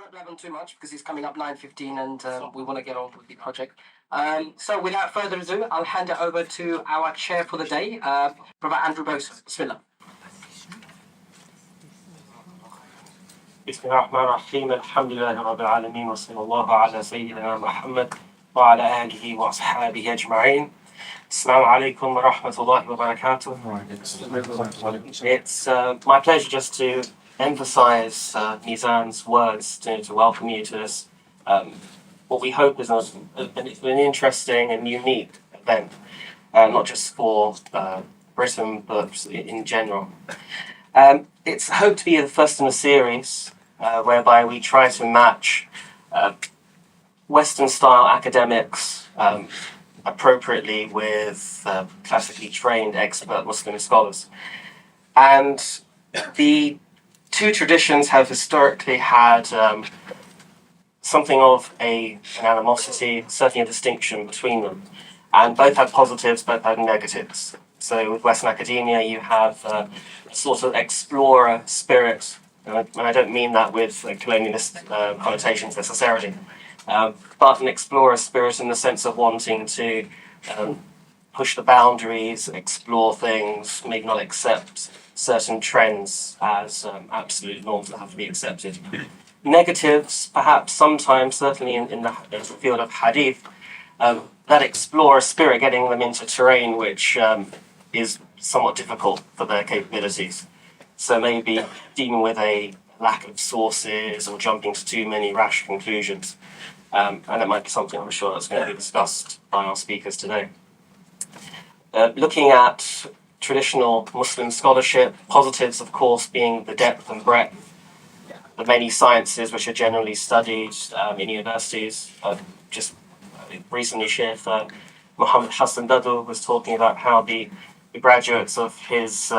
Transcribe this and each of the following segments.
won't blab on too much because it's coming up 9:15 and we want to get on with the project. So without further ado, I'll hand it over to our chair for the day, Brother Andrew Booso. Bismillah. بسم الله الرحمن الرحيم الحمد لله رب العالمين وصلى الله على سيدنا محمد وعلى آله وأصحابه أجمعين. Assalamu alaikum wa rahmatullahi wa barakatuh. It's my pleasure just to emphasize Nizam's words to welcome you to this, what we hope is an interesting and unique event, not just for Britain but in general. It's hoped to be the first in a series whereby we try to match Western-style academics appropriately with classically trained expert Muslim scholars. And the two traditions have historically had something of an animosity, certainly a distinction between them. And both had positives, both had negatives. So with Western academia, you have a sort of explorer spirit, and I don't mean that with colonialist connotations necessarily, but an explorer spirit in the sense of wanting to push the boundaries, explore things, maybe not accept certain trends as absolute norms that have to be accepted. Negatives, perhaps sometimes, certainly in the field of Hadith, that explorer spirit getting them into terrain which is somewhat difficult for their capabilities. So maybe dealing with a lack of sources or jumping to too many rash conclusions. And that might be something I'm sure that's going to be discussed by our speakers today. Looking at traditional Muslim scholarship, positives of course being the depth and breadth, the many sciences which are generally studied in universities. Just recently Sheikh Mohammad was talking about how the graduates of his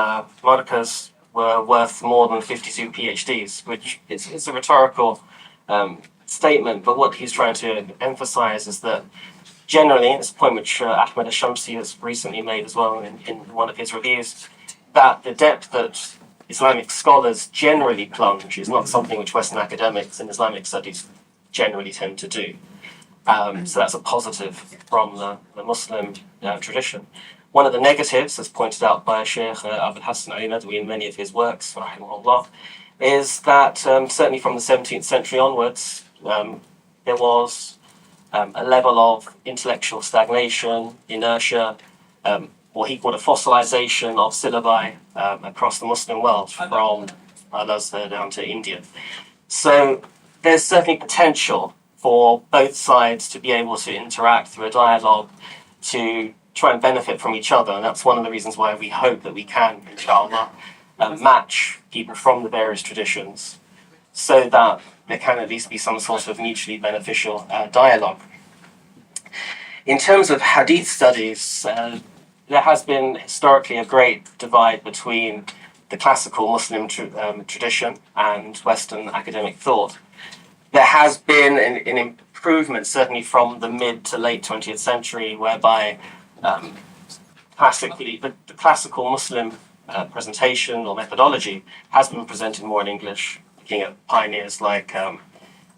markaz were worth more than 52 PhDs, which is a rhetorical statement, but what he's trying to emphasize is that generally, it's a point which Ahmad al-Shamsi has recently made as well in one of his reviews, that the depth that Islamic scholars generally plunge is not something which Western academics in Islamic studies generally tend to do. So that's a positive from the Muslim tradition. One of the negatives, as pointed out by Sheikh Abul Hassan Ali Nadwi in many of his works, rahimahullah, is that certainly from the 17th century onwards, there was a level of intellectual stagnation, inertia, what he called a fossilization of syllabi across the Muslim world, from al-Azhar down to India. So there's certainly potential for both sides to be able to interact through a dialogue to try and benefit from each other, and that's one of the reasons why we hope that we can, inshallah, match people from the various traditions so that there can at least be some sort of mutually beneficial dialogue. In terms of Hadith studies, there has been historically a great divide between the classical Muslim tradition and Western academic thought. There has been an improvement, certainly from the mid to late 20th century, whereby classically the classical Muslim presentation or methodology has been presented more in English, looking at pioneers like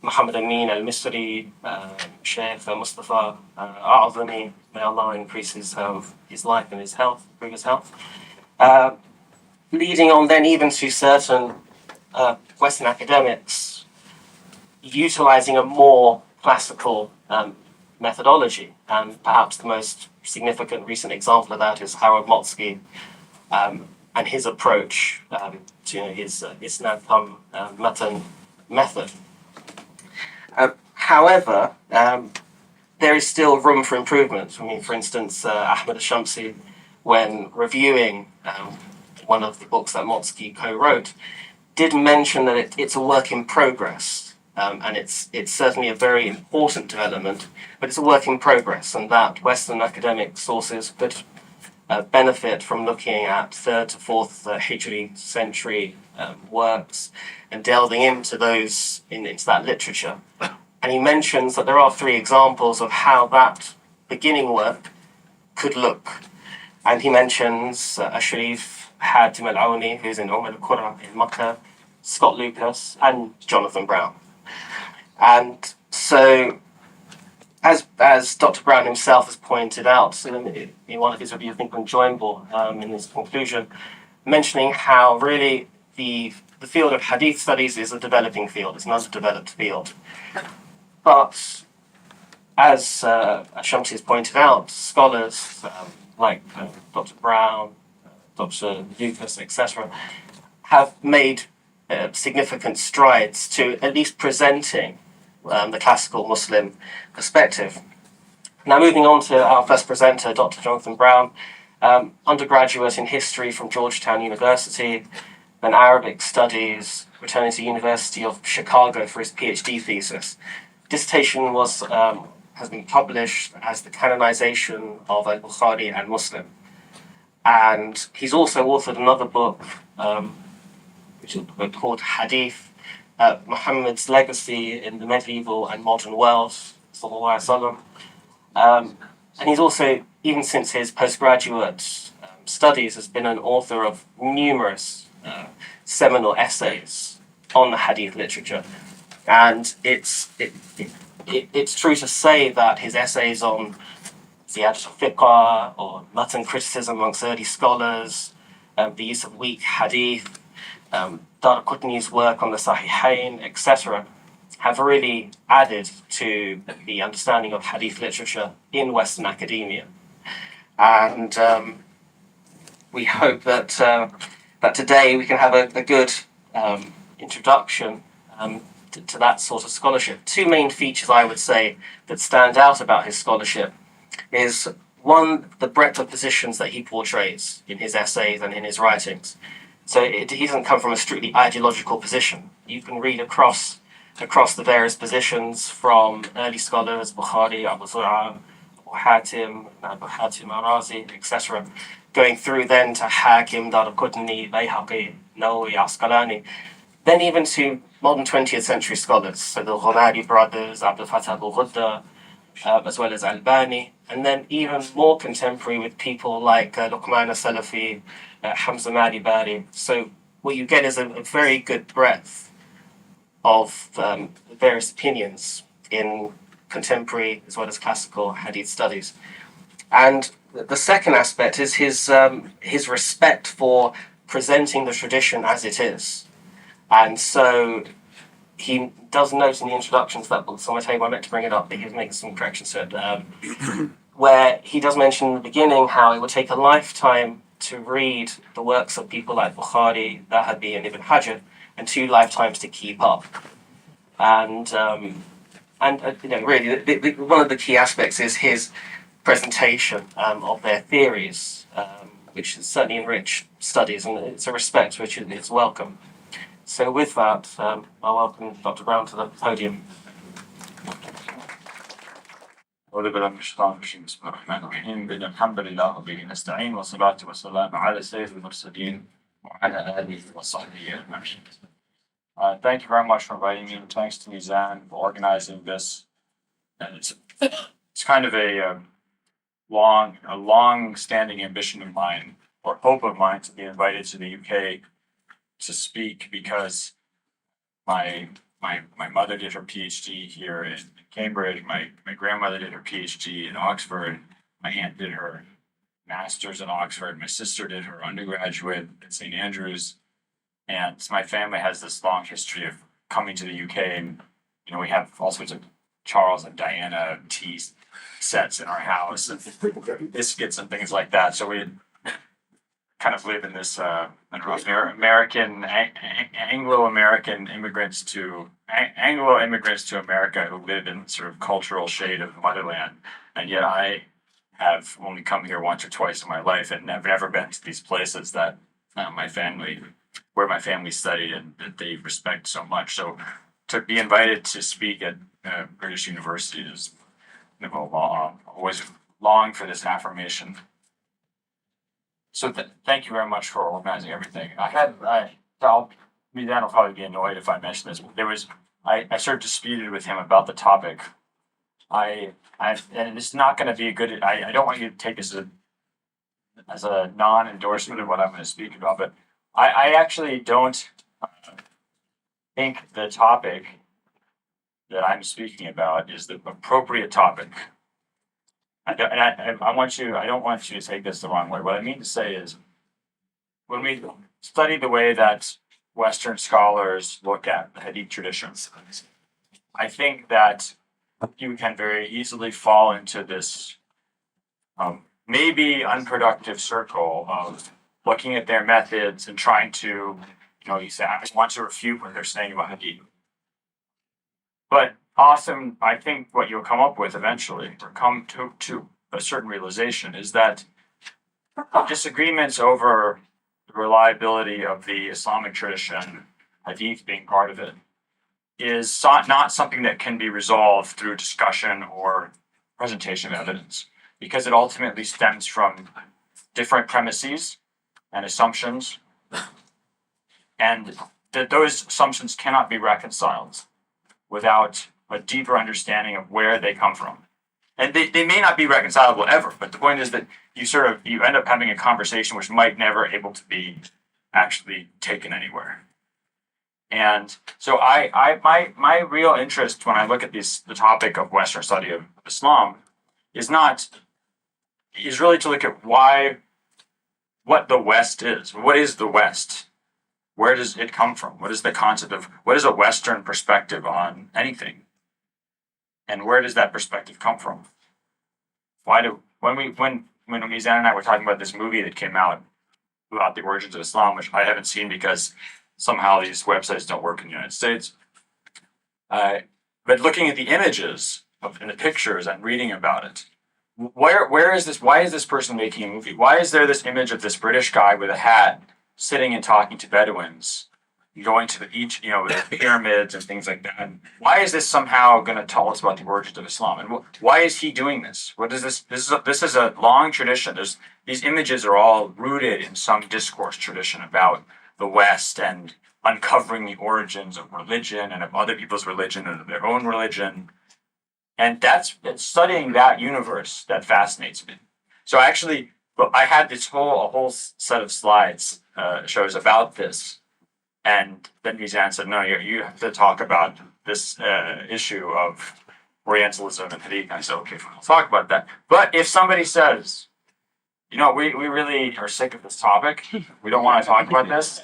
Muhammad Amin al-Misri, Sheikh Mustafa al-Azami, may Allah increase his life and his health, improve his health. Leading on then even to certain Western academics utilizing a more classical methodology, and perhaps the most significant recent example of that is Harold Motzki and his approach to his Isnad Matan method. However, there is still room for improvement. I mean, for instance, Ahmad al-Shamsi, when reviewing one of the books that Motzki co-wrote, did mention that it's a work in progress. And it's certainly a very important development, but it's a work in progress, and that Western academic sources could benefit from looking at 3rd to 4th Hijri century works and delving into those, into that literature. And he mentions that there are 3 examples of how that beginning work could look. And he mentions Ashraf Hatim al-Auni, who's in al-Qura in Makkah, Scott Lucas, and Jonathan Brown. And so, as Dr. Brown himself has pointed out in one of his reviews, I think on Juynboll, in his conclusion, mentioning how really the field of hadith studies is a developing field, it's not a developed field. But as Shamsi has pointed out, scholars like Dr. Brown, Dr. Lucas, etc., have made significant strides to at least presenting the classical Muslim perspective. Now, moving on to our first presenter, Dr. Jonathan Brown, undergraduate in history from Georgetown University, then Arabic studies, returning to University of Chicago for his PhD thesis. Dissertation has been published as the canonization of al-Bukhari and Muslim. And he's also authored another book, which is called Hadith, Muhammad's Legacy in the Medieval and Modern World, and he's also, even since his postgraduate studies, has been an author of numerous seminal essays on the Hadith literature. And it's true to say that his essays on Ziyadat al-Fiqh or Matan criticism amongst early scholars, the use of weak Hadith, Daraqutni's work on the Sahihain, etc., have really added to the understanding of Hadith literature in Western academia. And we hope that today we can have a good introduction to that sort of scholarship. Two main features, I would say, that stand out about his scholarship is, one, the breadth of positions that he portrays in his essays and in his writings. So he doesn't come from a strictly ideological position. You can read across the various positions from early scholars, Bukhari, Abu Zur'a, Abu Hatim al-Razi, etc., going through then to Hakim, Daraqutni, Bayhaqi, Nawawi, Asqalani, then even to modern 20th century scholars, so the Ghumari brothers, Abdul Fattah al-Ghudda, as well as Albani, and then even more contemporary with people like Luqman al-Salafi, Hamza Madi Bari. So what you get is a very good breadth of various opinions in contemporary as well as classical hadith studies. And the second aspect is his respect for presenting the tradition as it is. And so he does note in the introduction to that book, so I meant to bring it up, but he was making some corrections to it, where he does mention in the beginning how it would take a lifetime to read the works of people like Bukhari, Dhahabi, and Ibn Hajar, and 2 lifetimes to keep up. And really, one of the key aspects is his presentation of their theories, which has certainly enriched studies, and it's a respect which is welcome. So with that, I'll welcome Dr. Brown to the podium. أعوذ بالله من الشيطان الرجيم بسم الله الرحمن الرحيم إن الحمد لله وبه نستعين والصلاة والسلام على سيد المرسلين وعلى آله وصحبه أجمعين. Thank you very much for inviting me. Thanks to Mizan for organizing this. And it's kind of a long-standing ambition of mine, or hope of mine, to be invited to the UK to speak, because my mother did her PhD here in Cambridge. My grandmother did her PhD in Oxford. My aunt did her master's in Oxford. My sister did her undergraduate at St. Andrews. And my family has this long history of coming to the UK, and we have all sorts of Charles and Diana tea sets in our house and biscuits and things like that. So we kind of live in this Anglo-American immigrants to America who live in sort of cultural shade of the motherland, and yet I have only come here once or twice in my life, and I've never been to these places that where my family studied and that they respect so much. So to be invited to speak at British University is always long for this affirmation. So thank you very much for organizing everything. Dan will probably be annoyed if I mention this. I sort of disputed with him about the topic. And it's not going to be a good. I don't want you to take this as a non-endorsement of what I'm going to speak about, but I actually don't think the topic that I'm speaking about is the appropriate topic. I don't want you to take this the wrong way. What I mean to say is, when we study the way that Western scholars look at the Hadith traditions, I think that you can very easily fall into this maybe unproductive circle of looking at their methods and trying to, you say, I want to refute what they're saying about Hadith. But often, I think what you'll come up with eventually, or come to a certain realization, is that disagreements over the reliability of the Islamic tradition, Hadith being part of it, is not something that can be resolved through discussion or presentation of evidence, because it ultimately stems from different premises and assumptions, and that those assumptions cannot be reconciled without a deeper understanding of where they come from. And they may not be reconcilable ever, but the point is that you end up having a conversation which might never able to be actually taken anywhere. And so my real interest when I look at the topic of Western study of Islam is really to look at what the West is. What is the West? Where does it come from? What is the concept of, what is a Western perspective on anything? And where does that perspective come from? When Mizan and I were talking about this movie that came out about the origins of Islam, which I haven't seen because somehow these websites don't work in the United States. But looking at the images and the pictures and reading about it, where is this? Why is this person making a movie? Why is there this image of this British guy with a hat sitting and talking to Bedouins, going to the pyramids and things like that? And why is this somehow going to tell us about the origins of Islam? And why is he doing this? What is this? This is a long tradition. These images are all rooted in some discourse tradition about the West and uncovering the origins of religion and of other people's religion and of their own religion. And it's studying that universe that fascinates me. So actually, I had a whole set of slides shows about this. And then Mizan said, no, you have to talk about this issue of Orientalism and Hadith. And I said, okay, fine, I'll talk about that. But if somebody says, we really are sick of this topic, we don't want to talk about this,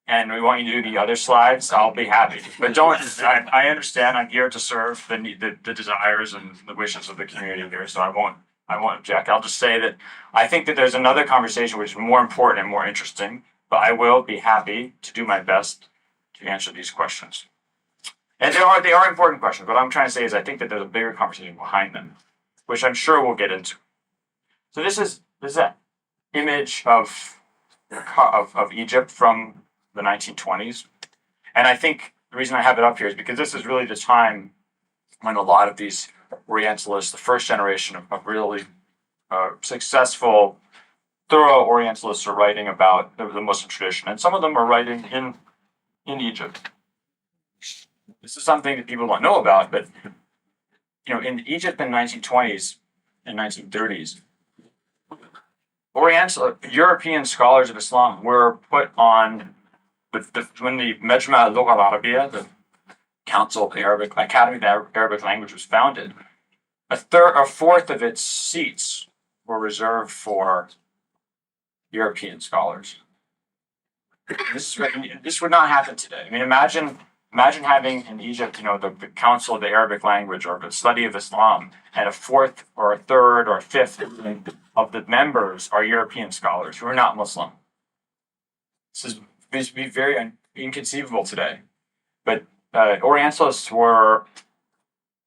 and we want you to do the other slides, I'll be happy. But I understand, I'm here to serve the desires and the wishes of the community here, so I won't object. I'll just say that I think that there's another conversation which is more important and more interesting, but I will be happy to do my best to answer these questions. And they are important questions. What I'm trying to say is I think that there's a bigger conversation behind them, which I'm sure we'll get into. So this is an image of Egypt from the 1920s. And I think the reason I have it up here is because this is really the time when a lot of these Orientalists, the first generation of really successful, thorough Orientalists, are writing about the Muslim tradition. And some of them are writing in Egypt. This is something that people don't know about, but in Egypt in the 1920s and 1930s, European scholars of Islam were put on when the Majma' al-Lugha al-Arabiyya, the Council of the Academy of the Arabic Language, was founded. A fourth of its seats were reserved for European scholars. This would not happen today. I mean, imagine having in Egypt, the Council of the Arabic Language or the study of Islam, and a fourth or a third or a fifth of the members are European scholars who are not Muslim. This would be very inconceivable today. But Orientalists were,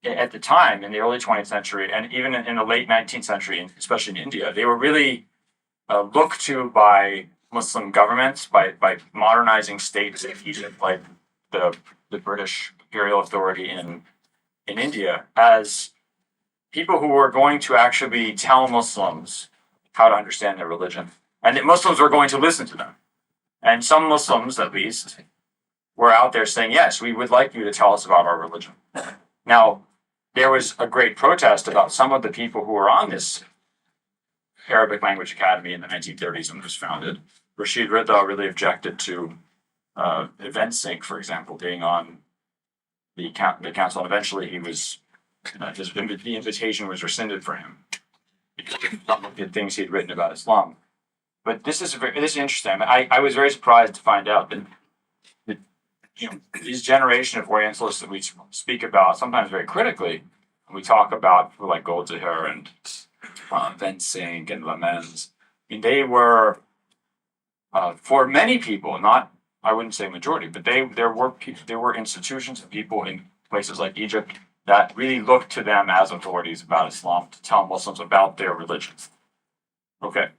at the time, in the early 20th century, and even in the late 19th century, especially in India, they were really looked to by Muslim governments, by modernizing states in Egypt, like the British imperial authority in India, as people who were going to actually tell Muslims how to understand their religion. And that Muslims were going to listen to them. And some Muslims, at least, were out there saying, yes, we would like you to tell us about our religion. Now, there was a great protest about some of the people who were on this Arabic Language Academy in the 1930s when it was founded. Rashid Rida really objected to EventSync, for example, being on the council, and eventually he was the invitation was rescinded for him because of some of the things he'd written about Islam. But this is interesting. I was very surprised to find out that this generation of Orientalists that we speak about sometimes very critically, we talk about people like Goldziher and Vensink and Lamens. I mean, they were for many people, not I wouldn't say majority, but there were institutions and people in places like Egypt that really looked to them as authorities about Islam to tell Muslims about their religions. Okay.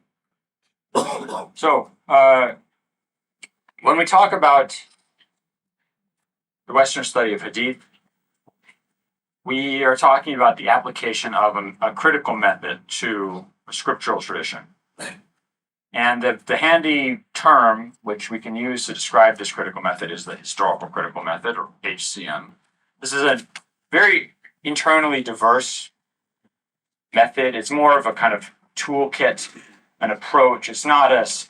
So, when we talk about the Western study of Hadith, we are talking about the application of a critical method to a scriptural tradition. And the handy term which we can use to describe this critical method is the historical critical method, or HCM. This is a very internally diverse method. It's more of a kind of toolkit, an approach. It's not a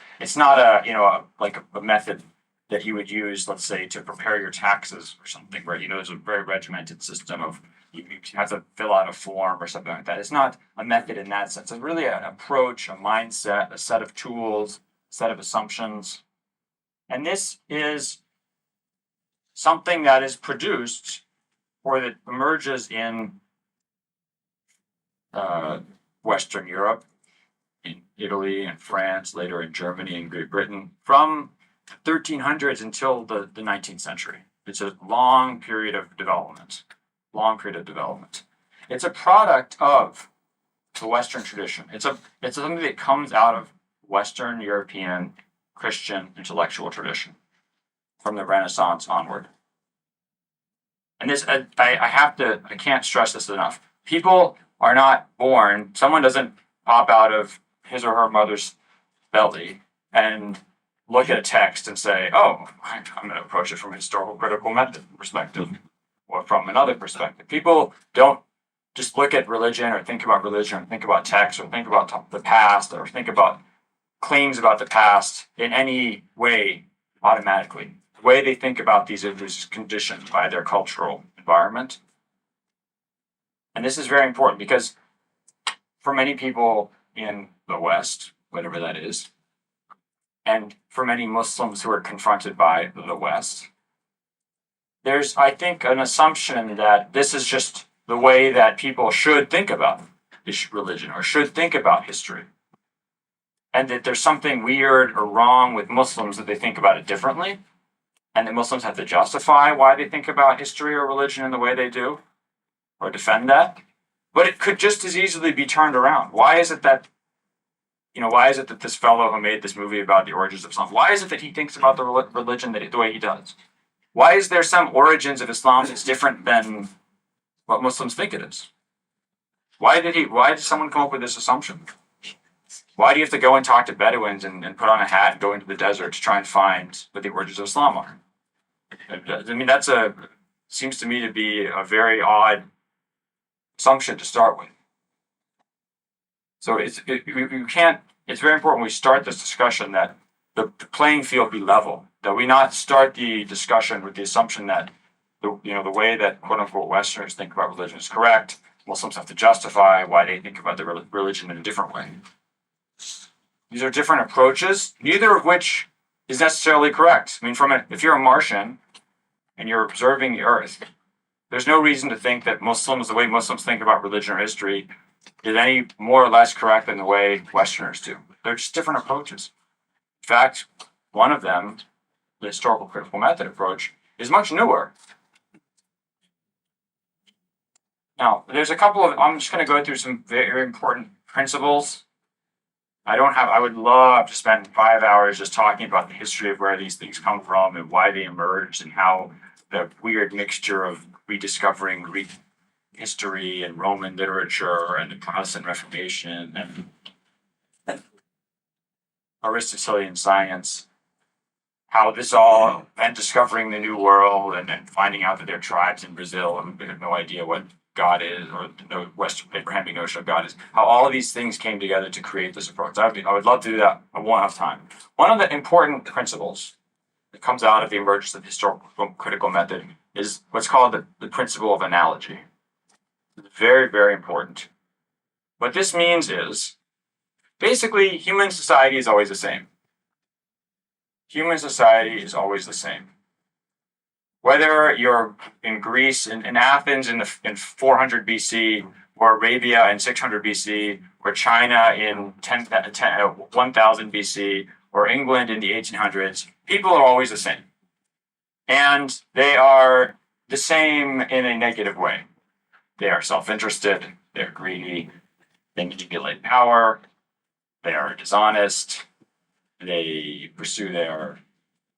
method that you would use, let's say, to prepare your taxes or something, where there's a very regimented system of you have to fill out a form or something like that. It's not a method in that sense. It's really an approach, a mindset, a set of tools, a set of assumptions. And this is something that is produced or that emerges in Western Europe, in Italy and France, later in Germany and Great Britain, from the 1300s until the 19th century. It's a long period of development. It's a product of the Western tradition. It's something that comes out of Western European Christian intellectual tradition from the Renaissance onward. And this, I can't stress this enough. People are not born, someone doesn't pop out of his or her mother's belly and look at a text and say, oh, I'm going to approach it from a historical critical method perspective or from another perspective. People don't just look at religion or think about religion or think about text or think about the past or think about claims about the past in any way automatically. The way they think about these is conditioned by their cultural environment. And this is very important because for many people in the West, whatever that is, and for many Muslims who are confronted by the West, there's, I think, an assumption that this is just the way that people should think about this religion or should think about history. And that there's something weird or wrong with Muslims that they think about it differently, and that Muslims have to justify why they think about history or religion in the way they do, or defend that. But it could just as easily be turned around. Why is it that this fellow who made this movie about the origins of Islam, why is it that he thinks about the religion the way he does? Why is there some origins of Islam that's different than what Muslims think it is? Why did someone come up with this assumption? Why do you have to go and talk to Bedouins and put on a hat and go into the desert to try and find what the origins of Islam are? I mean, seems to me to be a very odd assumption to start with. So it's very important we start this discussion that the playing field be level, that we not start the discussion with the assumption that the way that quote unquote Westerners think about religion is correct. Muslims have to justify why they think about their religion in a different way. These are different approaches, neither of which is necessarily correct. I mean, if you're a Martian and you're observing the Earth, there's no reason to think that the way Muslims think about religion or history, is any more or less correct than the way Westerners do. They're just different approaches. In fact, one of them, the historical critical method approach, is much newer. Now, I'm just going to go through some very important principles. I would love to spend 5 hours just talking about the history of where these things come from and why they emerged and how the weird mixture of rediscovering Greek history and Roman literature and the Protestant Reformation and Aristotelian science, how this all, and discovering the New World and then finding out that there are tribes in Brazil and we have no idea what God is, or no Western Abrahamic notion of God is, how all of these things came together to create this approach. I would love to do that. I won't have time. One of the important principles that comes out of the emergence of the historical critical method is what's called the principle of analogy. It's very, very important. What this means is, basically, human society is always the same. Human society is always the same. Whether you're in Greece, in Athens in 400 BC, or Arabia in 600 BC, or China in 1000 BC, or England in the 1800s, people are always the same. And they are the same in a negative way. They are self-interested, they're greedy, they manipulate power, they are dishonest, they pursue their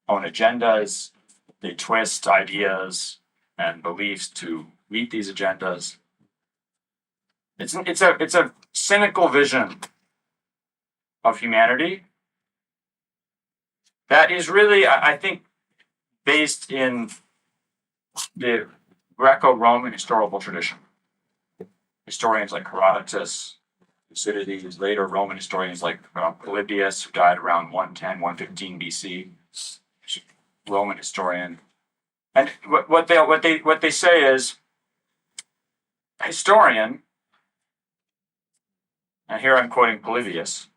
own agendas, they twist ideas and beliefs to meet these agendas. It's a cynical vision of humanity that is really, I think, based in the Greco-Roman historical tradition. Historians like Herodotus, Thucydides, later Roman historians like Polybius, who died around 110, 115 BC, Roman historian. And what they say is, a historian, and here I'm quoting Polybius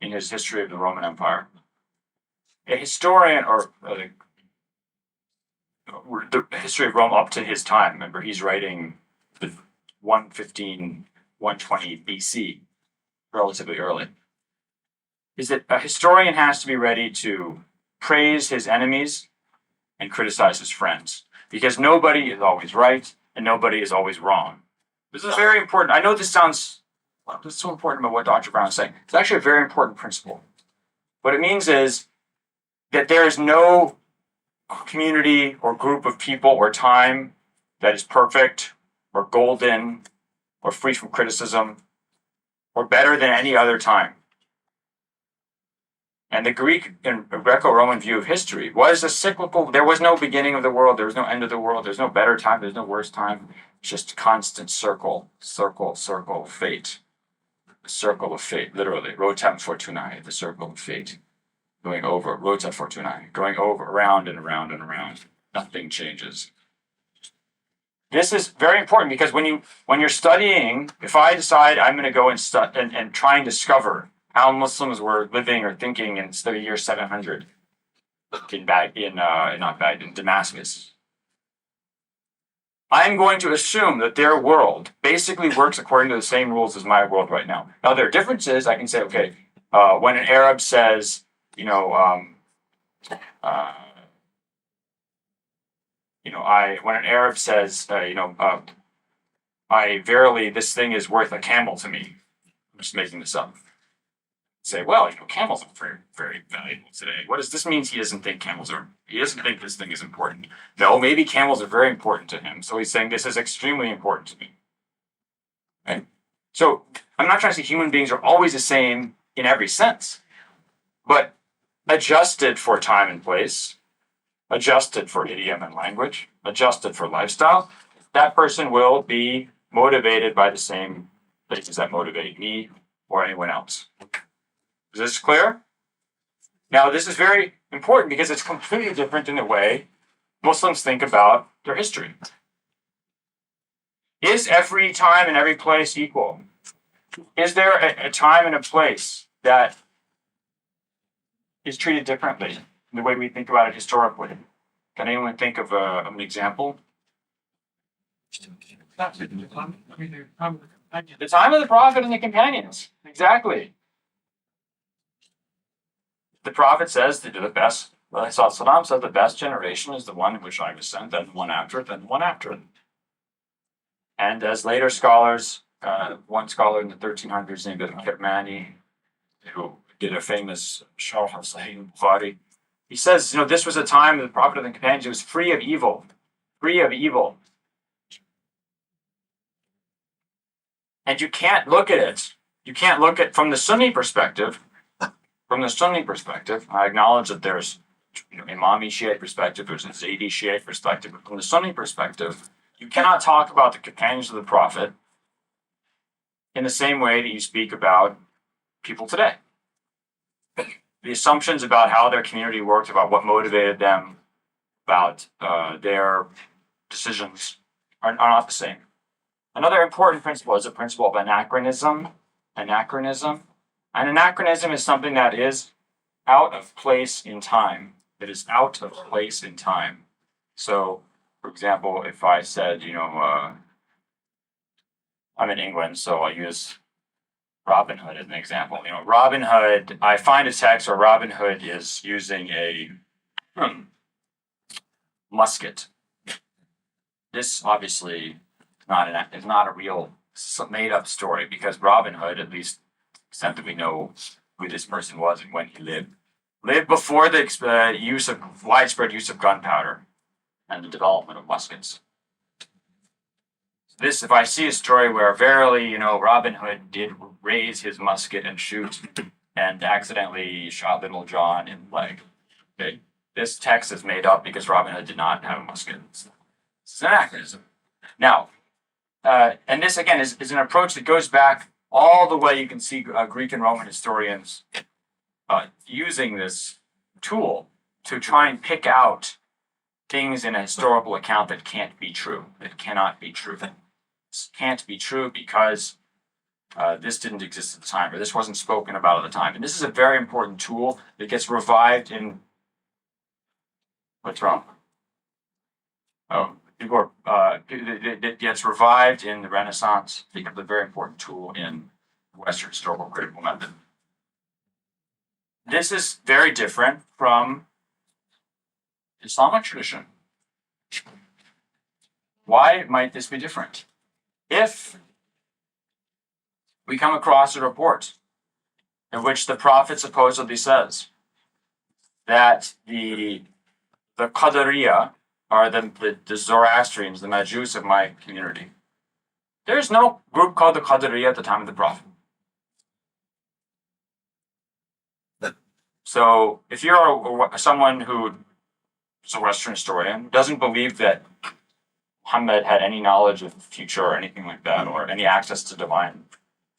in his History of the Roman Empire, a historian, or the history of Rome up to his time, remember he's writing the 115, 120 BC, relatively early, is that a historian has to be ready to praise his enemies and criticize his friends, because nobody is always right and nobody is always wrong. This is very important. I know this sounds, this is so important about what Dr. Brown is saying. It's actually a very important principle. What it means is that there is no community or group of people or time that is perfect or golden or free from criticism or better than any other time. And the Greek and Greco-Roman view of history was a cyclical. There was no beginning of the world. There was no end of the world. There's no better time. There's no worse time. It's just constant circle of fate. The circle of fate, literally. Rotem fortunae, the circle of fate. Going over, rota fortunae, going over, around and around and around. Nothing changes. This is very important because when you're studying, if I decide I'm going to go and try and discover how Muslims were living or thinking in the year 700 in Damascus, I'm going to assume that their world basically works according to the same rules as my world right now. Now, there are differences. I can say, okay, when an Arab says, when an Arab says, I verily, this thing is worth a camel to me. I'm just making this up. Say, well, camels are very, very valuable today. What does this mean? He doesn't think he doesn't think this thing is important. No, maybe camels are very important to him. So he's saying this is extremely important to me. Right? So I'm not trying to say human beings are always the same in every sense, but adjusted for time and place, adjusted for idiom and language, adjusted for lifestyle, that person will be motivated by the same things that motivate me or anyone else. Is this clear? Now, this is very important because it's completely different in the way Muslims think about their history. Is every time and every place equal? Is there a time and a place that is treated differently in the way we think about it historically? Can anyone think of an example? The time of the Prophet and the companions. Exactly. The Prophet says to do the best. Saddam said the best generation is the one in which I was sent, then the one after it, then the one after it. And as later scholars, one scholar in the 1300s named Kirmani, who did a famous Sharh of Sahih Bukhari, he says, this was a time of the Prophet and the companions. It was free of evil. Free of evil. And you can't look at it. You can't look at from the Sunni perspective. From the Sunni perspective, I acknowledge that there's Imami Shiite perspective, there's a Zaydi Shiite perspective, but from the Sunni perspective, you cannot talk about the companions of the Prophet in the same way that you speak about people today. The assumptions about how their community worked, about what motivated them, about their decisions are not the same. Another important principle is the principle of anachronism. Anachronism. An anachronism is something that is out of place in time. It is out of place in time. So, for example, if I said, I'm in England, so I'll use Robin Hood as an example. Robin Hood, I find a text where Robin Hood is using a musket. This obviously is not a real made-up story, because Robin Hood, at least to the extent that we know who this person was and when he lived before the widespread use of gunpowder and the development of muskets. If I see a story where verily, Robin Hood did raise his musket and shoot and accidentally shot Little John in the leg, okay, this text is made up because Robin Hood did not have a musket. It's an anachronism. Now, and this again is an approach that goes back all the way. You can see Greek and Roman historians using this tool to try and pick out things in a historical account that can't be true, that cannot be true. This can't be true because this didn't exist at the time, or this wasn't spoken about at the time. And this is a very important tool that gets revived in... What's wrong? Oh, it gets revived in the Renaissance. It becomes a very important tool in Western historical critical method. This is very different from Islamic tradition. Why might this be different? If we come across a report in which the Prophet supposedly says that the Qadariya are the Zoroastrians, the Majus of my community. There's no group called the Qadariya at the time of the Prophet. So if you're someone who is a Western historian, doesn't believe that Muhammad had any knowledge of the future or anything like that, or any access to divine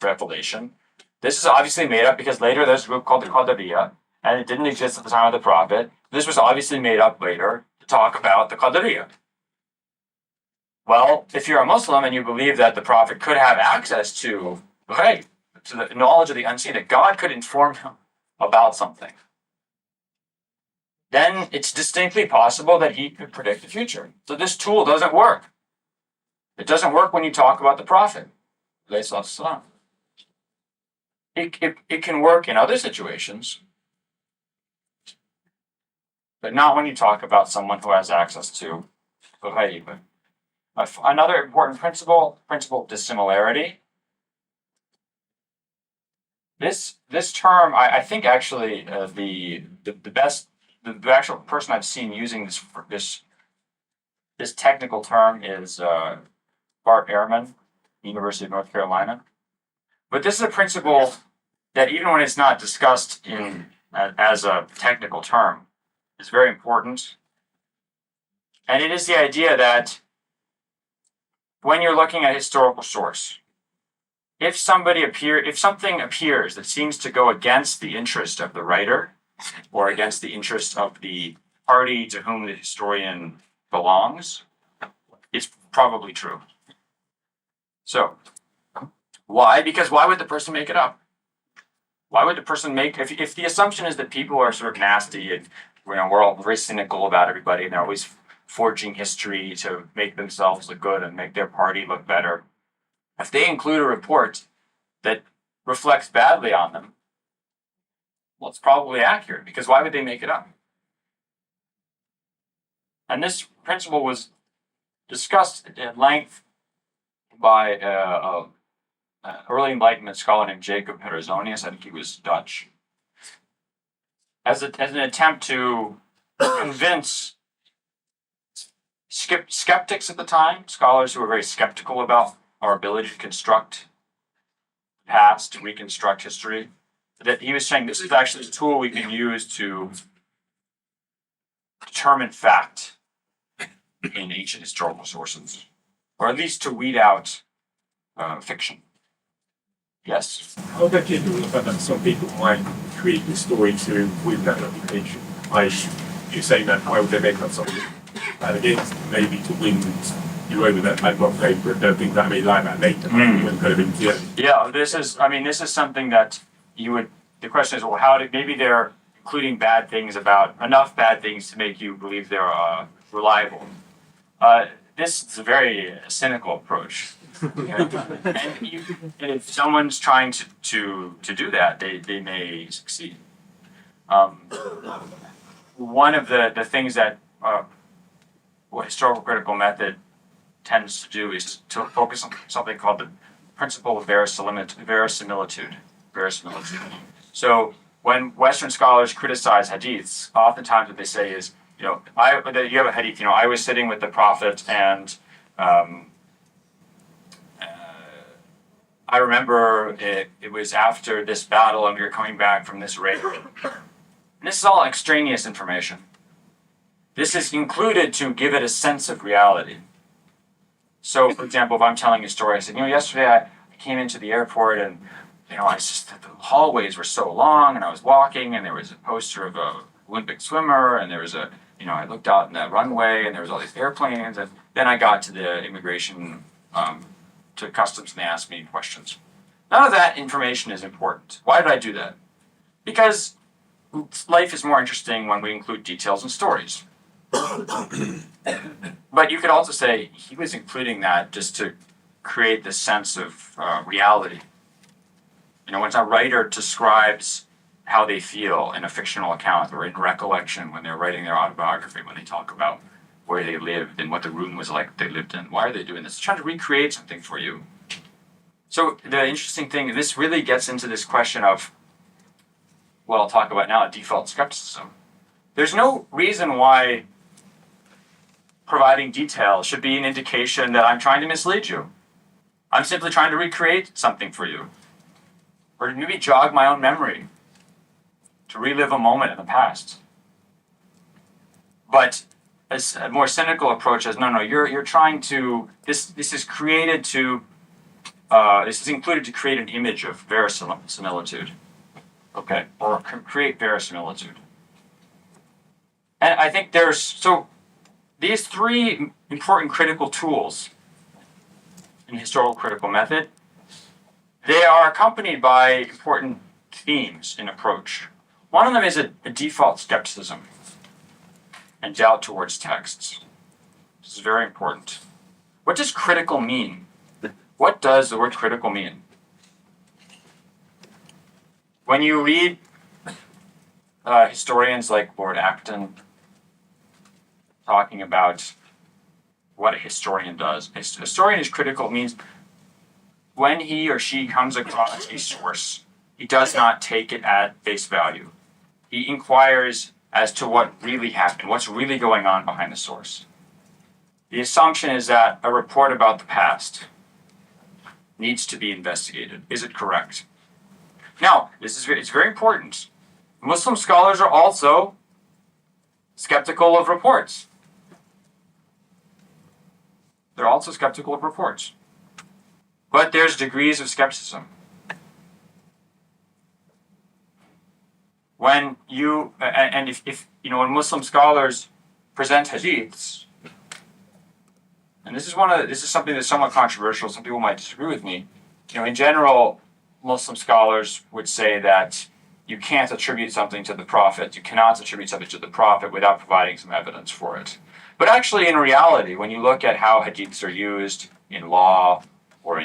revelation, this is obviously made up because later there's a group called the Qadariya, and it didn't exist at the time of the Prophet. This was obviously made up later to talk about the Qadariya. Well, if you're a Muslim and you believe that the Prophet could have access to the knowledge of the unseen, that God could inform him about something, then it's distinctly possible that he could predict the future. So this tool doesn't work. It doesn't work when you talk about the Prophet. It can work in other situations, but not when you talk about someone who has access to the ghaib. Another important principle of dissimilarity. This term, I think actually the actual person I've seen using this technical term is Bart Ehrman, University of North Carolina. But this is a principle that even when it's not discussed as a technical term, is very important. And it is the idea that when you're looking at historical source, if something appears that seems to go against the interest of the writer, or against the interest of the party to whom the historian belongs, it's probably true. So, why? Because why would the person make it up? Why would the person if the assumption is that people are sort of nasty and we're all very cynical about everybody and they're always forging history to make themselves look good and make their party look better, if they include a report that reflects badly on them, well, it's probably accurate, because why would they make it up? And this principle was discussed at length by early Enlightenment scholar named Jacob Perizonius. I think he was Dutch. As an attempt to convince skeptics at the time, scholars who were very skeptical about our ability to construct the past, to reconstruct history, that he was saying this is actually a tool we can use to determine fact in ancient historical sources, or at least to weed out fiction. Yes? How that you do that some people might create the story to with that reputation? Like you say that why would they make up something? And again, maybe to win you over that type of paper, I don't think that may lie that later. When kind of in theory. Yeah, this is something that the question is, well, maybe they're including enough bad things to make you believe they're reliable. This is a very cynical approach. And if someone's trying to do that, they may succeed. One of the things that what historical critical method tends to do is to focus on something called the principle of verisimilitude. So when Western scholars criticize hadiths, oftentimes what they say is, you have a hadith, I was sitting with the Prophet and I remember it was after this battle and we were coming back from this raid. And this is all extraneous information. This is included to give it a sense of reality. So, for example, if I'm telling a story, I said, yesterday I came into the airport and, the hallways were so long and I was walking and there was a poster of a Olympic swimmer and there was I looked out in that runway and there was all these airplanes and then I got to the immigration, to customs and they asked me questions. None of that information is important. Why did I do that? Because life is more interesting when we include details and stories. But you could also say he was including that just to create this sense of reality. When a writer describes how they feel in a fictional account or in recollection when they're writing their autobiography, when they talk about where they lived and what the room was like they lived in. Why are they doing this? They're trying to recreate something for you. So the interesting thing, this really gets into this question of what I'll talk about now, default skepticism. There's no reason why providing detail should be an indication that I'm trying to mislead you. I'm simply trying to recreate something for you. Or maybe jog my own memory to relive a moment in the past. But as a more cynical approach is, no, you're trying to, this is created to, this is included to create an image of verisimilitude. Okay, or create verisimilitude. And I think these three important critical tools in historical critical method, they are accompanied by important themes in approach. One of them is a default skepticism and doubt towards texts. This is very important. What does critical mean? What does the word critical mean? When you read historians like Lord Acton talking about what a historian does, a historian is critical means when he or she comes across a source, he does not take it at face value. He inquires as to what really happened, what's really going on behind the source. The assumption is that a report about the past needs to be investigated. Is it correct? Now, it's very important. Muslim scholars are also skeptical of reports. They're also skeptical of reports. But there's degrees of skepticism. When when Muslim scholars present hadiths, and this is something that's somewhat controversial, some people might disagree with me. In general, Muslim scholars would say that you can't attribute something to the Prophet, you cannot attribute something to the Prophet without providing some evidence for it. But actually, in reality, when you look at how hadiths are used in law, or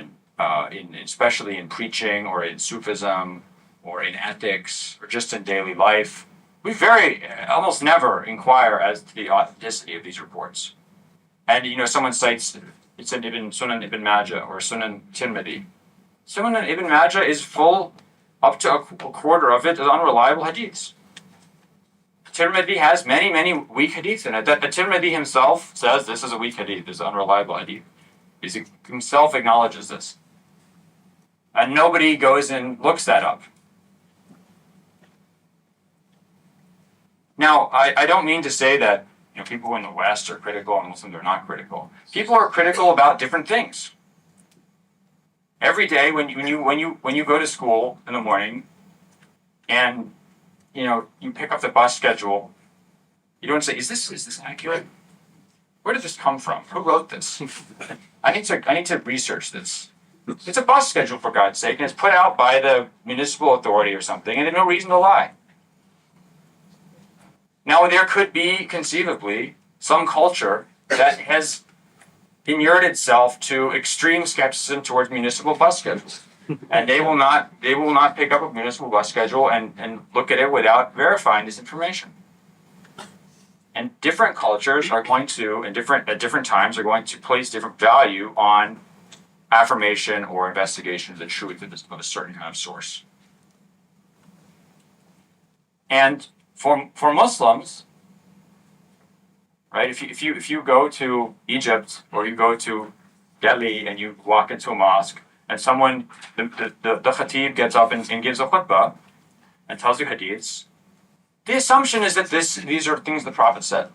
especially in preaching, or in Sufism, or in ethics, or just in daily life, we almost never inquire as to the authenticity of these reports. And someone cites it's in Sunan Ibn Majah or Sunan Tirmidhi. Sunan Ibn Majah is full, up to a quarter of it is unreliable hadiths. Tirmidhi has many, many weak hadiths in it. The Tirmidhi himself says this is a weak hadith, this is an unreliable hadith. He himself acknowledges this. And nobody goes and looks that up. Now, I don't mean to say that people in the West are critical and Muslims are not critical. People are critical about different things. Every day when you go to school in the morning and you pick up the bus schedule You don't say, is this accurate? Where did this come from? Who wrote this? I need to research this. It's a bus schedule, for God's sake, and it's put out by the municipal authority or something, and there's no reason to lie. Now, there could be, conceivably, some culture that has inured itself to extreme skepticism towards municipal bus schedules. And they will not pick up a municipal bus schedule and look at it without verifying this information. And different cultures are going to, at different times, are going to place different value on affirmation or investigation of the truth of a certain kind of source. And for Muslims, right? If you go to Egypt or you go to Delhi and you walk into a mosque and someone, the khatib gets up and gives a khutbah and tells you hadiths, the assumption is that these are things the Prophet said.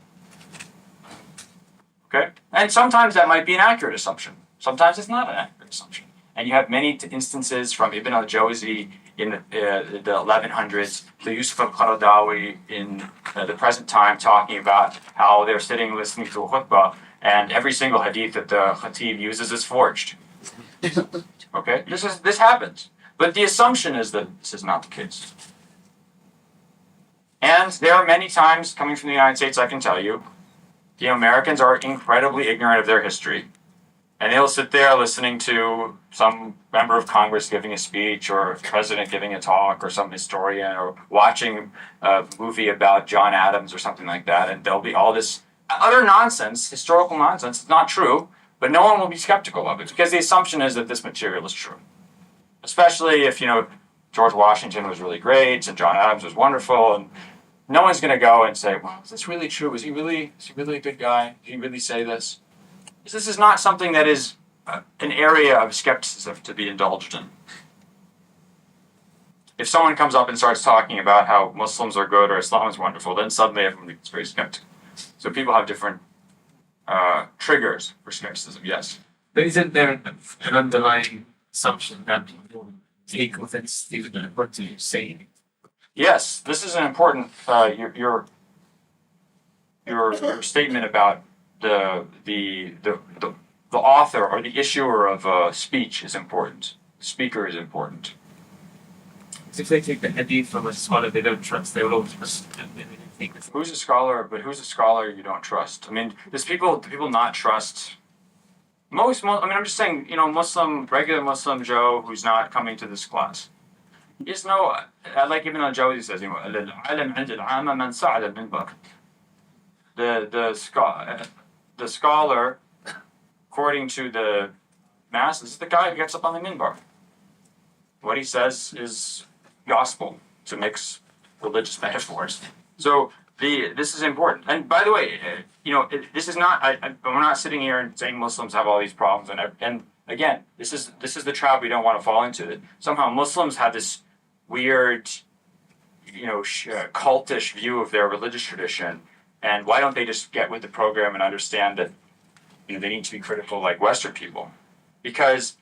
Okay? And sometimes that might be an accurate assumption. Sometimes it's not an accurate assumption. And you have many instances from Ibn al-Jawzi in the 1100s, to Yusuf al-Qaradawi in the present time, talking about how they're sitting listening to a khutbah, and every single hadith that the khatib uses is forged. Okay? This happens. But the assumption is that this is not the case. And there are many times coming from the United States, I can tell you, the Americans are incredibly ignorant of their history. And they'll sit there listening to some member of Congress giving a speech or a president giving a talk or some historian or watching a movie about John Adams or something like that. And there'll be all this utter nonsense, historical nonsense. It's not true, but no one will be skeptical of it because the assumption is that this material is true. Especially if, George Washington was really great and John Adams was wonderful, and no one's going to go and say, well, is this really true? Is he really a good guy? Did he really say this? This is not something that is an area of skepticism to be indulged in. If someone comes up and starts talking about how Muslims are good or Islam is wonderful, then suddenly everyone becomes very skeptical. So people have different triggers for skepticism, yes. But isn't there an underlying assumption that people take offense to what you're saying? Yes, this is an important your statement about the author or the issuer of a speech is important. The speaker is important. If they take the hadith from a scholar they don't trust, they will always trust them. Who's a scholar? But who's a scholar you don't trust? I mean, do people not trust? I'm just saying, regular Muslim Joe who's not coming to this class. Like Ibn al-Jawzi says, the scholar, according to the masses, is the guy who gets up on the minbar. What he says is gospel, to mix religious metaphors. So this is important. And by the way, this is not. We're not sitting here and saying Muslims have all these problems. And again, this is the trap we don't want to fall into. That somehow Muslims have this weird, cultish view of their religious tradition. And why don't they just get with the program and understand that they need to be critical like Western people? Because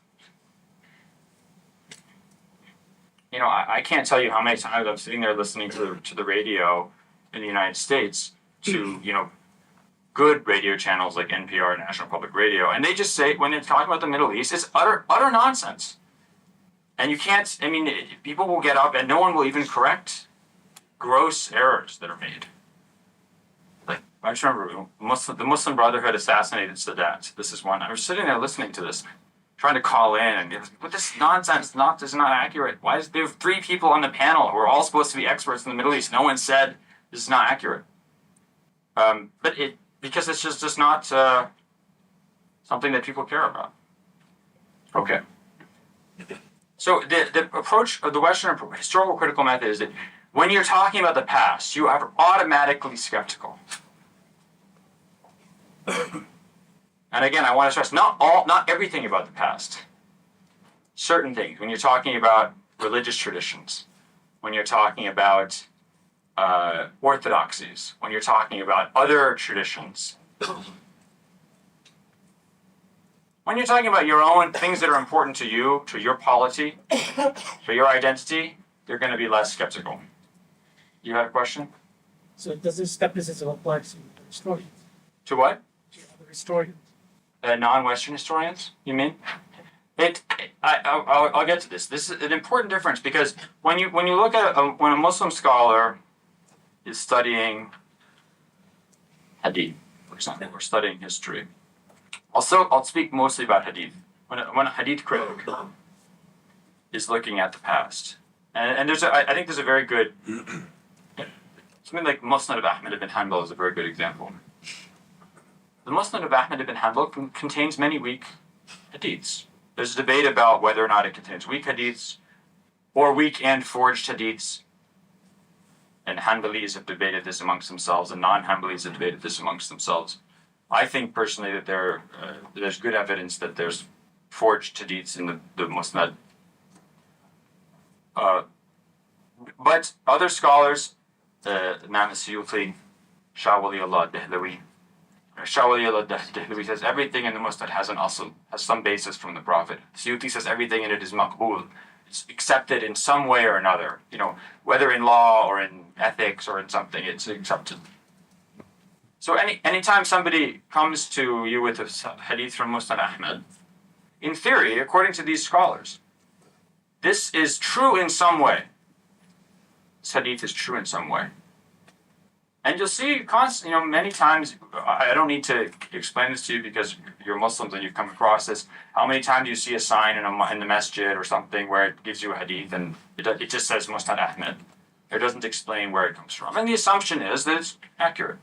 I can't tell you how many times I'm sitting there listening to the radio in the United States to good radio channels like NPR, National Public Radio, and they just say when they're talking about the Middle East, it's utter nonsense. And you can't. People will get up and no one will even correct gross errors that are made. I just remember the Muslim Brotherhood assassinated Sadat. This is one. I was sitting there listening to this, trying to call in, and but this nonsense is not accurate. Why is there 3 people on the panel who are all supposed to be experts in the Middle East? No one said this is not accurate. Because it's just not something that people care about. Okay. So the approach of the Western historical critical method is that when you're talking about the past, you are automatically skeptical. And again, I want to stress not everything about the past. Certain things. When you're talking about religious traditions, when you're talking about orthodoxies, when you're talking about other traditions, when you're talking about your own things that are important to you, to your polity, to your identity, you're going to be less skeptical. You had a question? So does this skepticism apply to historians? To what? To other historians? Non-Western historians, you mean? I'll get to this. This is an important difference because when you look at when a Muslim scholar is studying Hadith, for example, or studying history, I'll speak mostly about Hadith. When a Hadith critic is looking at the past, and I think there's a very good something like Musnad of Ahmad ibn Hanbal is a very good example. The Musnad of Ahmad ibn Hanbal contains many weak hadiths. There's a debate about whether or not it contains weak hadiths or weak and forged hadiths. And Hanbalis have debated this amongst themselves, and non-Hanbalis have debated this amongst themselves. I think personally that there's good evidence that there's forged hadiths in the Musnad. But other scholars, Imam Suyuti, Shah Wali Allah Dehlawi, Dehlawi says everything in the Musnad has an asl, has some basis from the Prophet. Suyuti says everything in it is maqbool. It's accepted in some way or another. You know, whether in law or in ethics or in something, it's accepted. So anytime somebody comes to you with a hadith from Musnad Ahmad, in theory, according to these scholars, this is true in some way. This hadith is true in some way. And you'll see, many times, I don't need to explain this to you because you're Muslims and you've come across this. How many times do you see a sign in the masjid or something where it gives you a hadith and it just says Musnad Ahmad? It doesn't explain where it comes from. And the assumption is that it's accurate.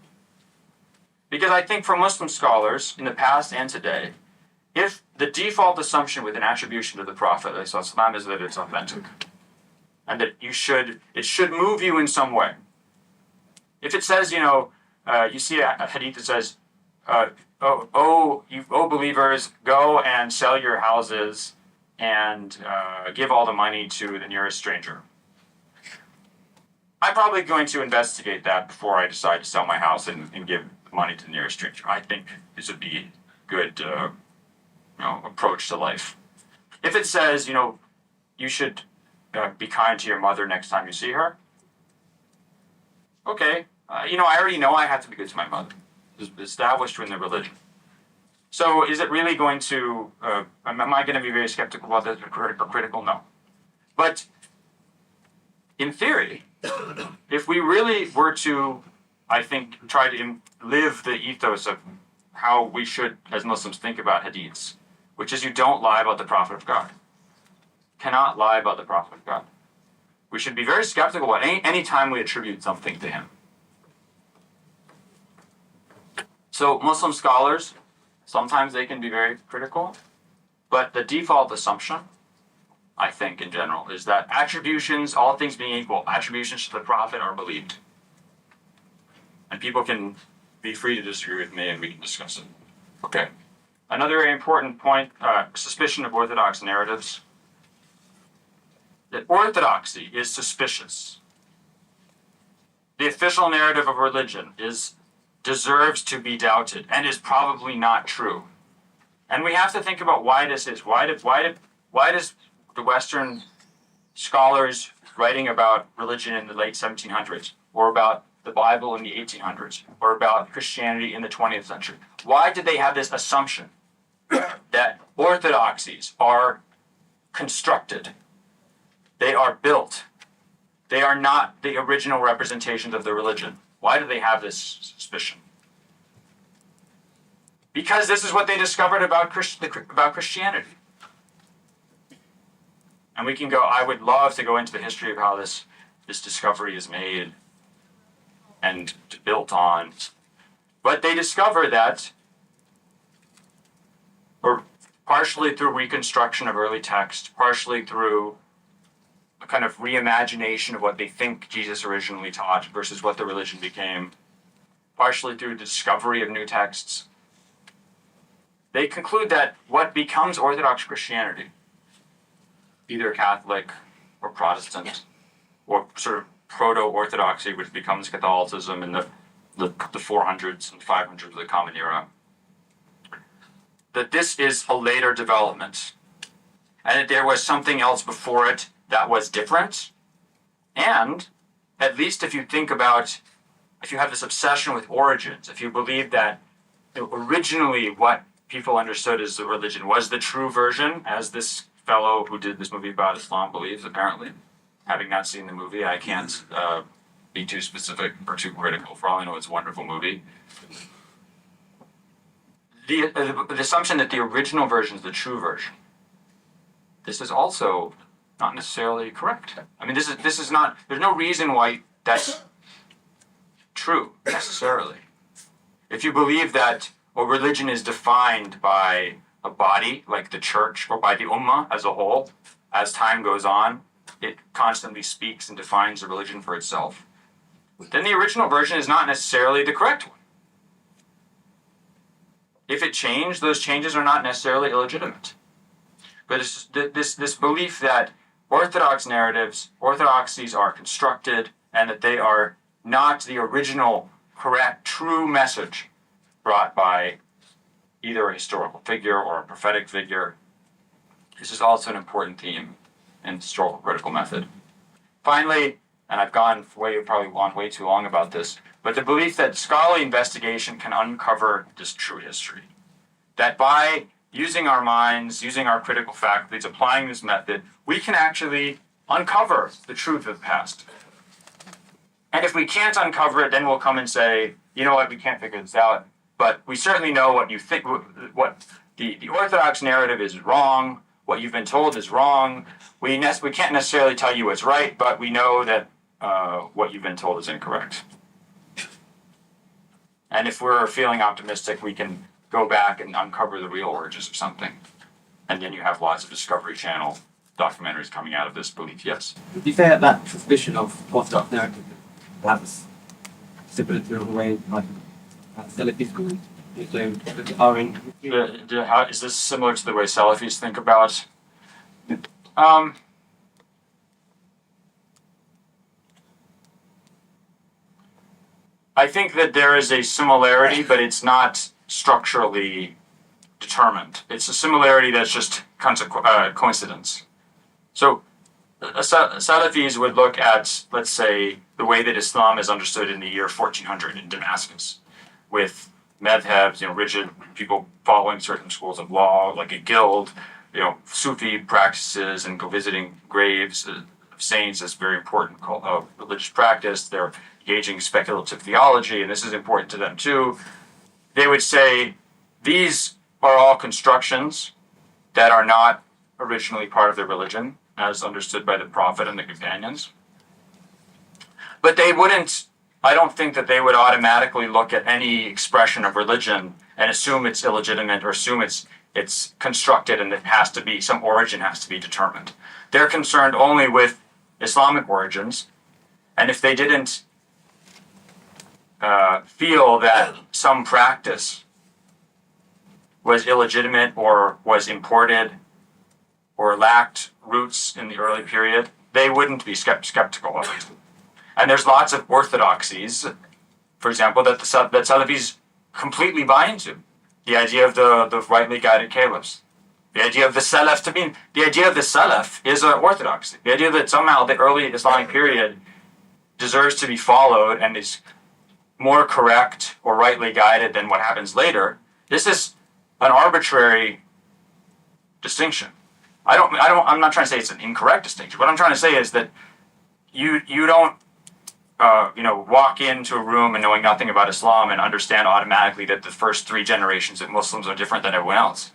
Because I think for Muslim scholars in the past and today, if the default assumption with an attribution to the Prophet is that it's authentic, and that it should move you in some way. If it says, you see a hadith that says, oh believers, go and sell your houses and give all the money to the nearest stranger. I'm probably going to investigate that before I decide to sell my house and give money to the nearest stranger. I think this would be a good approach to life. If it says, you should be kind to your mother next time you see her, okay, I already know I have to be good to my mother. It's established in the religion. So is it really going to, am I going to be very skeptical about this or critical? No. But in theory, if we really were to, I think, try to live the ethos of how we should, as Muslims, think about hadiths, which is you don't lie about the Prophet of God. Cannot lie about the Prophet of God. We should be very skeptical about any time we attribute something to him. So Muslim scholars, sometimes they can be very critical, but the default assumption, I think in general, is that attributions, all things being equal, attributions to the Prophet are believed. And people can be free to disagree with me and we can discuss it. Okay. Another very important point, suspicion of orthodox narratives. That orthodoxy is suspicious. The official narrative of religion deserves to be doubted and is probably not true. And we have to think about why this is. Why does the Western scholars writing about religion in the late 1700s, or about the Bible in the 1800s, or about Christianity in the 20th century, why did they have this assumption that orthodoxies are constructed? They are built. They are not the original representations of the religion. Why do they have this suspicion? Because this is what they discovered about Christianity. And we can go, I would love to go into the history of how this discovery is made and built on. But they discover that, or partially through reconstruction of early text, partially through a kind of reimagination of what they think Jesus originally taught versus what the religion became, partially through the discovery of new texts, they conclude that what becomes Orthodox Christianity, either Catholic or Protestant, or sort of proto-Orthodoxy, which becomes Catholicism in the 400s and 500s of the Common Era, that this is a later development, and that there was something else before it that was different. And at least if you think about if you have this obsession with origins, if you believe that originally what people understood as the religion was the true version, as this fellow who did this movie about Islam believes, apparently, having not seen the movie, I can't be too specific or too critical. For all I know, it's a wonderful movie. The assumption that the original version is the true version. This is also not necessarily correct. I mean, this is not. There's no reason why that's true necessarily. If you believe that a religion is defined by a body like the church or by the ummah as a whole, as time goes on, it constantly speaks and defines a religion for itself, then the original version is not necessarily the correct one. If it changed, those changes are not necessarily illegitimate. But it's this belief that orthodox narratives, orthodoxies are constructed and that they are not the original, correct, true message brought by either a historical figure or a prophetic figure. This is also an important theme in historical critical method. Finally, and I've probably gone way too long about this, but the belief that scholarly investigation can uncover this true history. That by using our minds, using our critical faculties, applying this method, we can actually uncover the truth of the past. And if we can't uncover it, then we'll come and say, you know what, we can't figure this out, but we certainly know what you think, what the orthodox narrative is wrong, what you've been told is wrong. We can't necessarily tell you what's right, but we know that what you've been told is incorrect. And if we're feeling optimistic, we can go back and uncover the real origins of something. And then you have lots of Discovery Channel documentaries coming out of this belief, yes. Would you say that suspicion of orthodox narrative perhaps similar to the way like Salafis are in? How, is this similar to the way Salafis think about? I think that there is a similarity, but it's not structurally determined. It's a similarity that's just coincidence. So Salafis would look at, let's say, the way that Islam is understood in the year 1400 in Damascus, with madhabs, rigid people following certain schools of law, like a guild, Sufi practices and go visiting graves of saints. That's very important religious practice. They're engaging in speculative theology, and this is important to them too. They would say these are all constructions that are not originally part of their religion, as understood by the Prophet and the companions. But they wouldn't, I don't think that they would automatically look at any expression of religion and assume it's illegitimate or assume it's constructed and it has to be, some origin has to be determined. They're concerned only with Islamic origins, and if they didn't feel that some practice was illegitimate or was imported or lacked roots in the early period, they wouldn't be skeptical of it. And there's lots of orthodoxies, for example, that Salafis completely buy into. The idea of the rightly guided caliphs. The idea of the Salaf the idea of the Salaf is an orthodoxy. The idea that somehow the early Islamic period deserves to be followed and is more correct or rightly guided than what happens later. This is an arbitrary distinction. I'm not trying to say it's an incorrect distinction. What I'm trying to say is that you don't walk into a room and knowing nothing about Islam and understand automatically that the first 3 generations of Muslims are different than everyone else.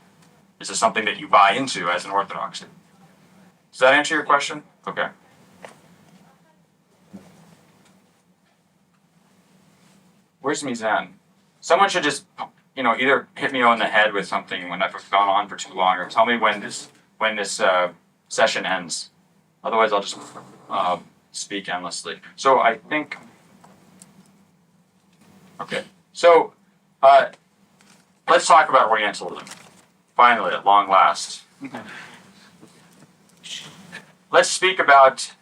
This is something that you buy into as an orthodoxy. Does that answer your question? Okay. Where's Mizan? Someone should just, either hit me on the head with something when I've gone on for too long, or tell me when this session ends. Otherwise, I'll just speak endlessly. So I think. Okay. So let's talk about Orientalism. Finally, at long last. Let's speak about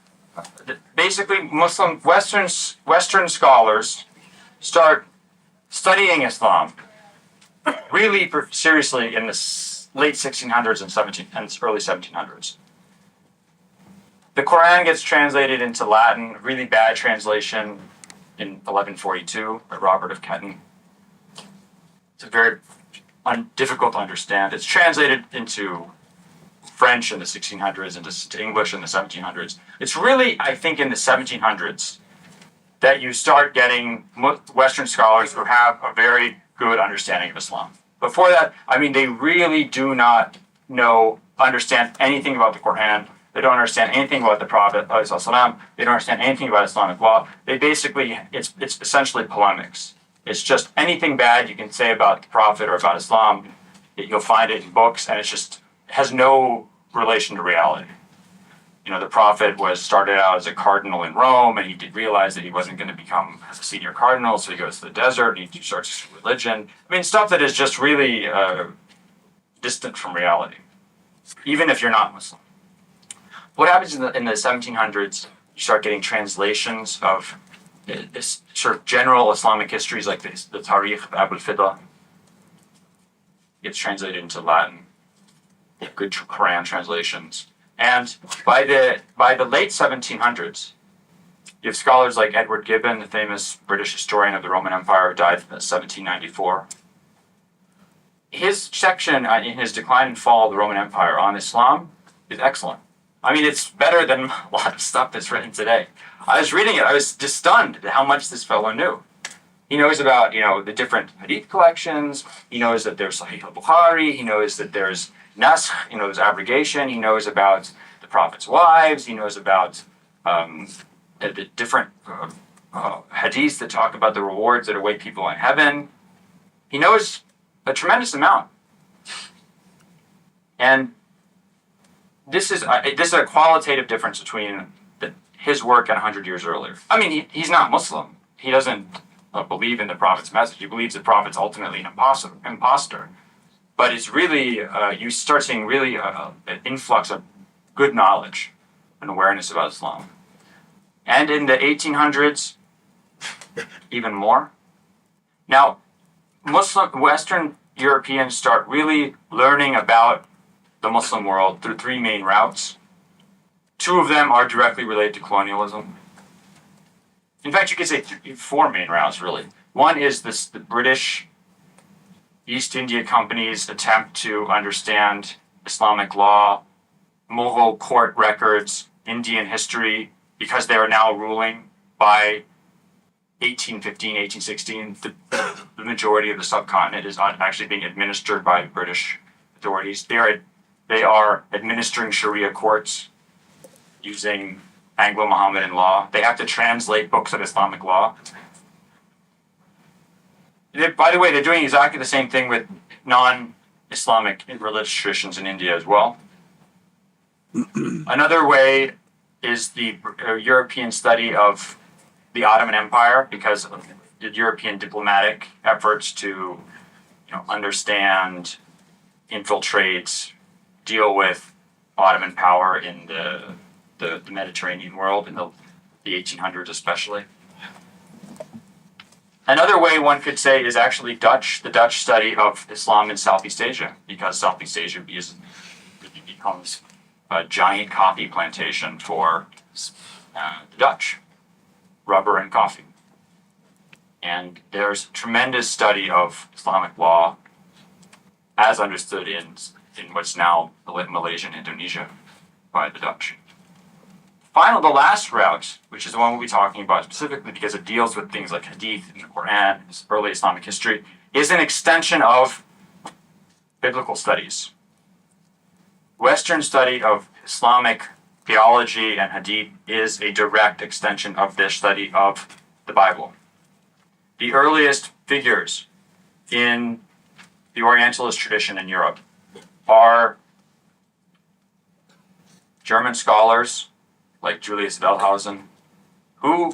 basically Western scholars start studying Islam really seriously in the late 1600s and early 1700s. The Quran gets translated into Latin, really bad translation. in 1142 by Robert of Ketton. It's very difficult to understand. It's translated into French in the 1600s and to English in the 1700s. It's really, I think, in the 1700s that you start getting Western scholars who have a very good understanding of Islam. Before that, I mean, they really do not understand anything about the Quran. They don't understand anything about the Prophet. They don't understand anything about Islamic law. They basically, it's essentially polemics. It's just anything bad you can say about the Prophet or about Islam, you'll find it in books, and it has no relation to reality. The Prophet started out as a cardinal in Rome, and he did realize that he wasn't going to become a senior cardinal, so he goes to the desert and he starts religion. I mean, stuff that is just really distant from reality, even if you're not Muslim. What happens in the 1700s, you start getting translations of this sort of general Islamic histories like this, the Tarikh of Abu al-Fida. Gets translated into Latin, good Quran translations. And by the late 1700s, you have scholars like Edward Gibbon, the famous British historian of the Roman Empire, who died in 1794. His section in his Decline and Fall of the Roman Empire on Islam is excellent. I mean, it's better than a lot of stuff that's written today. I was reading it, I was just stunned at how much this fellow knew. He knows about, the different Hadith collections. He knows that there's Sahih al-Bukhari. He knows that there's Naskh, there's abrogation. He knows about the Prophet's wives. He knows about the different Hadiths that talk about the rewards that await people in heaven. He knows a tremendous amount. And this is a qualitative difference between his work and 100 years earlier. I mean, he's not Muslim. He doesn't believe in the Prophet's message. He believes the Prophet's ultimately an imposter. But it's really, you start seeing really an influx of good knowledge and awareness about Islam. And in the 1800s, even more. Now, Western Europeans start really learning about the Muslim world through three main routes. Two of them are directly related to colonialism. In fact, you could say four main routes, really. One is the British East India Company's attempt to understand Islamic law, Mughal court records, Indian history, because they are now ruling by 1815, 1816. The majority of the subcontinent is not actually being administered by British authorities. They are administering Sharia courts using Anglo-Mohammedan law. They have to translate books of Islamic law. By the way, they're doing exactly the same thing with non-Islamic religious traditions in India as well. Another way is the European study of the Ottoman Empire, because of the European diplomatic efforts to understand, infiltrate, deal with Ottoman power in the Mediterranean world in the 1800s especially. Another way one could say is actually the Dutch study of Islam in Southeast Asia, because Southeast Asia becomes a giant coffee plantation for the Dutch, rubber and coffee. And there's tremendous study of Islamic law as understood in what's now Malaysia and Indonesia by the Dutch. Finally, the last route, which is the one we'll be talking about specifically because it deals with things like Hadith and the Quran, early Islamic history, is an extension of biblical studies. Western study of Islamic theology and Hadith is a direct extension of this study of the Bible. The earliest figures in the Orientalist tradition in Europe are German scholars like Julius Wellhausen, who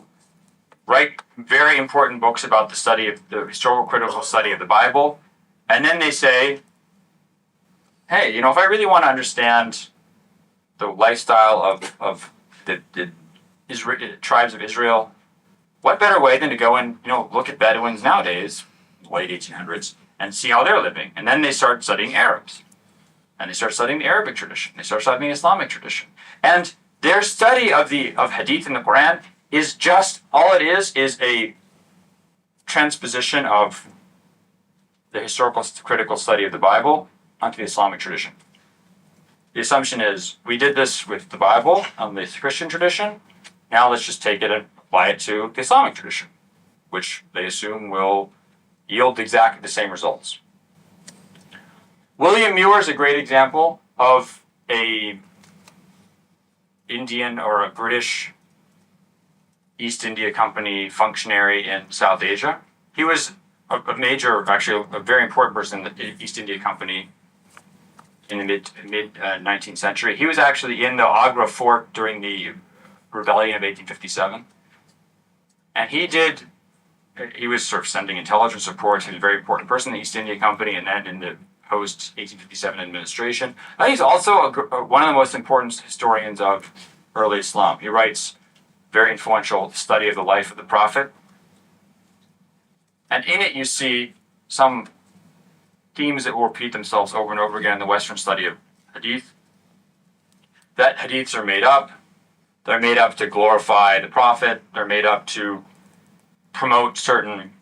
write very important books about the historical critical study of the Bible, and then they say, hey, if I really want to understand the lifestyle of the tribes of Israel, what better way than to go and look at Bedouins nowadays, late 1800s, and see how they're living? And then they start studying Arabs, and they start studying the Arabic tradition. They start studying the Islamic tradition, and their study of Hadith and the Quran is just, all it is a transposition of the historical critical study of the Bible onto the Islamic tradition. The assumption is, we did this with the Bible and the Christian tradition, now let's just take it and apply it to the Islamic tradition, which they assume will yield exactly the same results. William Muir is a great example of a Indian or a British East India Company functionary in South Asia. He was a major, actually a very important person in the East India Company in the mid 19th century. He was actually in the Agra fort during the rebellion of 1857. And he was sort of sending intelligence reports. He was a very important person in the East India Company and then in the post 1857 administration. I think he's also one of the most important historians of early Islam. He writes very influential study of the life of the Prophet. And in it you see some themes that will repeat themselves over and over again in the Western study of Hadith. That Hadiths are made up. They're made up to glorify the Prophet. They're made up to promote certain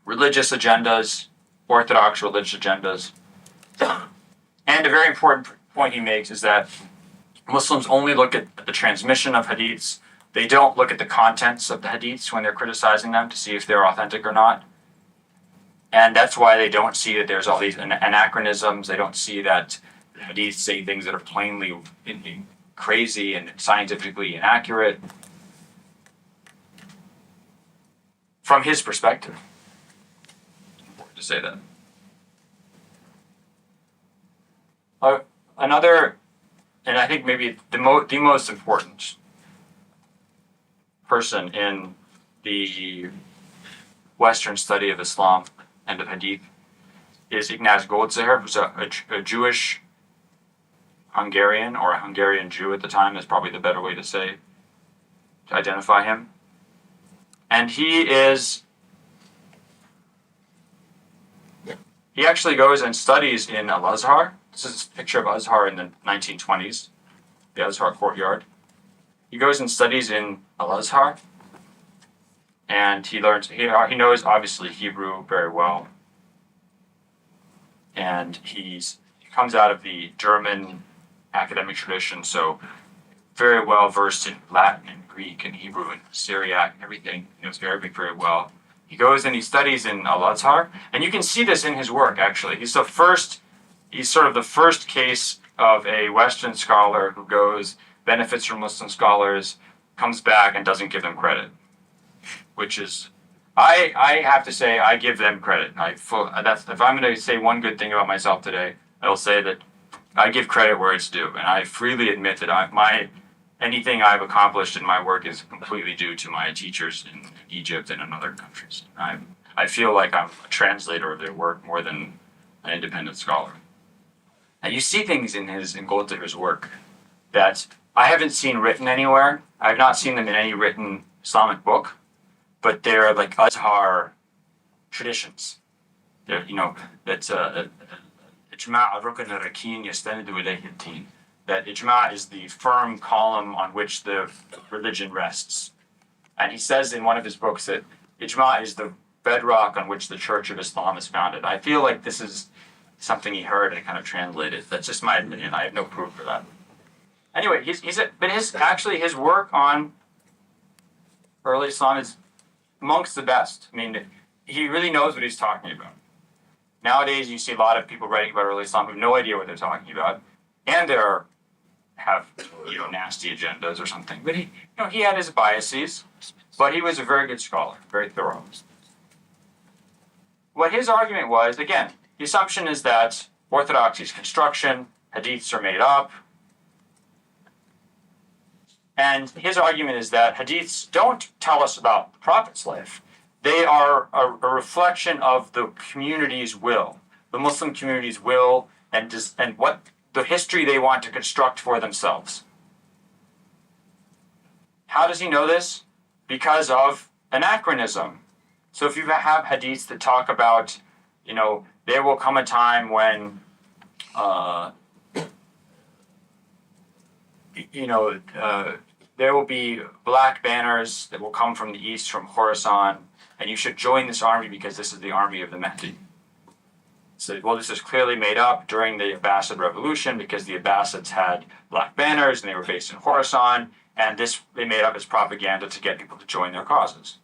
religious agendas, orthodox religious agendas. And a very important point he makes is that Muslims only look at the transmission of hadiths. They don't look at the contents of the hadiths when they're criticizing them to see if they're authentic or not. And that's why they don't see that there's all these anachronisms. They don't see that the hadiths say things that are plainly crazy and scientifically inaccurate. From his perspective. Important to say that. Another, and I think maybe the most important person in the Western study of Islam and of Hadith is Ignaz Goldziher, who's a Jewish Hungarian, or a Hungarian Jew at the time is probably the better way to identify him. And he actually goes and studies in al-Azhar. This is a picture of Azhar in the 1920s, the Azhar courtyard. He goes and studies in al-Azhar, and he knows obviously Hebrew very well. And he comes out of the German academic tradition, so very well versed in Latin and Greek and Hebrew and Syriac and everything. He knows Arabic very well. He goes and he studies in al-Azhar, and you can see this in his work actually. He's sort of the first case of a Western scholar who goes, benefits from Muslim scholars, comes back and doesn't give them credit. Which is, I have to say, I give them credit. If I'm going to say one good thing about myself today, I will say that I give credit where it's due, and I freely admit that anything I've accomplished in my work is completely due to my teachers in Egypt and in other countries. I feel like I'm a translator of their work more than an independent scholar. And you see things in Goldziher's work that I haven't seen written anywhere. I've not seen them in any written Islamic book, but they're like Azhar traditions. They're, that's Ijma' rukn al-rakin yastanidu ilayhi ad-din. That Ijma' is the firm column on which the religion rests. And he says in one of his books that Ijma' is the bedrock on which the Church of Islam is founded. I feel like this is something he heard and kind of translated. That's just my opinion. I have no proof for that. Anyway, his work on early Islam is amongst the best. I mean, he really knows what he's talking about. Nowadays, you see a lot of people writing about early Islam who have no idea what they're talking about, and have nasty agendas or something. But he had his biases, but he was a very good scholar, very thorough. What his argument was, again, the assumption is that orthodoxy is construction, hadiths are made up, and his argument is that hadiths don't tell us about the Prophet's life. They are a reflection of the community's will, the Muslim community's will, and what the history they want to construct for themselves. How does he know this? Because of anachronism. So if you have hadiths that talk about, there will come a time when, there will be black banners that will come from the east, from Khorasan, and you should join this army because this is the army of the Mahdi. So, well, this is clearly made up during the Abbasid revolution because the Abbasids had black banners and they were based in Khorasan, and this they made up as propaganda to get people to join their causes.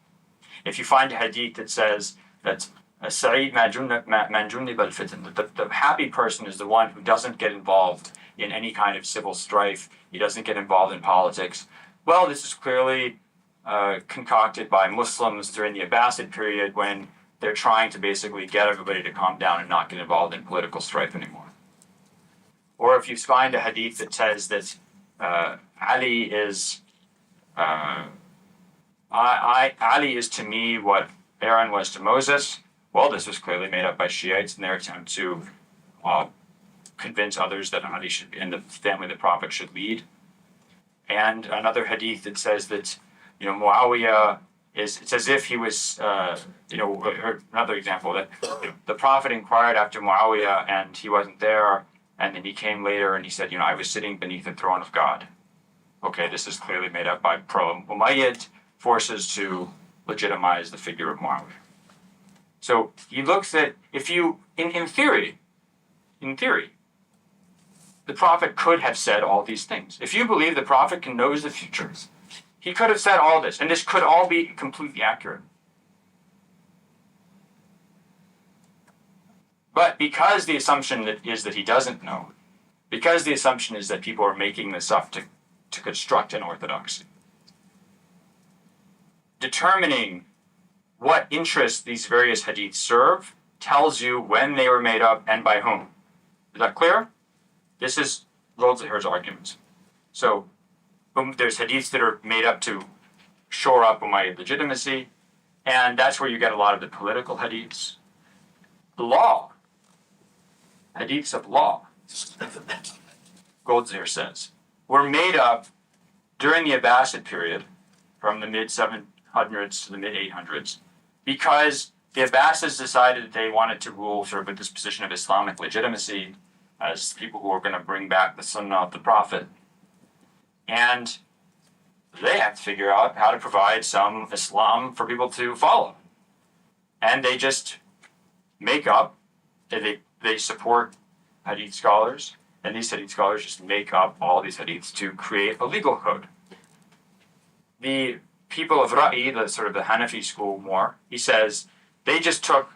If you find a hadith that says that Sa'id manjuni bal fitan, the happy person is the one who doesn't get involved in any kind of civil strife, he doesn't get involved in politics. Well, this is clearly concocted by Muslims during the Abbasid period when they're trying to basically get everybody to calm down and not get involved in political strife anymore. Or if you find a hadith that says that Ali is Ali is to me what Aaron was to Moses, well, this was clearly made up by Shiites in their attempt to convince others that Ali should be, and the family of the Prophet should lead. And another hadith that says that, Muawiyah it's as if he was, or another example, that the Prophet inquired after Muawiyah and he wasn't there, and then he came later and he said, I was sitting beneath the throne of God. Okay, this is clearly made up by pro-Umayyad forces to legitimize the figure of Muawiyah. So he looks at, if you, in theory, the Prophet could have said all these things. If you believe the Prophet knows the future, he could have said all this, and this could all be completely accurate. But because the assumption is that he doesn't know, because the assumption is that people are making this up to construct an orthodoxy, determining what interest these various hadiths serve tells you when they were made up and by whom. Is that clear? This is Goldziher's argument. So there's hadiths that are made up to shore up Umayyad legitimacy, and that's where you get a lot of the political hadiths. Law, hadiths of law, Goldziher says, were made up during the Abbasid period, from the mid-700s to the mid-800s, because the Abbasids decided that they wanted to rule sort of with this position of Islamic legitimacy as people who were going to bring back the Sunnah of the Prophet. And they have to figure out how to provide some Islam for people to follow. And they just make up, they support hadith scholars, and these hadith scholars just make up all these hadiths to create a legal code. The people of Ra'i, the sort of the Hanafi school more, he says, they just took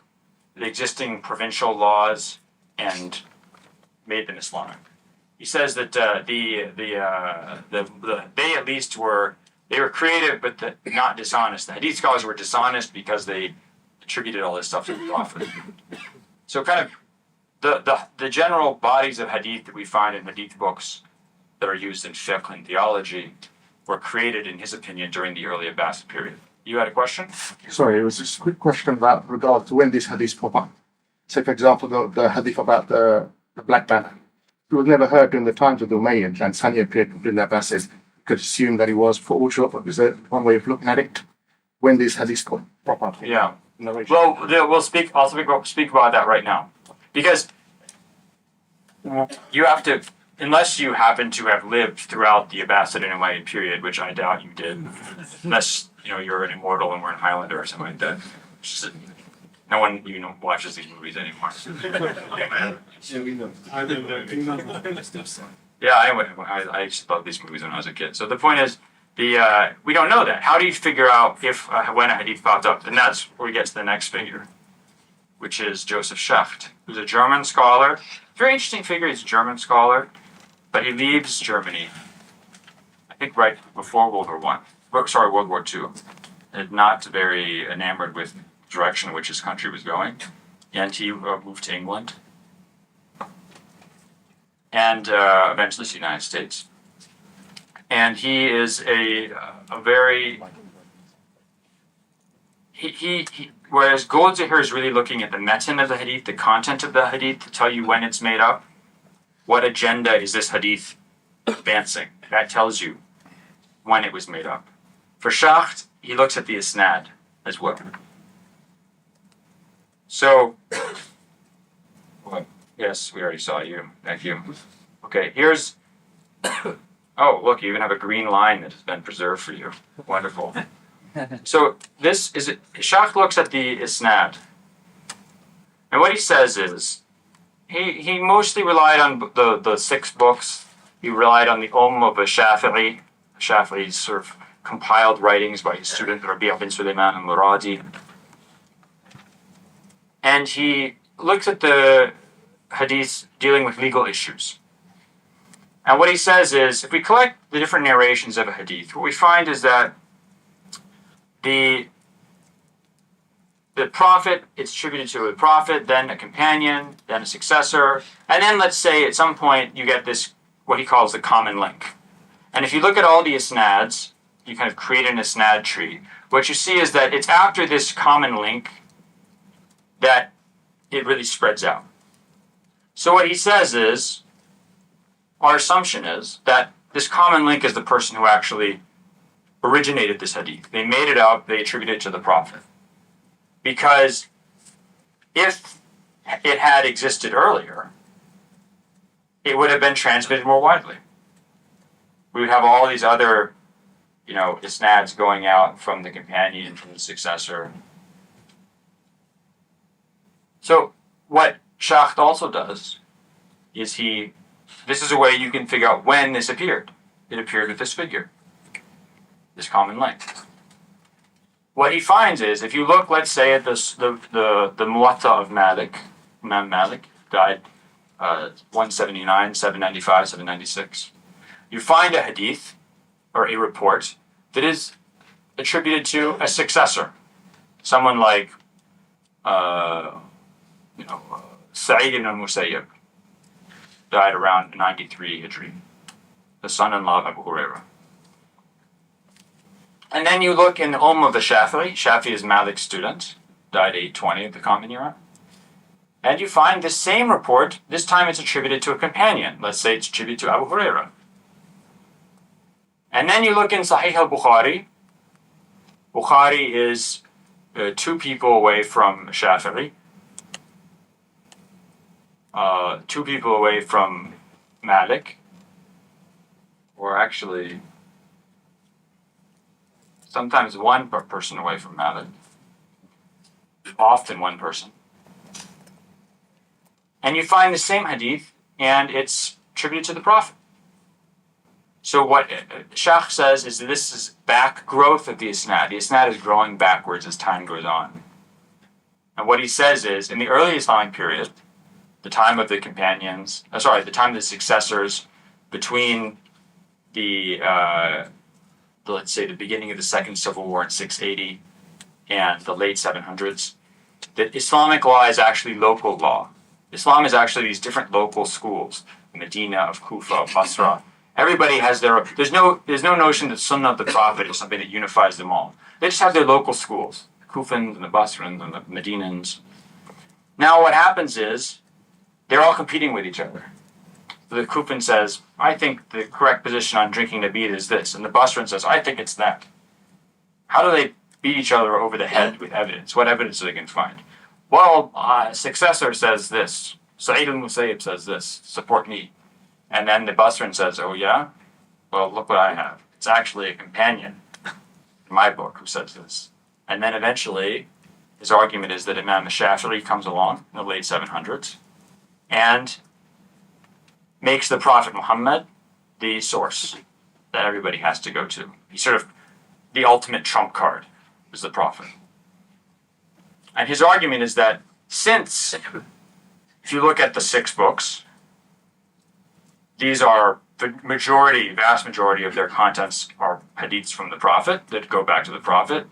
the existing provincial laws and made them Islamic. He says that they at least were creative, but not dishonest. The hadith scholars were dishonest because they attributed all this stuff to the Prophet. So kind of the general bodies of hadith that we find in hadith books that are used in fiqh and theology were created, in his opinion, during the early Abbasid period. You had a question? Sorry, it was just a quick question about regard to when these hadiths pop up. Say, for example, the hadith about the black banner. It was never heard during the times of the Umayyads and Sani appeared during the Abbasids. You could assume that it was for all sure, but is there one way of looking at it? When these hadiths pop up? Yeah. Narration. Well, I'll speak about that right now. Because you have to, unless you happen to have lived throughout the Abbasid and Umayyad period, which I doubt you did, unless you're an immortal and we're in Highlander or something like that. No one watches these movies anymore. Yeah, I used to love these movies when I was a kid. So the point is, we don't know that. How do you figure out when a hadith popped up? And that's where we get to the next figure, which is Joseph Schacht, who's a German scholar. Very interesting figure. He's a German scholar, but he leaves Germany, I think, right before World War II. And not very enamored with the direction in which his country was going, and he moved to England, and eventually to the United States. And he is a very whereas Goldziher is really looking at the metin of the hadith, the content of the hadith, to tell you when it's made up. What agenda is this hadith advancing? That tells you when it was made up. For Schacht, he looks at the isnad as well. So, yes, we already saw you. Thank you. Okay, here's Oh, look, you even have a green line that has been preserved for you. Wonderful. So this is it. Schacht looks at the isnad, and what he says is he mostly relied on the 6 books. He relied on the of a Shafi'i, Shafi'i's sort of compiled writings by his student Rabi' bin Sulaiman al-Muradi, and he looks at the hadiths dealing with legal issues. And what he says is, if we collect the different narrations of a hadith, what we find is that the prophet, it's attributed to a prophet, then a companion, then a successor, and then let's say at some point you get this, what he calls the common link. And if you look at all the isnads, you kind of create an isnad tree. What you see is that it's after this common link that it really spreads out. So what he says is, our assumption is that this common link is the person who actually originated this hadith. They made it up, they attributed it to the prophet. Because if it had existed earlier, it would have been transmitted more widely. We would have all these other, isnads going out from the companion, from the successor. So what Schacht also does is this is a way you can figure out when this appeared. It appeared with this figure, this common link. What he finds is, if you look, let's say, at the Muwatta of Malik, Imam Malik, died 179, 795, 796. You find a hadith, or a report, that is attributed to a successor. Someone like, Sa'id ibn al-Musayyib, died around 93 Hijri, the son-in-law of Abu Hurairah. And then you look in the of the Shafi'i. Shafi'i is Malik's student, died 820 of the Common Era. And you find this same report, this time it's attributed to a companion. Let's say it's attributed to Abu Hurairah. And then you look in Sahih al-Bukhari. Bukhari is 2 people away from Shafi'i. 2 people away from Malik, or actually sometimes 1 person away from Malik, often 1 person. And you find the same hadith, and it's attributed to the Prophet. So what Schacht says is that this is back growth of the isnad. The isnad is growing backwards as time goes on. And what he says is, in the early Islamic period, the time of the companions, the time of the successors, between let's say the beginning of the Second Civil War in 680 and the late 700s, that Islamic law is actually local law. Islam is actually these different local schools, Medina, of Kufa, of Basra. Everybody has there's no notion that Sunnah of the Prophet is something that unifies them all. They just have their local schools, the Kufans and the Basrans and the Medinans. Now what happens is, they're all competing with each other. The Kufan says, I think the correct position on drinking Nabid is this. And the Basran says, I think it's that. How do they beat each other over the head with evidence? What evidence do they can find? Well, successor says this. Sa'id al-Musayyib says this. Support me. And then the Basran says, oh yeah? Well, look what I have. It's actually a companion in my book who says this. And then eventually, his argument is that Imam Shafi'i comes along in the late 700s and makes the Prophet Muhammad the source that everybody has to go to. He's sort of the ultimate trump card, is the Prophet. And his argument is that since, if you look at the 6 books, these are the vast majority of their contents are hadiths from the Prophet that go back to the Prophet.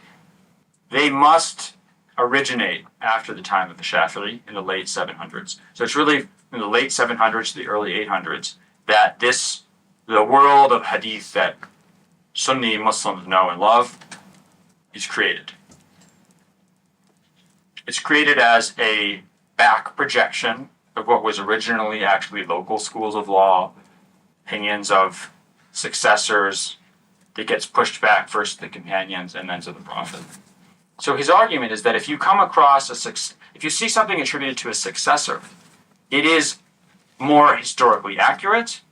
They must originate after the time of the Shafi'i in the late 700s. So it's really in the late 700s to the early 800s that the world of hadith that Sunni Muslims know and love is created. It's created as a back projection of what was originally actually local schools of law, opinions of successors, that gets pushed back first to the companions and then to the Prophet. So his argument is that if you come across if you see something attributed to a successor, it is more historically accurate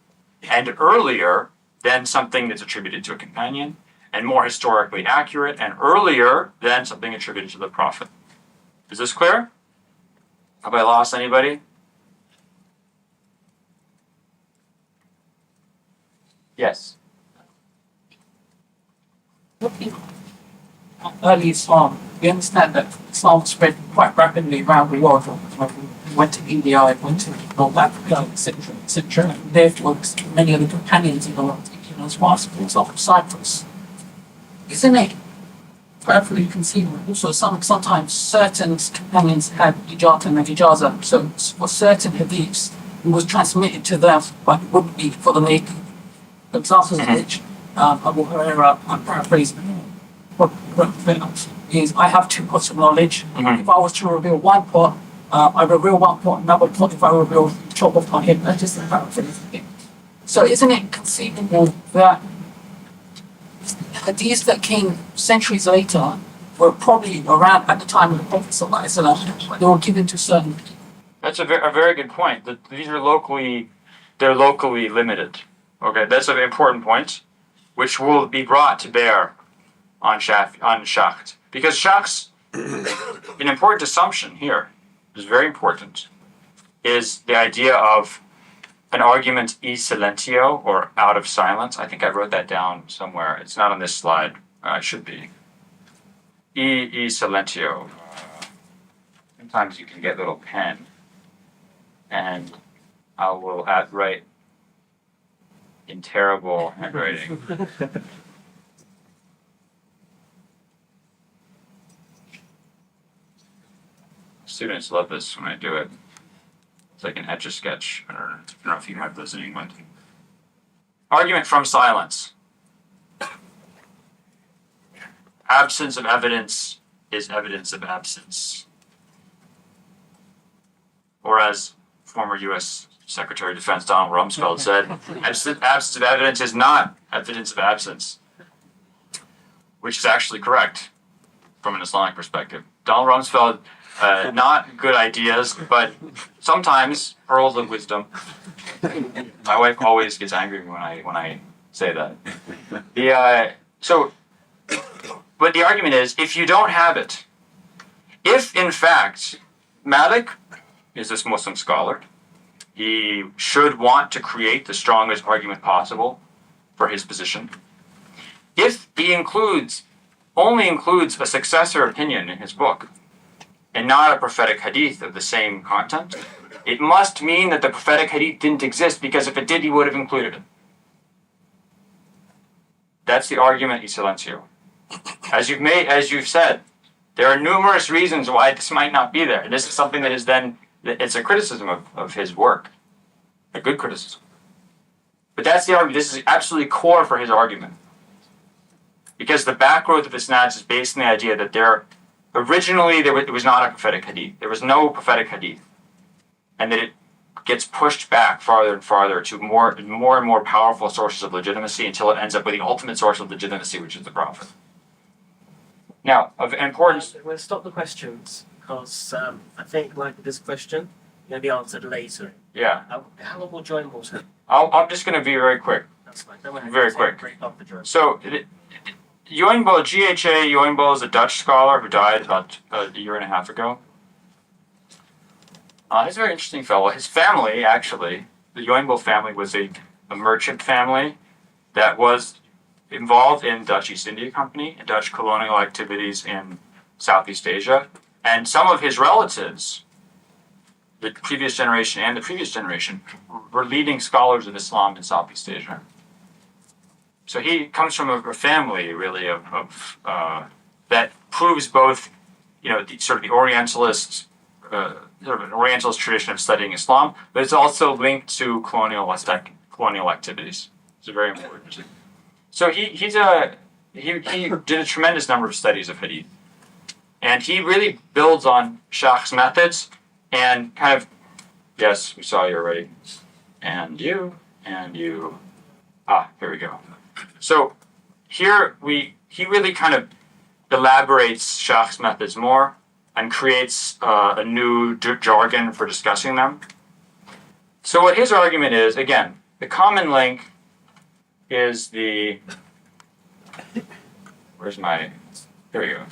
and earlier then something that's attributed to a companion, and more historically accurate and earlier than something attributed to the Prophet. Is this clear? Have I lost anybody? Yes. Looking at early Islam, we understand that Islam spread quite rapidly around the world. It went to India, it went to North Africa, etc., etc. And therefore, many of the companions in the world, as fast as example, Cyprus. Isn't it perfectly conceivable? Also, sometimes certain companions had ijazah and ijazah. So for certain hadiths, it was transmitted to them, but it wouldn't be for the native. Examples of which Abu Huraira, I'm paraphrasing, is I have two pots of knowledge. If I was to reveal one pot, I reveal one pot, another pot if I reveal the top of my head. That's just a paraphrasing. So isn't it conceivable that hadiths that came centuries later were probably around at the time of the Prophet ﷺ, they were given to certain people? That's a very good point. That these are they're locally limited. Okay, that's an important point, which will be brought to bear on Schacht. Because Schacht's an important assumption here, is very important, is the idea of an argument e silentio, or out of silence. I think I wrote that down somewhere. It's not on this slide. It should be. E silentio. Sometimes you can get a little pen, and I will write in terrible handwriting. Students love this when I do it. It's like an etch-a-sketch. I don't know if you have those in England. Argument from silence. Absence of evidence is evidence of absence. Or as former U.S. Secretary of Defense Donald Rumsfeld said, absence of evidence is not evidence of absence, which is actually correct from an Islamic perspective. Donald Rumsfeld, not good ideas, but sometimes pearls of wisdom. My wife always gets angry when I say that. But the argument is, if you don't have it, if in fact Malik is this Muslim scholar, he should want to create the strongest argument possible for his position. If he only includes a successor opinion in his book, and not a prophetic hadith of the same content, it must mean that the prophetic hadith didn't exist, because if it did, he would have included it. That's the argument in silencio. As you've said, there are numerous reasons why this might not be there. And this is something that is then, it's a criticism of his work. A good criticism. But that's the argument. This is absolutely core for his argument. Because the backgrowth of isnads is based on the idea that it was not a prophetic hadith. There was no prophetic hadith. And that it gets pushed back farther and farther to more and more powerful sources of legitimacy until it ends up with the ultimate source of legitimacy, which is the Prophet. Now, of importance... We'll stop the questions, because I think, like this question, going to be answered later. Yeah. How long will Juynboll take? I'm just going to be very quick. That's fine. Then we'll have Very to quick. break up the Juynboll. So, Juynboll, G.H.A. Juynboll is a Dutch scholar who died about a year and a half ago. He's a very interesting fellow. His family, actually, the Juynboll family was a merchant family that was involved in Dutch East India Company and Dutch colonial activities in Southeast Asia. And some of his relatives, the previous generation and the previous generation, were leading scholars of Islam in Southeast Asia. So he comes from a family, really, of that proves both, the Orientalist, sort of an Orientalist tradition of studying Islam, but it's also linked to colonial activities. It's very important. So he did a tremendous number of studies of Hadith, and he really builds on Schacht's methods and kind of, yes, we saw you already, and you. Here we go. So here he really kind of elaborates Schacht's methods more and creates a new jargon for discussing them. So what his argument is, again, the common link is the, where's my, here we go.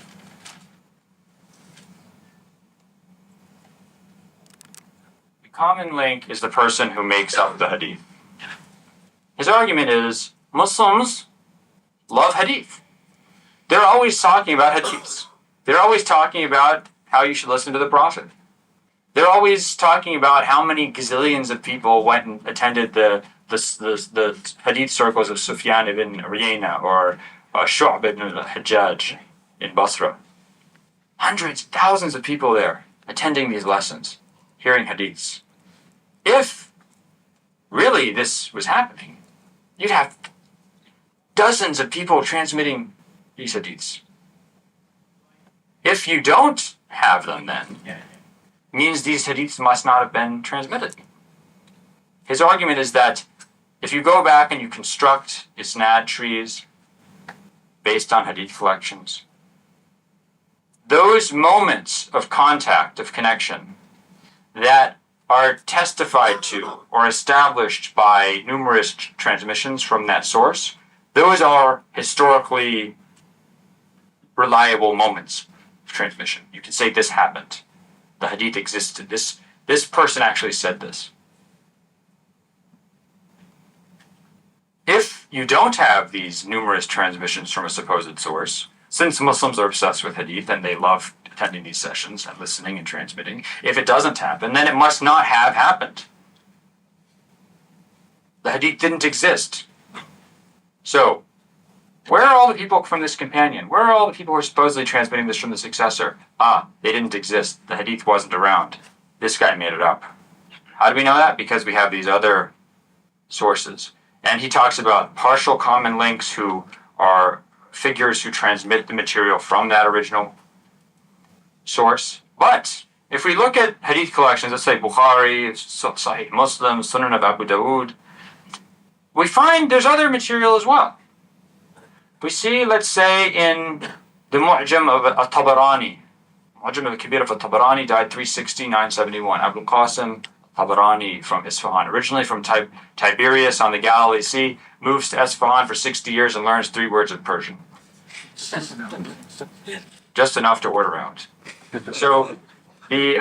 The common link is the person who makes up the hadith. His argument is Muslims love hadith. They're always talking about hadiths. They're always talking about how you should listen to the Prophet. They're always talking about how many gazillions of people went and attended the hadith circles of Sufyan ibn Uyayna or Shu'b ibn al-Hajjaj in Basra. Hundreds, thousands of people there attending these lessons, hearing hadiths. If really this was happening, you'd have dozens of people transmitting these hadiths. If you don't have them, then means these hadiths must not have been transmitted. His argument is that if you go back and you construct isnad trees based on hadith collections, those moments of contact, of connection, that are testified to or established by numerous transmissions from that source, those are historically reliable moments of transmission. You can say this happened. The hadith existed. This person actually said this. If you don't have these numerous transmissions from a supposed source, since Muslims are obsessed with hadith and they love attending these sessions and listening and transmitting, if it doesn't happen, then it must not have happened. The hadith didn't exist. So, where are all the people from this companion? Where are all the people who are supposedly transmitting this from the successor? They didn't exist. The hadith wasn't around. This guy made it up. How do we know that? Because we have these other sources. And he talks about partial common links who are figures who transmit the material from that original source. But if we look at hadith collections, let's say Bukhari, Sahih Muslim, Sunan of Abu Dawood, we find there's other material as well. We see, let's say, in the Mu'jam of al-Tabarani, Mu'jam al-Kabir of al-Tabarani died 360, 971. Abul Qasim Tabarani from Isfahan, originally from Tiberias on the Galilee Sea, moves to Isfahan for 60 years and learns 3 words of Persian. Just enough to order out. So he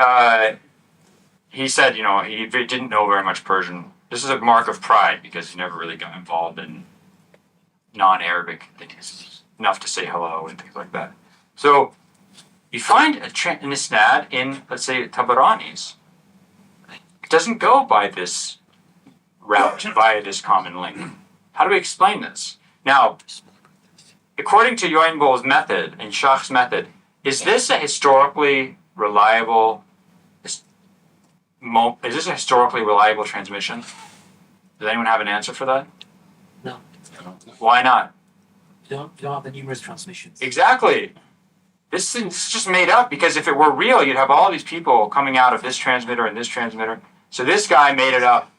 said, he didn't know very much Persian. This is a mark of pride because he never really got involved in non-Arabic things, enough to say hello and things like that. So you find an isnad in, let's say, Tabarani's. It doesn't go by this route, via this common link. How do we explain this? Now, according to Juynboll's method and Schacht's method, is this a historically reliable transmission? Does anyone have an answer for that? No. Why not? You don't have the numerous transmissions. Exactly. This is just made up because if it were real, you'd have all these people coming out of this transmitter and this transmitter. So this guy made it up.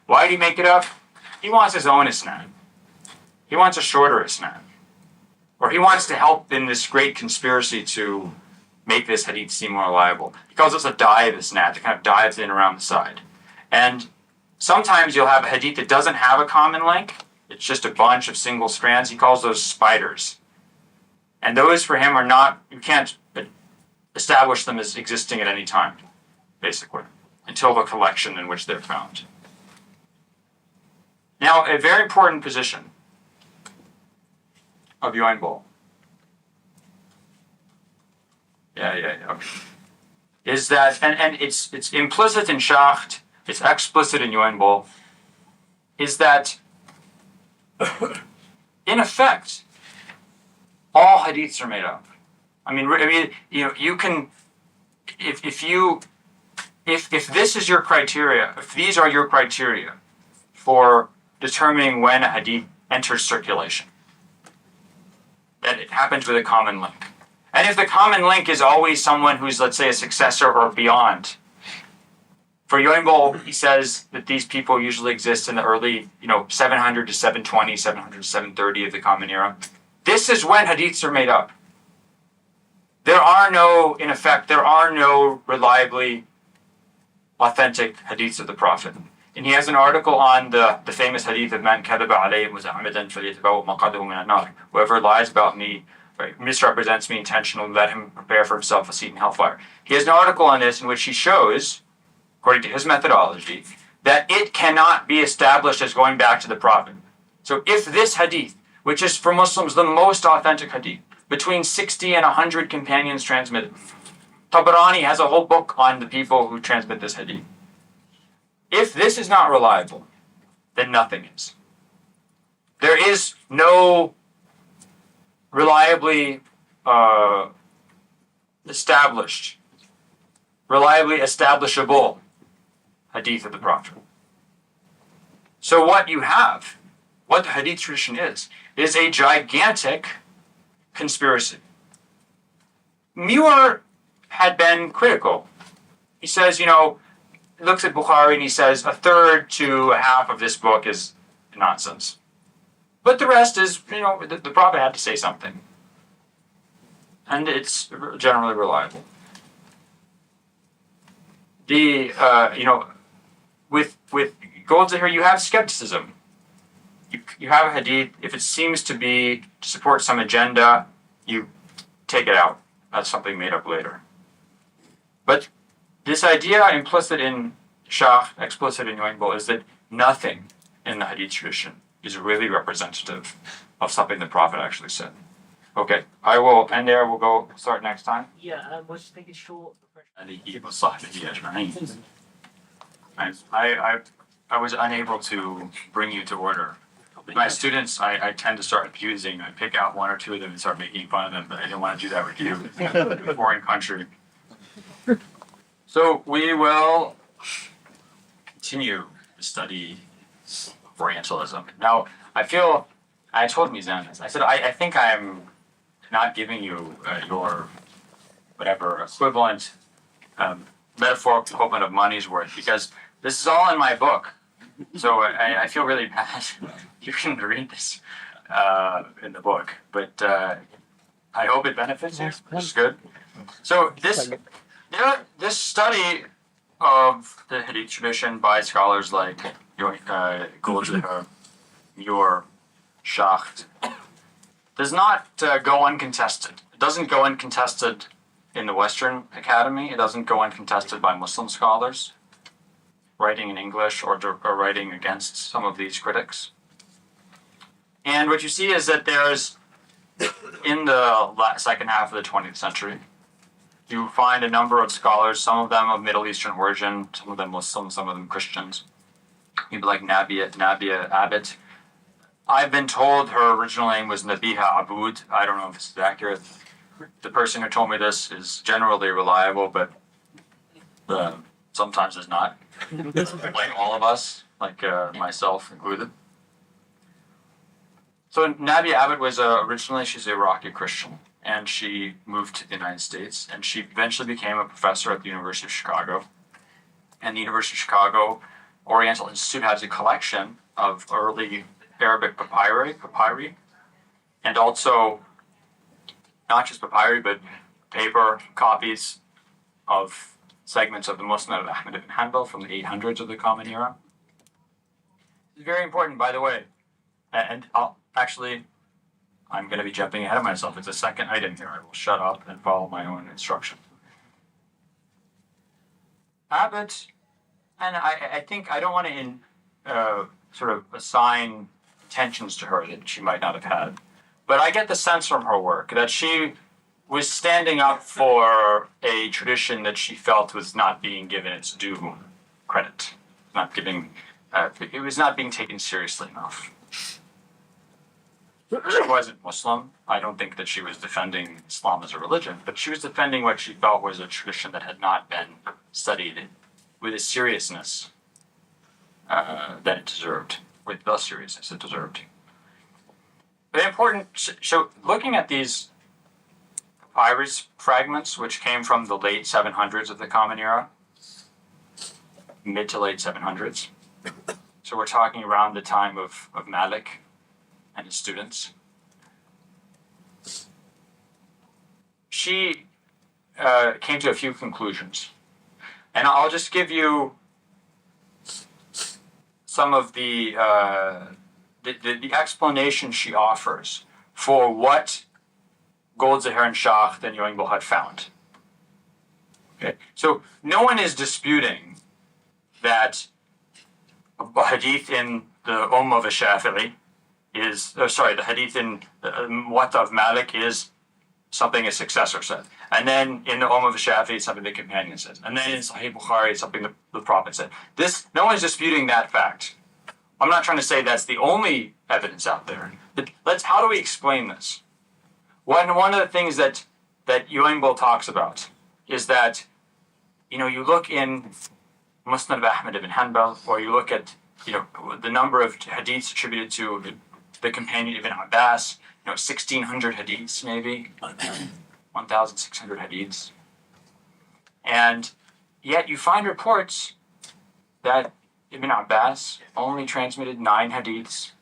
Why did he make it up? He wants his own isnad. He wants a shorter isnad. Or he wants to help in this great conspiracy to make this hadith seem more reliable. He calls this a dive isnad. It kind of dives in around the side. And sometimes you'll have a hadith that doesn't have a common link. It's just a bunch of single strands. He calls those spiders. And those for him are not, you can't establish them as existing at any time, basically, until the collection in which they're found. Now, a very important position of Juynboll. Okay. Is that, and it's implicit in Schacht, it's explicit in Juynboll, is that in effect, all hadiths are made up. You can, if this is your criteria, if these are your criteria for determining when a hadith enters circulation, that it happens with a common link. And if the common link is always someone who's, let's say, a successor or beyond, for Juynboll, he says that these people usually exist in the early, 700 to 720, 700 to 730 of the Common Era. This is when hadiths are made up. There are no reliably authentic hadiths of the Prophet. And he has an article on the famous hadith of man kadaba alayhi muza'amidan falyatabawa maqadahu min an-nar. Whoever lies about me, right, misrepresents me intentionally, let him prepare for himself a seat in hellfire. He has an article on this in which he shows, according to his methodology, that it cannot be established as going back to the Prophet. So if this hadith, which is for Muslims the most authentic hadith, between 60 and 100 companions transmitted, Tabarani has a whole book on the people who transmit this hadith. If this is not reliable, then nothing is. There is no reliably establishable hadith of the Prophet. So what you have, what the hadith tradition is a gigantic conspiracy. Muir had been critical. He says, he looks at Bukhari and he says a third to a half of this book is nonsense. But the rest is, the Prophet had to say something. And it's generally reliable. With Goldziher, you have skepticism. You have a hadith, if it seems to support some agenda, you take it out. That's something made up later. But this idea implicit in Schacht, explicit in Juynboll, is that nothing in the hadith tradition is really representative of something the Prophet actually said. Okay, I will end there. We'll start next time. Yeah, we'll just make it short. I was unable to bring you to order. My students, I tend to start abusing. I pick out one or two of them and start making fun of them, but I didn't want to do that with you. It's a foreign country. So we will continue the study of Orientalism. Now, I told Mizan this. I said, I think I'm not giving you your whatever equivalent metaphorical equivalent of money's worth, because this is all in my book. So I feel really bad. You can read this in the book, but I hope it benefits you. This is good. So this study of the Hadith tradition by scholars like Goldziher, Muir, Schacht, does not go uncontested. It doesn't go uncontested in the Western Academy. It doesn't go uncontested by Muslim scholars writing in English or writing against some of these critics. And what you see is that there's, in the second half of the 20th century, you find a number of scholars, some of them of Middle Eastern origin, some of them Muslim, some of them Christians. People like Nabia Abbott. I've been told her original name was Nabiha Aboud. I don't know if this is accurate. The person who told me this is generally reliable, but sometimes is not. Like all of us, like myself included. So Nabia Abbott was originally, she's an Iraqi Christian, and she moved to the United States, and she eventually became a professor at the University of Chicago. And the University of Chicago Oriental Institute has a collection of early Arabic papyri, and also not just papyri, but paper copies of segments of the Musnad of Ahmad ibn Hanbal from the 800s of the Common Era. It's very important, by the way, and I'm going to be jumping ahead of myself. It's a second item here. I will shut up and follow my own instruction. Abbott, and I think I don't want to sort of assign intentions to her that she might not have had, but I get the sense from her work that she was standing up for a tradition that she felt was not being given its due credit, it was not being taken seriously enough. She wasn't Muslim. I don't think that she was defending Islam as a religion, but she was defending what she felt was a tradition that had not been studied with a seriousness that it deserved, with the seriousness it deserved. But important, so looking at these papyrus fragments, which came from the late 700s of the Common Era, mid to late 700s. So we're talking around the time of Malik and his students. She came to a few conclusions. And I'll just give you some of the explanation she offers for what Goldziher and Schacht and Juynboll had found. Okay, so no one is disputing that a hadith in the of Shafi'i is, the hadith in Muwatta of Malik is something a successor said. And then in the of Shafi'i, it's something the companion says. And then in Sahih Bukhari, it's something the Prophet said. No one is disputing that fact. I'm not trying to say that's the only evidence out there. But how do we explain this? One of the things that Juynboll talks about is that, you look in Musnad of Ahmad ibn Hanbal, or you look at, the number of hadiths attributed to the companion Ibn Abbas, 1,600 hadiths maybe, 1,600 hadiths. And yet you find reports that Ibn Abbas only transmitted 9 hadiths.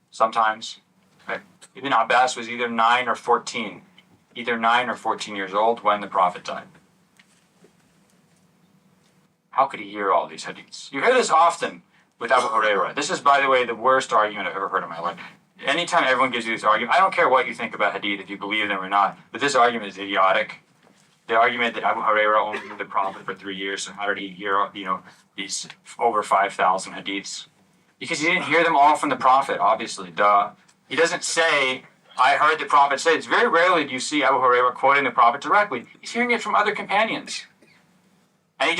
Sometimes. Right? Ibn Abbas was either 9 or 14 years old when the Prophet died. How could he hear all these hadiths? You hear this often with Abu Hurairah. This is, by the way, the worst argument I've ever heard in my life. Anytime everyone gives you this argument, I don't care what you think about hadith, if you believe them or not, but this argument is idiotic. The argument that Abu Hurairah only knew the Prophet for 3 years, so how did he hear, these over 5,000 hadiths? Because he didn't hear them all from the Prophet, obviously, duh. He doesn't say, I heard the Prophet say. It's very rarely do you see Abu Hurairah quoting the Prophet directly. He's hearing it from other companions. And he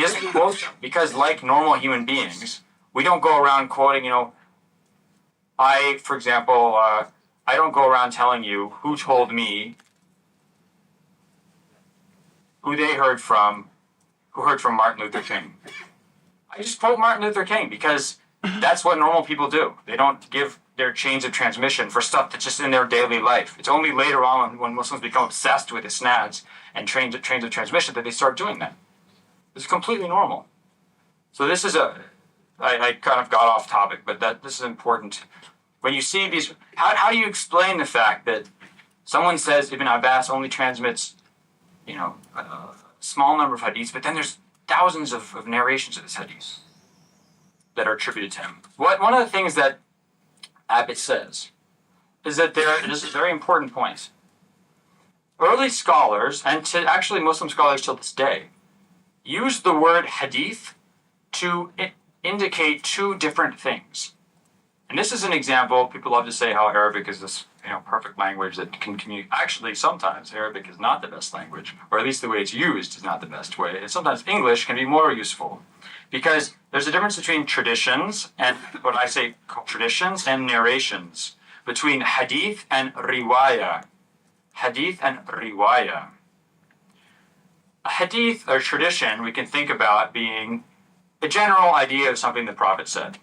doesn't quote them, because like normal human beings, we don't go around quoting, for example, I don't go around telling you who told me, who they heard from, who heard from Martin Luther King. I just quote Martin Luther King because that's what normal people do. They don't give their chains of transmission for stuff that's just in their daily life. It's only later on when Muslims become obsessed with isnads and trains of transmission that they start doing that. It's completely normal. So this is I kind of got off topic, but this is important. When you see these, how do you explain the fact that someone says Ibn Abbas only transmits, a small number of hadiths, but then there's thousands of narrations of this hadith that are attributed to him? One of the things that Abbott says is that this is a very important point. Early scholars, and actually Muslim scholars till this day, use the word hadith to indicate 2 different things. And this is an example. People love to say how Arabic is this perfect language that can communicate. Actually, sometimes Arabic is not the best language, or at least the way it's used is not the best way. And sometimes English can be more useful, because there's a difference between traditions and what I say traditions and narrations, between hadith and riwayah. Hadith and riwayah. A hadith or tradition we can think about being a general idea of something the Prophet said.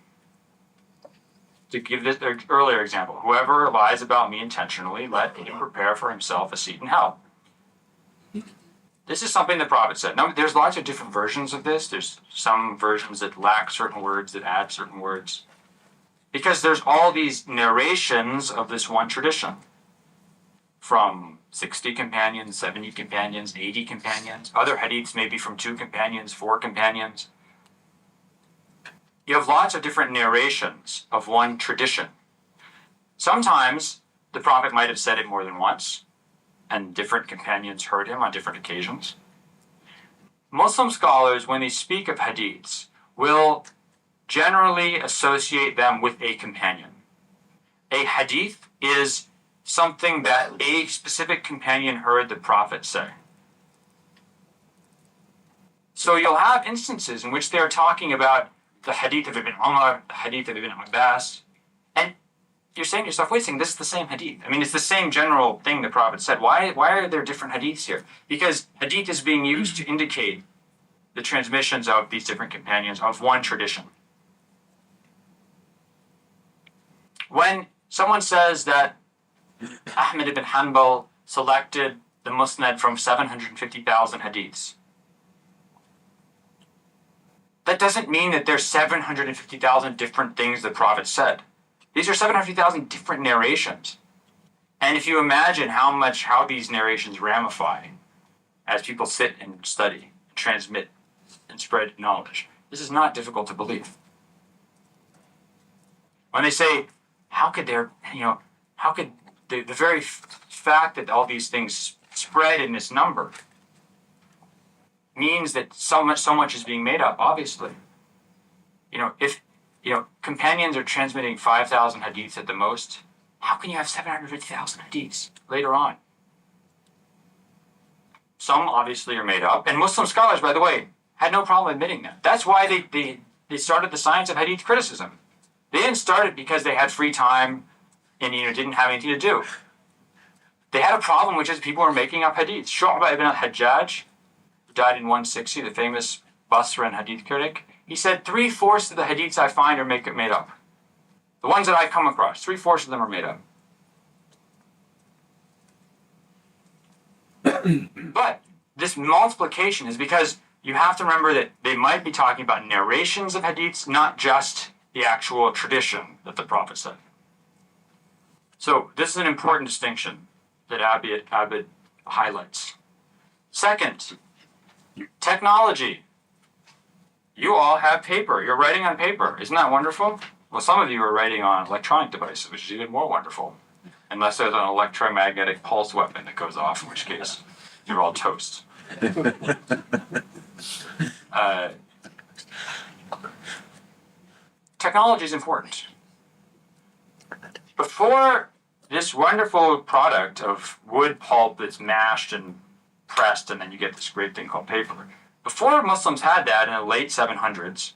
To give this earlier example, whoever lies about me intentionally, let him prepare for himself a seat in hell. This is something the Prophet said. Now, there's lots of different versions of this. There's some versions that lack certain words, that add certain words. Because there's all these narrations of this one tradition. From 60 companions, 70 companions, 80 companions. Other hadiths maybe from 2 companions, 4 companions. You have lots of different narrations of one tradition. Sometimes the Prophet might have said it more than once, and different companions heard him on different occasions. Muslim scholars, when they speak of hadiths, will generally associate them with a companion. A hadith is something that a specific companion heard the Prophet say. So you'll have instances in which they're talking about the hadith of Ibn Umar, the hadith of Ibn Abbas, and you're saying to yourself, wait a second, this is the same hadith. I mean, it's the same general thing the Prophet said. Why are there different hadiths here? Because hadith is being used to indicate the transmissions of these different companions of one tradition. When someone says that Ahmad ibn Hanbal selected the Musnad from 750,000 hadiths, that doesn't mean that there's 750,000 different things the Prophet said. These are 750,000 different narrations. And if you imagine how these narrations ramify as people sit and study, and transmit, and spread knowledge, This is not difficult to believe. When they say, how could there, how could the very fact that all these things spread in this number means that so much is being made up, obviously. If companions are transmitting 5,000 hadiths at the most, how can you have 750,000 hadiths later on? Some obviously are made up, and Muslim scholars, by the way, had no problem admitting that. That's why they started the science of hadith criticism. They didn't start it because they had free time and didn't have anything to do. They had a problem, which is people were making up hadiths. Shu'bah ibn al-Hajjaj, who died in 160, the famous Basran hadith critic, he said 3/4 of the hadiths I find are made up. The ones that I come across, 3/4 of them are made up. But this multiplication is because you have to remember that they might be talking about narrations of hadiths, not just the actual tradition that the Prophet said. So this is an important distinction that Abid highlights. Second, technology. You all have paper. You're writing on paper. Isn't that wonderful? Well, some of you are writing on electronic devices, which is even more wonderful. Unless there's an electromagnetic pulse weapon that goes off, in which case you're all toast. Technology is important. Before this wonderful product of wood pulp that's mashed and pressed, and then you get this great thing called paper. Before Muslims had that in the late 700s,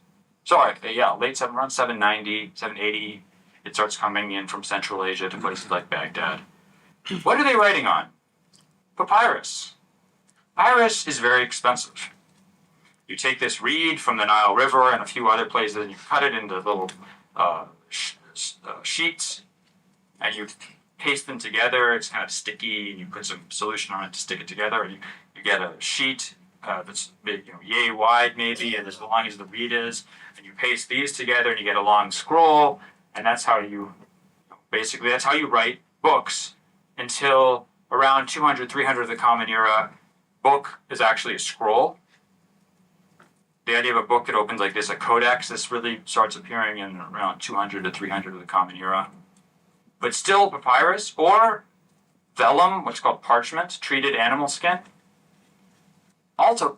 around 790, 780, it starts coming in from Central Asia to places like Baghdad. What are they writing on? Papyrus. Papyrus is very expensive. You take this reed from the Nile River and a few other places, and you cut it into little sheets, and you paste them together. It's kind of sticky, and you put some solution on it to stick it together, and you get a sheet that's big, yay wide maybe, and as long as the reed is, and you paste these together, and you get a long scroll, and that's how you write books until around 200, 300 of the Common Era. Book is actually a scroll. The idea of a book that opens like this, a codex, this really starts appearing in around 200 to 300 of the Common Era. But still papyrus or vellum, what's called parchment, treated animal skin. Also,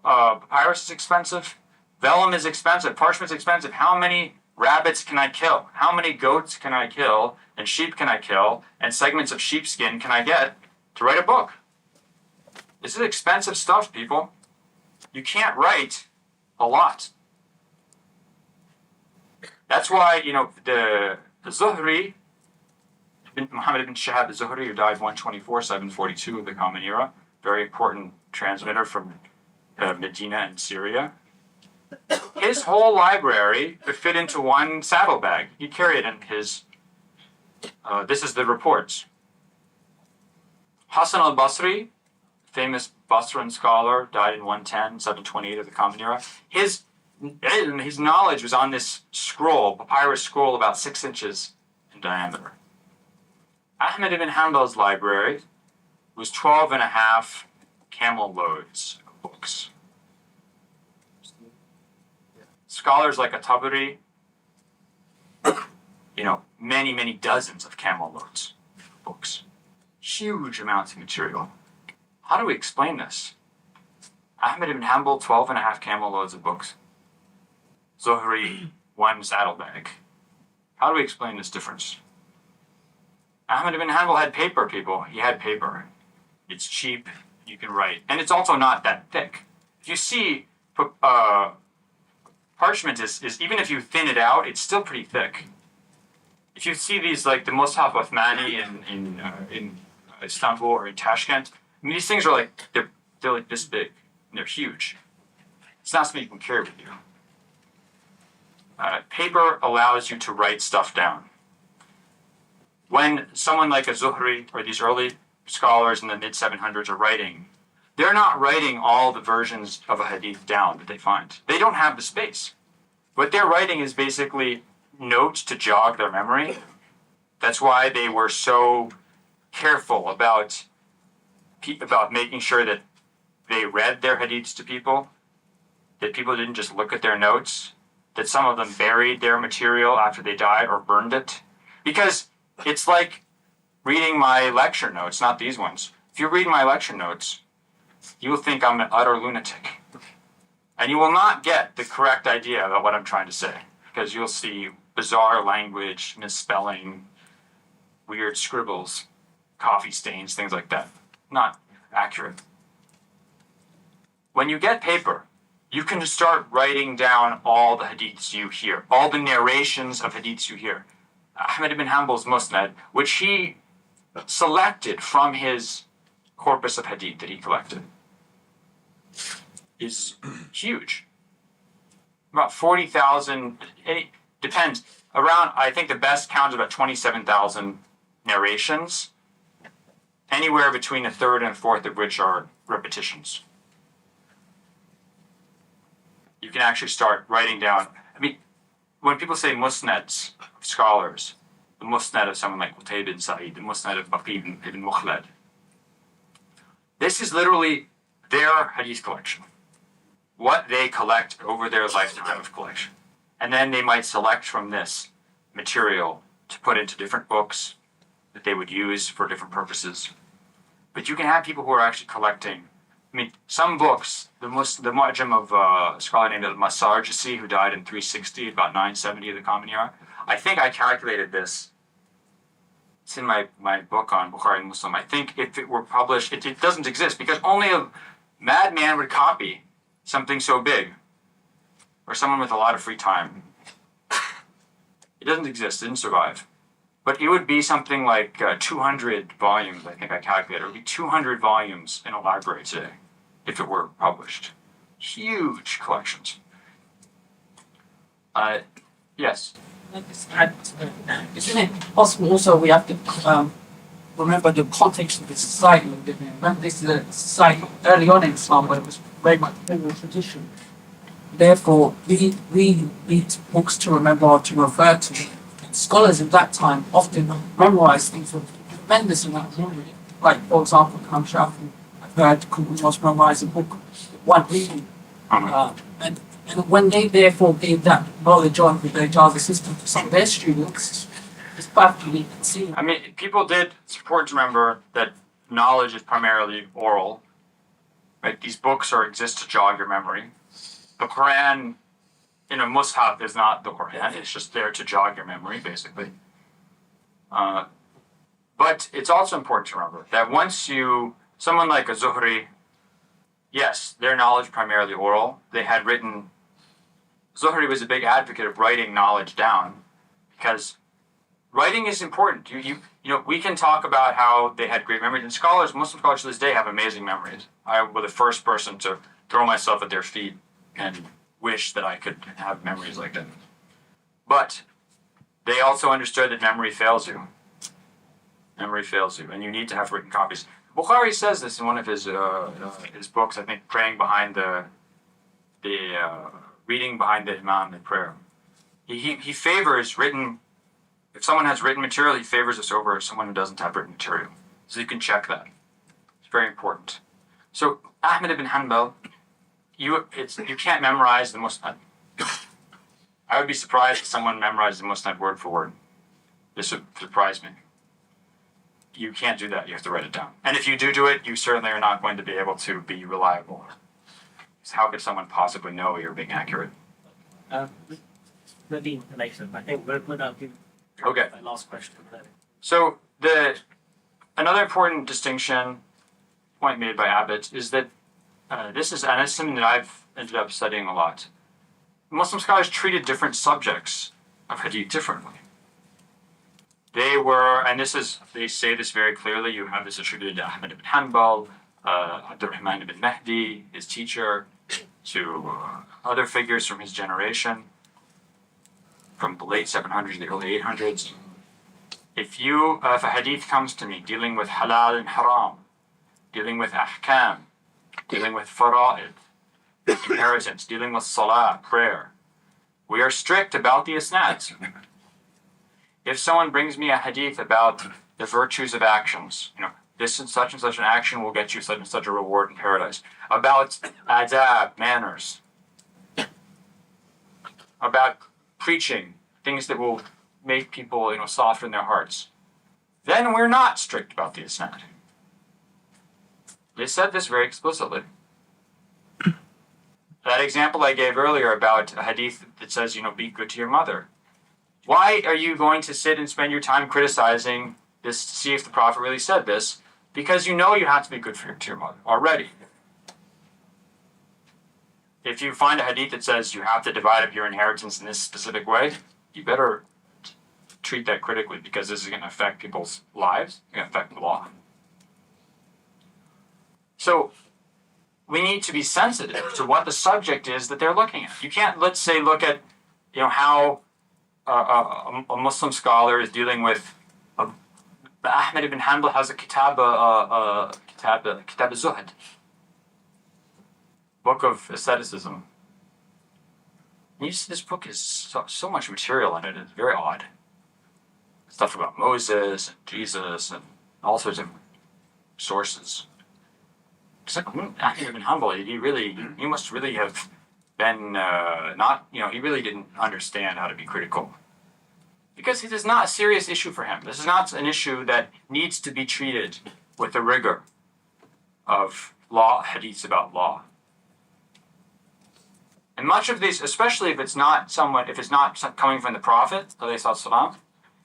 papyrus is expensive. Vellum is expensive. Parchment is expensive. How many rabbits can I kill? How many goats can I kill? And sheep can I kill? And segments of sheepskin can I get to write a book? This is expensive stuff, people. You can't write a lot. That's why, the Zuhri, Muhammad ibn Shihab al-Zuhri, who died 124, 742 of the Common Era, very important transmitter from Medina and Syria. His whole library could fit into one saddlebag. He carried it in his, this is the reports. Hassan al-Basri, famous Basran scholar, died in 110, 728 of the Common Era. His knowledge was on this scroll, papyrus scroll about 6 inches in diameter. Ahmed ibn Hanbal's library was 12 and a half camel loads of books. Scholars like At-Tabari, many, many dozens of camel loads of books. Huge amounts of material. How do we explain this? Ahmed ibn Hanbal, 12 and a half camel loads of books. Zuhri, 1 saddlebag. How do we explain this difference? Ahmed ibn Hanbal had paper, people. He had paper. It's cheap. You can write. And it's also not that thick. If you see, parchment is even if you thin it out, it's still pretty thick. If you see these, like the Mus'haf Uthmani in Istanbul or in Tashkent, these things are they're like this big, and they're huge. It's not something you can carry with you. Paper allows you to write stuff down. When someone like a Zuhri or these early scholars in the mid-700s are writing, they're not writing all the versions of a hadith down that they find. They don't have the space. What they're writing is basically notes to jog their memory. That's why they were so careful about making sure that they read their hadiths to people. that people didn't just look at their notes, that some of them buried their material after they died or burned it. Because it's like reading my lecture notes, not these ones. If you read my lecture notes, you will think I'm an utter lunatic. And you will not get the correct idea of what I'm trying to say, because you'll see bizarre language, misspelling, weird scribbles, coffee stains, things like that. Not accurate. When you get paper, you can start writing down all the hadiths you hear, all the narrations of hadiths you hear. Ahmad ibn Hanbal's Musnad, which he selected from his corpus of hadith that he collected, is huge. About 40,000, it depends. Around, I think the best count is about 27,000 narrations, anywhere between a third and a fourth of which are repetitions. You can actually start writing down. I mean, when people say musnads of scholars, the musnad of someone like Qutayb bin Sa'id, the musnad of Baqi ibn Mukhlad, this is literally their hadith collection. What they collect over their lifetime of collection. And then they might select from this material to put into different books that they would use for different purposes. But you can have people who are actually collecting. I mean, some books, the Mu'jam of a scholar named al-Masarjisi, who died in 360, about 970 of the Common Era. I think I calculated this. It's in my book on Bukhari and Muslim. I think if it were published, it doesn't exist because only a madman would copy something so big, or someone with a lot of free time. It doesn't exist, it didn't survive. But it would be something like 200 volumes, I think I calculated. It would be 200 volumes in a library today, if it were published. Huge collections. Yes? Isn't it possible also we have to remember the context of the society we live in? Remember, this is a society early on in Islam where it was very much oral tradition. Therefore, we need books to remember or to refer to. And scholars at that time often memorized things with tremendous amount of memory. Like, for example, Imam Shafi, I've heard was memorize a book, one reading. And when they therefore gave that knowledge on with their Java system to some of their students, it's perfectly seen. I mean, people did, it's important to remember that knowledge is primarily oral. Right? These books exist to jog your memory. The Quran in a mushaf is not the Quran, it's just there to jog your memory, basically. But it's also important to remember that someone like a Zuhri, yes, their knowledge primarily oral. They had written, Zuhri was a big advocate of writing knowledge down because writing is important. You know, we can talk about how they had great memories, and Muslim scholars to this day have amazing memories. I was the first person to throw myself at their feet and wish that I could have memories like that. But they also understood that memory fails you. Memory fails you, and you need to have written copies. Bukhari says this in one of his books, I think, praying behind reading behind the Imam in prayer. He favors written, if someone has written material, he favors us over someone who doesn't have written material. So you can check that. It's very important. So Ahmad ibn Hanbal, you can't memorize the Musnad. I would be surprised if someone memorized the Musnad word for word. This would surprise me. You can't do that. You have to write it down. And if you do it, you certainly are not going to be able to be reliable. So how could someone possibly know you're being accurate? Maybe later. I think we're not give Okay. my last question. So another important distinction point made by Abbott is that this is something that I've ended up studying a lot. Muslim scholars treated different subjects of hadith differently. They say this very clearly. You have this attributed to Ahmad ibn Hanbal, Abdurrahman ibn Mahdi, his teacher, to other figures from his generation, from the late 700s to the early 800s. If a hadith comes to me dealing with halal and haram, dealing with ahkam, dealing with fara'id, inheritance, dealing with salah, prayer, we are strict about the isnads. If someone brings me a hadith about the virtues of actions, this and such an action will get you such and such a reward in paradise. About adab, manners, about preaching things that will make people, soften their hearts, then we're not strict about the isnad. They said this very explicitly. That example I gave earlier about a hadith that says, be good to your mother. Why are you going to sit and spend your time criticizing this to see if the Prophet really said this? Because you have to be good to your mother already. If you find a hadith that says you have to divide up your inheritance in this specific way, you better treat that critically, because this is going to affect people's lives. It's going to affect the law. So we need to be sensitive to what the subject is that they're looking at. You can't, let's say, look at how a Muslim scholar is dealing with. Ahmed ibn Hanbal has a kitab Zuhd, book of asceticism. And you see this book is so much material in it. It's very odd. Stuff about Moses and Jesus and all sorts of sources. It's like Ahmed ibn Hanbal, he must really have been he really didn't understand how to be critical. Because it is not a serious issue for him. This is not an issue that needs to be treated with the rigor of law, hadiths about law. And much of these, especially if it's not coming from the Prophet, if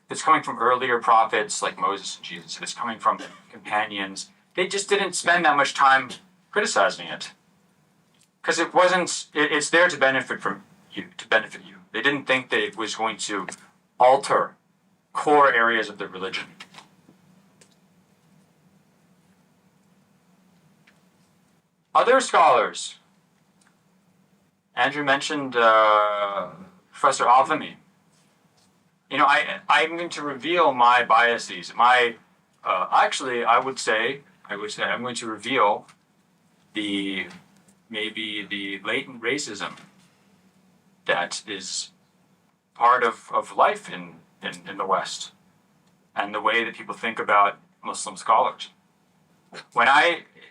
it's coming from earlier prophets like Moses and Jesus, if it's coming from companions, they just didn't spend that much time criticizing it. Because it's there to benefit you. They didn't think that it was going to alter core areas of the religion. Other scholars. Andrew mentioned Professor al-Azami. I'm going to reveal my biases. Actually, I would say I'm going to reveal maybe the latent racism that is part of life in the West, and the way that people think about Muslim scholars. When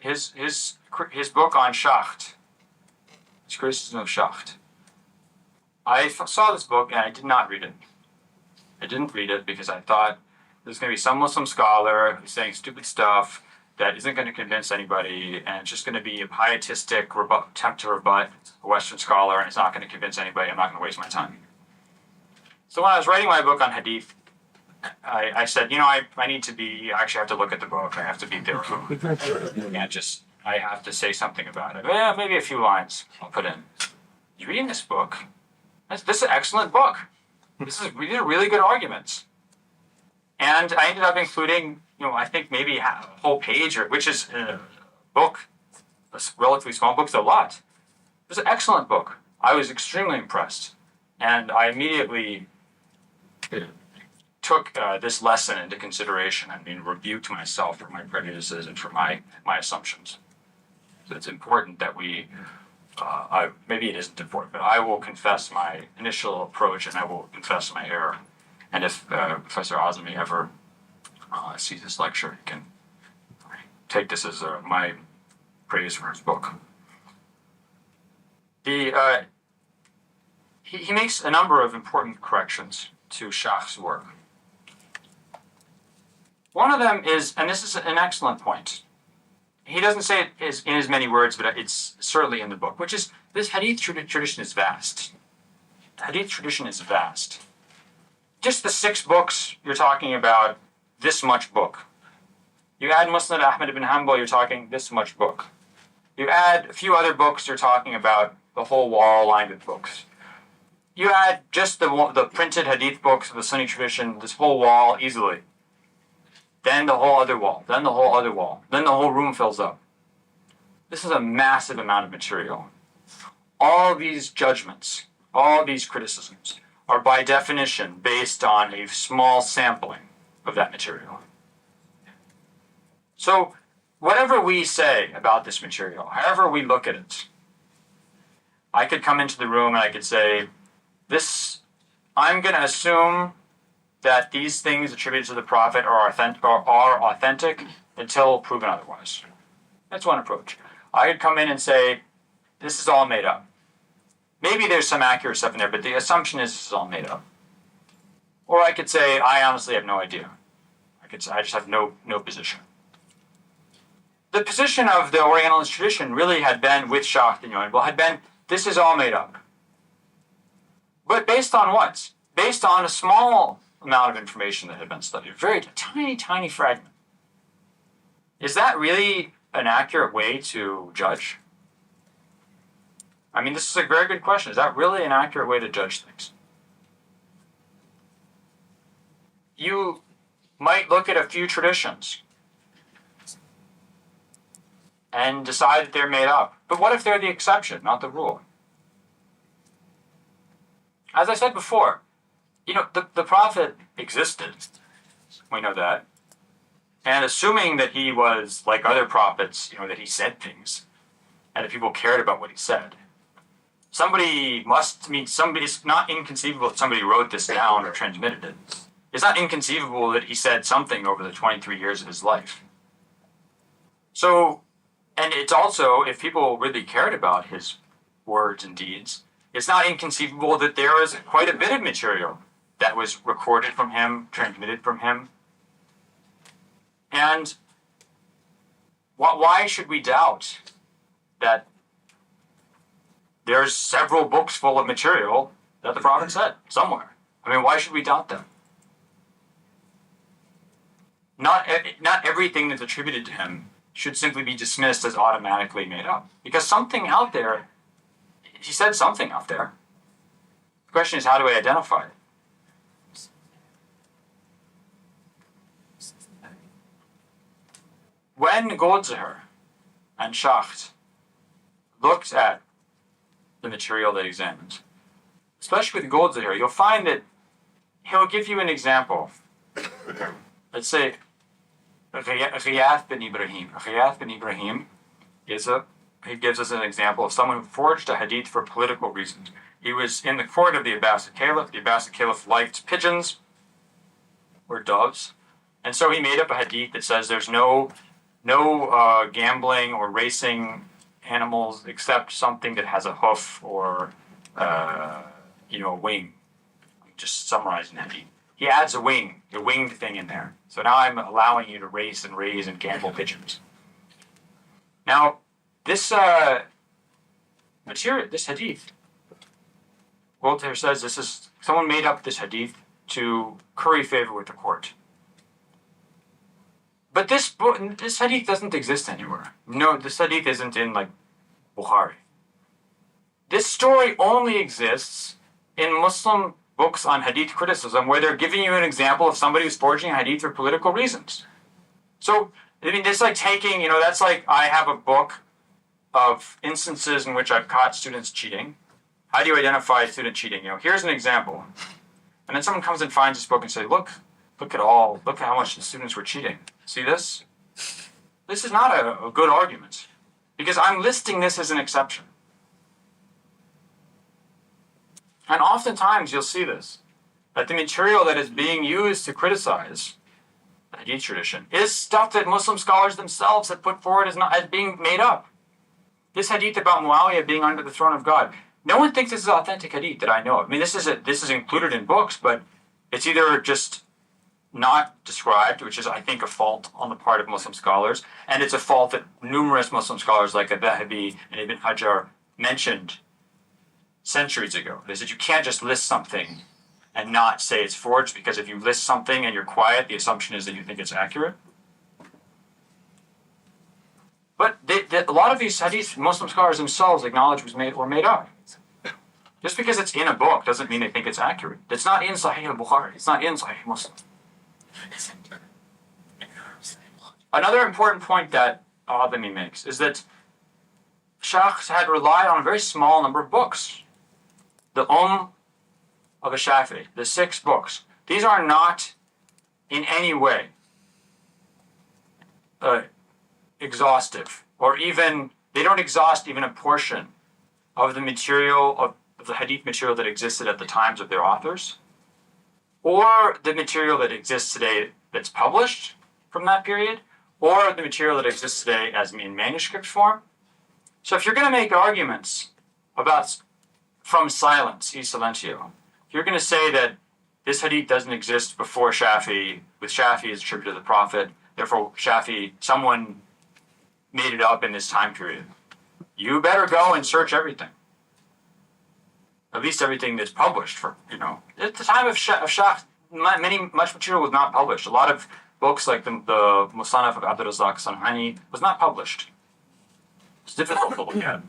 his book on Schacht, his criticism of Schacht, I saw this book and I did not read it. I didn't read it because I thought there's going to be some Muslim scholar who's saying stupid stuff that isn't going to convince anybody, and it's just going to be a pietistic attempt to rebut a Western scholar, and it's not going to convince anybody. I'm not going to waste my time. So when I was writing my book on Hadith, I said, I actually have to look at the book. I have to be there. I have to say something about it. Yeah, maybe a few lines I'll put in. You reading this book? This is an excellent book. These are really good arguments. And I ended up including, I think maybe a whole page, which is a book, a relatively small book, it's a lot. It was an excellent book. I was extremely impressed. And I immediately took this lesson into consideration and rebuked myself for my prejudices and for my assumptions. So it's important that maybe it isn't important, but I will confess my initial approach and I will confess my error. And if Professor al-Azami ever sees this lecture, he can take this as my praise for his book. He makes a number of important corrections to Schacht's work. One of them is, and this is an excellent point, he doesn't say it in as many words, but it's certainly in the book, which is this hadith tradition is vast. The hadith tradition is vast. Just the 6 books, you're talking about this much book. You add Musnad Ahmad ibn Hanbal, you're talking this much book. You add a few other books, you're talking about the whole wall lined with books. You add just the printed hadith books of the Sunni tradition, this whole wall easily. Then the whole other wall, then the whole other wall, then the whole room fills up. This is a massive amount of material. All these judgments, all these criticisms are by definition based on a small sampling of that material. So whatever we say about this material, however we look at it, I could come into the room and I could say, I'm going to assume that these things attributed to the Prophet are authentic until proven otherwise. That's one approach. I could come in and say, this is all made up. maybe there's some accurate stuff in there, but the assumption is this is all made up. Or I could say, I honestly have no idea. I just have no position. The position of the Orientalist tradition really had been, with Schacht and Juynboll, had been, this is all made up. But based on what? Based on a small amount of information that had been studied, a very tiny, tiny fragment. Is that really an accurate way to judge? I mean, this is a very good question. Is that really an accurate way to judge things? You might look at a few traditions and decide that they're made up. But what if they're the exception, not the rule? As I said before, the prophet existed. We know that. And assuming that he was like other prophets, that he said things, and that people cared about what he said. It's not inconceivable that somebody wrote this down or transmitted it. It's not inconceivable that he said something over the 23 years of his life. So, and it's also, if people really cared about his words and deeds, it's not inconceivable that there is quite a bit of material that was recorded from him, transmitted from him. And why should we doubt that there's several books full of material that the prophet said somewhere? I mean, why should we doubt them? Not everything that's attributed to him should simply be dismissed as automatically made up. Because something out there, he said something out there. The question is, how do we identify it? When Goldziher and Schacht looked at the material they examined, especially with Goldziher, you'll find that he'll give you an example. Let's say, Ghiyath bin Ibrahim. Ghiyath bin Ibrahim he gives us an example of someone who forged a hadith for political reasons. He was in the court of the Abbasid Caliph. The Abbasid Caliph liked pigeons or doves. And so he made up a hadith that says there's no gambling or racing animals except something that has a hoof or a wing. I'm just summarizing hadith. He adds a winged thing in there. So now I'm allowing you to race and raise and gamble pigeons. Now, this material, this hadith, Goldziher says someone made up this hadith to curry favor with the court. But this hadith doesn't exist anywhere. No, this hadith isn't in Bukhari. This story only exists in Muslim books on hadith criticism where they're giving you an example of somebody who's forging a hadith for political reasons. So, I mean, it's like taking, that's like I have a book of instances in which I've caught students cheating. How do you identify student cheating? Here's an example. And then someone comes and finds this book and says, look at how much the students were cheating. See this? This is not a good argument because I'm listing this as an exception. And oftentimes you'll see this, that the material that is being used to criticize the hadith tradition is stuff that Muslim scholars themselves have put forward as being made up. This hadith about Muawiyah being under the throne of God. No one thinks this is authentic hadith that I know of. I mean, this is included in books, but it's either just not described, which is, I think, a fault on the part of Muslim scholars, and it's a fault that numerous Muslim scholars like al-Dhahabi and Ibn Hajar mentioned centuries ago. They said you can't just list something and not say it's forged, because if you list something and you're quiet, the assumption is that you think it's accurate. But a lot of these hadith, Muslim scholars themselves acknowledge were made up. Just because it's in a book doesn't mean they think it's accurate. It's not in Sahih al-Bukhari. It's not in Sahih Muslim. Another important point that al-Azami makes is that Schacht had relied on a very small number of books. The of a Shafi'i, the 6 books. These are not in any way exhaustive, or even, they don't exhaust even a portion of the material, of the hadith material that existed at the times of their authors, or the material that exists today that's published from that period, or the material that exists today as in manuscript form. So if you're going to make arguments about from silence, is silentio. If you're going to say that this hadith doesn't exist before Shafi, with Shafi is attributed to the Prophet, therefore Shafi, someone made it up in this time period, you better go and search everything. At least everything that's published for, at the time of Schacht, much material was not published. A lot of books like the Musannaf of Abdurrazzaq San'ani was not published. It's difficult to look at.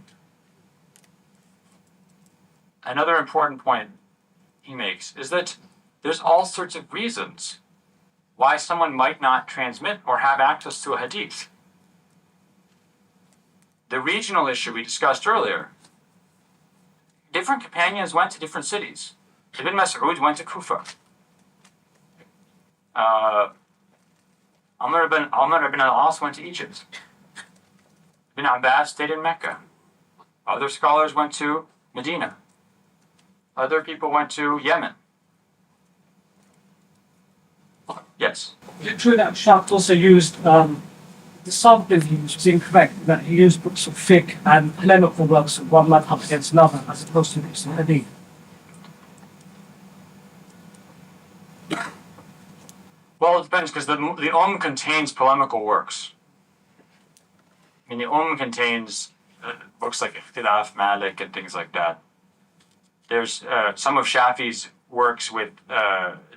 Another important point he makes is that there's all sorts of reasons why someone might not transmit or have access to a hadith. The regional issue we discussed earlier. Different companions went to different cities. Ibn Mas'ud went to Kufa. Amr ibn al-As went to Egypt. Ibn Abbas stayed in Mecca. Other scholars went to Medina. Other people went to Yemen. Yes. Is it true that Schacht also used the sampling he used was incorrect, that he used books of fiqh and polemical works of one madhab against another, as opposed to books of hadith? Well, it depends, because the contains polemical works. I mean, the contains books like Ikhtilaf, Malik, and things like that. There's some of Shafi's works with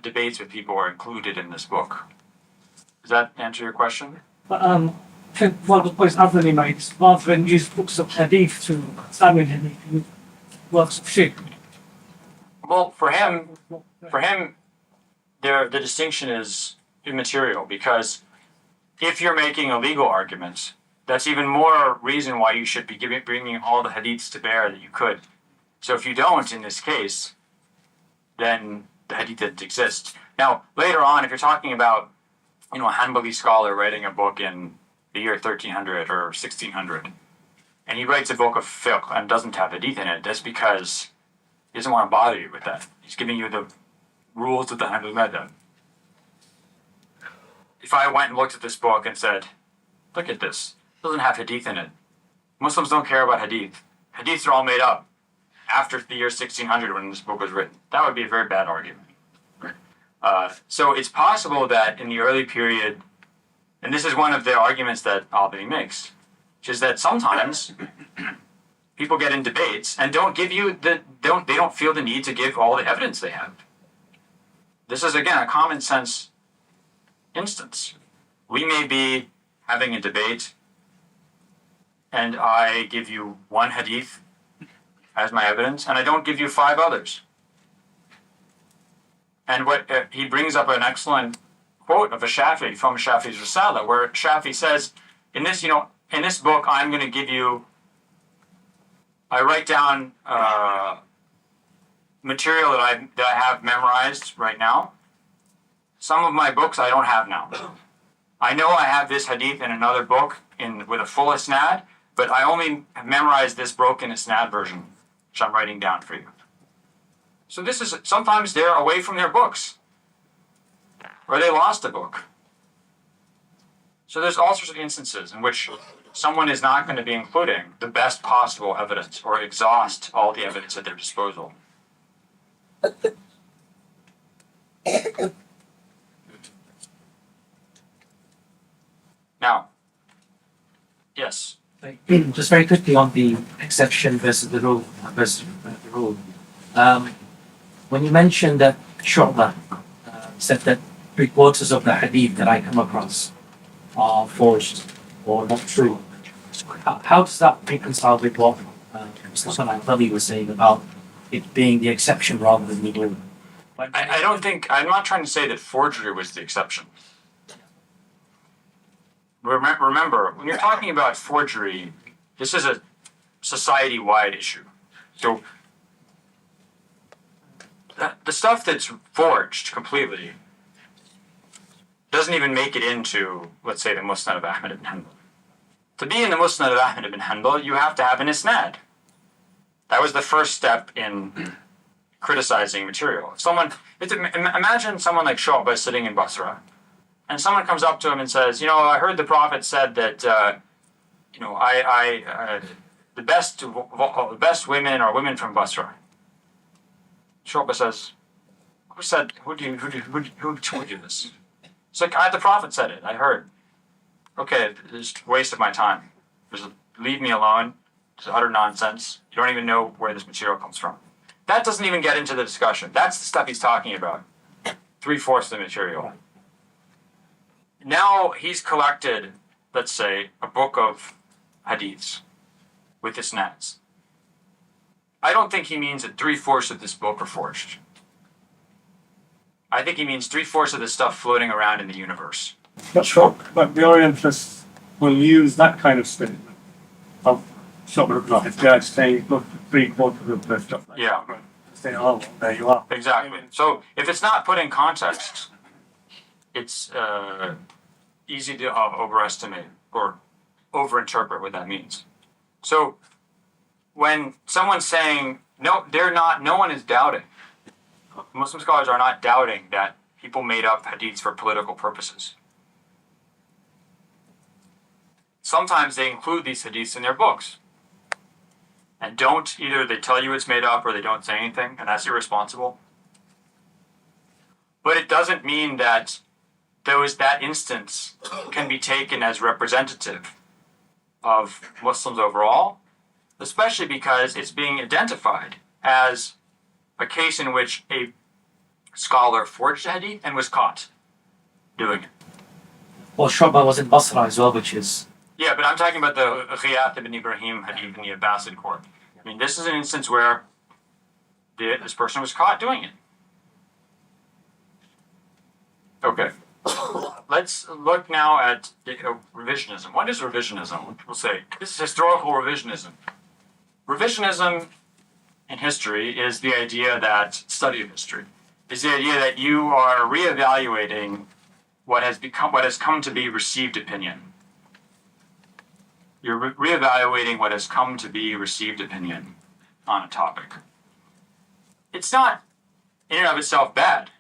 debates with people are included in this book. Does that answer your question? But I think one of the points Anthony made is rather than use books of hadith to examine hadith, he used works of fiqh. Well, for him, the distinction is immaterial, because if you're making a legal argument, that's even more reason why you should be bringing all the hadiths to bear that you could. So if you don't, in this case, then the hadith doesn't exist. Now, later on, if you're talking about, a Hanbali scholar writing a book in the year 1300 or 1600, and he writes a book of fiqh and doesn't have hadith in it, that's because he doesn't want to bother you with that. He's giving you the rules of the Hanbali madhab. If I went and looked at this book and said, look at this, it doesn't have hadith in it. Muslims don't care about hadith. Hadiths are all made up after the year 1600 when this book was written. That would be a very bad argument. So it's possible that in the early period, and this is one of the arguments that Albany makes, which is that sometimes people get in debates and don't feel the need to give all the evidence they have. This is again a common sense instance. We may be having a debate and I give you one hadith as my evidence and I don't give you 5 others. And what he brings up an excellent quote of a Shafi from Shafi's Risala, where Shafi says, in this book, I'm going to give you. I write down material that I have memorized right now. Some of my books I don't have now. I know I have this hadith in another book with a full isnad, but I only have memorized this broken isnad version, which I'm writing down for you. So this is, sometimes they're away from their books, or they lost a book. So there's all sorts of instances in which someone is not going to be including the best possible evidence or exhaust all the evidence at their disposal. Now, yes. Just very quickly on the exception versus the rule. When you mentioned that Shu'bah said that 3/4 of the hadith that I come across are forged or not true, how does that reconcile with what Mr. Al-Azami was saying about it being the exception rather than the rule? I'm not trying to say that forgery was the exception. Remember, when you're talking about forgery, this is a society-wide issue. So the stuff that's forged completely doesn't even make it into, let's say, the Musnad of Ahmad ibn Hanbal. To be in the Musnad of Ahmad ibn Hanbal, you have to have an isnad. That was the first step in criticizing material. Imagine someone like Shu'bah sitting in Basra, and someone comes up to him and says, I heard the Prophet said that, the best women are women from Basra. Shulba says, who told you this? It's like, the prophet said it, I heard. Okay, it's a waste of my time. Leave me alone. It's utter nonsense. You don't even know where this material comes from. That doesn't even get into the discussion. That's the stuff he's talking about. 3/4 of the material. Now he's collected, let's say, a book of hadiths with isnads. I don't think he means that 3/4 of this book are forged. I think he means 3/4 of the stuff floating around in the universe. Not sure, but the Orientalists will use that kind of statement of saying, look, 3/4 of the stuff. Yeah. Say, oh, there you are. Exactly. So if it's not put in context, it's easy to overestimate or overinterpret what that means. So when someone's saying, no, no one is doubting. Muslim scholars are not doubting that people made up hadiths for political purposes. Sometimes they include these hadiths in their books. And either they tell you it's made up or they don't say anything, and that's irresponsible. But it doesn't mean that that instance can be taken as representative of Muslims overall, especially because it's being identified as a case in which a scholar forged a hadith and was caught doing it. Well, Shu'bah was in Basra as well, which is... Yeah, but I'm talking about the Ghiyath ibn Ibrahim hadith in the Abbasid court. I mean, this is an instance where this person was caught doing it. Okay. Let's look now at revisionism. What is revisionism? We'll say this is historical revisionism. Revisionism in history is the idea that study of history is the idea that you are reevaluating what has come to be received opinion. You're reevaluating what has come to be received opinion on a topic. It's not in and of itself bad.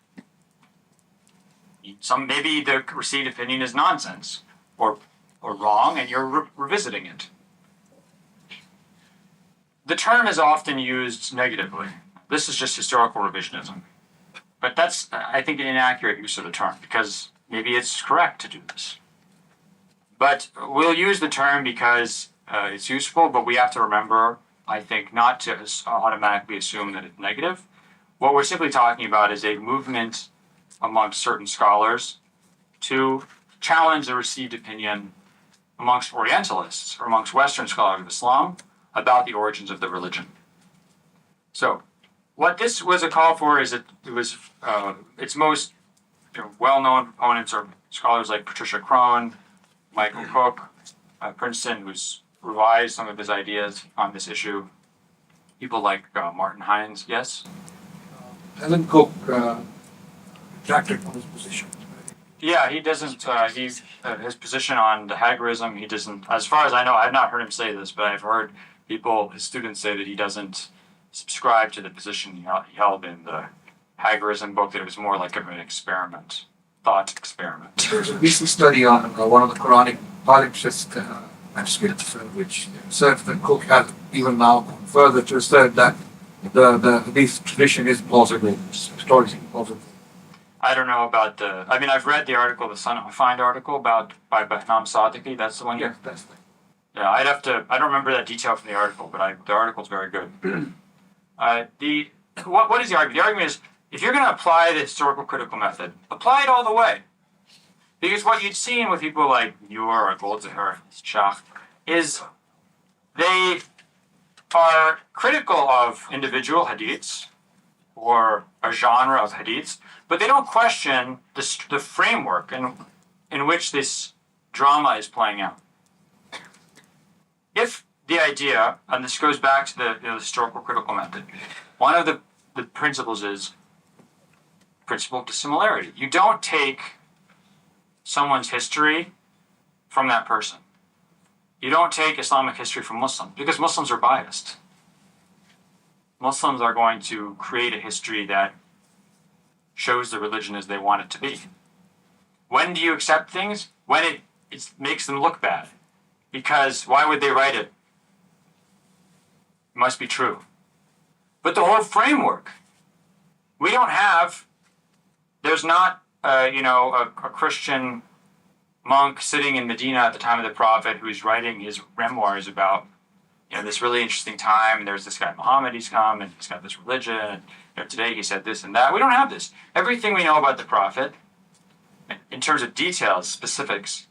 Maybe the received opinion is nonsense or wrong, and you're revisiting it. The term is often used negatively. This is just historical revisionism. But that's, I think, an inaccurate use of the term, because maybe it's correct to do this. But we'll use the term because it's useful, but we have to remember, I think, not to automatically assume that it's negative. What we're simply talking about is a movement amongst certain scholars to challenge the received opinion amongst Orientalists or amongst Western scholars of Islam about the origins of the religion. So, what this was a call for is its most well-known proponents are scholars like Patricia Crone, Michael Cook, Princeton, who's revised some of his ideas on this issue. People like Martin Hines, yes? Alan Cook retracted from his position. Yeah, he doesn't. His position on the Hagerism, he doesn't. As far as I know, I've not heard him say this, but I've heard his students say that he doesn't subscribe to the position he held in the Hagerism book. That it was more like an experiment, thought experiment. There's a recent study on one of the Quranic palimpsest manuscripts, which asserts that Cook has even now gone further to assert that the Hadith tradition is plausible, historically plausible. I don't know about I've read the article, the Find article by Behnam Sadiqi. That's the one. Yeah, that's the Yeah, I don't remember that detail from the article, but the article's very good. What is the argument? The argument is, if you're going to apply the historical critical method, apply it all the way. Because what you'd seen with people like Muir or Goldziher, Schacht, is they are critical of individual hadiths or a genre of hadiths, but they don't question the framework in which this drama is playing out. If the idea, and this goes back to the historical critical method, one of the principles is principle of dissimilarity. You don't take someone's history from that person. You don't take Islamic history from Muslims, because Muslims are biased. Muslims are going to create a history that shows the religion as they want it to be. When do you accept things? When it makes them look bad. Because why would they write it? It must be true. But the whole framework We don't have, there's not, a Christian monk sitting in Medina at the time of the Prophet who's writing his memoirs about, this really interesting time, and there's this guy Mohammad, he's come, and he's got this religion, and today he said this and that. We don't have this. Everything we know about the Prophet, in terms of details, specifics,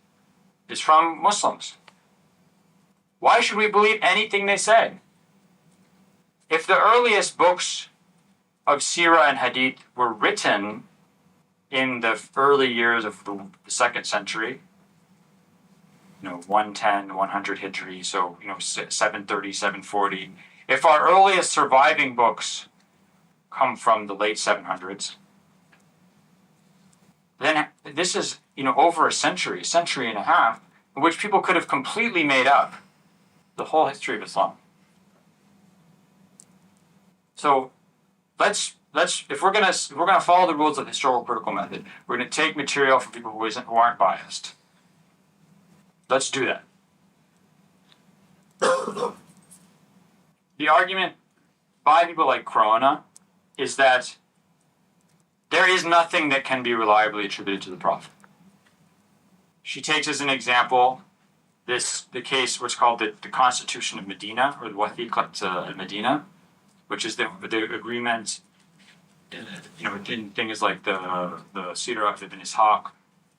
is from Muslims. Why should we believe anything they say? If the earliest books of Sirah and Hadith were written in the early years of the 2nd century, 110, 100 Hijri, so, 730, 740. If our earliest surviving books come from the late 700s, then this is, over a century and a half, in which people could have completely made up the whole history of Islam. So let's if we're gonna follow the rules of the historical critical method, we're gonna take material from people who aren't biased. Let's do that. The argument by people like Crone is that there is nothing that can be reliably attributed to the Prophet. She takes as an example the case what's called the Constitution of Medina, or the Wathiqat al-Medina, which is the agreement, in things like the Sirah of Ibn Ishaq,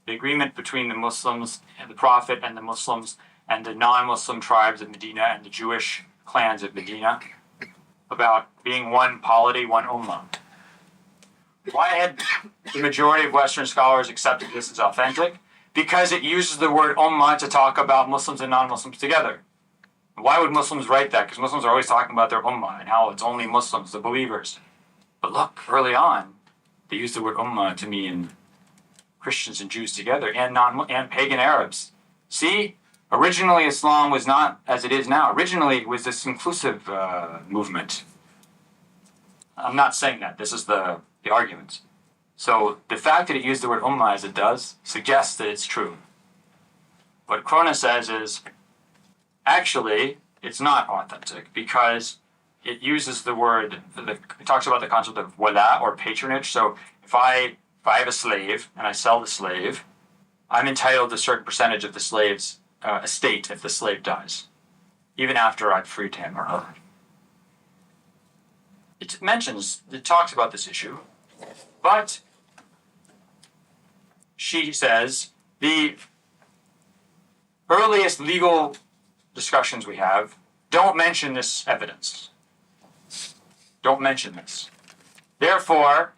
the agreement between the Muslims and the Prophet and the Muslims and the non-Muslim tribes of Medina and the Jewish clans of Medina about being one polity, one ummah. Why had the majority of Western scholars accepted this as authentic? Because it uses the word ummah to talk about Muslims and non-Muslims together. Why would Muslims write that? Because Muslims are always talking about their ummah and how it's only Muslims, the believers. But look, early on, they used the word ummah to mean Christians and Jews together, and pagan Arabs. See, originally Islam was not as it is now. Originally it was this inclusive movement. I'm not saying that. This is the argument. So the fact that it used the word ummah as it does suggests that it's true. What Crone says is, actually, it's not authentic because it uses the word, it talks about the concept of wala, or patronage. So if I have a slave and I sell the slave, I'm entitled to a certain percentage of the slave's estate if the slave dies, even after I've freed him or her. It talks about this issue, but she says the earliest legal discussions we have don't mention this evidence. Don't mention this. Therefore,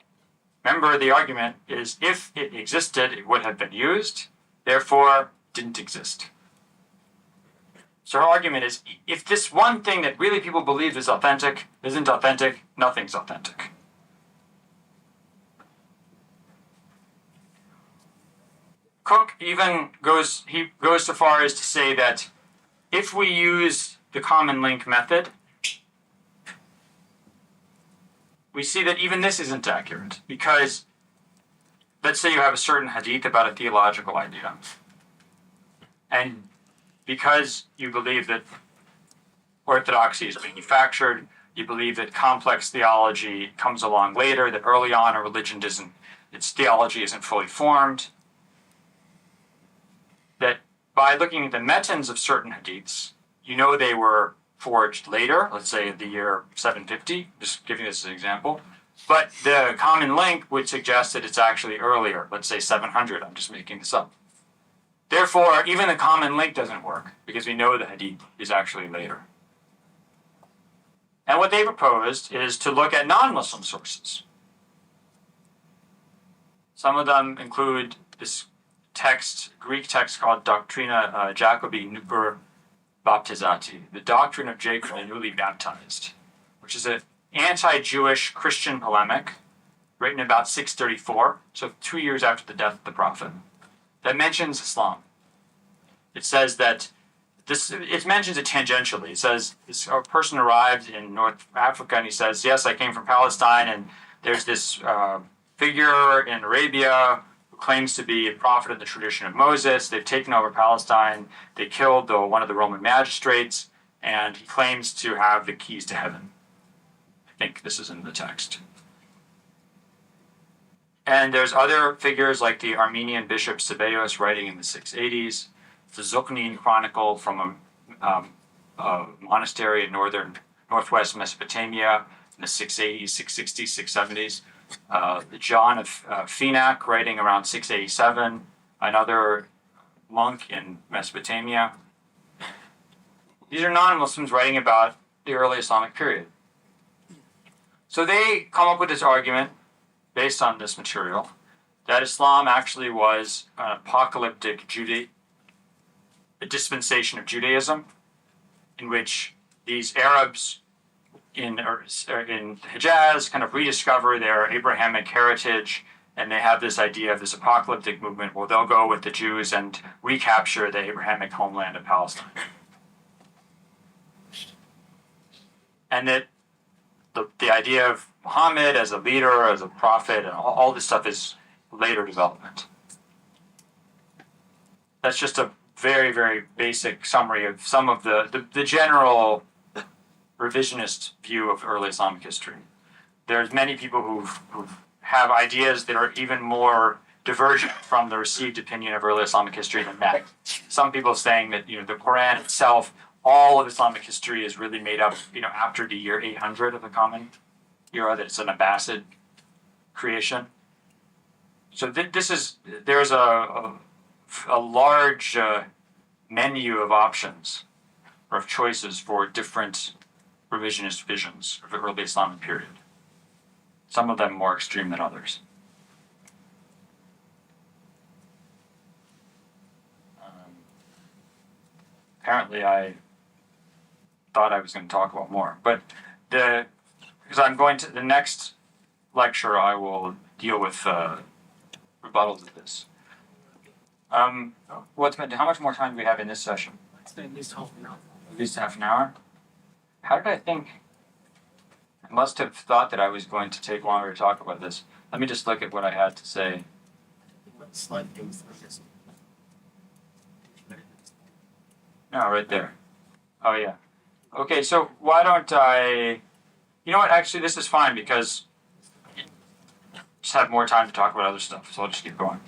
remember the argument is if it existed, it would have been used. Therefore, didn't exist. So her argument is if this one thing that really people believe is authentic isn't authentic, nothing's authentic. Cook even goes so far as to say that if we use the common link method, we see that even this isn't accurate, because let's say you have a certain hadith about a theological idea, and because you believe that orthodoxy is manufactured, you believe that complex theology comes along later, that early on a religion its theology isn't fully formed, that by looking at the metans of certain hadiths, you know they were forged later, let's say in the year 750, just giving this as an example. But the common link would suggest that it's actually earlier, let's say 700, I'm just making this up. Therefore, even the common link doesn't work, because we know the hadith is actually later. And what they proposed is to look at non-Muslim sources. Some of them include this Greek text called Doctrina Jacobi Nuper Baptizati, the doctrine of Jacob the newly baptized, which is an anti-Jewish Christian polemic written about 634, so 2 years after the death of the Prophet, that mentions Islam. It says that it mentions it tangentially. It says this person arrived in North Africa and he says, yes, I came from Palestine, and there's this figure in Arabia who claims to be a prophet of the tradition of Moses. They've taken over Palestine. They killed one of the Roman magistrates, and he claims to have the keys to heaven. I think this is in the text. And there's other figures like the Armenian bishop Ceballos writing in the 680s, the Zuknin Chronicle from a monastery in northwest Mesopotamia in the 680s, 660s, 670s. The John of Fenak writing around 687, another monk in Mesopotamia. These are non-Muslims writing about the early Islamic period. So they come up with this argument based on this material that Islam actually was an apocalyptic a dispensation of Judaism in which these Arabs in Hijaz kind of rediscover their Abrahamic heritage, and they have this idea of this apocalyptic movement where they'll go with the Jews and recapture the Abrahamic homeland of Palestine. And that the idea of Muhammad as a leader, as a prophet, and all this stuff is later development. That's just a very, very basic summary of some of the general revisionist view of early Islamic history. There's many people who have ideas that are even more divergent from the received opinion of early Islamic history than that. Some people saying that the Quran itself, all of Islamic history is really made up after the year 800 of the Common Era, that it's an Abbasid creation. So there's a large menu of options or of choices for different revisionist visions of the early Islamic period. Some of them more extreme than others. Apparently I thought I was going to talk about more, but because I'm going to the next lecture, I will deal with rebuttals of this. How much more time do we have in this session? At least half an hour. At least half an hour. How did I think? I must have thought that I was going to take longer to talk about this. Let me just look at what I had to say. No, right there. Oh yeah. Okay, so why don't I? You know what? Actually, this is fine because I just have more time to talk about other stuff. So I'll just keep going.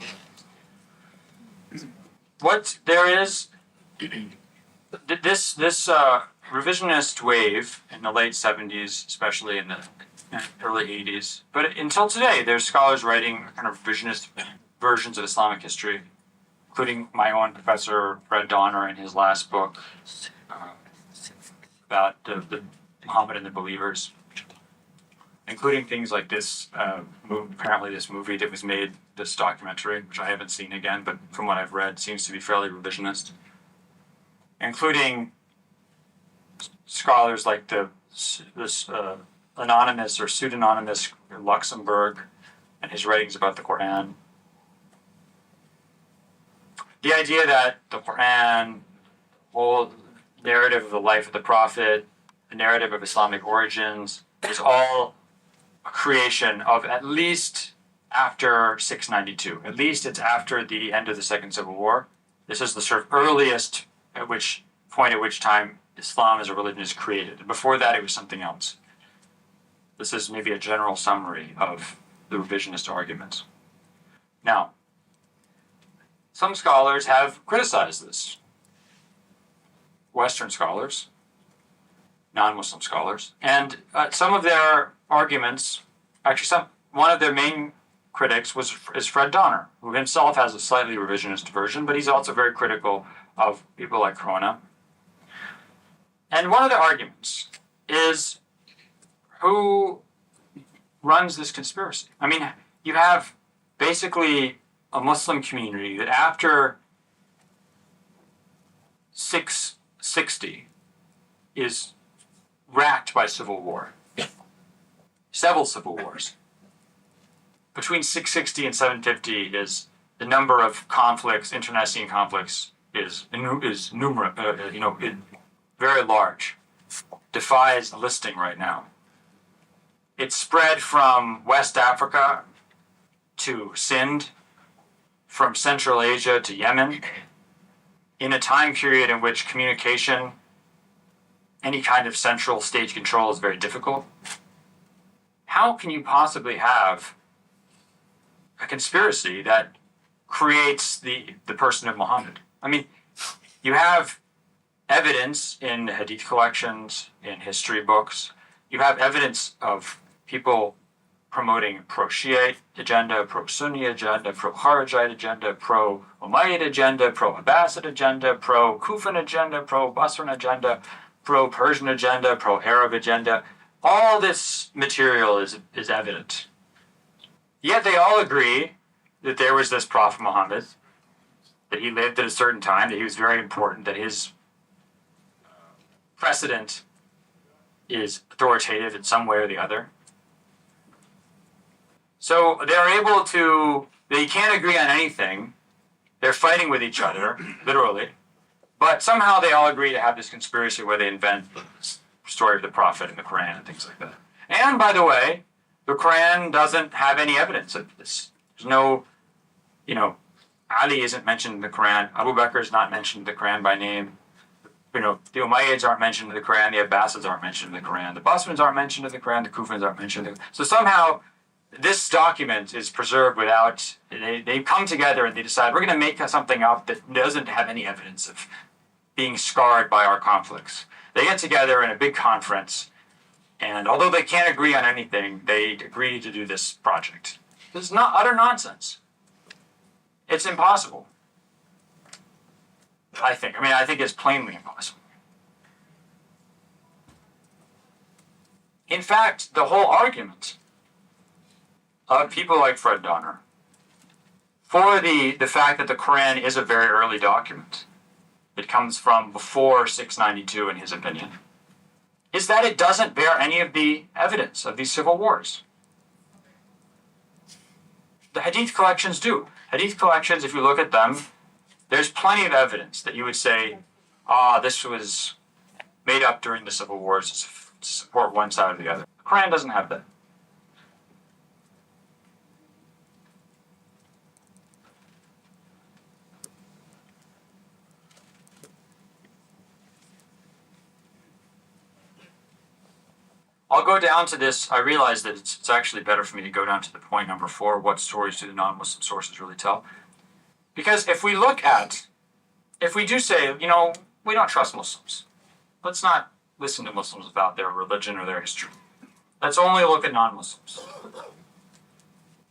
What there is, this revisionist wave in the late 70s, especially in the early 80s, but until today, there's scholars writing kind of revisionist versions of Islamic history, including my own professor Fred Donner in his last book about the Muhammad and the believers, including things like this. Apparently, this movie that was made, this documentary, which I haven't seen again, but from what I've read, seems to be fairly revisionist, including scholars like this anonymous or pseudonymous Luxembourg and his writings about the Quran. The idea that the Quran, whole narrative of the life of the Prophet, the narrative of Islamic origins, is all a creation of at least after 692. At least it's after the end of the Second Civil War. This is the sort of earliest at which time Islam as a religion is created. And before that, it was something else. This is maybe a general summary of the revisionist arguments. Now, some scholars have criticized this. Western scholars, non-Muslim scholars, and some of their arguments, actually one of their main critics is Fred Donner, who himself has a slightly revisionist version, but he's also very critical of people like Crone. And one of the arguments is who runs this conspiracy. I mean, you have basically a Muslim community that after 660 is racked by civil war. Several civil wars. Between 660 and 750 is the number of conflicts, internecine conflicts, is very large. Defies listing right now. It's spread from West Africa to Sindh, from Central Asia to Yemen, in a time period in which communication, any kind of central state control is very difficult. How can you possibly have a conspiracy that creates the person of Muhammad. I mean, you have evidence in hadith collections, in history books. You have evidence of people promoting pro-Shiite agenda, pro-Sunni agenda, pro-Kharijite agenda, pro-Umayyad agenda, pro-Abbasid agenda, pro-Kufan agenda, pro-Basran agenda, pro-Persian agenda, pro-Arab agenda. All this material is evident. Yet they all agree that there was this Prophet Muhammad, that he lived at a certain time, that he was very important, that his precedent is authoritative in some way or the other. So they're able to, they can't agree on anything. They're fighting with each other, literally. But somehow they all agree to have this conspiracy where they invent the story of the Prophet in the Quran and things like that. And by the way, the Quran doesn't have any evidence of this. There's no, Ali isn't mentioned in the Quran. Abu Bakr is not mentioned in the Quran by name. The Umayyads aren't mentioned in the Quran. The Abbasids aren't mentioned in the Quran. The Basrans aren't mentioned in the Quran. The Kufans aren't mentioned in the Quran. So somehow this document is preserved without, they come together and they decide, we're going to make something up that doesn't have any evidence of being scarred by our conflicts. They get together in a big conference, and although they can't agree on anything, they agree to do this project. This is not utter nonsense. It's impossible. I think it's plainly impossible. In fact, the whole argument of people like Fred Donner for the fact that the Quran is a very early document, it comes from before 692 in his opinion, is that it doesn't bear any of the evidence of these civil wars. The Hadith collections do. Hadith collections, if you look at them, there's plenty of evidence that you would say, this was made up during the civil wars to support one side or the other. The Quran doesn't have that. I'll go down to this. I realize that it's actually better for me to go down to the point number 4, what stories do the non-Muslim sources really tell? Because if we do say, we don't trust Muslims, let's not listen to Muslims about their religion or their history. Let's only look at non-Muslims.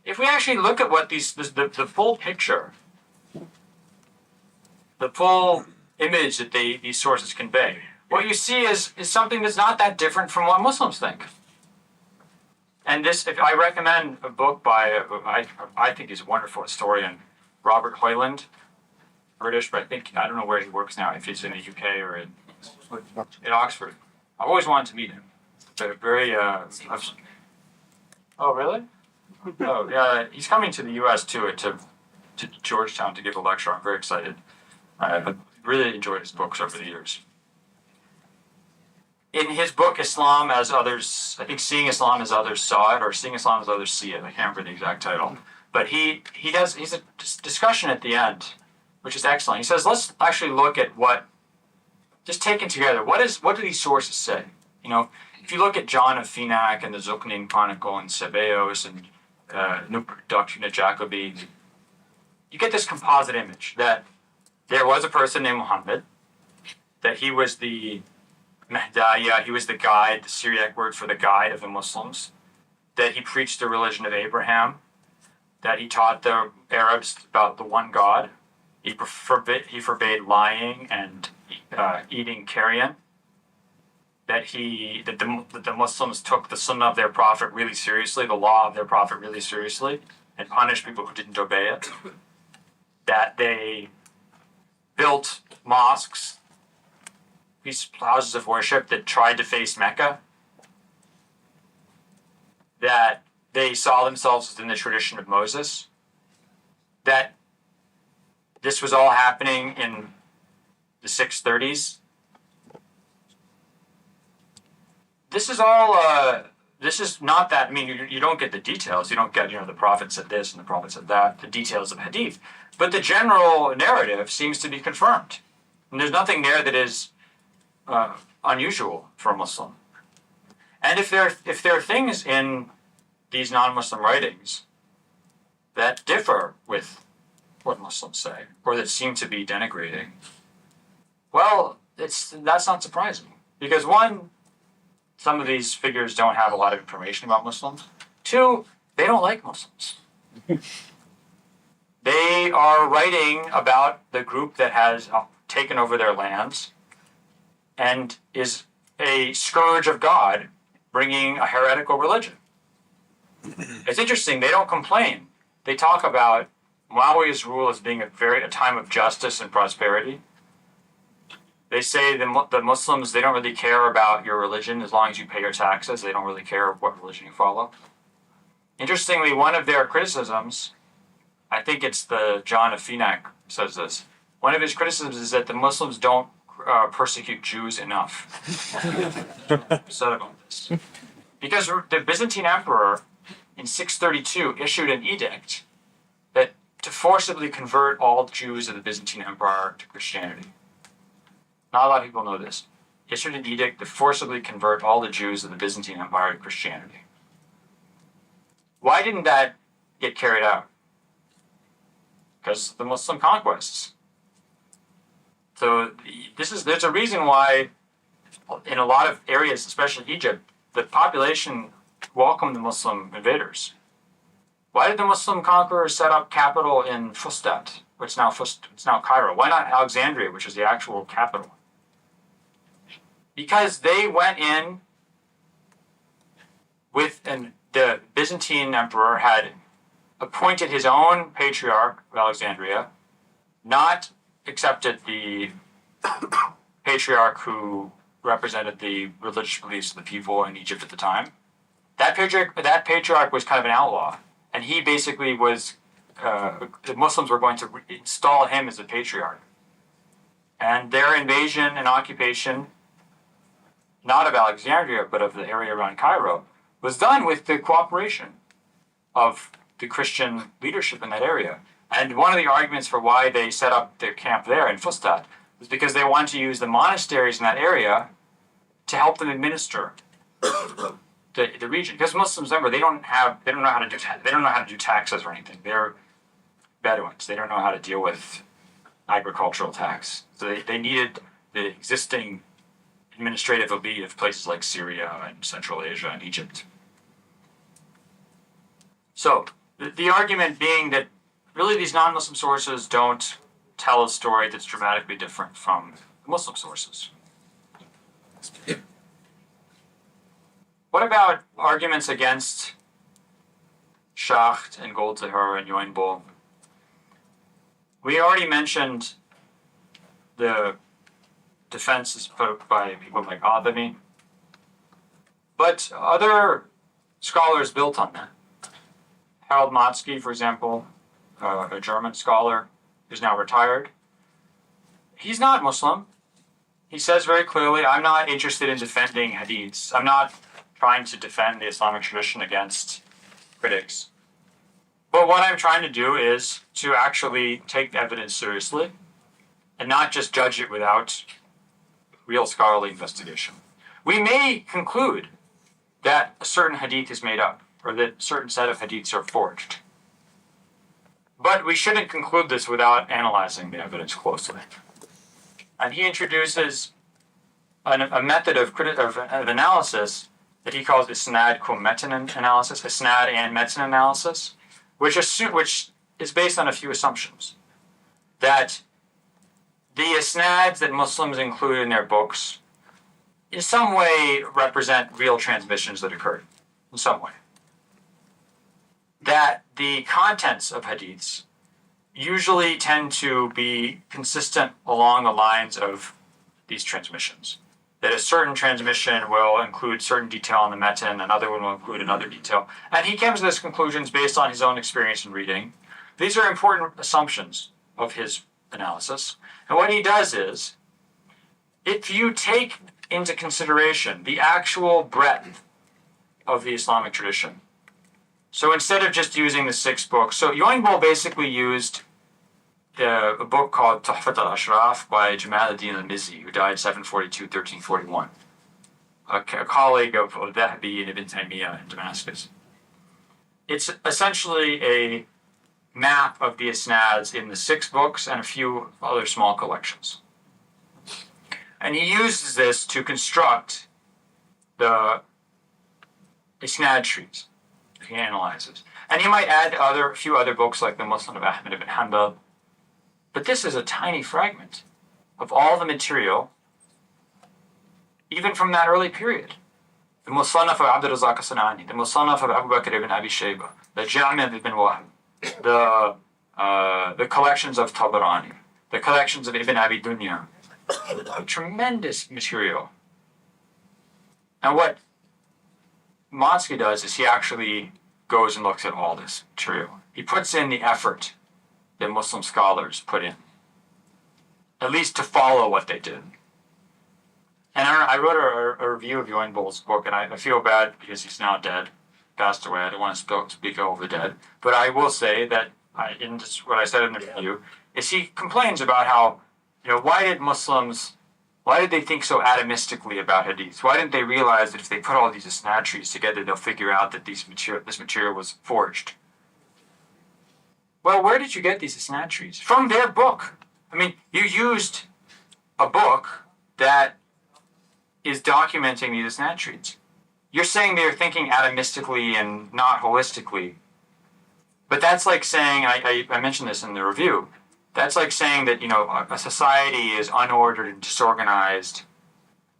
If we actually look at what the full picture, the full image that these sources convey, what you see is something that's not that different from what Muslims think. And this, if I recommend a book by, I think he's a wonderful historian, Robert Hoyland, British, but I don't know where he works now, if he's in the UK or in Oxford. I've always wanted to meet him. They're very, oh, really? Oh, yeah, he's coming to the US too, to Georgetown to give a lecture. I'm very excited. I've really enjoyed his books over the years. In his book, Islam as Others, I think Seeing Islam as Others Saw It, or Seeing Islam as Others See It, I can't remember the exact title. But he's a discussion at the end, which is excellent. He says, let's actually look at just taken together, what do these sources say? If you look at John of Phoenix and the Zucnin Chronicle and Sebeos and New Doctrine of Jacobi, you get this composite image that there was a person named Muhammad, that he was the Mahdaya, he was the guide, the Syriac word for the guide of the Muslims, that he preached the religion of Abraham, that he taught the Arabs about the one God, he forbade lying and eating carrion, that the Muslims took the sunnah of their prophet really seriously, the law of their prophet really seriously, and punished people who didn't obey it, that they built mosques, these houses of worship that tried to face Mecca, that they saw themselves within the tradition of Moses, that this was all happening in the 630s. This is all, this is not that, you don't get the details. You don't get, the prophet said this and the prophet said that, the details of hadith. But the general narrative seems to be confirmed. And there's nothing there that is unusual for a Muslim. And if there are things in these non-Muslim writings that differ with what Muslims say, or that seem to be denigrating, well, that's not surprising. Because one, some of these figures don't have a lot of information about Muslims. Two, they don't like Muslims. They are writing about the group that has taken over their lands and is a scourge of God, bringing a heretical religion. It's interesting, they don't complain. They talk about Muawiyah's rule as being a time of justice and prosperity. They say the Muslims, they don't really care about your religion as long as you pay your taxes. They don't really care what religion you follow. Interestingly, one of their criticisms, I think it's the John of Finak says this, one of his criticisms is that the Muslims don't persecute Jews enough. Upset about this. Because the Byzantine emperor in 632 issued an edict that to forcibly convert all Jews of the Byzantine Empire to Christianity. Not a lot of people know this. He issued an edict to forcibly convert all the Jews of the Byzantine Empire to Christianity. Why didn't that get carried out? Because of the Muslim conquests. So there's a reason why in a lot of areas, especially Egypt, the population welcomed the Muslim invaders. Why did the Muslim conquerors set up capital in Fustat, which it's now Cairo? Why not Alexandria, which is the actual capital? Because they went in the Byzantine emperor had appointed his own patriarch of Alexandria, not accepted the patriarch who represented the religious beliefs of the people in Egypt at the time. That patriarch was kind of an outlaw, and he basically was. The Muslims were going to install him as a patriarch, and their invasion and occupation, not of Alexandria but of the area around Cairo, was done with the cooperation of the Christian leadership in that area. And one of the arguments for why they set up their camp there in Fustat was because they wanted to use the monasteries in that area to help them administer the region. Because Muslims, remember, they don't know how to do taxes or anything. They're Bedouins. They don't know how to deal with agricultural tax. So they needed the existing administrative elite of places like Syria and Central Asia and Egypt. So the argument being that really these non-Muslim sources don't tell a story that's dramatically different from the Muslim sources. What about arguments against Schacht and Goldziher and Juynboll? We already mentioned the defenses put by people like al-Azami, but other scholars built on that. Harold Motzki, for example, a German scholar who's now retired, he's not Muslim. He says very clearly, I'm not interested in defending hadiths. I'm not trying to defend the Islamic tradition against critics. But what I'm trying to do is to actually take the evidence seriously and not just judge it without real scholarly investigation. We may conclude that a certain hadith is made up or that a certain set of hadiths are forged. But we shouldn't conclude this without analyzing the evidence closely. And he introduces a method of analysis that he calls isnad cum metin analysis, isnad and metin analysis, which is based on a few assumptions. That the isnads that Muslims include in their books in some way represent real transmissions that occurred, in some way. That the contents of hadiths usually tend to be consistent along the lines of these transmissions. That a certain transmission will include certain detail in the metin, another one will include another detail. And he comes to these conclusions based on his own experience in reading. These are important assumptions of his analysis. And what he does is, if you take into consideration the actual breadth of the Islamic tradition, so instead of just using the 6 books, so Juynboll basically used a book called Tuhfat al-Ashraf by Jamal ad-Din al-Mizzi, who died 742-1341, a colleague of Dhahabi and Ibn Taymiyyah in Damascus. It's essentially a map of the isnads in the 6 books and a few other small collections. And he uses this to construct the isnad trees. He analyzes. And he might add a few other books like the Musnad of Ahmad ibn Hanbal. But this is a tiny fragment of all the material, even from that early period. The Musannaf of Abd al-Razzaq as-San'ani, the Musannaf of Abu Bakr ibn Abi Shayba, the Jami' ibn Wahb, the collections of Tabarani, the collections of Ibn Abi Dunya. Tremendous material. And what Motzki does is he actually goes and looks at all this material. He puts in the effort that Muslim scholars put in, at least to follow what they did. And I wrote a review of Juynboll's book, and I feel bad because he's now dead, passed away. I don't want to speak over the dead. But I will say that what I said in the review is he complains about how, why did they think so atomistically about hadith? Why didn't they realize that if they put all these isnad trees together, they'll figure out that this material was forged? Well, where did you get these isnad trees? From their book. I mean, you used a book that is documenting these isnad trees. You're saying they're thinking atomistically and not holistically. But that's like saying, I mentioned this in the review, that's like saying that, a society is unordered and disorganized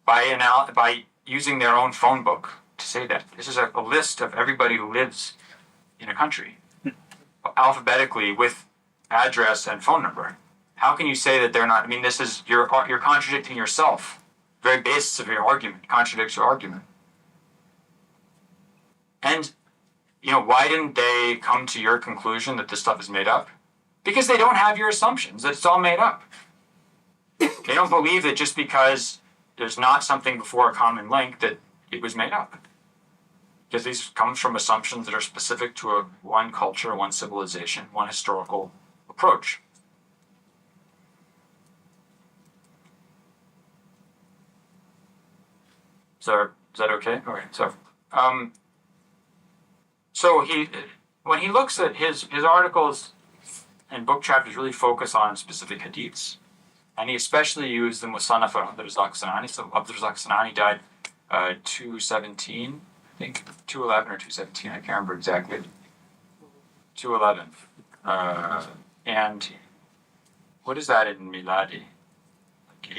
by using their own phone book to say that. This is a list of everybody who lives in a country, alphabetically with address and phone number. How can you say that they're not? I mean, you're contradicting yourself. The very basis of your argument contradicts your argument. And, why didn't they come to your conclusion that this stuff is made up? Because they don't have your assumptions, that it's all made up. They don't believe that just because there's not something before a common link that it was made up. Because these come from assumptions that are specific to one culture, one civilization, one historical approach. Is that okay? All right. So when he looks at his articles and book chapters really focus on specific hadiths, and he especially used the Musannaf of Abd al-Razzaq as-San'ani. So Abd al-Razzaq as-San'ani died 217, I think 211 or 217. I can't remember exactly. 211. And what is that in Miladi? Like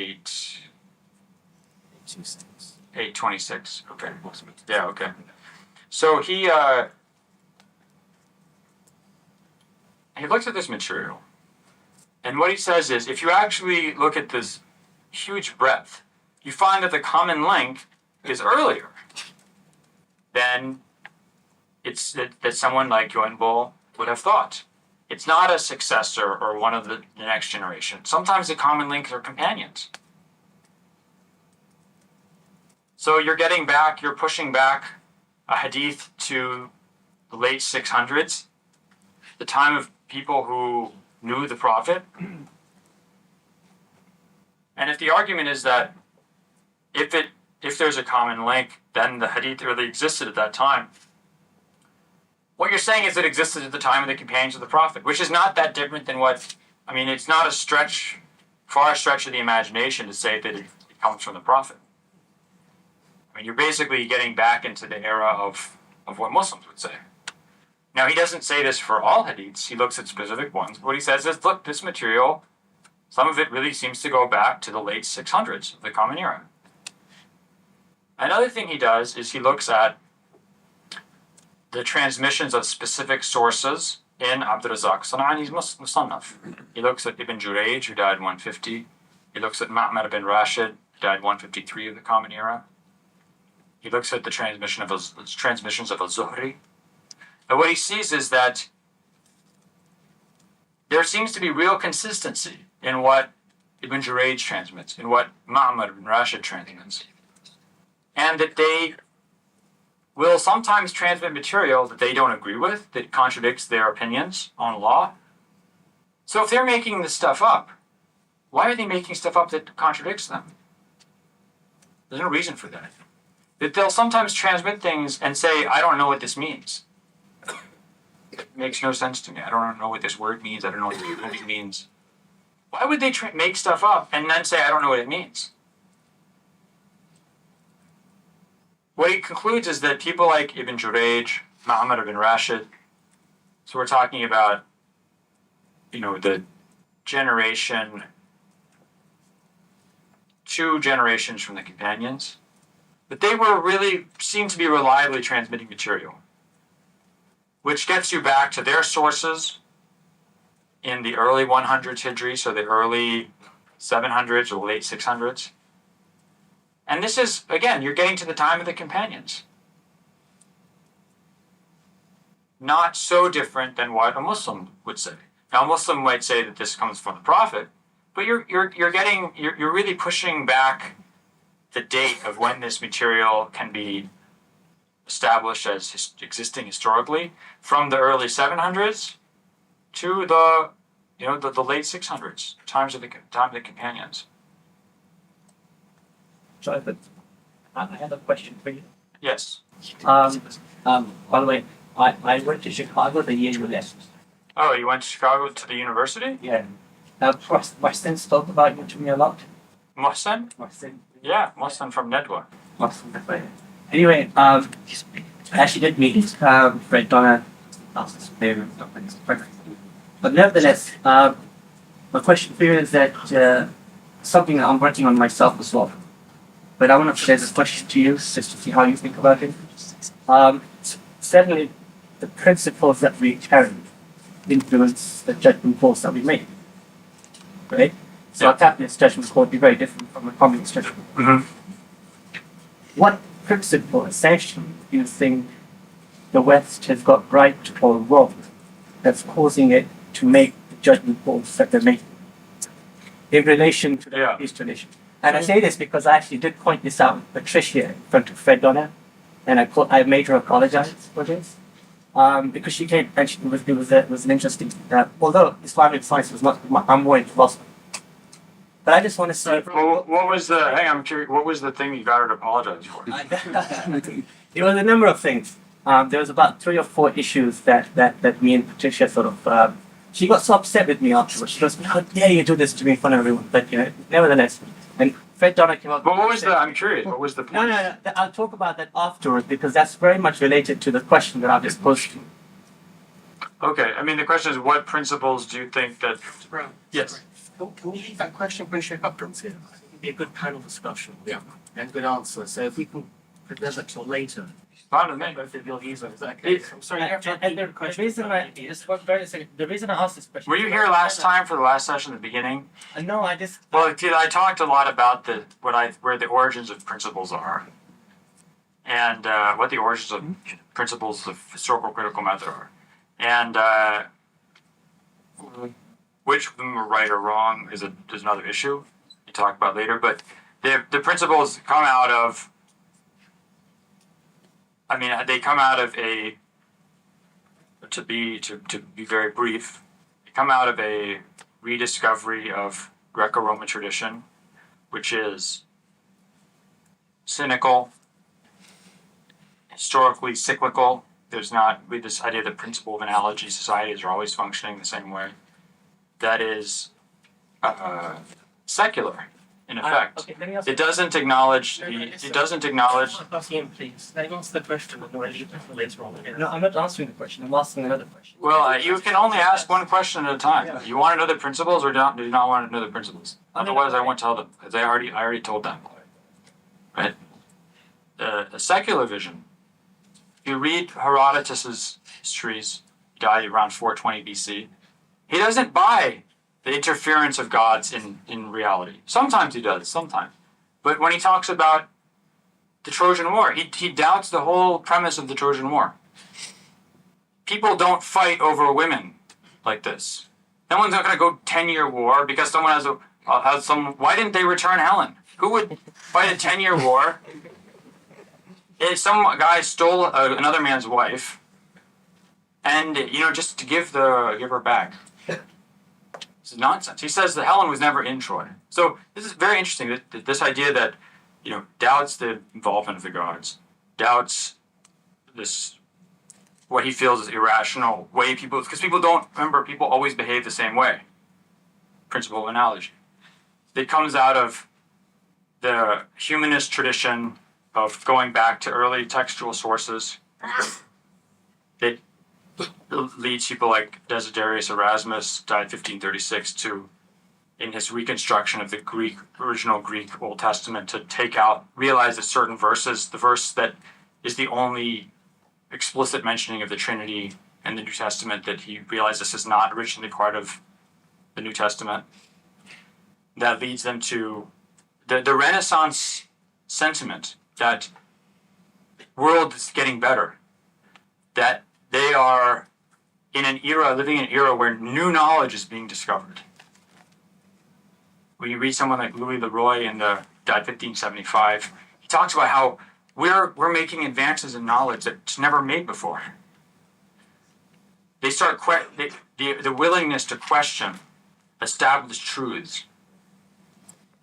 826. Okay. Yeah. Okay. So he looks at this material, and what he says is, if you actually look at this huge breadth, you find that the common link is earlier than that someone like Juynboll would have thought. It's not a successor or one of the next generation. Sometimes the common links are companions. So you're pushing back a hadith to the late 600s, the time of people who knew the Prophet. And if the argument is that if there's a common link, then the hadith really existed at that time, what you're saying is it existed at the time of the companions of the Prophet, which is not that different than it's not far stretch of the imagination to say that it comes from the Prophet. I mean, you're basically getting back into the era of what Muslims would say. Now, he doesn't say this for all hadiths. He looks at specific ones. What he says is, look, this material, some of it really seems to go back to the late 600s of the Common Era. Another thing he does is he looks at the transmissions of specific sources in Abd al-Razzaq as-San'ani's Musannaf. He looks at Ibn Jurayj, who died 150. He looks at Ma'mar ibn Rashid, who died 153 of the Common Era. He looks at the transmissions of al-Zuhri. And what he sees is that there seems to be real consistency in what Ibn Jurayj transmits, in what Ma'mar ibn Rashid transmits. And that they will sometimes transmit material that they don't agree with, that contradicts their opinions on law. So if they're making this stuff up, why are they making stuff up that contradicts them? There's no reason for that. That they'll sometimes transmit things and say, I don't know what this means. It makes no sense to me. I don't know what this word means. I don't know what this movie means. Why would they make stuff up and then say, I don't know what it means? What he concludes is that people like Ibn Jurayj, Muhammad ibn Rashid, so we're talking about, the generation, 2 generations from the companions, but they were really seem to be reliably transmitting material, which gets you back to their sources in the early 100s Hijri, so the early 700s or late 600s. And this is, again, you're getting to the time of the companions. Not so different than what a Muslim would say. Now, a Muslim might say that this comes from the Prophet, but you're really pushing back the date of when this material can be established as existing historically from the early 700s to the late 600s, time of the companions. Jonathan, I have a question for you. Yes. By the way, I went to Chicago the year you left. Oh, you went to Chicago to the university? Yeah. Mohsen spoke about you to me a lot. Mohsen? Mohsen. Yeah, Mohsen from Nedwa. Mohsen. Anyway, I actually did meet Fred Donner last year. But nevertheless, my question for you is that something that I'm working on myself as well. But I want to share this question to you just to see how you think about it. Certainly, the principles that we carry influence the judgment calls that we make. Right? So a capitalist judgment call would be very different from a communist judgment. Mm-hmm. What principle, essentially, do you think the West has got right or wrong that's causing it to make the judgment calls that they're making in relation to the East tradition? And I say this because I actually did point this out with Patricia in front of Fred Donner, and I made her apologize for this. Because she came and it was an interesting, although Islamic science was not, I'm more into philosophy. But I just want to say. Well, I'm curious, what was the thing you got her to apologize for? There was a number of things. There was about 3 or 4 issues that me and Patricia sort of, she got so upset with me afterwards. She goes, how dare you do this to me in front of everyone? But, nevertheless, and Fred Donner came up. But what was I'm curious, what was the point? No, I'll talk about that afterwards because that's very much related to the question that I've just posed to you. Okay, I mean, the question is, what principles do you think that... Yes. Can we leave that question for Sheikh Akram here? I think it'd be a good panel discussion. Yeah. And good answer. So if we can preserve that till later. Fine with me. Both of your views on it. Is that okay? I'm sorry, you have to repeat the question. The reason I asked this question. Were you here last time for the last session at the beginning? No, I just. Well, I talked a lot about where the origins of principles are, and what the origins of principles of historical critical method are, and which of them are right or wrong is another issue you talk about later. But the principles come out of. I mean, they come out of to be very brief, they come out of a rediscovery of Greco-Roman tradition, which is cynical, historically cyclical. There's not with this idea, the principle of analogy, societies are always functioning the same way. That is secular. In effect, Okay, let me ask it doesn't acknowledge Please. Let me answer the question and we'll leave it for later on. No, I'm not answering the question. I'm asking another question. Well, you can only ask one question at a time. You want to know the principles, or do you not want to know the principles? Otherwise, I won't tell them because I already told them. Right? The secular vision. If you read Herodotus's histories, he died around 420 BC. He doesn't buy the interference of gods in reality. Sometimes he does, sometimes. But when he talks about the Trojan War, he doubts the whole premise of the Trojan War. People don't fight over women like this. No one's not going to go 10-year war because someone has some. Why didn't they return Helen? Who would fight a 10-year war if some guy stole another man's wife and just to give her back? This is nonsense. He says that Helen was never in Troy. So this is very interesting. That this idea that doubts the involvement of the gods, doubts this what he feels is irrational way people, because people don't remember, people always behave the same way. Principle of analogy. It comes out of the humanist tradition of going back to early textual sources. It leads people like Desiderius Erasmus, died 1536, to, in his reconstruction of the original Greek Old Testament, to realize that certain verses, the verse that is the only explicit mentioning of the Trinity in the New Testament, that he realized this is not originally part of the New Testament. That leads them to the Renaissance sentiment that the world is getting better, that they are living in an era where new knowledge is being discovered. When you read someone like Louis Leroy died 1575, he talks about how we're making advances in knowledge that's never made before. They start the willingness to question established truths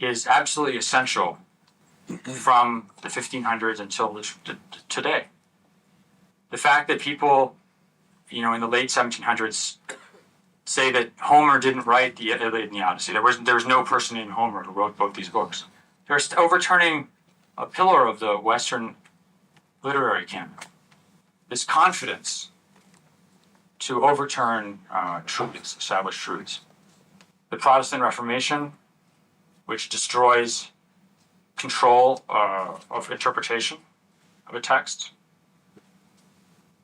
is absolutely essential from the 1500s until today. The fact that people, in the late 1700s say that Homer didn't write the Iliad and the Odyssey. There was no person in Homer who wrote both these books. They're overturning a pillar of the Western literary canon. This confidence to overturn truths, established truths. The Protestant Reformation, which destroys control of interpretation of a text.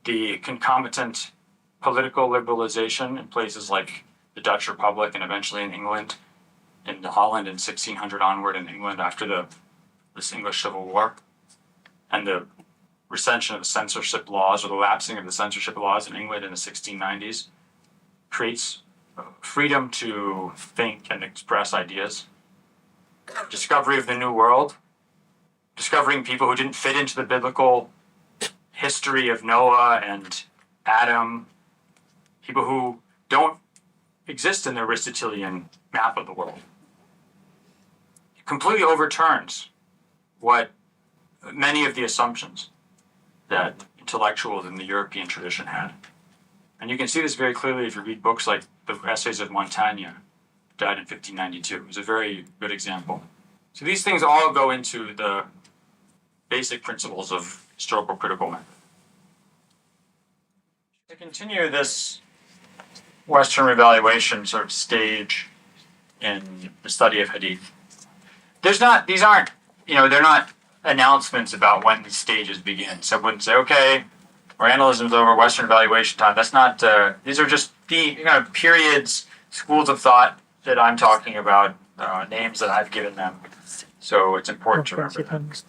The concomitant political liberalization in places like the Dutch Republic and eventually in England, in Holland in 1600 onward, in England after this English Civil War, and the recension of the censorship laws, or the lapsing of the censorship laws in England in the 1690s, creates freedom to think and express ideas. Discovery of the New World, discovering people who didn't fit into the biblical history of Noah and Adam, people who don't exist in the Aristotelian map of the world. It completely overturns what many of the assumptions that intellectuals in the European tradition had. And you can see this very clearly if you read books like the Essays of Montaigne, died in 1592. It was a very good example. So these things all go into the basic principles of historical critical method. To continue this Western revaluation sort of stage in the study of Hadith, they're not announcements about when these stages begin. So I wouldn't say, okay, Orientalism is over, Western evaluation time. That's not, these are just the periods, schools of thought that I'm talking about, names that I've given them. So it's important to remember that.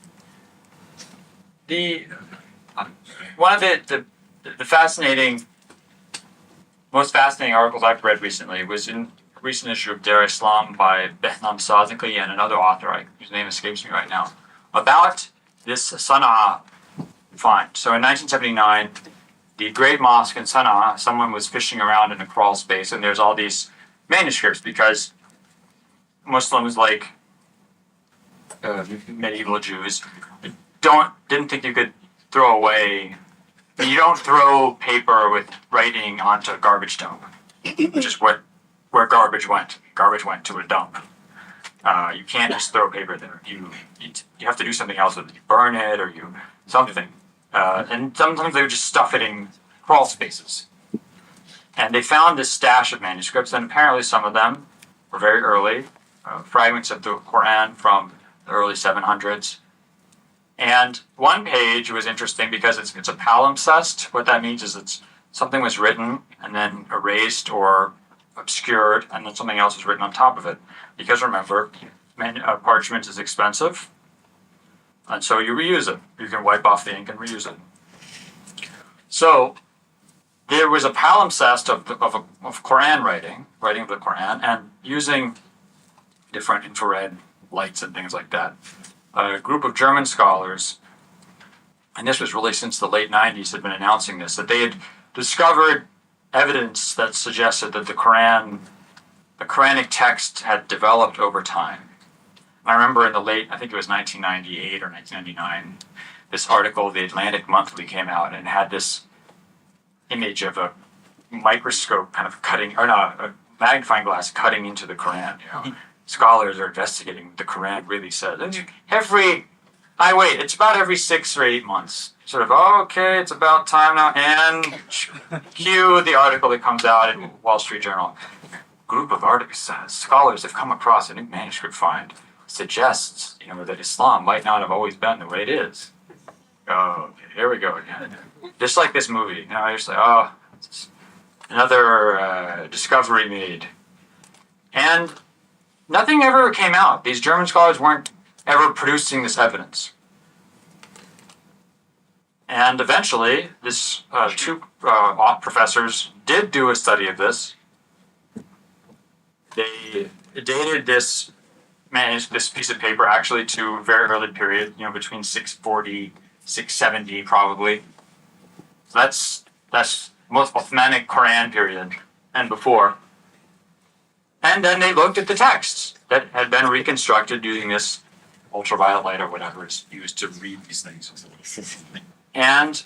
One of the most fascinating articles I've read recently was in a recent issue of Dar Islam by Behnam Sazikli and another author, whose name escapes me right now, about this Sana'a find. So in 1979, the Great Mosque in Sana'a, someone was fishing around in a crawl space, and there's all these manuscripts because Muslims, like medieval Jews, didn't think you could throw away. You don't throw paper with writing onto a garbage dump, which is where garbage went. Garbage went to a dump. You can't just throw paper there. You have to do something else with it. You burn it or something. And sometimes they would just stuff it in crawl spaces. And they found this stash of manuscripts, and apparently some of them were very early, fragments of the Quran from the early 700s. And one page was interesting because it's a palimpsest. What that means is something was written and then erased or obscured, and then something else was written on top of it. Because remember, parchment is expensive, and so you reuse it. You can wipe off the ink and reuse it. So there was a palimpsest of Quran writing of the Quran, and using different infrared lights and things like that. A group of German scholars, and this was really since the late 90s, had been announcing this, that they had discovered evidence that suggested that the Quranic text had developed over time. And I remember in the late, I think it was 1998 or 1999, this article, the Atlantic Monthly, came out and had this image of a microscope kind of cutting, or not, a magnifying glass cutting into the Quran. You know, scholars are investigating what the Quran really says. And it's about every 6 or 8 months. Sort of, okay, it's about time now, and cue the article that comes out in Wall Street Journal. Group of scholars have come across a new manuscript find suggests, that Islam might not have always been the way it is. Oh, here we go again. Just like this movie, you're just like, another discovery made. And nothing ever came out. These German scholars weren't ever producing this evidence. And eventually, this two professors did do a study of this. They dated this piece of paper actually to a very early period, between 640, 670 probably. So that's most Uthmanic Quran period and before. And then they looked at the texts that had been reconstructed using this ultraviolet light or whatever is used to read these things. And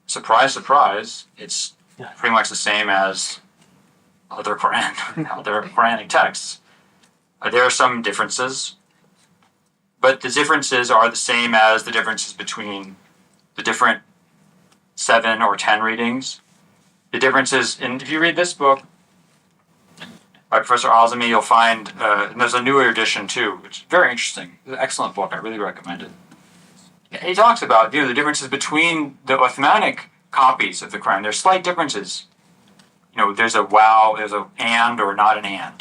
surprise, surprise, it's pretty much the same as other Quranic texts. There are some differences, but the differences are the same as the differences between the different 7 or 10 readings. The differences, and if you read this book by Professor al-Azami, you'll find, and there's a newer edition too, which is very interesting. It's an excellent book. I really recommend it. He talks about the differences between the Uthmanic copies of the Quran. There's slight differences. There's a wow, there's a and or not an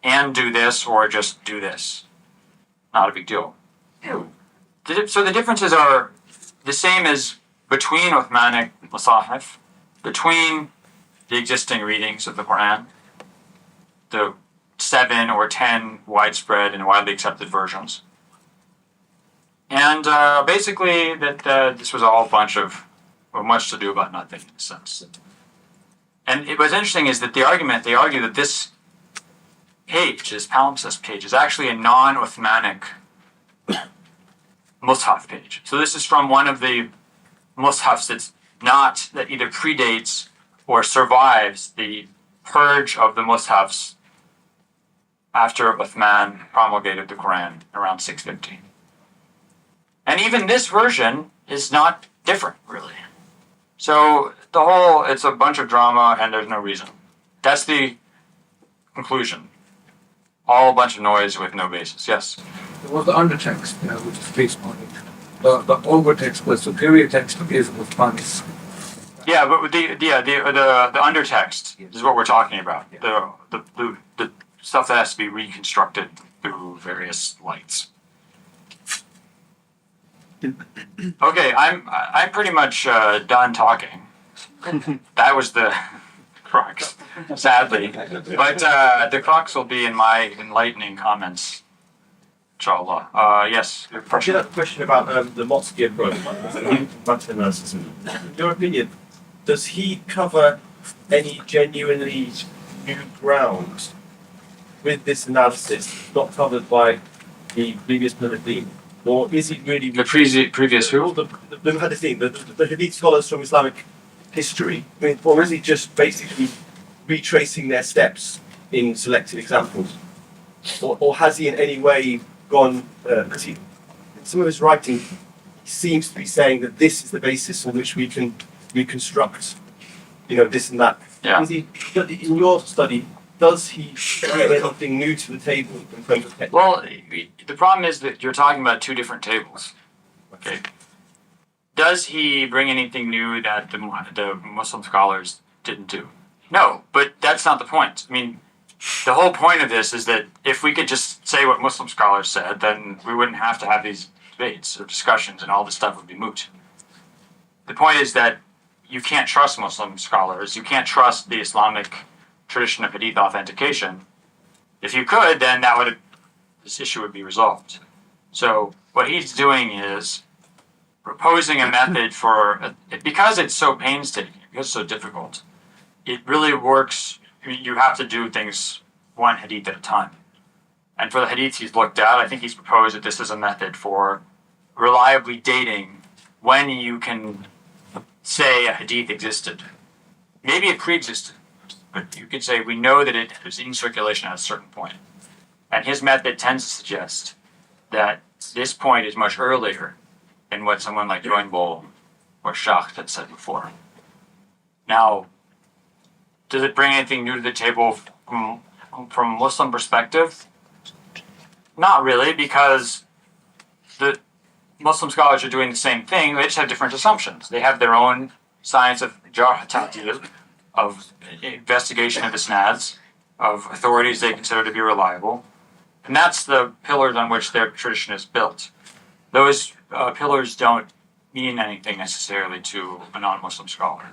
and do this or just do this. Not a big deal. So the differences are the same as between Uthmanic Masahif, between the existing readings of the Quran, the 7 or 10 widespread and widely accepted versions. And basically that this was all a bunch of, much to do about nothing in a sense. And what's interesting is that they argue that this page, this palimpsest page, is actually a non-Uthmanic Mus'haf page. So this is from one of the Mus'hafs that either predates or survives the purge of the Mus'hafs after Uthman promulgated the Quran around 650. And even this version is not different, really. So it's a bunch of drama and there's no reason. That's the conclusion. All a bunch of noise with no basis. Yes? There was the undertext, which is based on it. The overtext was superior text of Islam with Panis. Yeah, but the undertext is what we're talking about. The stuff that has to be reconstructed through various lights. Okay, I'm pretty much done talking. That was the crux, sadly. But the crux will be in my enlightening comments, inshallah. Yes. Actually, that question about the Motzki approach, in your opinion, does he cover any genuinely new ground with this analysis not covered by the previous Hadith? Or is he really the previous who? The Hadith, the Hadith scholars from Islamic history? Or is he just basically retracing their steps in selected examples? Or has he in any way gone? Because some of his writing seems to be saying that this is the basis on which we can reconstruct, this and that. Yeah. Is he, in your study, does he bring anything new to the table in terms of technique? Well, the problem is that you're talking about two different tables. Okay. Does he bring anything new that the Muslim scholars didn't do? No, but that's not the point. The whole point of this is that if we could just say what Muslim scholars said, then we wouldn't have to have these debates or discussions and all this stuff would be moot. The point is that you can't trust Muslim scholars. You can't trust the Islamic tradition of Hadith authentication. If you could, then this issue would be resolved. So what he's doing is proposing a method because it's so painstaking, because it's so difficult, it really works. You have to do things one Hadith at a time. And for the Hadiths he's looked at, I think he's proposed that this is a method for reliably dating when you can say a hadith existed. Maybe it pre-existed, but you could say we know that it was in circulation at a certain point. And his method tends to suggest that this point is much earlier than what someone like Juynboll or Schacht had said before. Now, does it bring anything new to the table from a Muslim perspective? Not really, because the Muslim scholars are doing the same thing. They just have different assumptions. They have their own science of jarh ta'dil, of investigation of isnads, of authorities they consider to be reliable. And that's the pillars on which their tradition is built. Those pillars don't mean anything necessarily to a non-Muslim scholar.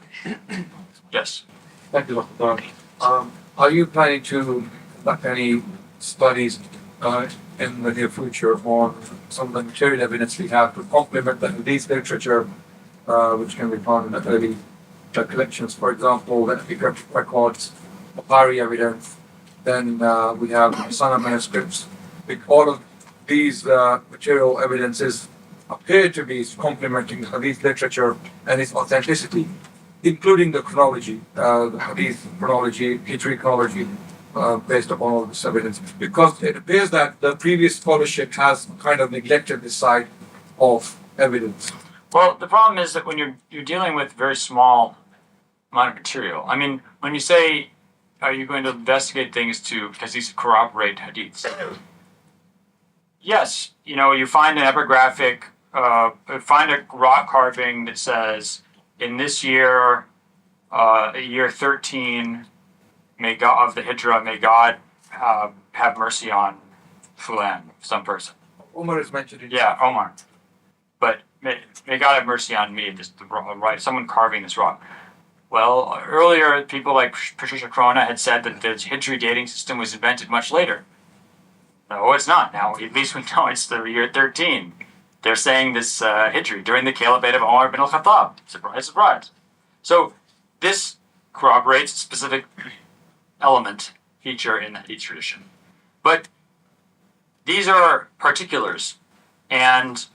Yes? Thank you, Dr. Are you planning to conduct any studies in the near future on some of the material evidence we have to complement the Hadith literature, which can be found in the early collections, for example, the epigraphic records, Bukhari evidence, then we have Sana manuscripts. All of these material evidences appear to be complementing the Hadith literature and its authenticity, including the chronology, the Hadith chronology, Hijri chronology, based upon all this evidence, because it appears that the previous scholarship has kind of neglected this side of evidence. Well, the problem is that when you're dealing with very small amount of material, I mean, when you say, are you going to investigate things because these corroborate hadiths? Yes, you find an epigraphic, find a rock carving that says, in this year, year 13, of the Hijrah, may God have mercy on Fulan, some person. Umar is mentioned in Yeah, Omar. But may God have mercy on me, someone carving this rock. Well, earlier, people like Patricia Crone had said that the Hijri dating system was invented much later. No, it's not. Now, at least we know it's the year 13. They're saying this Hijri during the caliphate of Umar ibn al-Khattab. Surprise, surprise. So this corroborates a specific element, feature in the Hadith tradition. But these are particulars, and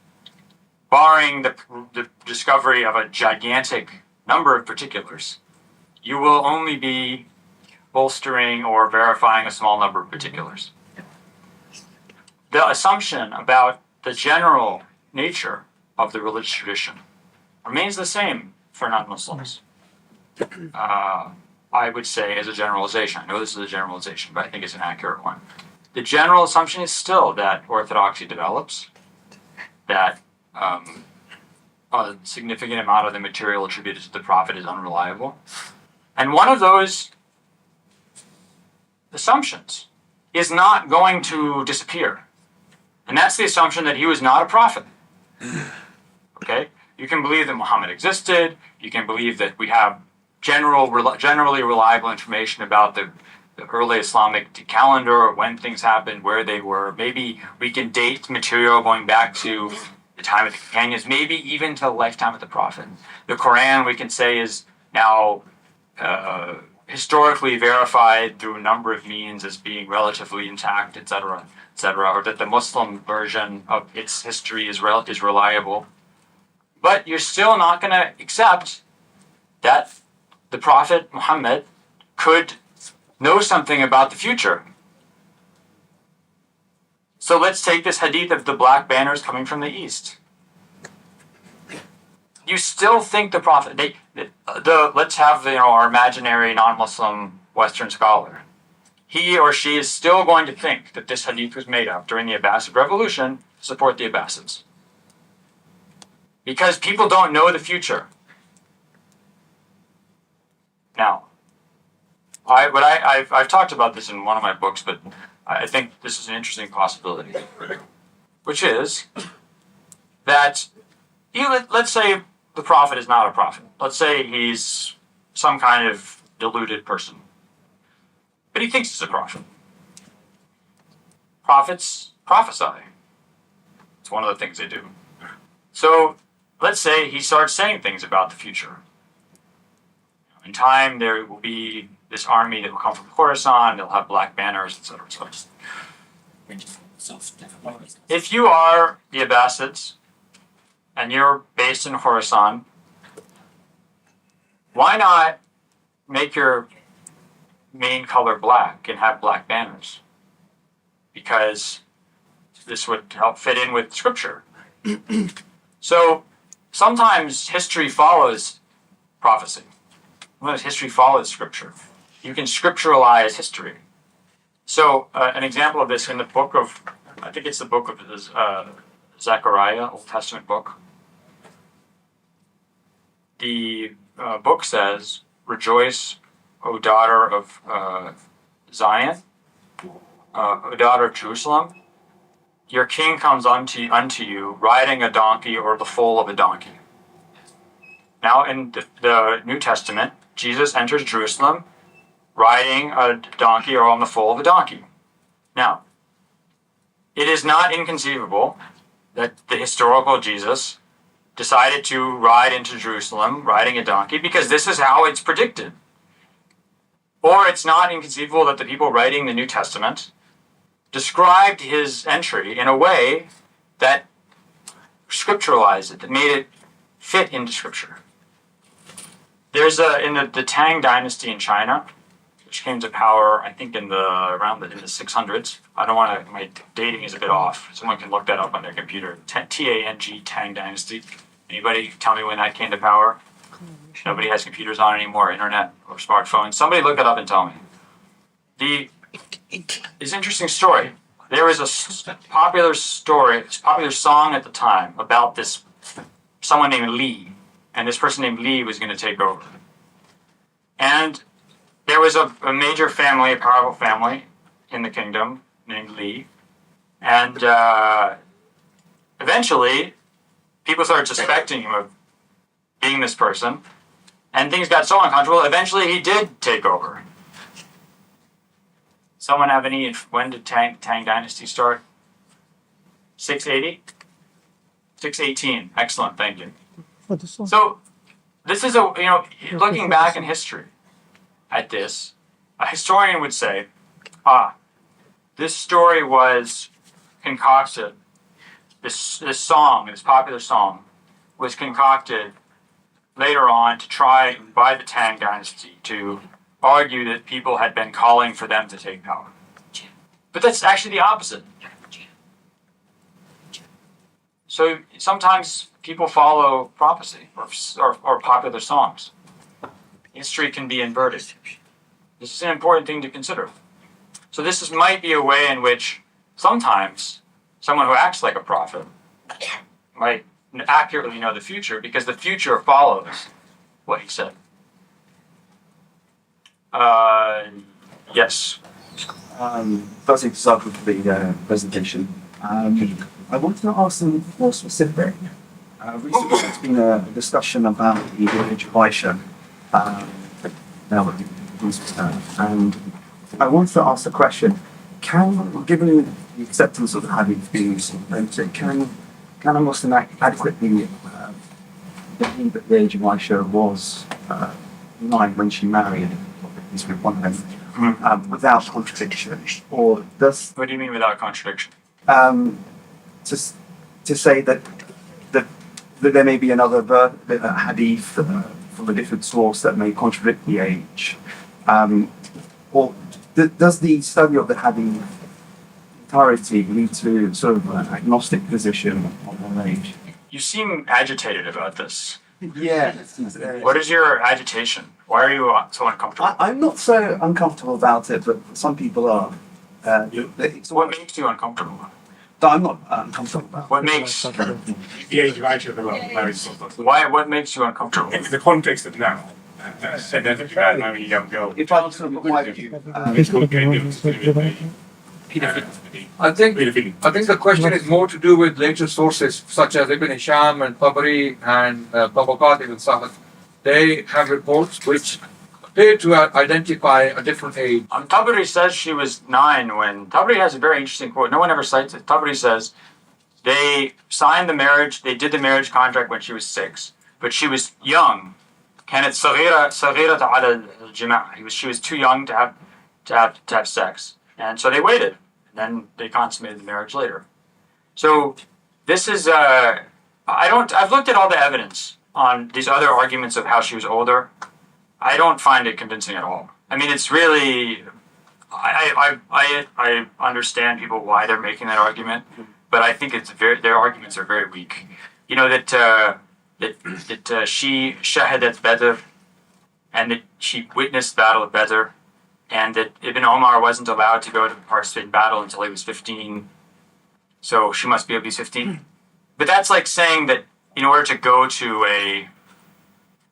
barring the discovery of a gigantic number of particulars, you will only be bolstering or verifying a small number of particulars. The assumption about the general nature of the religious tradition remains the same for non-Muslims. I would say as a generalization. I know this is a generalization, but I think it's an accurate one. The general assumption is still that orthodoxy develops, that a significant amount of the material attributed to the Prophet is unreliable. And one of those assumptions is not going to disappear. And that's the assumption that he was not a prophet. Okay? You can believe that Muhammad existed. You can believe that we have generally reliable information about the early Islamic calendar, when things happened, where they were. Maybe we can date material going back to the time of the companions, maybe even to the lifetime of the Prophet. The Quran, we can say, is now historically verified through a number of means as being relatively intact, etc., or that the Muslim version of its history is reliable. But you're still not going to accept that the Prophet Muhammad could know something about the future. So let's take this hadith of the black banners coming from the east. You still think the Prophet, let's have our imaginary non-Muslim Western scholar. He or she is still going to think that this hadith was made up during the Abbasid revolution to support the Abbasids. Because people don't know the future. Now, I've talked about this in one of my books, but I think this is an interesting possibility, which is that let's say the prophet is not a prophet. Let's say he's some kind of deluded person, but he thinks he's a prophet. Prophets prophesy. It's one of the things they do. So let's say he starts saying things about the future. In time, there will be this army that will come from Khorasan. They'll have black banners, etc. If you are the Abbasids and you're based in Khorasan, why not make your main color black and have black banners? Because this would help fit in with scripture. So sometimes history follows prophecy. Sometimes history follows scripture. You can scripturalize history. So an example of this in the book of, I think it's the book of Zechariah, Old Testament book. The book says, "Rejoice, O daughter of Zion, O daughter of Jerusalem. Your king comes unto you, riding a donkey or the foal of a donkey." Now in the New Testament, Jesus enters Jerusalem riding a donkey or on the foal of a donkey. Now, it is not inconceivable that the historical Jesus decided to ride into Jerusalem riding a donkey because this is how it's predicted. Or it's not inconceivable that the people writing the New Testament described his entry in a way that scripturalized it, that made it fit into scripture. There's in the Tang dynasty in China, which came to power, I think, in the 600s. I don't want to. My dating is a bit off. Someone can look that up on their computer. Tang, Tang dynasty. Anybody tell me when that came to power? Nobody has computers on anymore, internet or smartphones. Somebody look it up and tell me. It's an interesting story. There was a popular song at the time about this someone named Li, and this person named Li was going to take over. And there was a major family, a powerful family in the kingdom named Li, and eventually people started suspecting him of being this person, and things got so uncomfortable. Eventually, he did take over. Someone have any? When did Tang Dynasty start? 680, 618. Excellent, thank you. So this is looking back in history at this, a historian would say, this story was concocted. This popular song, was concocted later on to try by the Tang Dynasty to argue that people had been calling for them to take power. But that's actually the opposite. So sometimes people follow prophecy or popular songs. History can be inverted. This is an important thing to consider. So this might be a way in which sometimes someone who acts like a prophet might accurately know the future because the future follows what he said. Yes. Firstly, to start with the presentation, I wanted to ask some more specific. Recently, there's been a discussion about the image of Aisha. And I wanted to ask the question: given the acceptance of the Hadith being authentic, can a Muslim adequately believe that the age of Aisha was 9 when she married without contradiction, or does? What do you mean without contradiction? To say that there may be another hadith from a different source that may contradict the age, or does the study of the hadith entirety lead to sort of an agnostic position on her age? You seem agitated about this. Yeah. What is your agitation? Why are you so uncomfortable? I'm not so uncomfortable about it, but some people are. What makes you uncomfortable? I'm not uncomfortable about it. What makes The age of Aisha, the married sultan. why? What makes you uncomfortable? In the context of now, said that if you marry a young girl, If I was to look at my view, I think the question is more to do with later sources such as Ibn Hisham and Tabari and Tabaqat ibn Sa'd. They have reports which appear to identify a different age. Tabari says she was 9 when. Tabari has a very interesting quote. No one ever cites it. Tabari says they signed the marriage, they did the marriage contract when she was 6, but she was young. كانت صغيرة على الجماع. She was too young to have sex. And so they waited, and then they consummated the marriage later. So this is I've looked at all the evidence on these other arguments of how she was older. I don't find it convincing at all. I mean, it's really, I understand people why they're making that argument, but I think their arguments are very weak. You know, that she shahadat Badr, and that she witnessed the Battle of Badr, and that Ibn Omar wasn't allowed to go to participate in battle until he was 15. So she must be at least 15. But that's like saying that in order to go to a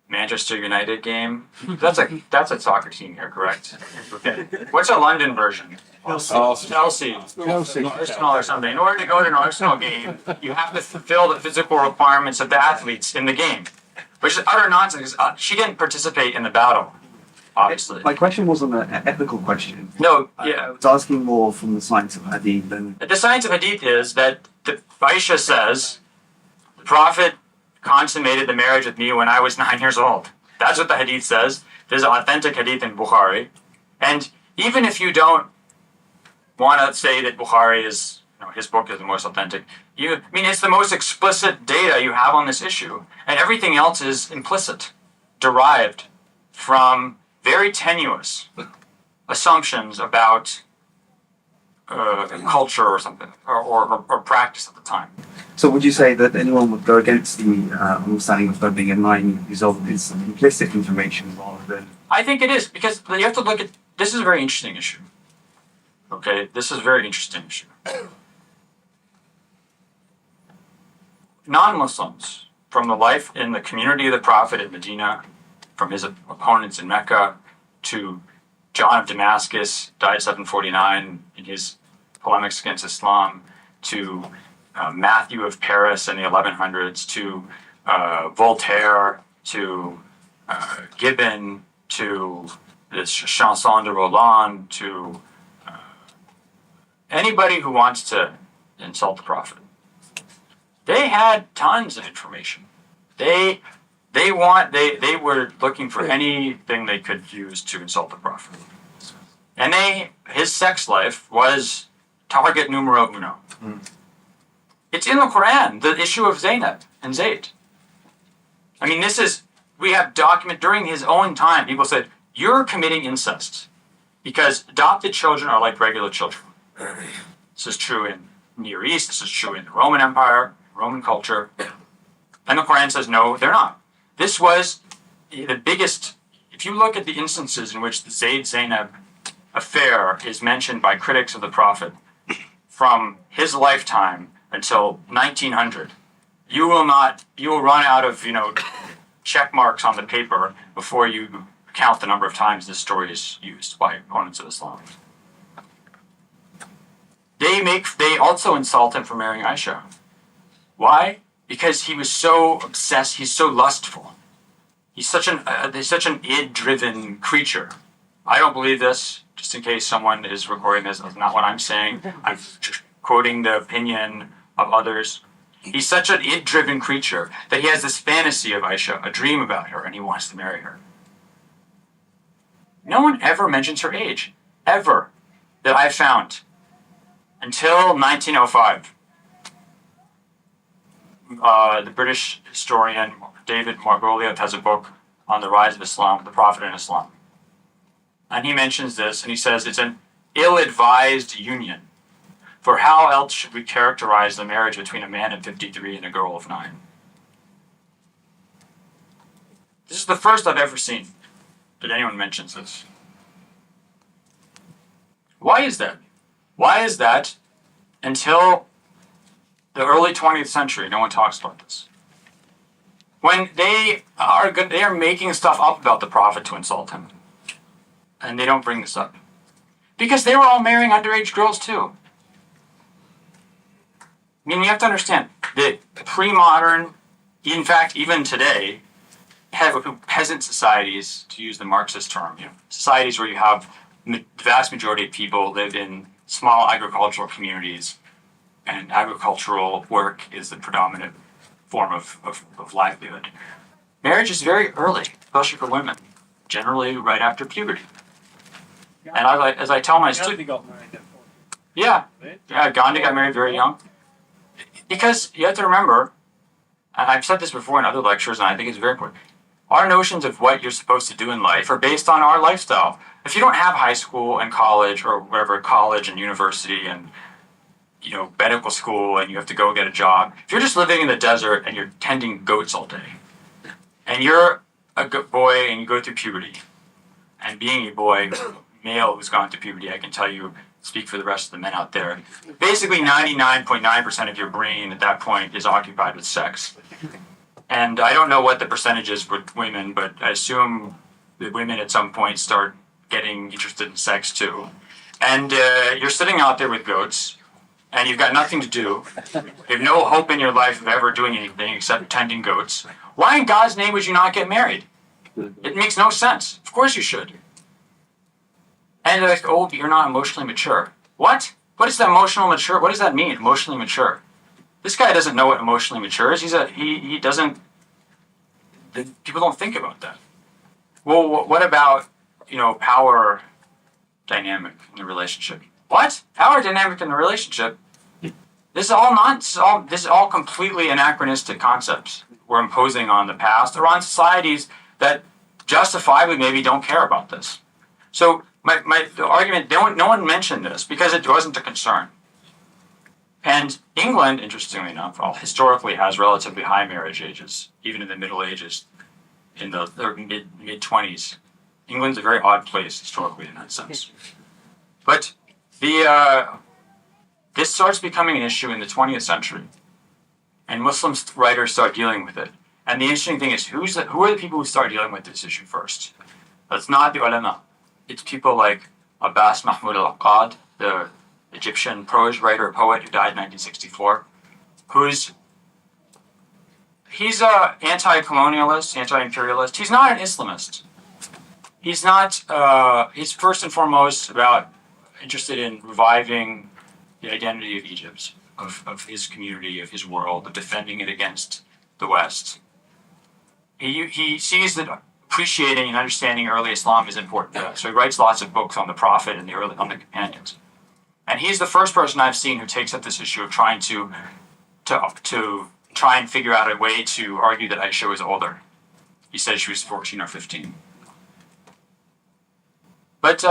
Manchester United game, that's a soccer team here, correct? Okay. What's a London version? Chelsea. Arsenal or something. In order to go to an Arsenal game, you have to fulfill the physical requirements of the athletes in the game, which is utter nonsense. She didn't participate in the battle, obviously. My question wasn't an ethical question. No, I yeah. was asking more from the science of hadith than The science of Hadith is that Aisha says, the Prophet consummated the marriage with me when I was 9 years old. That's what the Hadith says. There's an authentic Hadith in Bukhari. And even if you don't want to say that Bukhari is, his book is the most authentic, it's the most explicit data you have on this issue. And everything else is implicit, derived from very tenuous assumptions about culture or something, or practice at the time. So would you say that anyone would go against the understanding of her being a 9 years old is implicit information rather than... I think it is, because you have to look at, this is a very interesting issue. Okay, this is a very interesting issue. Non-Muslims, from the life in the community of the Prophet in Medina, from his opponents in Mecca, to John of Damascus, died 749 in his polemics against Islam, to Matthew of Paris in the 1100s, to Voltaire, to Gibbon, to the Chanson de Roland, to anybody who wants to insult the Prophet. They had tons of information. They were looking for anything they could use to insult the Prophet. And his sex life was target numero uno. It's in the Quran, the issue of Zainab and Zayd. We have document during his own time, people said, you're committing incest because adopted children are like regular children. This is true in Near East, this is true in the Roman Empire, Roman culture. And the Quran says, no, they're not. This was the biggest, if you look at the instances in which the Zayd-Zainab affair is mentioned by critics of the Prophet from his lifetime until 1900, you will run out of, check marks on the paper before you count the number of times this story is used by opponents of Islam. They also insult him for marrying Aisha. Why? Because he was so obsessed, he's so lustful. He's such an id-driven creature. I don't believe this, just in case someone is recording this. That's not what I'm saying. I'm just quoting the opinion of others. He's such an id-driven creature that he has this fantasy of Aisha, a dream about her, and he wants to marry her. No one ever mentions her age, ever, that I've found, until 1905. The British historian David Margoliouth has a book on the rise of Islam, the Prophet in Islam. And he mentions this, and he says it's an ill-advised union. For how else should we characterize the marriage between a man of 53 and a girl of 9? This is the first I've ever seen that anyone mentions this. Why is that? Why is that until the early 20th century, no one talks about this? When they are making stuff up about the Prophet to insult him. And they don't bring this up. Because they were all marrying underage girls too. You have to understand that pre-modern, in fact, even today, peasant societies, to use the Marxist term, societies where you have the vast majority of people live in small agricultural communities, and agricultural work is the predominant form of livelihood. Marriage is very early, especially for women, generally right after puberty. And as I tell my students, Gandhi got married very young. Because you have to remember, and I've said this before in other lectures, and I think it's very important, our notions of what you're supposed to do in life are based on our lifestyle. If you don't have high school and college or whatever, college and university and medical school, and you have to go get a job, if you're just living in the desert and you're tending goats all day, and you're a boy and you go through puberty, and being a boy, male who's gone through puberty, I can tell you, speak for the rest of the men out there, basically 99.9% of your brain at that point is occupied with sex. And I don't know what the percentage is with women, but I assume that women at some point start getting interested in sex too. And you're sitting out there with goats, and you've got nothing to do. You have no hope in your life of ever doing anything except tending goats. Why in God's name would you not get married? It makes no sense. Of course you should. And they're like, oh, you're not emotionally mature. What? What is that emotional mature? What does that mean, emotionally mature? This guy doesn't know what emotionally mature is. He doesn't, people don't think about that. Well, what about, power dynamic in the relationship? What? Power dynamic in the relationship? This is all nonsense. This is all completely anachronistic concepts we're imposing on the past or on societies that justifiably maybe don't care about this. So the argument, no one mentioned this because it wasn't a concern. And England, interestingly enough, historically has relatively high marriage ages, even in the Middle Ages, in the mid-20s. England's a very odd place historically in that sense. But this starts becoming an issue in the 20th century, and Muslim writers start dealing with it. And the interesting thing is, who are the people who start dealing with this issue first? It's not the ulama. It's people like Abbas Mahmoud al-Aqad, the Egyptian prose writer, poet who died in 1964, he's a anti-colonialist, anti-imperialist. He's not an Islamist. He's not, he's first and foremost interested in reviving the identity of Egypt, of his community, of his world, of defending it against the West. He sees that appreciating and understanding early Islam is important. So he writes lots of books on the Prophet and on the companions. And he's the first person I've seen who takes up this issue of trying to try and figure out a way to argue that Aisha was older. He said she was 14 or 15. But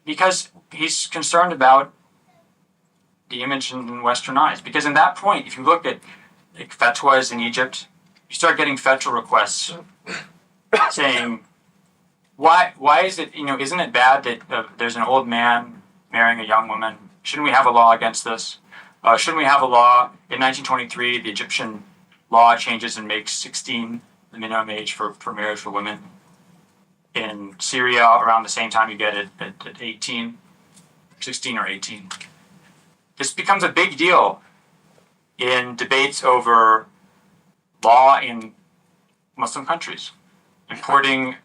because he's concerned about the image in Western eyes. Because in that point, if you look at fatwas in Egypt, you start getting fatwa requests saying, why is it, isn't it bad that there's an old man marrying a young woman? Shouldn't we have a law against this? Shouldn't we have a law? In 1923, the Egyptian law changes and makes 16 the minimum age for marriage for women. In Syria, around the same time, you get it at 18, 16 or 18. This becomes a big deal in debates over law in Muslim countries, importing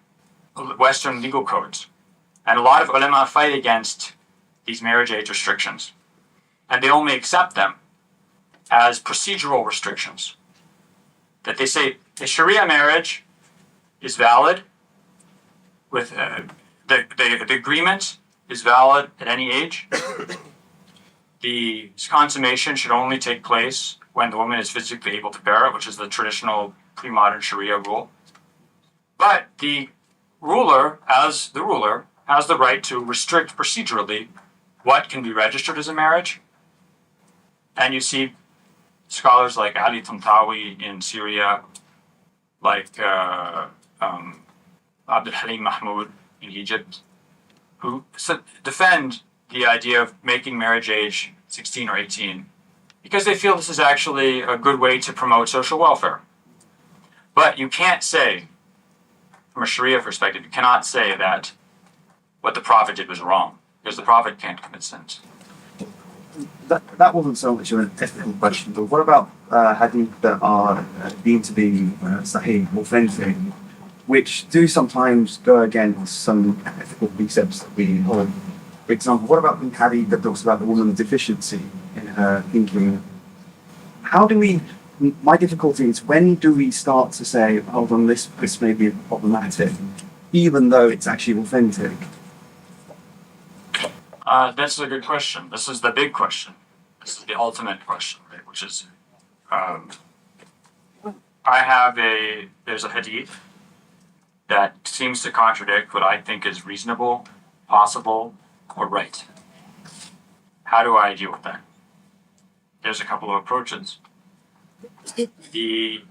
Western legal codes. And a lot of ulama fight against these marriage age restrictions. And they only accept them as procedural restrictions. That they say the Sharia marriage is valid, with the agreement is valid at any age. The consummation should only take place when the woman is physically able to bear it, which is the traditional pre-modern Sharia rule. But the ruler, has the right to restrict procedurally what can be registered as a marriage. And you see scholars like Ali Tantawi in Syria, like Abdul Halim Mahmoud in Egypt, who defend the idea of making marriage age 16 or 18 because they feel this is actually a good way to promote social welfare. But you can't say, from a Sharia perspective, you cannot say that what the Prophet did was wrong, because the Prophet can't commit sins. That wasn't so much of an ethical question, but what about hadith that are deemed to be sahih, authentic, which do sometimes go against some ethical precepts that we hold? For example, what about the hadith that talks about the woman's deficiency in her thinking? My difficulty is, when do we start to say, hold on, this may be problematic, even though it's actually authentic? That's a good question. This is the big question. This is the ultimate question, right? Which is, there's a hadith that seems to contradict what I think is reasonable, possible, or right. How do I deal with that? There's a couple of approaches. The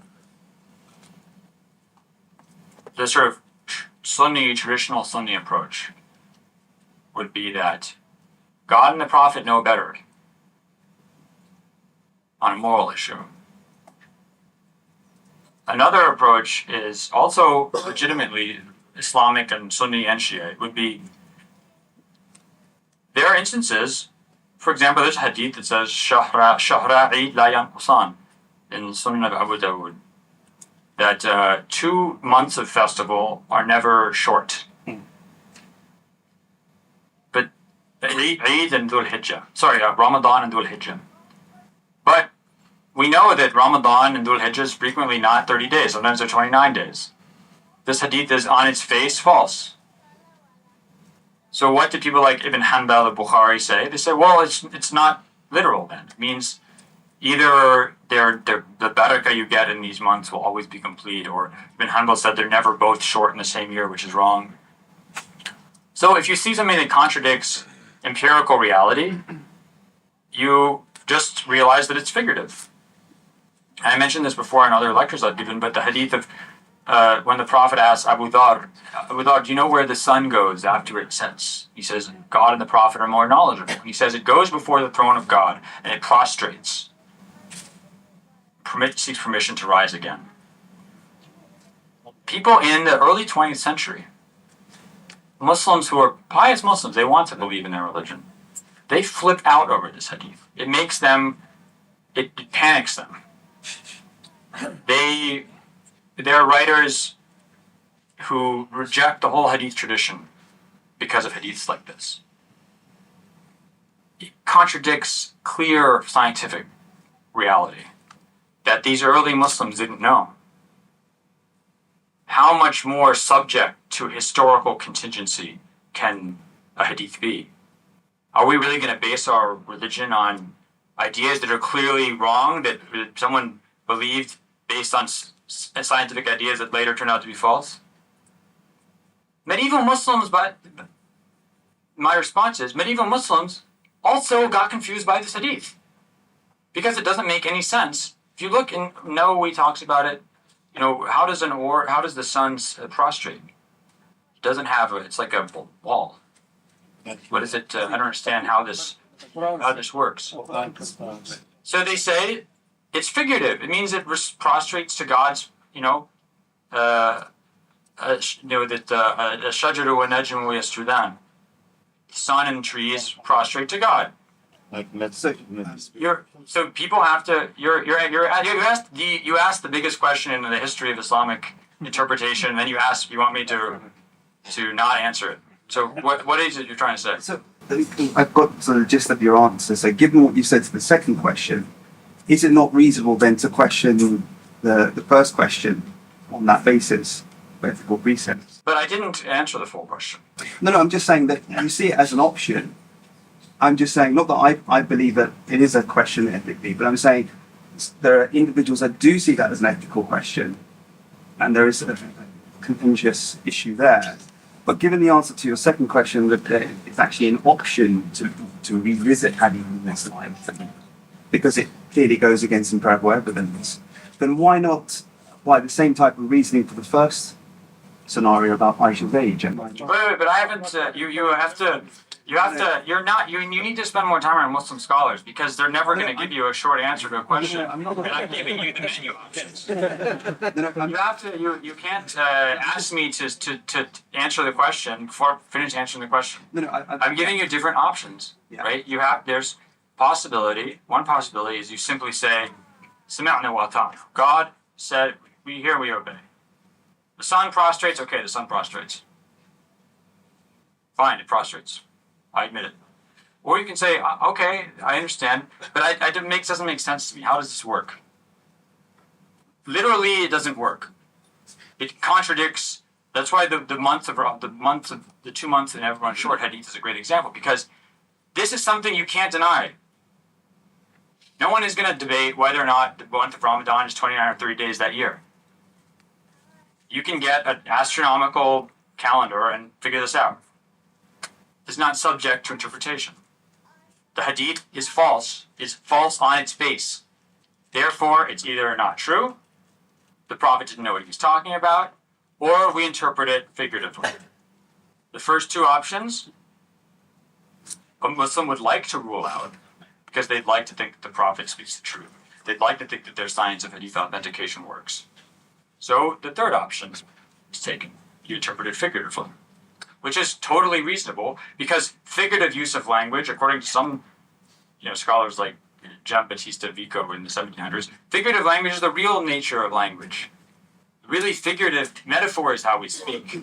sort of traditional Sunni approach would be that God and the Prophet know better on a moral issue. Another approach is also legitimately Islamic and Sunni and Shia. It would be, there are instances, for example, there's a hadith that says, Shahra Eid la yanqusan, in Sunan of Abu Dawud, that 2 months of festival are never short. But Eid and Dhul Hijjah, Ramadan and Dhul Hijjah. But we know that Ramadan and Dhul Hijjah is frequently not 30 days, sometimes they're 29 days. This hadith is on its face false. So what do people like Ibn Hanbal or Bukhari say? They say, well, it's not literal then. It means either the barakah you get in these months will always be complete, or Ibn Hanbal said they're never both short in the same year, which is wrong. So if you see something that contradicts empirical reality, you just realize that it's figurative. I mentioned this before in other lectures I've given, but the hadith of when the Prophet asks Abu Dhar, do you know where the sun goes after it sets? He says, God and the Prophet are more knowledgeable. He says, it goes before the throne of God and it prostrates. Seeks permission to rise again. People in the early 20th century, Muslims who are pious Muslims, they want to believe in their religion. They flip out over this hadith. It makes them, it panics them. There are writers who reject the whole hadith tradition because of hadiths like this. It contradicts clear scientific reality that these early Muslims didn't know. How much more subject to historical contingency can a hadith be? Are we really going to base our religion on ideas that are clearly wrong, that someone believed based on scientific ideas that later turned out to be false? Medieval Muslims, but my response is, medieval Muslims also got confused by this hadith because it doesn't make any sense. If you look in Nawawi talks about it, how does the sun prostrate? It doesn't have it's like a wall. What is it? I don't understand how this works. So they say it's figurative. It means it prostrates to God's, that shajaru wa najmu yasjudan. Sun and trees prostrate to God. Like meditation. So people have to. You asked the biggest question in the history of Islamic interpretation, and then you want me to not answer it. So what is it you're trying to say? So I've got sort of the gist of your answer. So given what you said to the second question, is it not reasonable then to question the first question on that basis, ethical precepts? But I didn't answer the full question. No, I'm just saying that you see it as an option. I'm just saying, not that I believe that it is a question ethically, but I'm saying there are individuals that do see that as an ethical question, and there is a contentious issue there. But given the answer to your second question, that it's actually an option to revisit hadith in this life, because it clearly goes against empirical evidence, then why not apply the same type of reasoning for the first scenario about Aisha's age? But I haven't. You need to spend more time on Muslim scholars because they're never going to give you a short answer to a question. And I'm giving you the menu options. You can't ask me to answer the question before I finish answering the question. I'm giving you different options, right? There's possibility. One possibility is you simply say, "Sami'na wa ata'na." God said, "We hear, we obey." The sun prostrates. Okay, the sun prostrates. Fine, it prostrates. I admit it. Or you can say, okay, I understand, but it doesn't make sense to me. How does this work? Literally, it doesn't work. It contradicts. That's why the 2 months in everyone's short hadith is a great example, because this is something you can't deny. No one is going to debate whether or not the month of Ramadan is 29 or 30 days that year. You can get an astronomical calendar and figure this out. It's not subject to interpretation. The hadith is false on its face. Therefore, it's either not true, the Prophet didn't know what he was talking about, or we interpret it figuratively. The first two options, a Muslim would like to rule out because they'd like to think that the Prophet speaks the truth. They'd like to think that their science of hadith authentication works. So the third option is taken. You interpret it figuratively, which is totally reasonable because figurative use of language, according to some scholars like Giambattista Vico in the 1700s, figurative language is the real nature of language. Really figurative metaphor is how we speak.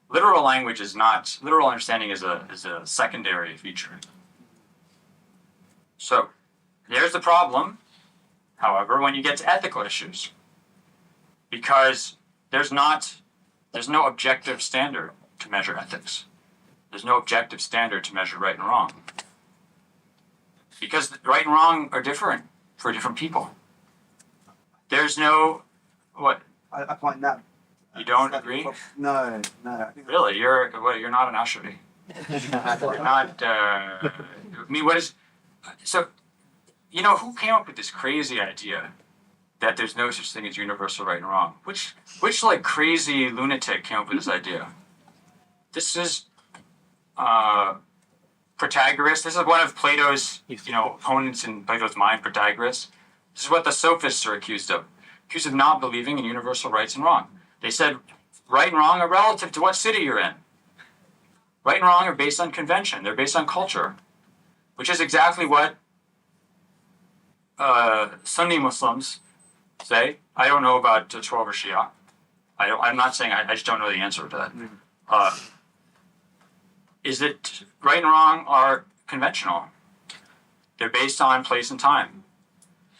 Literal language is not, literal understanding is a secondary feature. So, there's the problem, however, when you get to ethical issues. Because there's no objective standard to measure ethics. There's no objective standard to measure right and wrong. Because right and wrong are different for different people. There's no, what? I find that. You don't agree? No. I think Really? You're not an Ashari. You're not, what is, so, who came up with this crazy idea that there's no such thing as universal right and wrong? Which crazy lunatic came up with this idea? This is, Protagoras. This is one of Plato's, opponents in Plato's mind, Protagoras. This is what the sophists are accused of not believing in universal rights and wrong. They said right and wrong are relative to what city you're in. Right and wrong are based on convention. They're based on culture, which is exactly what Sunni Muslims say. I don't know about 12 or Shia. I'm not saying I just don't know the answer to that. Is that right and wrong are conventional. They're based on place and time.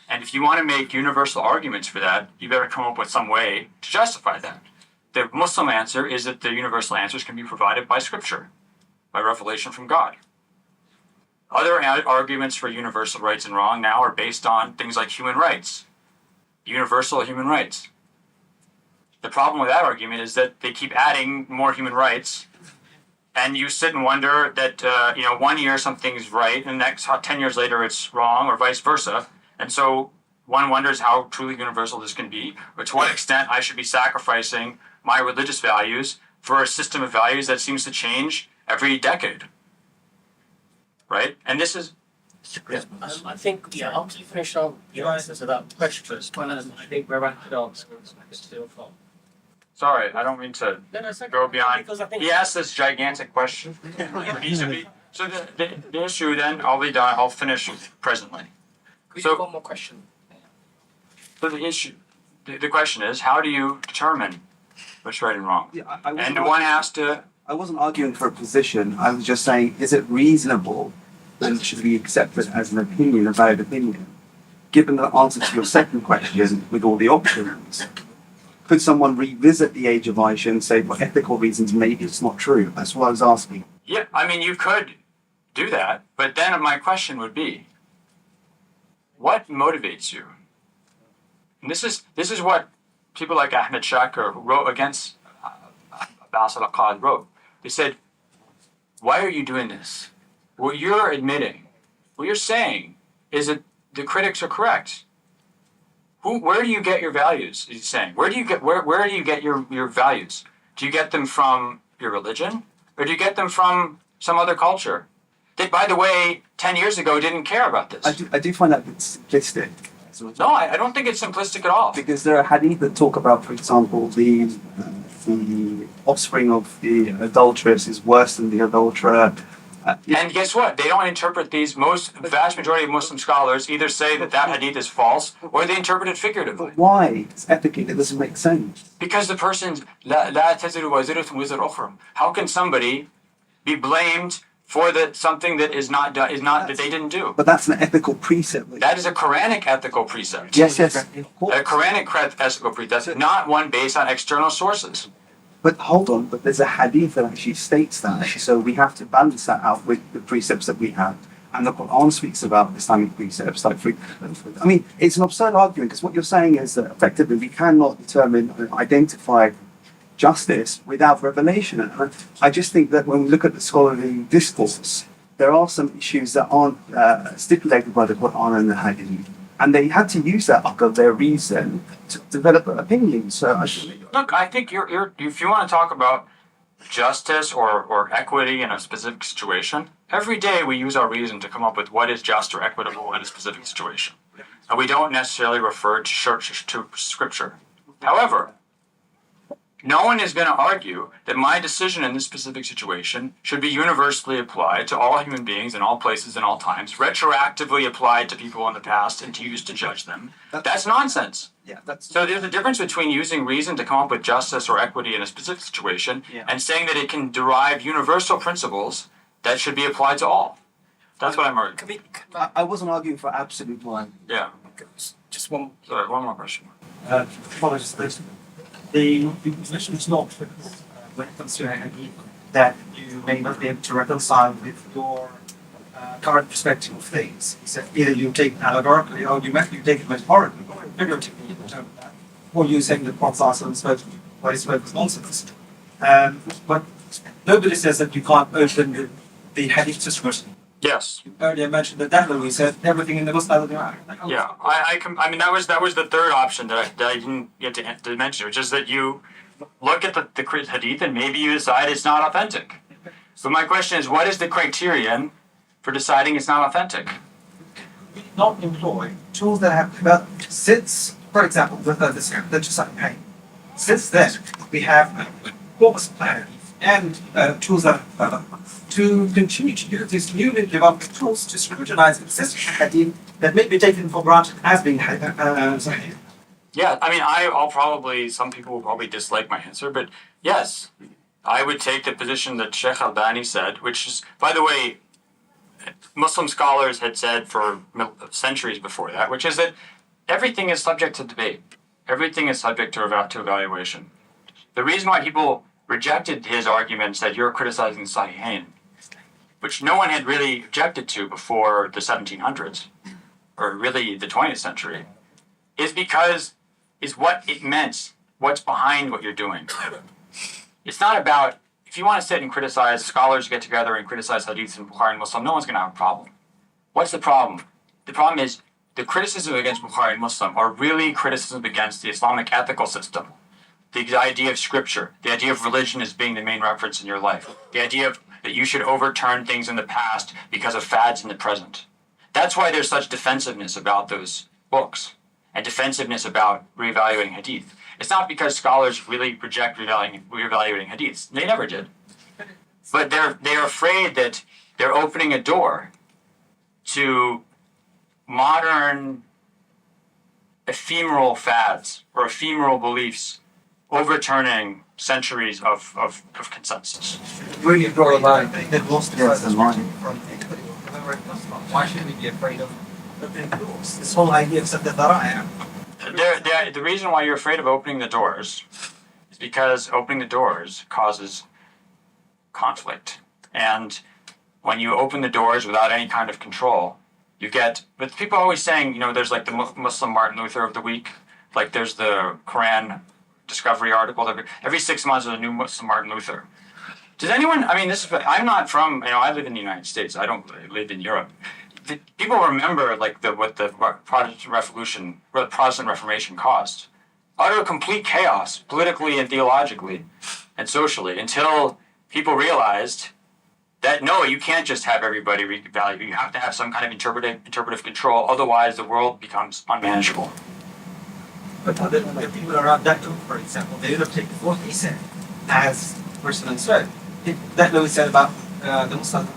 And if you want to make universal arguments for that, you better come up with some way to justify that. The Muslim answer is that the universal answers can be provided by scripture, by revelation from God. Other arguments for universal rights and wrong now are based on things like human rights, universal human rights. The problem with that argument is that they keep adding more human rights, and you sit and wonder that 1 year something's right, and the next 10 years later it's wrong, or vice versa. And so one wonders how truly universal this can be, or to what extent I should be sacrificing my religious values for a system of values that seems to change every decade. Right? And this is... I think, after you finish on your answers to that question, I think we're wrapping up. Sorry, I don't mean to go beyond. He asked this gigantic question. So the issue then, I'll be done, I'll finish presently. So one more question. So the issue, the question is, how do you determine what's right and wrong? Yeah, and one has to... I wasn't arguing for a position. I was just saying, is it reasonable and should be accepted as an opinion, a valid opinion? Given the answer to your second question with all the options, could someone revisit the age of Aisha and say, for ethical reasons, maybe it's not true? That's what I was asking. Yeah, I mean, you could do that, but then my question would be, what motivates you? And this is what people like Ahmed Shakir, who wrote against Abbas al-Aqad, wrote. They said, why are you doing this? What you're admitting, what you're saying is that the critics are correct. Where do you get your values? He's saying, where do you get your values? Do you get them from your religion, or do you get them from some other culture that, by the way, 10 years ago didn't care about this? I do find that a bit simplistic. No, I don't think it's simplistic at all. Because there are hadith that talk about, for example, the offspring of the adulteress is worse than the adulterer. And guess what? They don't interpret these. Vast majority of Muslim scholars either say that hadith is false, or they interpret it figuratively. But why? It's ethically, it doesn't make sense. Because the person's لا تزر وازرة وزر أخرى. How can somebody be blamed for something that is not that they didn't do? But that's an ethical precept. That is a Quranic ethical precept. Yes. A Quranic ethical precept, not one based on external sources. But hold on, but there's a hadith that actually states that. So we have to balance that out with the precepts that we have. and the Quran speaks about Islamic precepts like free. I mean, it's an absurd argument because what you're saying is that effectively we cannot determine and identify justice without revelation. And I just think that when we look at the scholarly discourse, there are some issues that aren't stipulated by the Quran and the Hadith, and they had to use that of their reason to develop an opinion. So Look, I think you're if you want to talk about justice or equity in a specific situation, every day we use our reason to come up with what is just or equitable in a specific situation. And we don't necessarily refer to scripture. However, no one is going to argue that my decision in this specific situation should be universally applied to all human beings in all places and all times, retroactively applied to people in the past and used to judge them. That's nonsense. yeah, that's So there's a difference between using reason to come up with justice or equity in a specific situation and saying that it can derive universal principles that should be applied to all. That's what I'm arguing. I wasn't arguing for absolute one. Yeah. Just one. Sorry, one more question. Apologies for this. The position is not when it comes to a hadith that you may not be able to reconcile with your current perspective of things. He said either you take it allegorically or you take it metaphorically, or figuratively in terms of that, or you saying that Prophet spoke what he spoke was nonsense. But nobody says that you can't open the hadith to scripture. Yes. You earlier mentioned that Dahlawi said everything in the Muslim. Yeah. I mean that was the third option that I didn't get to mention, which is that you look at the hadith and maybe you decide it's not authentic. So my question is, what is the criterion for deciding it's not authentic? Not employ tools that have developed since, for example, the Josiah pain. Since then, we have corpus plan and tools that to continue to use these newly developed tools to scrutinize existing hadith that may be taken for granted as being Sahih. Yeah, I mean, some people will probably dislike my answer, but yes, I would take the position that Sheikh Albani said, which is, by the way, Muslim scholars had said for centuries before that, which is that everything is subject to debate. Everything is subject to evaluation. The reason why people rejected his argument, said you're criticizing the Sahihain, which no one had really objected to before the 1700s, or really the 20th century, is what it meant, what's behind what you're doing. It's not about, if you want to sit and criticize, scholars get together and criticize hadiths and Bukhari and Muslim, no one's going to have a problem. What's the problem? The problem is the criticism against Bukhari and Muslim are really criticism against the Islamic ethical system. The idea of scripture, the idea of religion as being the main reference in your life, the idea of that you should overturn things in the past because of fads in the present. That's why there's such defensiveness about those books and defensiveness about reevaluating hadith. It's not because scholars really reject reevaluating hadiths. They never did. But they're afraid that they're opening a door to modern ephemeral fads or ephemeral beliefs overturning centuries of consensus. Really draw a line that lost the line. Why should we be afraid of opening the doors? This whole idea of the reason why you're afraid of opening the doors is because opening the doors causes conflict. And when you open the doors without any kind of control, but people are always saying, there's like the Muslim Martin Luther of the week, like there's the Quran discovery article. Every 6 months there's a new Muslim Martin Luther. Does anyone, I'm not from, I live in the United States. I don't live in Europe. People remember what the Protestant Reformation caused. Utter complete chaos, politically and theologically and socially, until people realized that no, you can't just have everybody revalue. You have to have some kind of interpretive control, otherwise the world becomes unmanageable. But the people around that group, for example, they would have taken what he said as personal threat. That what he said about the Muslim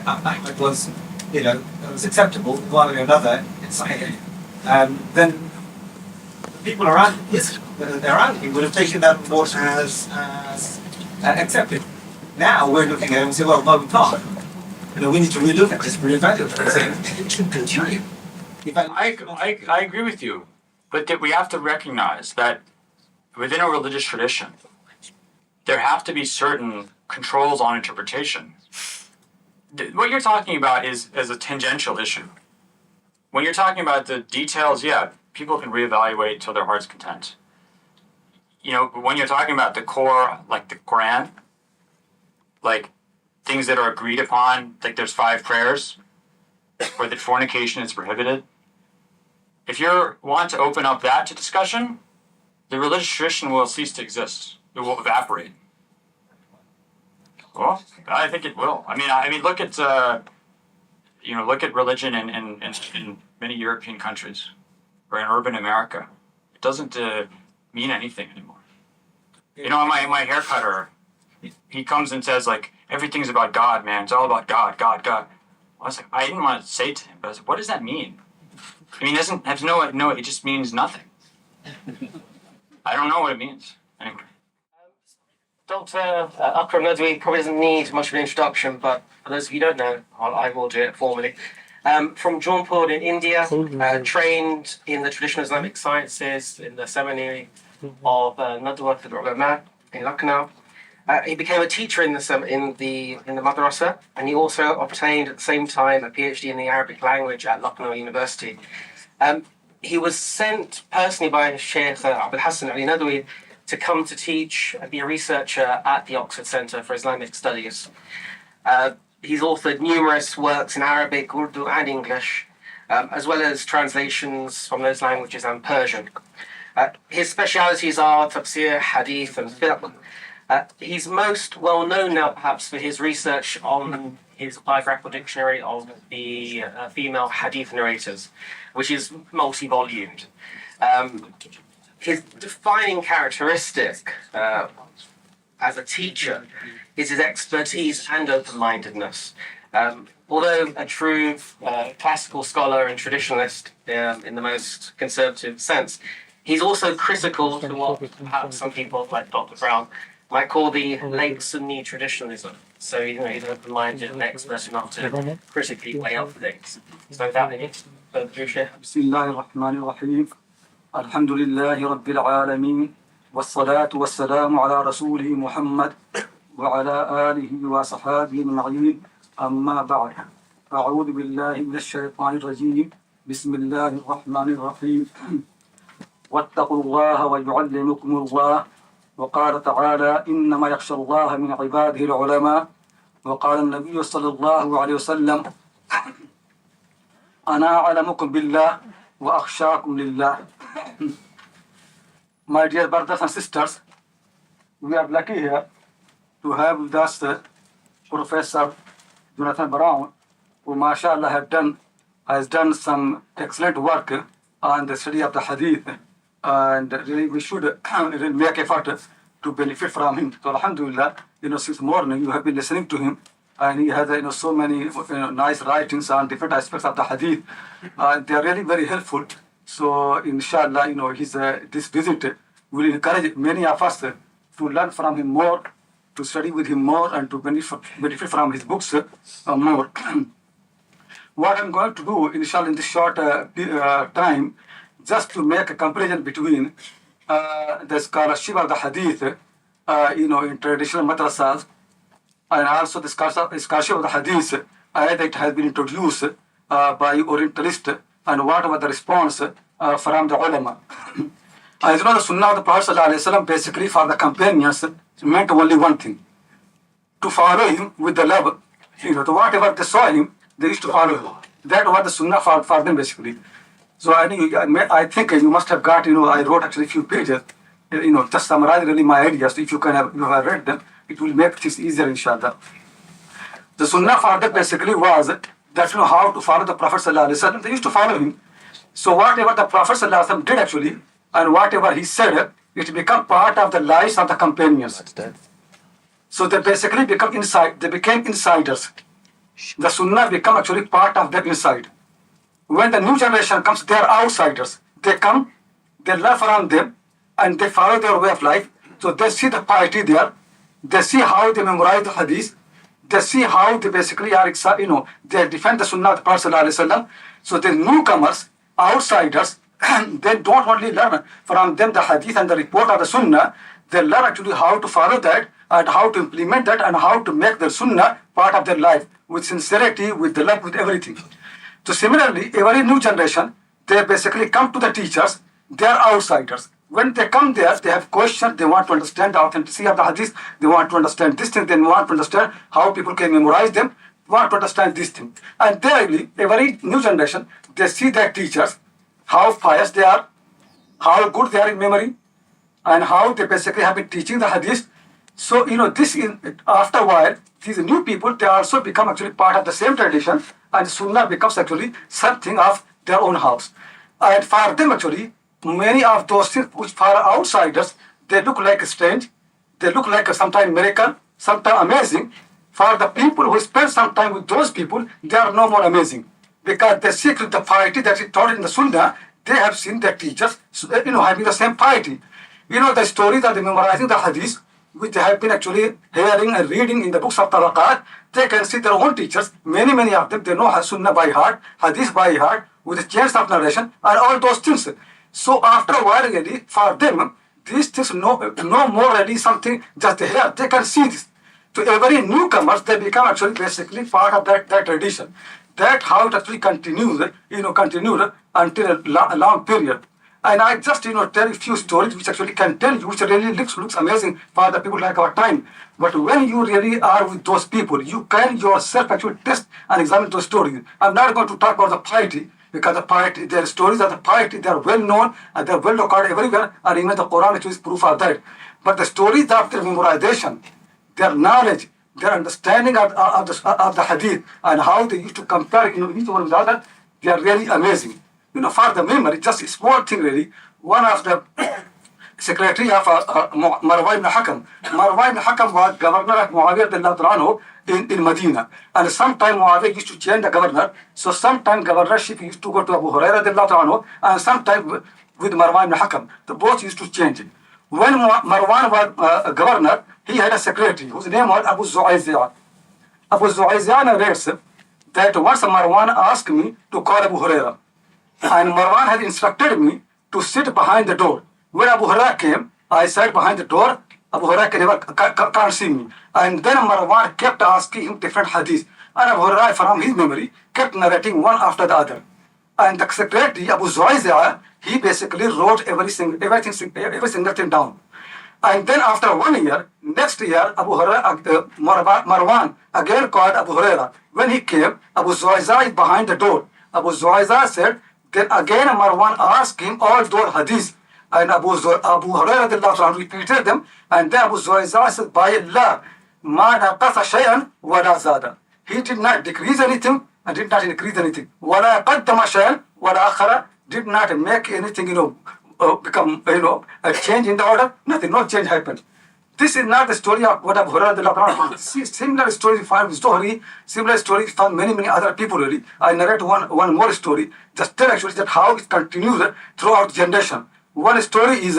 Ahmad was, it was acceptable one way or another in Sahih. Then the people around him would have taken that report as accepted. Now we're looking at it and say, well, no, we can't. We need to relook at this, reevaluate it. It should continue. I agree with you, but that we have to recognize that within a religious tradition, there have to be certain controls on interpretation what you're talking about is a tangential issue. When you're talking about the details, yeah, people can reevaluate till their heart's content. But when you're talking about the core, like the Quran, like things that are agreed upon, like there's 5 prayers, or that fornication is prohibited. If you want to open up that to discussion, the religious tradition will cease to exist. It will evaporate. Well, I think it will. I mean, look at look at religion in many European countries or in urban America. It doesn't mean anything anymore. My hair cutter, he comes and says like everything's about God, man. It's all about God, God, God. I was like, I didn't want to say to him, but I was like, what does that mean? I mean, it just means nothing. I don't know what it means. Anyway. Dr. Akram Nadwi probably doesn't need much of an introduction, but for those of you who don't know, I will do it formally. From Juynboll in India, trained in the traditional Islamic sciences in the seminary of Nadwa al-Ulama in Lucknow. He became a teacher in the madrasa, and he also obtained at the same time a PhD in the Arabic language at Lucknow University. He was sent personally by Sheikh Abul Hassan Ali Nadwi to come to teach and be a researcher at the Oxford Centre for Islamic Studies. He's authored numerous works in Arabic, Urdu and English, as well as translations from those languages and Persian. His specialities are tafsir, hadith and fiqh. He's most well known now perhaps for his research on his biographical dictionary of the female hadith narrators, which is multi-volumed. His defining characteristic as a teacher is his expertise and open-mindedness. Although a true classical scholar and traditionalist in the most conservative sense, he's also critical to what perhaps some people like Dr. Brown might call the late Sunni traditionalism. So he's open-minded and expert enough to critically weigh up things. So without any further ado, Sheikh. بسم الله الرحمن الرحيم الحمد لله رب العالمين والصلاة والسلام على رسوله محمد وعلى آله وصحابه أجمعين أما بعد أعوذ بالله من الشيطان الرجيم بسم الله الرحمن الرحيم واتقوا الله ويعلمكم الله وقال تعالى إنما يخشى الله من عباده العلماء وقال النبي صلى الله عليه وسلم أنا أعلمكم بالله وأخشاكم لله. My dear brothers and sisters, we are lucky here to have with us Professor Jonathan Brown, who mashallah has done some excellent work on the study of the Hadith, and really we should really make effort to benefit from him. So alhamdulillah, since morning you have been listening to him, and he has so many nice writings on different aspects of the Hadith. They are really very helpful. So inshallah, this visit will encourage many of us to learn from him more, to study with him more, and to benefit from his books more. What I'm going to do, inshallah, in this short time, just to make a comparison between the scholarship of the Hadith, in traditional madrasas, and also the scholarship of the Hadith, that it has been introduced by Orientalists, and what was the response from the ulama. As you know, the Sunnah of the Prophet ﷺ basically for the companions meant only one thing: to follow him with the love. To whatever they saw him, they used to follow him. That was the Sunnah for them basically. So I think you must have got, I wrote actually a few pages, just summarize really my ideas. If you have read them, it will make things easier, inshallah. The Sunnah for them basically was that how to follow the Prophet ﷺ. They used to follow him. So whatever the Prophet ﷺ did actually, and whatever he said, it became part of the lives of the companions. So they basically became insiders. The Sunnah become actually part of them inside. When the new generation comes, they are outsiders. They come, they learn from them, and they follow their way of life. So they see the piety there. They see how they memorize the Hadith. They see how they basically are, they defend the Sunnah of the Prophet ﷺ. So the newcomers, outsiders, they don't only learn from them the Hadith and the report of the Sunnah. They learn actually how to follow that and how to implement that and how to make the sunnah part of their life with sincerity, with the love, with everything. So similarly, every new generation, they basically come to the teachers, they are outsiders. When they come there, they have questions, they want to understand the authenticity of the hadith, they want to understand this thing, they want to understand how people can memorize them, want to understand this thing. And they, every new generation, they see their teachers, how pious they are, how good they are in memory, and how they basically have been teaching the hadith. So, this is, after a while, these new people, they also become actually part of the same tradition, and sunnah becomes actually something of their own house. And for them actually, many of those things which for outsiders, they look like strange, they look like sometimes miracle, sometimes amazing. For the people who spend some time with those people, they are no more amazing. Because they seek the piety that is taught in the sunnah, they have seen their teachers, having the same piety. The stories that they memorizing the hadith, which they have been actually hearing and reading in the books of Tabaqat, they can see their own teachers, many of them, they know sunnah by heart, hadith by heart, with the chains of narration, and all those things. So after a while, really, for them, these things no more really something just they hear, they can see this. To every newcomers, they become actually basically part of that tradition. That's how it actually continued until a long period. And I just, tell a few stories which actually can tell you, which really looks amazing for the people like our time. But when you really are with those people, you can yourself actually test and examine those stories. I'm not going to talk about the piety, because the piety, their stories of the piety, they are well known and they are well recorded everywhere, and even the Quran actually is proof of that. But the stories of their memorization, their knowledge, their understanding of the hadith, and how they used to compare each one with the other, they are really amazing. For the memory, just a small thing really. One of the secretary of Marwan ibn Hakam. Marwan ibn Hakam was governor of Muawiyah in Medina. And sometime Muawiyah used to change the governor. So sometime governorship used to go to Abu Hurairah and sometime with Marwan ibn Hakam. The both used to change. When Marwan was a governor, he had a secretary whose name was Abu Zu'ayzi'an. Abu Zu'ayzi'an narrates that once Marwan asked me to call Abu Hurairah. And Marwan had instructed me to sit behind the door. When Abu Hurairah came, I sat behind the door. Abu Hurairah can't see me. And then Marwan kept asking him different hadiths. And Abu Hurairah, from his memory, kept narrating one after the other. And the secretary, Abu Zu'ayzi'ah, he basically wrote every single thing down. And then after 1 year, next year, Marwan again called Abu Hurairah. When he came, Abu Zu'ayzi'ah is behind the door. Abu Zu'ayzi'ah said, then again Marwan asked him all those hadiths. And Abu Hurairah repeated them. And then Abu Zu'ayzi'ah said, by Allah, ma naqasa shay'an wa la zada. He did not decrease anything and did not increase anything. Wa la qaddama shay'an wa la akhara. Did not make anything, become, a change in the order. Nothing, no change happened. This is not the story of what Abu Hurairah. Similar stories you find with Zuhri, similar stories you find many other people really. I narrate one more story, just tell actually that how it continues throughout generation. One story is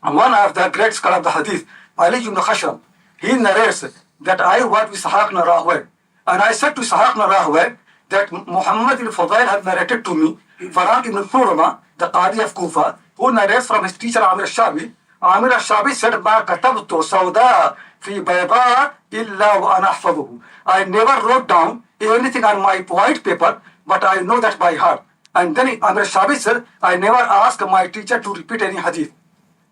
one of the great scholars of the Hadith, Ali ibn Khashram. He narrates that I was with Schacht ibn Rahway. And I said to Schacht ibn Rahway that Muhammad al-Fadail had narrated to me, Faraq ibn Furama, the Qadi of Kufa, who narrates from his teacher Amir al-Shabi. Amir al-Shabi said, Ma katabtu sawda fi bayda illa wa ana ahfaduhu. I never wrote down anything on my white paper, but I know that by heart. And then Amir al-Shabi said, I never asked my teacher to repeat any hadith.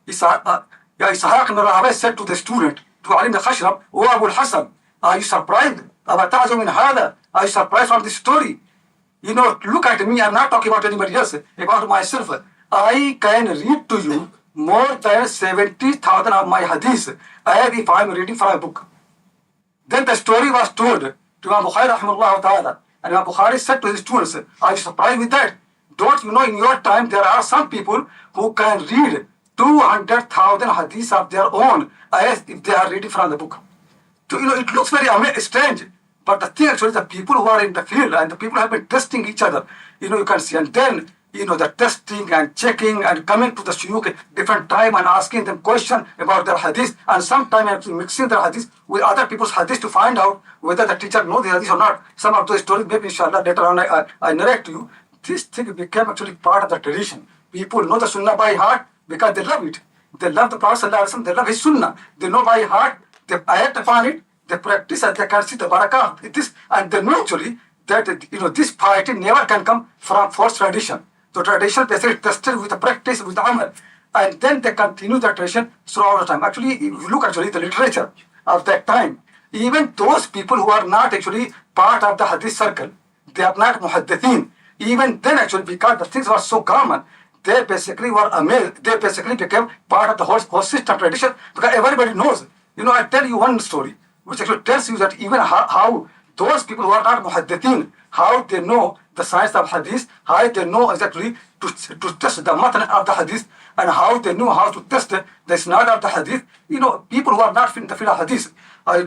Ishaq ibn Rahawayh said to the student, to Ali ibn Khashram, O Abu al-Hasan, are you surprised? Are you surprised from this story? Look at me, I'm not talking about anybody else, about myself. I can read to you more than 70,000 of my hadiths as if I'm reading from a book. Then the story was told to Imam Bukhari rahimahullah ta'ala. And Imam Bukhari said to his students, are you surprised with that? Don't you know in your time there are some people who can read 200,000 hadiths of their own as if they are reading from the book. So, it looks very strange. But the thing actually, the people who are in the field and the people who have been testing each other, you can see. And then, the testing and checking and coming to the shuyukh different time and asking them questions about their hadith, and sometimes actually mixing their hadith with other people's hadith to find out whether the teacher knows the hadith or not. Some of those stories, maybe inshallah later on I narrate to you. This thing became actually part of the tradition. People know the sunnah by heart because they love it. They love the Prophet ﷺ, they love his sunnah. They know by heart they act upon it, they practice, and they can see the barakah of this, and they know actually that this piety never can come from false tradition. The tradition basically tested with the practice, with the amal, and then they continue the tradition throughout the time. Actually, if you look actually the literature of that time, even those people who are not actually part of the hadith circle, they are not muhaddithin. Even then, actually, because the things were so common, they basically were amazed. They basically became part of the whole system tradition because everybody knows. I tell you one story which actually tells you that even how those people who are not muhaddithin, how they know the science of hadith, how they know exactly to test the matan of the hadith, and how they know how to test the isnad of the hadith. People who are not in the field of hadith. I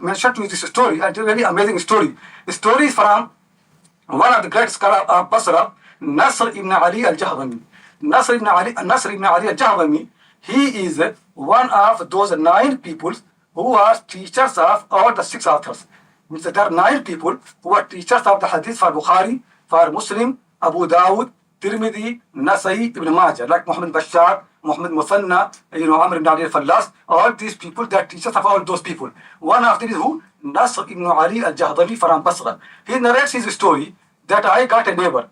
mentioned to you this story, a very amazing story. The story is from one of the great scholars of Basra, Nasr ibn Ali al-Jahdami. Nasr ibn Ali al-Jahdami, he is one of those 9 people who are teachers of all the 6 authors. Means that there are 9 people who are teachers of the hadith for Bukhari, for Muslim, Abu Dawud, Tirmidhi, Nasai, Ibn Majah, like Muhammad Bashar, Muhammad Musanna, Amr ibn Ali al-Fallas. All these people, they are teachers of all those people. One of them is who? Nasr ibn Ali al-Jahdami from Basra. He narrates his story that I got a neighbor.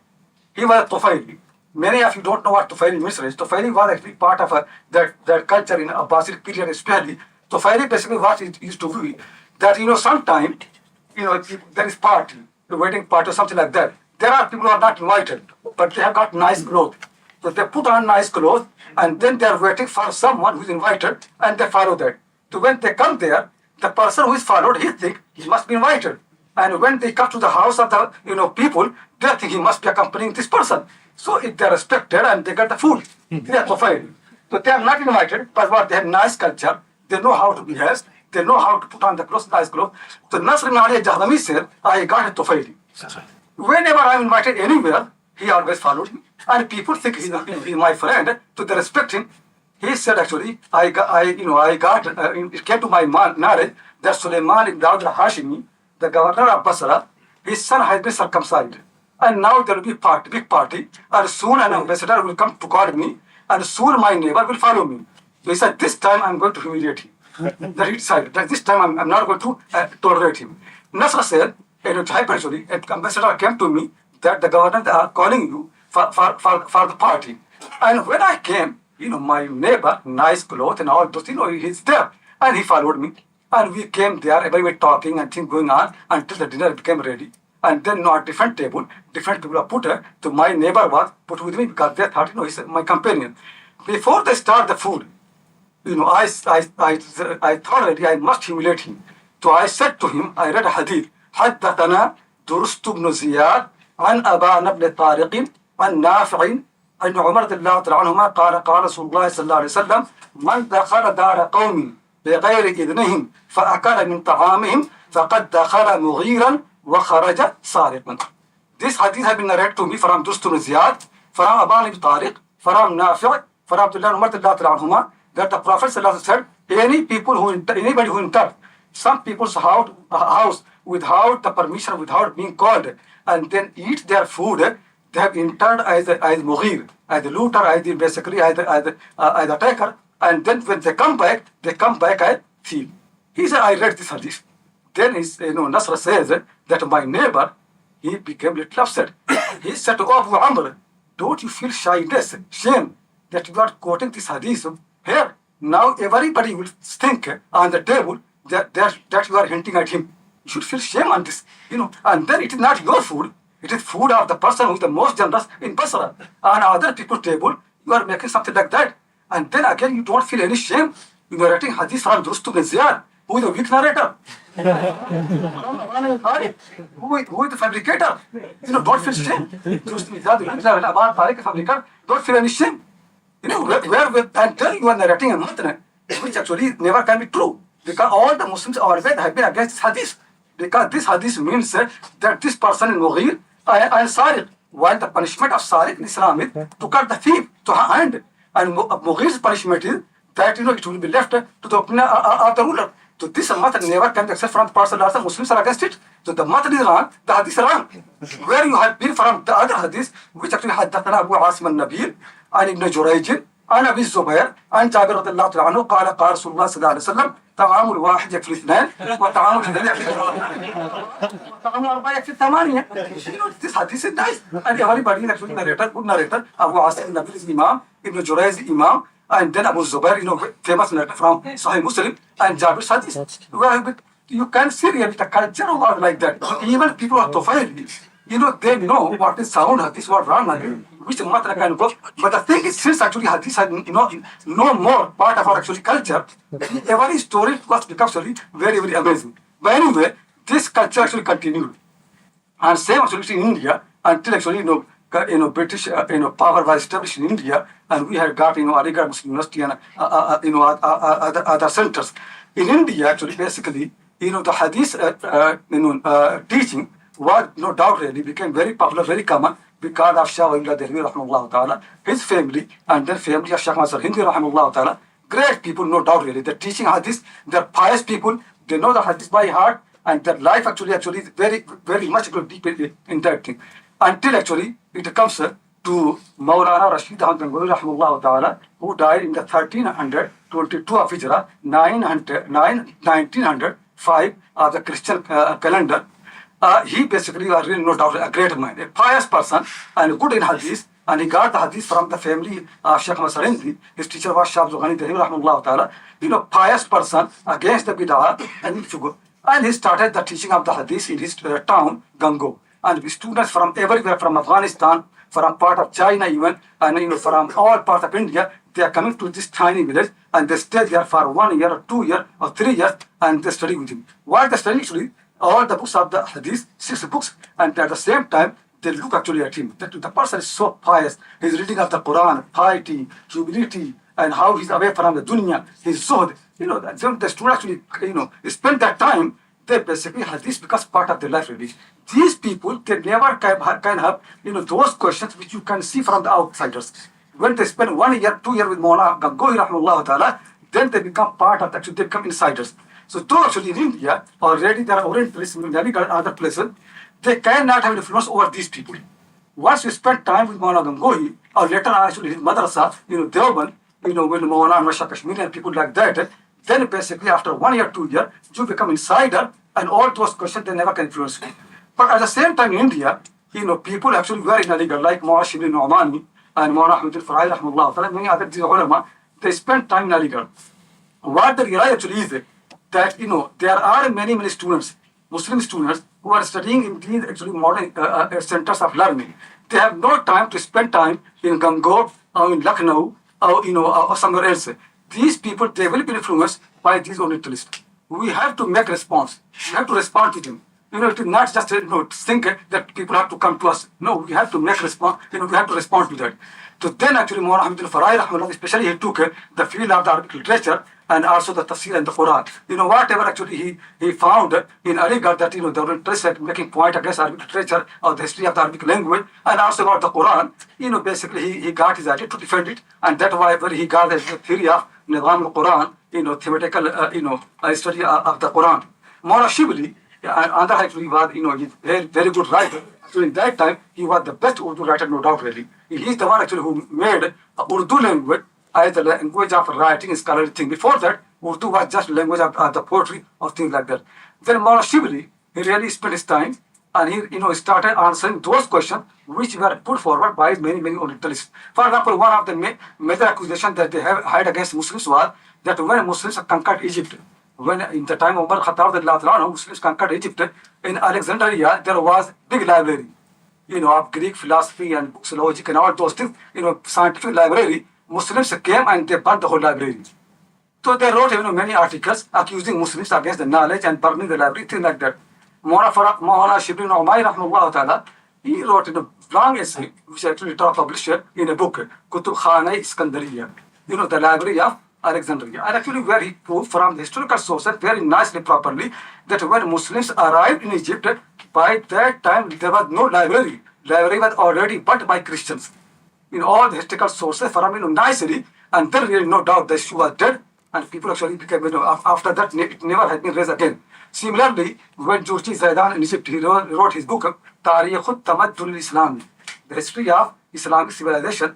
He was a Tufaili. Many of you don't know what Tufaili means. Tufaili was actually part of that culture in Abbasid period especially. Tufaili basically what it used to be, that sometime, there is party, a wedding party or something like that. There are people who are not invited, but they have got nice clothes. So they put on nice clothes and then they are waiting for someone who is invited and they follow that. So when they come there, the person who is followed, he thinks he must be invited. And when they come to the house of the people, they think he must be accompanying this person. So if they are respected and they get the food, they are Tufaili. So they are not invited, but what they have nice culture, they know how to behave, they know how to put on the clothes, nice clothes. So Nasr ibn Ali al-Jahdami said, I got a Tufaili. Whenever I am invited anywhere, he always followed me. And people think he's my friend, so they respect him. He said actually, it came to my knowledge that Sulaiman ibn Dawud al-Hashimi, the governor of Basra, his son has been circumcised. And now there will be a big party, and soon an ambassador will come to guard me, and soon my neighbor will follow me. So he said, this time I'm going to humiliate him. That he decided that this time I'm not going to tolerate him. Nasr said, actually, an ambassador came to me that the governor they are calling you for the party. And when I came, my neighbor, nice clothes and all those, he's there. And he followed me. And we came there, everybody talking and things going on until the dinner became ready. And then at different table, different people are put. So my neighbor was put with me because they thought, he's my companion. Before they start the food, I thought already I must humiliate him. So I said to him, I read a hadith. حدثنا درست بن زياد عن أبان بن طارق عن نافع أن عمر رضي الله تعالى عنهما قال رسول الله صلى الله عليه وسلم من دخل دار قوم بغير إذنهم فأكل من طعامهم فقد دخل مغيرا وخرج سارقا. This hadith has been narrated to me from Durst ibn Ziyad, from Aban ibn Tariq, from Nafi', from Abdullah ibn Umar radiallahu ta'ala anhuma, that the Prophet said, anybody who enters some people's house without the permission, without being called, and then eat their food, they have entered as mughir, as a looter, basically as a taker, and then when they come back as thief. He said, I read this hadith. Then Nasr says that my neighbor, he became a little upset. He said to Abu Amr, don't you feel shame that you are quoting this hadith here? Now everybody will think on the table that you are hinting at him. You should feel shame on this, and then it is not your food. It is food of the person who is the most generous in Basra. On other people's table, you are making something like that. And then again, you don't feel any shame. You are writing hadith from Durst ibn Ziyad, who is the weak narrator. who is the fabricator? Don't feel shame. Durst ibn Ziyad, don't feel any shame. And then you are narrating a matna, which actually never can be true. Because all the Muslims always have been against this hadith. Because this hadith means that this person is mughir and sariq. While the punishment of sariq in Islam is to cut the thief to her hand. And mughir's punishment is that it will be left to the opinion of the ruler. So this matter never can be accepted from the person that the Muslims are against it. So the matter is wrong, the hadith is wrong. Where you have been from the other hadith, which actually had Abu Asim al-Nabil, and Ibn Jurayj, عن ابي الزبير عن جابر رضي الله تعالى عنه قال قال رسول الله صلى الله عليه وسلم طعام الواحد يكفي الاثنين وطعام الاثنين يكفي وطعام الاربعه يكفي الثمانيه. This hadith is nice and everybody actually narrator, good narrator, Abu Asim Nabil is Imam, Ibn Jurayz is Imam, and then Abu Zubair, famous narrator from Sahih Muslim, and Jabir's hadith. Well, you can see really the culture of like that. Even people of Tufail, they know what is sound hadith, what wrong hadith, which matra can go. But the thing is, since actually hadith had no more part of our actually culture, every story was becomes actually very, very amazing. But anyway, this culture actually continued. And same actually in India until actually British power was established in India, and we had got Aligarh Muslim University and other centers in India. Actually, basically, the hadith teaching was no doubt really became very popular, very common because of Shah Wali Dehlvi rahimahullah ta'ala, his family, and then family of Shaykh Masar Hindi rahimahullah ta'ala. Great people, no doubt really. They're teaching hadith, they're pious people, they know the hadith by heart, and their life actually is very, very much deep in that thing. Until actually it comes to Maulana Rashid Ahmad Gangohi rahimahullah ta'ala, who died in the 1322 of Hijrah, 1905 of the Christian calendar. He basically was really no doubt a great man, a pious person and good in hadith, and he got the hadith from the family of Shaykh Masar Hindi. His teacher was Shah Abdul Ghani Dehlvi rahimahullah ta'ala, pious person against the bid'ah and he started the teaching of the hadith in his town, Gango. And the students from everywhere, from Afghanistan, from part of China even, and from all parts of India, they are coming to this tiny village and they stay there for 1 year or 2 years or 3 years and they study with him. While they study actually all the books of the hadith, 6 books, and at the same time they look actually at him. That the person is so pious. He's reading of the Quran, piety, humility, and how he's away from the dunya, his zuhd. The student actually, spend that time, they basically hadith becomes part of their life really. These people can never can have, those questions which you can see from the outsiders. When they spend 1 year, 2 years with Maulana Gangohi rahimahullah ta'ala, then they become part of, actually they become insiders. So though actually in India, already there are Orientalists in other places, they cannot have influence over these people. Once you spend time with Maulana Gangohi, or later on actually his madrasa, Deoband, when Maulana Masha Kashmiri and people like that, then basically after 1 year, 2 years, you become insider and all those questions they never can influence you. But at the same time in India, people actually were in Aligarh, like Maulana Shibli Nu'mani and Maulana Ahmad al-Farai rahimahullah, many other ulama, they spent time in Aligarh. What they realize actually is that, there are many, many students, Muslim students, who are studying in these actually modern centers of learning. They have no time to spend time in Gango or in Lucknow or somewhere else. These people, they will be influenced by these Orientalists. We have to make response. We have to respond to them. It is not just think that people have to come to us. No, we have to make response. We have to respond to that. So then actually Muhammad al-Farai rahimahullah, especially he took the field of the Arabic literature and also the tafsir and the Quran. Whatever actually he found in Aligarh that the Orientalists are making point against Arabic literature or the history of the Arabic language and also about the Quran. Basically he got his idea to defend it, and that's why he got the theory of Nizam al-Quran, theoretical study of the Quran. Maulana Shibli, another actually was he's very, very good writer. So in that time he was the best Urdu writer, no doubt really. He's the one actually who made Urdu language as the language of writing and scholarly thing. Before that, Urdu was just language of the poetry or things like that. Then Maulana Shibli, he really spent his time and he started answering those questions which were put forward by many, many Orientalists. For example, one of the major accusations that they have had against Muslims was that when Muslims conquered Egypt, when in the time of Umar Khattab, Muslims conquered Egypt, in Alexandria there was big library, of Greek philosophy and books, logic and all those things, scientific library. Muslims came and they burned the whole library. So they wrote many articles accusing Muslims against the knowledge and burning the library, things like that. Maulana Shibli Nu'mani rahimahullah ta'ala, he wrote a long essay which actually published in a book, Kutub Khana Iskandariya, the library of Alexandria. And actually where he proved from the historical sources very nicely, properly, that when Muslims arrived in Egypt, by that time there was no library. Library was already burnt by Christians. All the historical sources from nicely, and then really no doubt the issue was dead, and people actually became, after that it never had been raised again. Similarly, when Jurji Zaidan in Egypt, he wrote his book, Tarikh al-Tamaddun al-Islami, the history of Islamic civilization,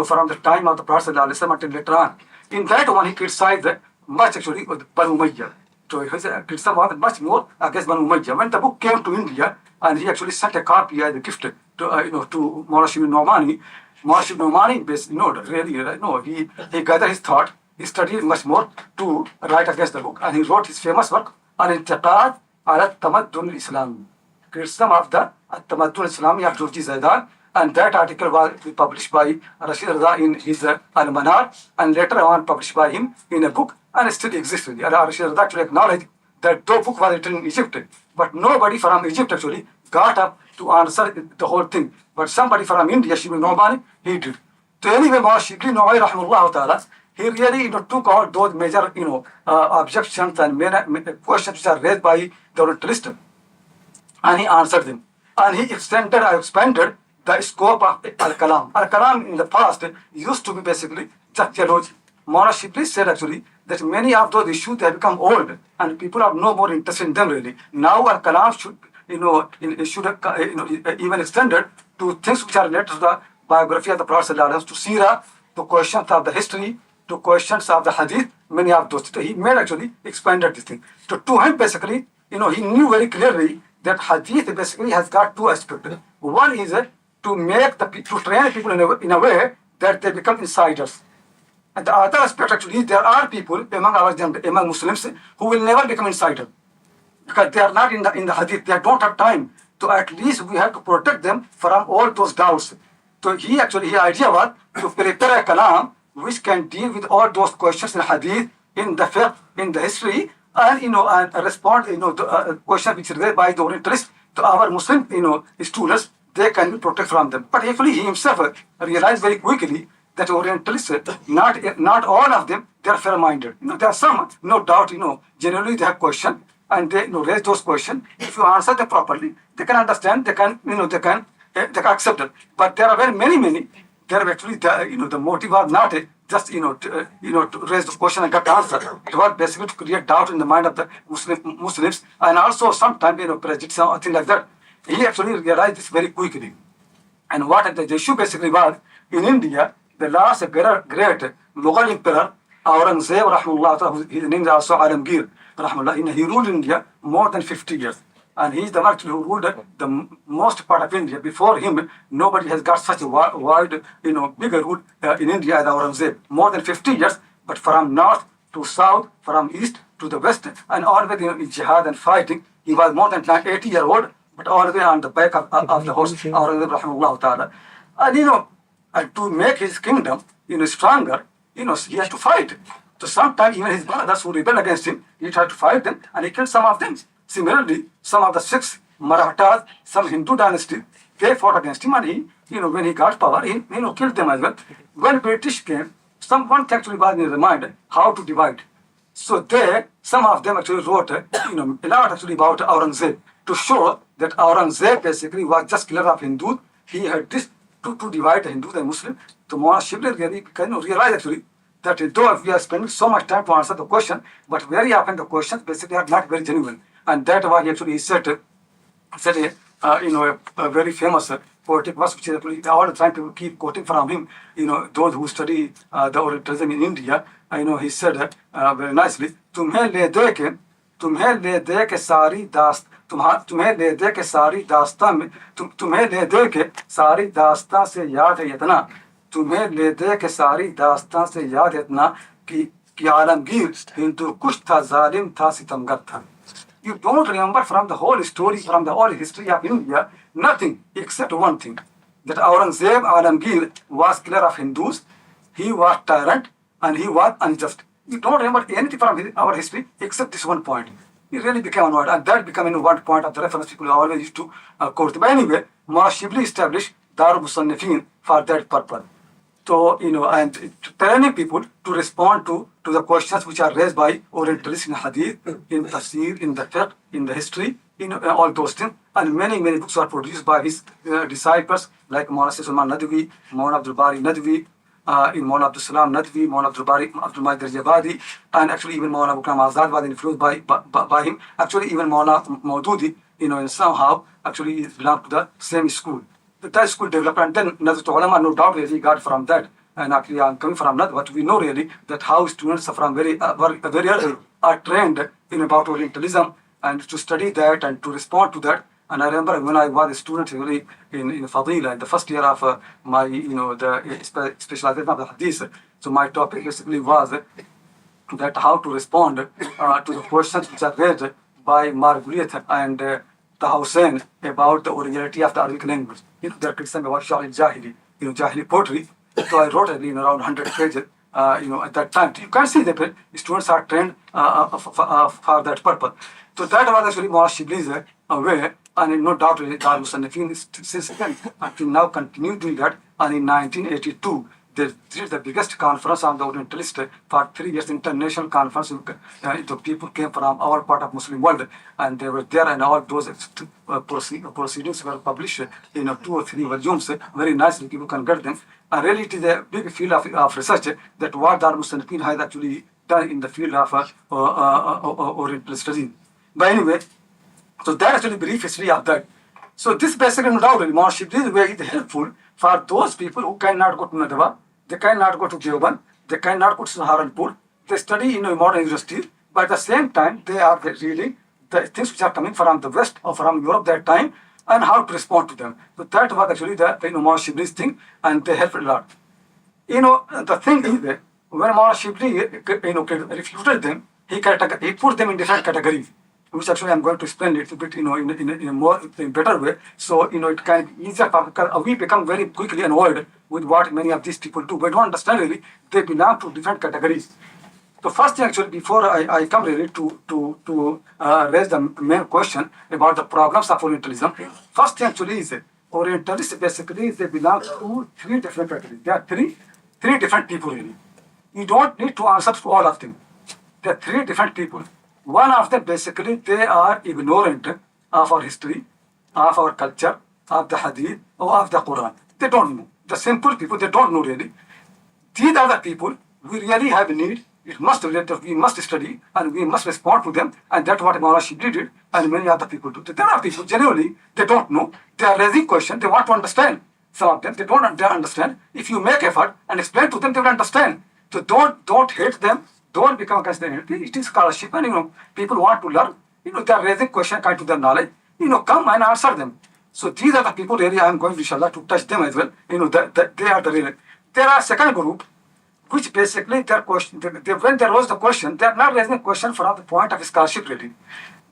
from the time of the Prophet ﷺ until later on. In that one, he criticized much actually with Banu Umayyah. So his criticism was much more against Banu Umayyah. When the book came to India, and he actually sent a copy as a gift to to Mawlana ibn Nomani. Mawlana ibn Nomani, really, he gathered his thought. He studied much more to write against the book, and he wrote his famous work Al-Intiqad ala Tamaddun al-Islami, criticism of the Tamaddun al-Islami of Jurji Zaidan. And that article was published by Rashid Raza in his Al-Manar, and later on published by him in a book, and still exists. Rashid Raza actually acknowledged that the book was written in Egypt, but nobody from Egypt actually got up to answer the whole thing. But somebody from India, Shibli Nomani, he did. So anyway, Shibli Nomani, rahmullah ta'ala, he really took out those major objections and questions which are raised by the Orientalists, and he answered them. And he expanded the scope of Al-Kalam. Al-Kalam in the past used to be basically just theology. Mawlana Shibli said actually that many of those issues have become old and people have no more interest in them really. Now Al-Kalam should, even extended to things which are related to the biography of the Prophet ﷺ, to Sirah, to questions of the history, to questions of the Hadith, many of those. He made actually expanded this thing. So to him basically, he knew very clearly that Hadith basically has got two aspects. One is to train people in a way that they become insiders. And the other aspect actually, there are people among Muslims who will never become insider because they are not in the Hadith. They don't have time. So at least we have to protect them from all those doubts. So his idea was to prepare a kalam which can deal with all those questions in Hadith, in the fiqh, in the history, and and respond to questions which are raised by the Orientalists to our Muslim students. They can be protected from them. But actually he himself realized very quickly that Orientalists, not all of them, they are fair-minded. There are some, no doubt, generally they have questions and they raise those questions. If you answer them properly, they can understand, they can accept it. But there are very many. There are actually the motive was not just to raise the question and get the answer. It was basically to create doubt in the mind of the Muslims and also sometimes prejudice or things like that. He actually realized this very quickly. And what the issue basically was, in India, the last great Mughal emperor, Aurangzeb, rahmullah, his name is also Alamgir, rahmullah, he ruled India more than 50 years. And he is the one who ruled the most part of India. Before him, nobody has got such a wide, bigger rule in India as Aurangzeb. More than 50 years, but from north to south, from east to the west, and always in jihad and fighting. He was more than 80-year-old, but always on the back of the horse, Aurangzeb, rahmullah ta'ala. And to make his kingdom, stronger, he has to fight. So sometimes even his brothers who rebelled against him, he tried to fight them, and he killed some of them. Similarly, some of the Sikhs, Marathas, some Hindu dynasty, they fought against him, and he, when he got power, he, killed them as well. When British came, someone actually was in the mind how to divide. So some of them actually wrote, a lot actually about Aurangzeb to show that Aurangzeb basically was just killer of Hindus. He had this to divide the Hindus and Muslims. So Mawlana Shibli really realized actually that though we are spending so much time to answer the question, but very often the questions basically are not very genuine. And that was actually he said a very famous poetic verse which actually all the time people keep quoting from him. Those who study the Orientalism in India, he said very nicely, तुम्हें ले दे के सारी दास्तां से याद है इतना, तुम्हें ले दे के सारी दास्तां से याद है इतना कि आलमगीर हिंदू कुछ था, जालिम था, सितमगर था. You don't remember from the whole story, from the whole history of India, nothing except one thing, that Aurangzeb Alamgir was killer of Hindus, he was tyrant, and he was unjust. You don't remember anything from our history except this one point. He really became one, and that became one point of the reference people always used to quote. But anyway, Mawlana Shibli established Darul Musannifin for that purpose. So, and training people to respond to the questions which are raised by Orientalists in Hadith, in Tafsir, in the fiqh, in the history, all those things. And many books are produced by his disciples, like Maulana Sulman Nadwi, Maulana Abdul Bari Nadwi, in Maulana Abdul Salam Nadwi, Maulana Abdul Bari Abdul Majid Jabadi, and actually even Maulana Akram Azad was influenced by him. Actually, even Maulana Maududi, somehow actually belonged to the same school. that school developed, and then Nazar ulama, no doubt really got from that. And actually, I'm coming from that, but we know really that how students from very early are trained in about Orientalism and to study that and to respond to that. And I remember when I was a student really in Fadila, in the first year of my, the specialization of the Hadith. So my topic basically was that how to respond to the questions which are raised by Marguerite and the Hussein about the originality of the Arabic language. They're criticizing about Schacht Jahili, Jahili poetry. So I wrote it in around 100 pages, at that time. You can see that students are trained for that purpose. So that was actually more Shibli's way, and no doubt Dar Musannifin since then until now continue doing that. And in 1982, they did the biggest conference on the Orientalist for 3 years, international conference. The people came from our part of Muslim world, and they were there, and all those proceedings were published in 2 or 3 volumes. Very nicely, people can get them. And really, it is a big field of research that what Dar Musannifin has actually done in the field of Oriental studies. But anyway, so that actually brief history of that. So this basically no doubt Imam Shibli way is helpful for those people who cannot go to Nadwa, they cannot go to Deoband, they cannot go to Saharanpur. They study in a modern university, but at the same time they are reading the things which are coming from the West or from Europe that time and how to respond to them. So that was actually the Imam Shibli's thing, and they helped a lot. The thing is that when Imam Shibli refuted them, he put them in different categories, which actually I'm going to explain it a bit, in a more better way. So, it can be easier because we become very quickly annoyed with what many of these people do. But don't understand really, they belong to different categories. So first thing actually, before I come really to raise the main question about the problems of Orientalism, first thing actually is Orientalists basically, they belong to 3 different categories. There are three different people really. You don't need to answer to all of them. There are 3 different people. One of them basically, they are ignorant of our history, of our culture, of the Hadith, or of the Quran. They don't know. The simple people, they don't know really. These are the people we really have a need. We must study and we must respond to them. And that's what Maulana Shibli did and many other people do. There are people, generally, they don't know. They are raising questions. They want to understand. Some of them, they don't understand. If you make effort and explain to them, they will understand. So don't hate them. Don't become against them. It is scholarship, and people want to learn. They are raising questions kind to their knowledge. Come and answer them. So these are the people really I am going, inshallah, to touch them as well. That they are the real. There are second group, which basically their question. When they raise the question, they are not raising question from the point of scholarship really.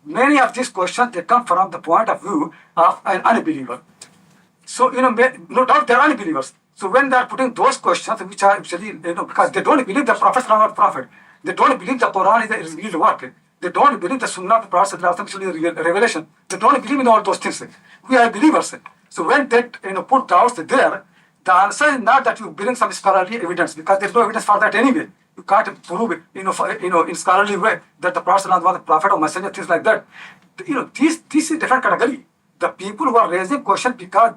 Many of these questions they come from the point of view of an unbeliever. So no doubt they are unbelievers. So when they are putting those questions, which are actually because they don't believe the Prophet is not prophet. They don't believe the Quran is a real work. They don't believe the Sunnah of the Prophet is actually a revelation. They don't believe in all those things. We are believers. So when they put doubts there, the answer is not that you bring some scholarly evidence, because there is no evidence for that anyway. You can't prove it, in scholarly way that the Prophet was a prophet or messenger, things like that. This is different category. The people who are raising questions because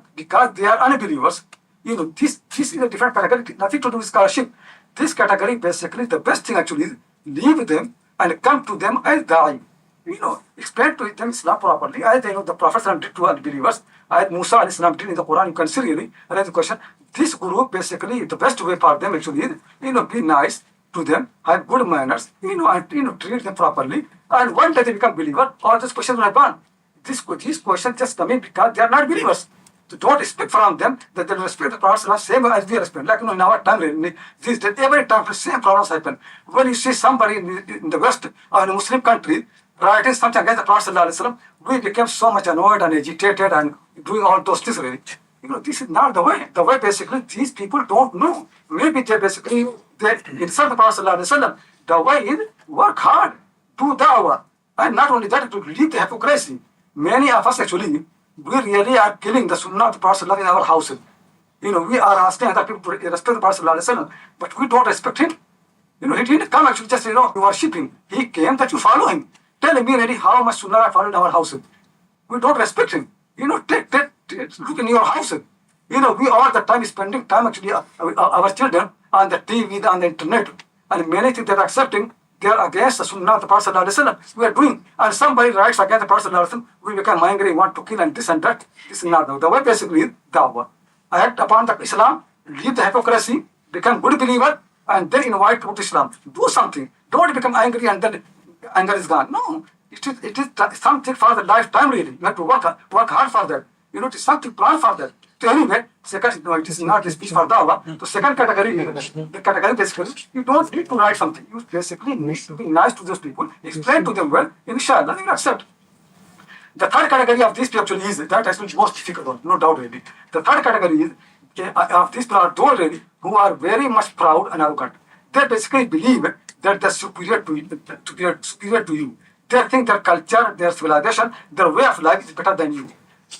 they are unbelievers. This is a different category, nothing to do with scholarship. This category, basically, the best thing actually is leave them and come to them as da'i. Explain to them Islam properly. As they know the Prophet did to unbelievers, as Musa al-Islam did in the Quran, you can see really raise the question. This group, basically, the best way for them actually is, be nice to them, have good manners, and treat them properly. And one day they become believer, all these questions will have gone. These questions just come in because they are not believers. So don't expect from them that they will respect the Prophet same as we respect. Like in our time, these days, every time the same problems happen. When you see somebody in the West or in a Muslim country writing something against the Prophet, we became so much annoyed and agitated and doing all those things really. This is not the way. The way basically these people don't know. Maybe they insult the Prophet. The way is work hard, do da'wah, and not only that, to leave the hypocrisy. Many of us actually, we really are killing the Sunnah of the Prophet in our houses. We are asking other people to respect the Prophet, but we don't respect him. He didn't come actually just, worship him. He came that you follow him. Tell me really how much Sunnah I follow in our houses. We don't respect him. Take look in your houses. We all the time spending time actually, our children on the TV, on the internet, and many things they're accepting, they are against the Sunnah of the Prophet Sallallahu Alaihi Wasallam. We are doing, and somebody writes against the Prophet Sallallahu Alaihi Wasallam, we become angry, want to kill and this and that. This is not the way. Basically, dawah. Act upon the Islam, leave the hypocrisy, become good believer, and then invite to Islam. Do something. Don't become angry and then anger is gone. No, it is something for the lifetime really. You have to work hard for that. It is something planned for that. So anyway, second, no, it is not a speech for dawah. The second category, the category basically, you don't need to write something. You basically need to be nice to those people, explain to them well, inshallah, they will accept. The third category of these people actually is, that actually most difficult one, no doubt really. The third category is, of these people are those really who are very much proud and arrogant. They basically believe that they're superior to you. They think their culture, their civilization, their way of life is better than you.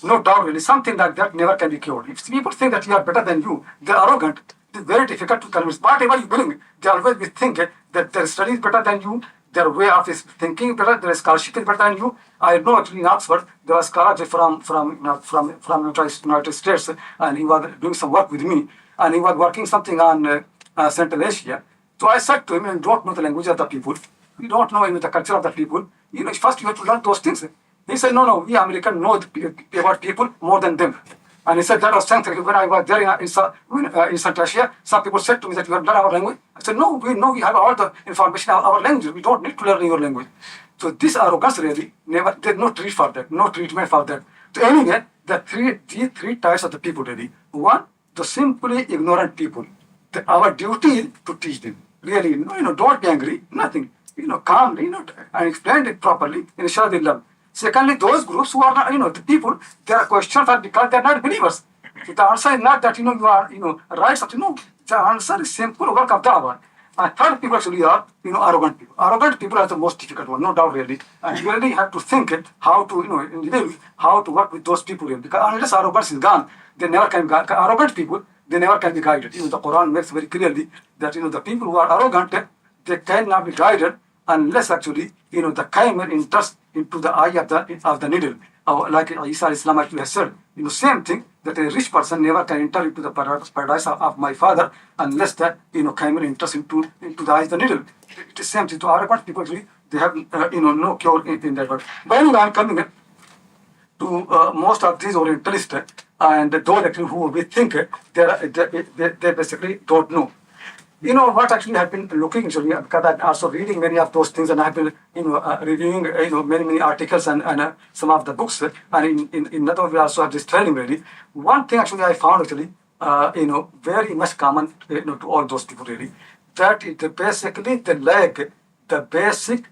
No doubt really, something like that never can be cured. If people think that you are better than you, they're arrogant, it is very difficult to convince. Whatever you bring, they always will think that their study is better than you, their way of thinking is better, their scholarship is better than you. I know actually in Oxford, there was a scholar from United States, and he was doing some work with me, and he was working something on Central Asia. So I said to him, you don't know the language of the people, you don't know even the culture of the people, first you have to learn those things. He said, no, we Americans know about people more than them. And he said, that was something. When I was there in Central Asia, some people said to me that you have learned our language. I said, no, we have all the information of our language. We don't need to learn your language. So this arrogance really, there's no treatment for that. So anyway, these three types of the people really. One, the simply ignorant people. Our duty is to teach them. Really, don't be angry, nothing. Calmly, and explain it properly. Inshallah, they love. Secondly, those groups who are not, the people, their questions are because they are not believers. So the answer is not that, you are, right something. No, the answer is simple work of da'wah. And third people actually are, arrogant people. Arrogant people are the most difficult one, no doubt really. And you really have to think how to, how to work with those people really. Because unless arrogance is gone, they never can be guided. Arrogant people, they never can be guided. The Quran makes very clearly that, the people who are arrogant, they cannot be guided unless actually, the camel enters into the eye of the needle. Like Isa Islam actually has said, same thing, that a rich person never can enter into the paradise of my father unless that, camel enters into the eye of the needle. It is same thing. To arrogant people actually, they have, no cure in that word. But anyway, I'm coming to most of these Orientalists and those actually who we think they basically don't know. What actually I've been looking actually, because I'm also reading many of those things, and I've been reviewing many articles and some of the books, and in that way we also have this training really. One thing actually I found actually very much common to all those people really, that it basically they lack the basic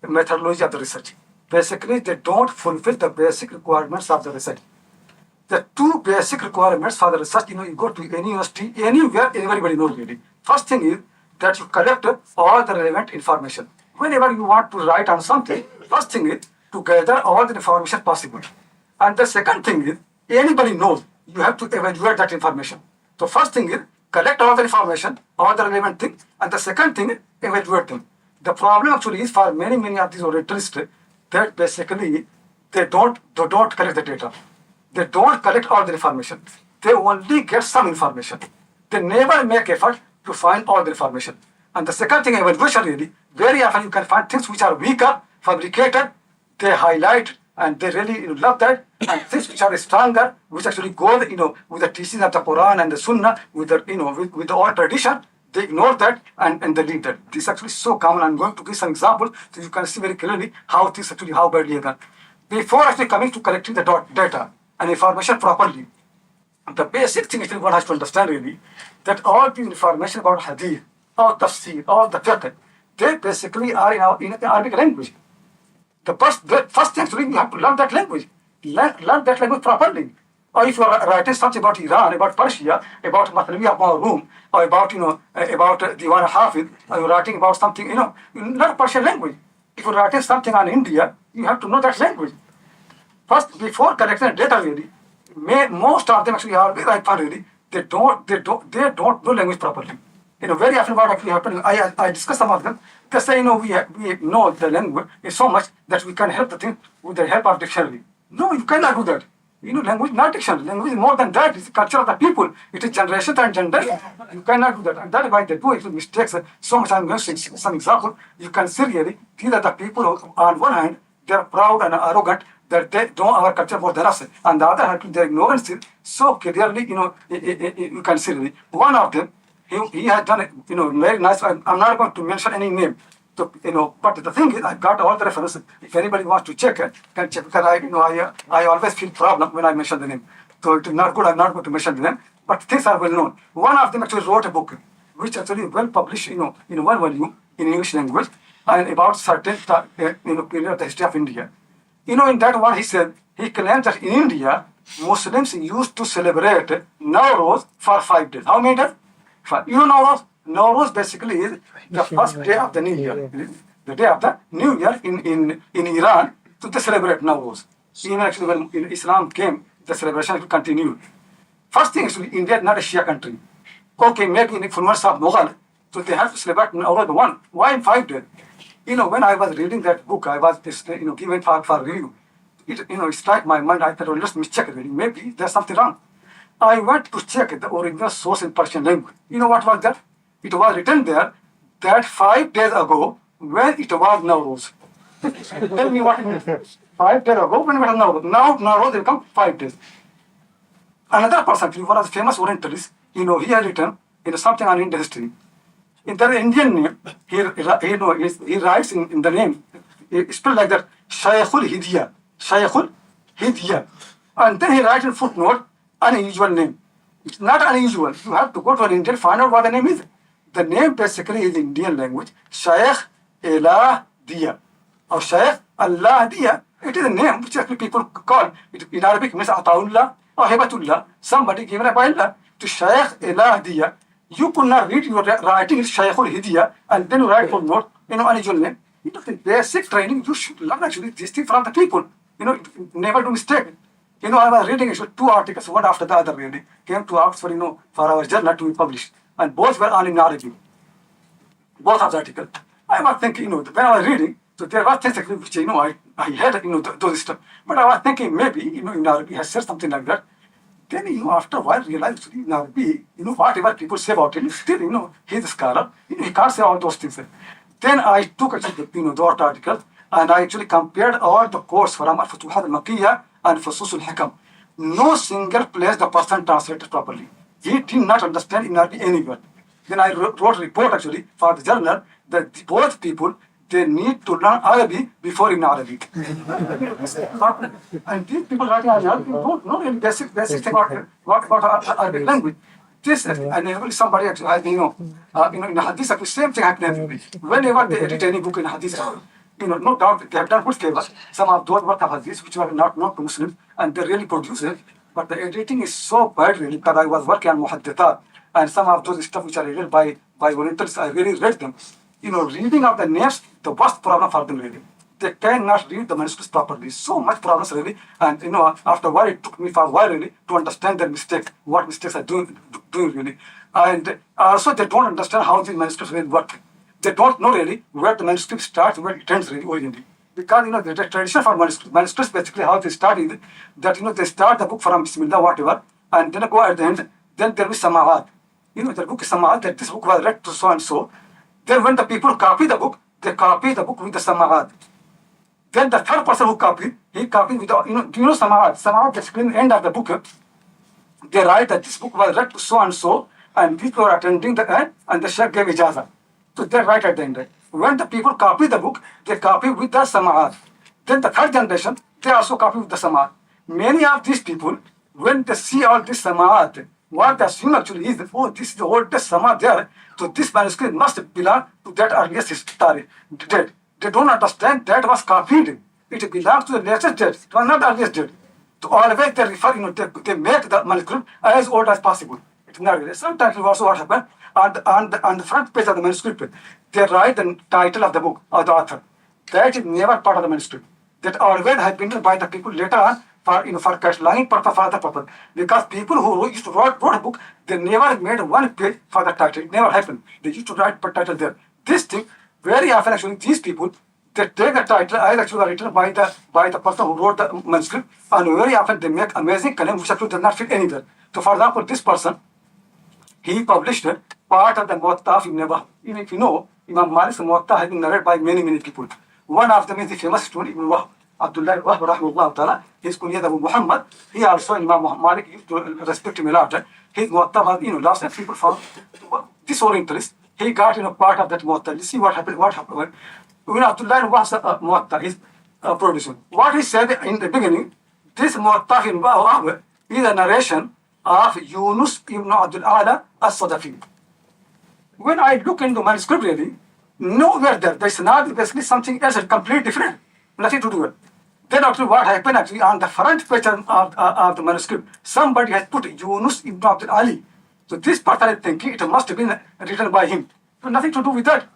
methodology of the research. Basically they don't fulfill the basic requirements of the research. The two basic requirements for the research, you go to any university, anywhere, everybody knows really. First thing is that you collect all the relevant information. Whenever you want to write on something, first thing is to gather all the information possible. And the second thing is, anybody knows, you have to evaluate that information. So first thing is, collect all the information, all the relevant things, and the second thing is, evaluate them. The problem actually is for many of these Orientalists that basically they don't collect the data. They don't collect all the information. They only get some information. They never make effort to find all the information. And the second thing, evaluation really, very often you can find things which are weaker, fabricated, they highlight and they really love that, and things which are stronger, which actually go with the teachings of the Quran and the Sunnah, with the with the old tradition, they ignore that and they leave that. This is actually so common. I'm going to give some examples so you can see very clearly how badly done. Before actually coming to collecting the data and information properly, the basic thing actually one has to understand really, that all the information about hadith, all tafsir, all the fiqh, they basically are in Arabic language. The first thing actually you have to learn that language. Learn that language properly. Or if you are writing something about Iran, about Persia, about Mathnawi of Rum, or about Diwan Hafid, or you're writing about something, you learn Persian language. If you're writing something on India, you have to know that language. First, before collecting data really, most of them actually are very really, they don't know language properly. Very often what actually happens, I discuss some of them, they say, we know the language is so much that we can help the thing with the help of dictionary. No, you cannot do that. Language, not dictionary. Language is more than that. It's the culture of the people. It is generation and gender. You cannot do that. And that is why they do it with mistakes. So much I'm going to say some example. You can see really, these are the people who, on one hand, they're proud and arrogant that they know our culture more than us. On the other hand, their ignorance is so clearly, you can see really. One of them, he has done it, very nice. I'm not going to mention any name. So, but the thing is, I got all the references. If anybody wants to check it, can check, because I always feel problem when I mention the name. So it is not good. I'm not going to mention the name, but things are well known. One of them actually wrote a book, which actually well published, in one volume in English language, and about certain, period of the history of India. In that one, he said he claimed that in India, Muslims used to celebrate Nowruz for 5 days. How many days? 5. Nowruz? Nowruz basically is the first day of the New Year. The day of the New Year in Iran, so they celebrate Nowruz. Even actually when Islam came, the celebration continued. First thing is, India is not a Shia country. Okay, maybe in the influence of Mughal, so they have to celebrate Nowruz one. Why 5 days? When I was reading that book, I was given for review. It struck my mind. I thought, well, let me check it. Maybe there's something wrong. I went to check the original source in Persian language. What was that? It was written there that 5 days ago, when it was Nowruz. Tell me what it means. 5 days ago, when it was Nowruz. Now Nowruz will come 5 days. Another person, one of the famous Orientalists, he had written something on Indian history. In the Indian name, he writes in the name, it's spelled like that, Shaykhul Hidya. Shaykhul Hidya. And then he writes in footnote, unusual name. It's not unusual. You have to go to an Indian, find out what the name is. The name basically is Indian language, Shaykh Elah Diya, or Shaykh Allah Diya. It is a name which actually people call. It in Arabic means Ataullah or Hebatullah, somebody given by Allah to Shaykh Elah Diya. You could not read your writing is Shaykhul Hidya and then you write for note, unusual name. The basic training, you should learn actually this thing from the people. Never do mistake. I was reading actually 2 articles, one after the other really. Came to Oxford, for our journal to be published. And both were all in Arabic. Both of the articles. I was thinking, when I was reading, so there was things actually which, I had, those stuff. But I was thinking maybe, in Arabic, he has said something like that. Then, after a while, realized in Arabic, whatever people say about him, still, he's a scholar. He can't say all those things. Then I took actually the articles and I actually compared all the course from Al-Futuhat al-Makkiyah and Fusus al-Hikam. No single place the person translated properly. He did not understand in Arabic anywhere. Then I wrote a report actually for the journal that both people, they need to learn Arabic before in Arabic. And these people writing Arabic don't know any basic thing about Arabic language. This and every somebody actually has in Hadith actually same thing happened everywhere. Whenever they edit any book in Hadith, no doubt they have done good favor. Some of those work of Hadith which were not known to Muslims and they really produce it. But the editing is so bad really because I was working on Muhaddithat and some of those stuff which are read by Orientalists, I really read them. Reading of the names, the worst problem for them really. They cannot read the manuscripts properly. So much problems really. And after a while, it took me for a while really to understand their mistakes, what mistakes are doing really. And also they don't understand how these manuscripts really work. They don't know really where the manuscript starts, where it ends really originally. Because the tradition for manuscripts basically how they start is that they start the book from Bismillah whatever, and then go at the end, then there will be Sama'at. The book is Sama'at that this book was read to so and so. Then when the people copy the book, they copy the book with the Sama'at. Then the third person who copied, he copied with the Sama'at. Sama'at basically in the end of the book, they write that this book was read to so and so, and people were attending the end, and the Sheikh gave ijazah. So they write at the end. When the people copy the book, they copy with the Sama'at. Then the third generation, they also copy with the Sama'at. Many of these people, when they see all this Sama'at, what they assume actually is that, oh, this is the oldest Sama'at there, so this manuscript must belong to that earliest date. They don't understand that was copied. It belongs to the latest date. It was not the earliest date. So always they refer, they make the manuscript as old as possible. It's not really. Sometimes also what happened, on the front page of the manuscript, they write the title of the book or the author. That is never part of the manuscript. That always has been done by the people later on for cataloging purpose, for other purpose. Because people who used to wrote a book, they never made one page for the title. It never happened. They used to write per title there. This thing, very often actually, these people, they take the title as actually written by the person who wrote the manuscript, and very often they make amazing claims which actually does not fit anywhere. So, for example, this person, he published part of the Muwatta of Ibn Wahb. Even if you know, Imam Malik's Muwatta has been narrated by many people. One of them is the famous student Ibn Wahb, Abdullah Wahb rahimahullah ta'ala. His kunyat Abu Muhammad. He also, Imam Malik used to respect him a lot. His Muwatta was, lost and people found this Orientalist. He got, part of that Muwatta. You see what happened? When Abdullah was Muwatta is producing. What he said in the beginning, this Muwatta in Wahb is a narration of Yunus ibn Abdul Ala as-Sadafi. When I look into manuscript really, nowhere there's not basically something else completely different, nothing to do with it. Then actually what happened actually on the front page of the manuscript, somebody has put Yunus ibn Abdul Ali. So this part I think it must have been written by him. So nothing to do with that.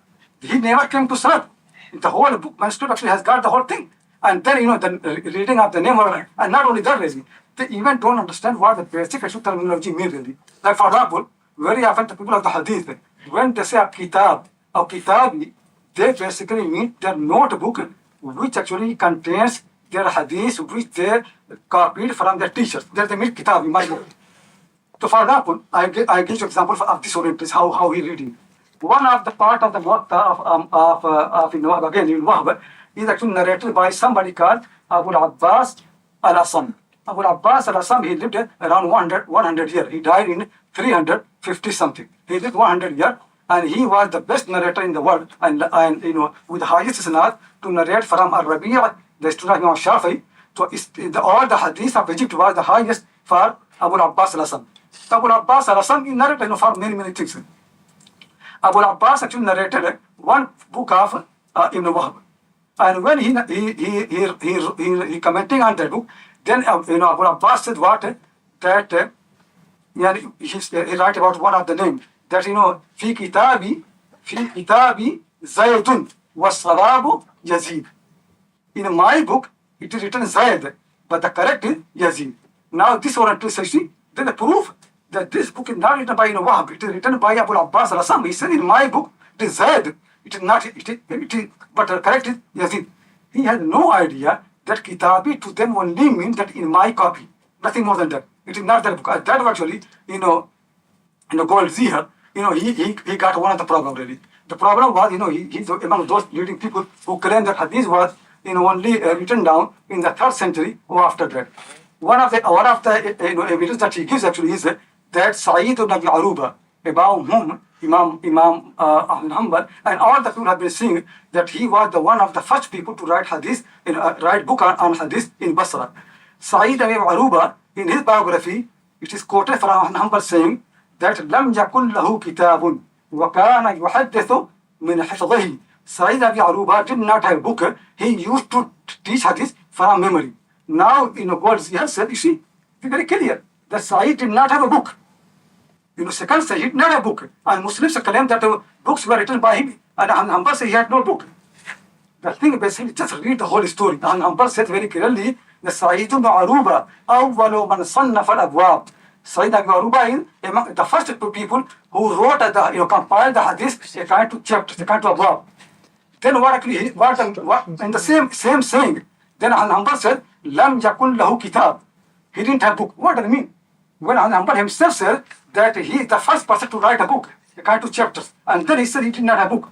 He never came to serve. The whole book manuscript actually has got the whole thing. And then the reading of the name of it, and not only that really, they even don't understand what the basic actual terminology means really. Like for example, very often the people of the Hadith, when they say a kitab or kitabi, they basically mean their notebook which actually contains their hadiths which they copied from their teachers. They mean kitab in my book. So for example, I give you example of this Orientalist, how he reading. One of the part of the Muwatta of Ibn Wahb, again Ibn Wahb, is actually narrated by somebody called Abu al-Abbas al-Asam. Abu al-Abbas al-Asam, he lived around 100 years. He died in 350 something. He lived 100 years, and he was the best narrator in the world, and with the highest sanad to narrate from al-Rabi', the student of Shafi'i. So all the hadith of Egypt was the highest for Abu al-Abbas al-Asam. Abu al-Abbas al-Asam, he narrated for many things. Abu al-Abbas actually narrated one book of Ibn Wahb. And when he commenting on that book, then Abu Abbas said what that he write about one of the name that fi kitabi Zaydun was Sawabu Yazid. In my book it is written Zayd, but the correct is Yazid. Now this Oriental says, then the proof that this book is not written by Ibn Wahb, it is written by Abu Abbas al-Asam. He said in my book it is Zayd. It is not, but the correct is Yazid. He had no idea that Kitabi to them only means that in my copy, nothing more than that. It is not that book. That actually, Goldziher, he got one of the problem really. The problem was, he's among those leading people who claim that Hadith was, only written down in the 3rd century or after that. One of the evidence that he gives actually is that Sa'id ibn Abi Aruba, about whom Imam Hanbal and all the people have been saying that he was the one of the first people to write hadith, write book on hadith in Basra. Sa'id ibn Aruba, in his biography, it is quoted from Hanbal saying that لم يكن له كتاب وكان يحدث من حفظه. Sa'id ibn Aruba did not have a book. He used to teach hadith from memory. Now, Goldziher said, you see, very clear that Sa'id did not have a book. Second say he did not have a book. And Muslims claim that the books were written by him. And Hanbal said he had no book. The thing basically, just read the whole story. And Hanbal said very clearly, that Sa'id ibn Aruba, أول من صنف الأبواب. Sa'id ibn Aruba is among the first two people who wrote, compiled the hadith, a kind of chapters, a kind of abwab. Then what in the same saying, then Hanbal said, لم يكن له كتاب. He didn't have book. What does it mean? When Hanbal himself said that he is the first person to write a book, a kind of chapters, and then he said he did not have a book.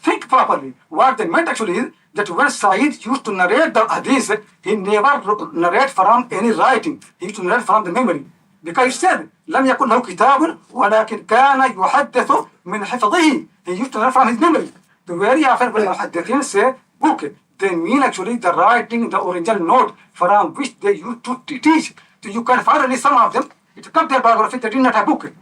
Think properly. What they meant actually is that when Sa'id used to narrate the hadith, he never narrate from any writing. He used to narrate from the memory. Because he said, لم يكن له كتاب ولكن كان يحدث من حفظه. He used to narrate from his memory. The very often when Muhaddithin say book, they mean actually the writing, the original note from which they used to teach. So you can find only some of them. It comes their biography, they did not have book.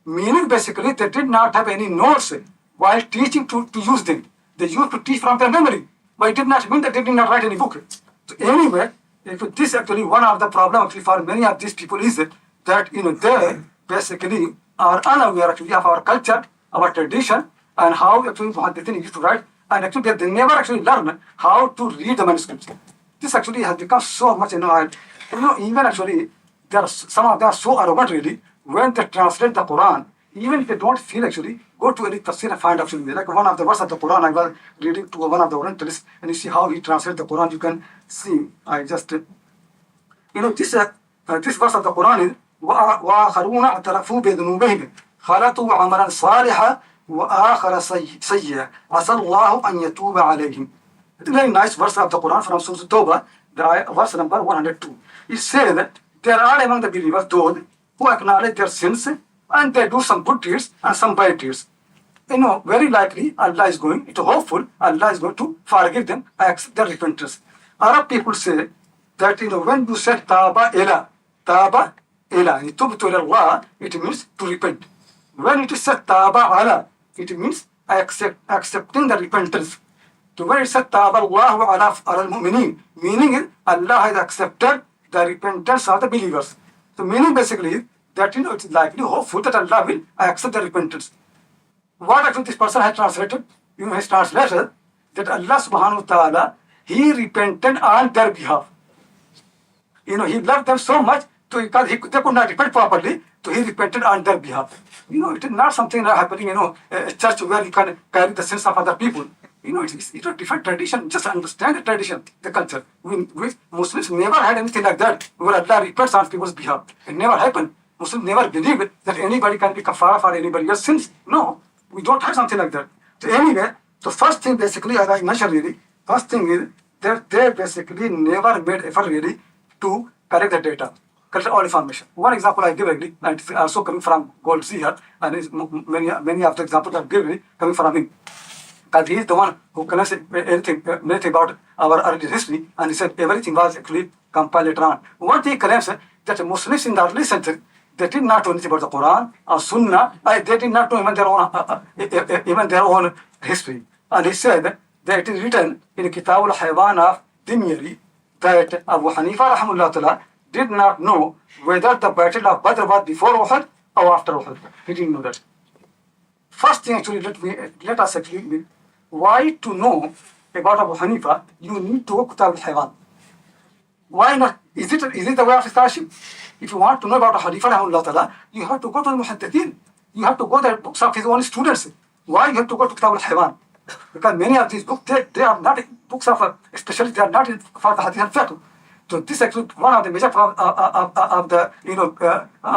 Meaning basically they did not have any notes while teaching to use them. They used to teach from their memory. But it did not mean that they did not write any book. So anyway, this actually one of the problems actually for many of these people is that they basically are unaware actually of our culture, our tradition, and how actually Muhaddithin used to write. And actually they never actually learn how to read the manuscripts. This actually has become so much, even actually some of them are so arrogant really. When they translate the Quran, even if they don't feel actually, go to any tafsir and find actually. Like one of the verses of the Quran, I was reading to one of the Orientalists, and you see how he translated the Quran. You can see. I just, this verse of the Quran is وآخرون اعترفوا بذنوبهم خلطوا عملا صالحا وآخر سيئا عسى الله أن يتوب عليهم. It's a very nice verse of the Quran from Surah Tawbah, the verse number 102. It says that there are among the believers those who acknowledge their sins and they do some good deeds and some bad deeds. Very likely Allah is going, it's hopeful, Allah is going to forgive them, accept their repentance. Arab people say that when you say Taba ila, tubtu ila Allah, it means to repent. When it is said Taba ala, it means accepting the repentance. To when it said Taba Allahu ala al-mu'mineen, meaning Allah has accepted the repentance of the believers. So meaning basically is that it's likely hopeful that Allah will accept the repentance. What actually this person has translated? His translation that Allah subhanahu wa ta'ala, he repented on their behalf. He loved them so much because they could not repent properly, so he repented on their behalf. It is not something that happening, a church where you can carry the sins of other people. It's a different tradition. Just understand the tradition, the culture. We Muslims never had anything like that where Allah repents on people's behalf. It never happened. Muslims never believed that anybody can be kafara for anybody else's sins. No, we don't have something like that. So anyway, the first thing basically, as I mentioned really, first thing is that they basically never made effort really to correct the data, correct all information. One example I give really, and it's also coming from Goldziher, and many of the examples I give really coming from him. Because he is the one who can say anything about our early history, and he said everything was actually compiled later on. One thing he claims that Muslims in the early century, they did not know anything about the Quran or Sunnah. They did not know even their own history. And he said that it is written in Kitab al-Haywan of Dimyari that Abu Hanifa rahimahullah ta'ala did not know whether the battle of Badr was before Uhud or after Uhud. He didn't know that. First thing actually, let us actually, why to know about Abu Hanifa, you need to go Kitab al-Haywan. Why not? Is it the way of scholarship? If you want to know about Hanifa rahimahullah ta'ala, you have to go to the Muhaddithin. You have to go to the books of his own students. Why you have to go to Kitab al-Haywan? Because many of these books, they are not books of, especially they are not for the Hadith and Fiqh. So this is actually one of the major of the,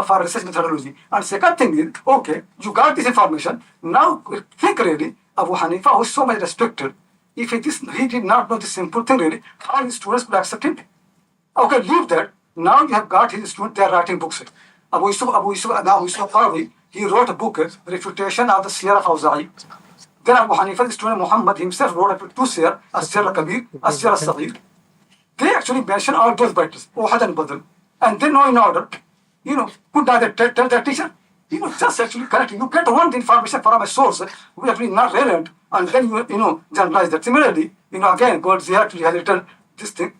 for research methodology. And second thing is, okay, you got this information, now think really, Abu Hanifa, who is so much respected, if he did not know this simple thing really, how his students could accept him? Okay, leave that. Now you have got his students, they are writing books. Abu Yusuf Qaradawi, he wrote a book, Refutation of the Siyar of al-Azami. Then Abu Hanifa, the student Muhammad himself wrote two Siyar, As-Siyar al-Kabir, As-Siyar al-Saghir. They actually mention all those battles, Uhud and Badr. And they know in order, could either tell their teacher, just actually correct. You get one information from a source, which actually not relevant, and then generalize that. Similarly, again, Goldziher actually has written this thing,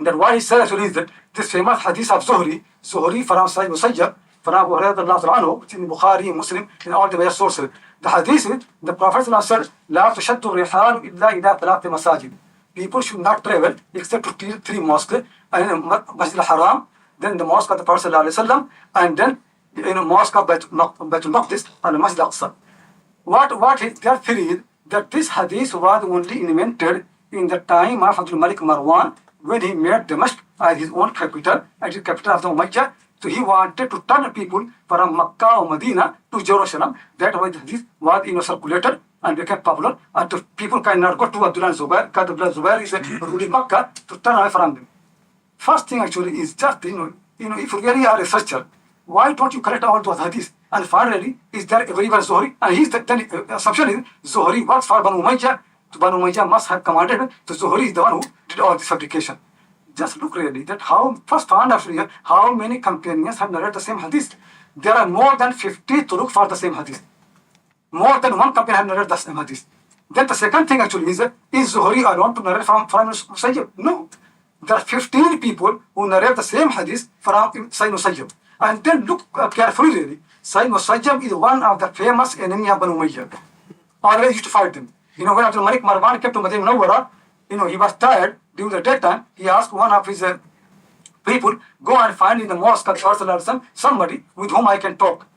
that what he said actually is that this famous hadith of Zuhri from Sahih Musayyab, from Abu Hurairah, which is in Bukhari, Muslim, in all the various sources. The hadith is, the Prophet said, لا تشد الرحال إلا إلى ثلاث مساجد. People should not travel except to three mosques, and Masjid al-Haram, then the mosque of the Prophet ﷺ, and then mosque of Baitul Maqdis and Masjid al-Aqsa. What is their theory is that this hadith was only invented in the time of Abdul Malik Marwan, when he made Damascus as his own capital, as the capital of the Umayyad. So he wanted to turn people from Makkah or Medina to Jerusalem. That was this was circulated and became popular. And the people cannot go to Abdullah Zubair, because Abdullah Zubair is ruling Makkah, to turn away from them. First thing actually is just, if you really are a researcher, why don't you collect all those hadiths? And finally, is there a believer Zuhri? And then assumption is Zuhri works for Banu Umayyah. So Banu Umayyah must have commanded him. So Zuhri is the one who did all this fabrication. Just look really that first find actually how many companions have narrated the same hadith. There are more than 50 to look for the same hadith. More than one companion have narrated the same hadith. Then the second thing actually is Zuhri alone to narrate from Musayyab? No. There are 15 people who narrate the same hadith from Sayyid Musayyab. And then look carefully really. Sayyid Musayyab is one of the famous enemy of Banu Umayyah. Always used to fight them. When Abdul Malik Marwan came to Madinah Munawwara, he was tired during the daytime. He asked one of his people, go and find in the mosque of Prophet somebody with whom I can talk.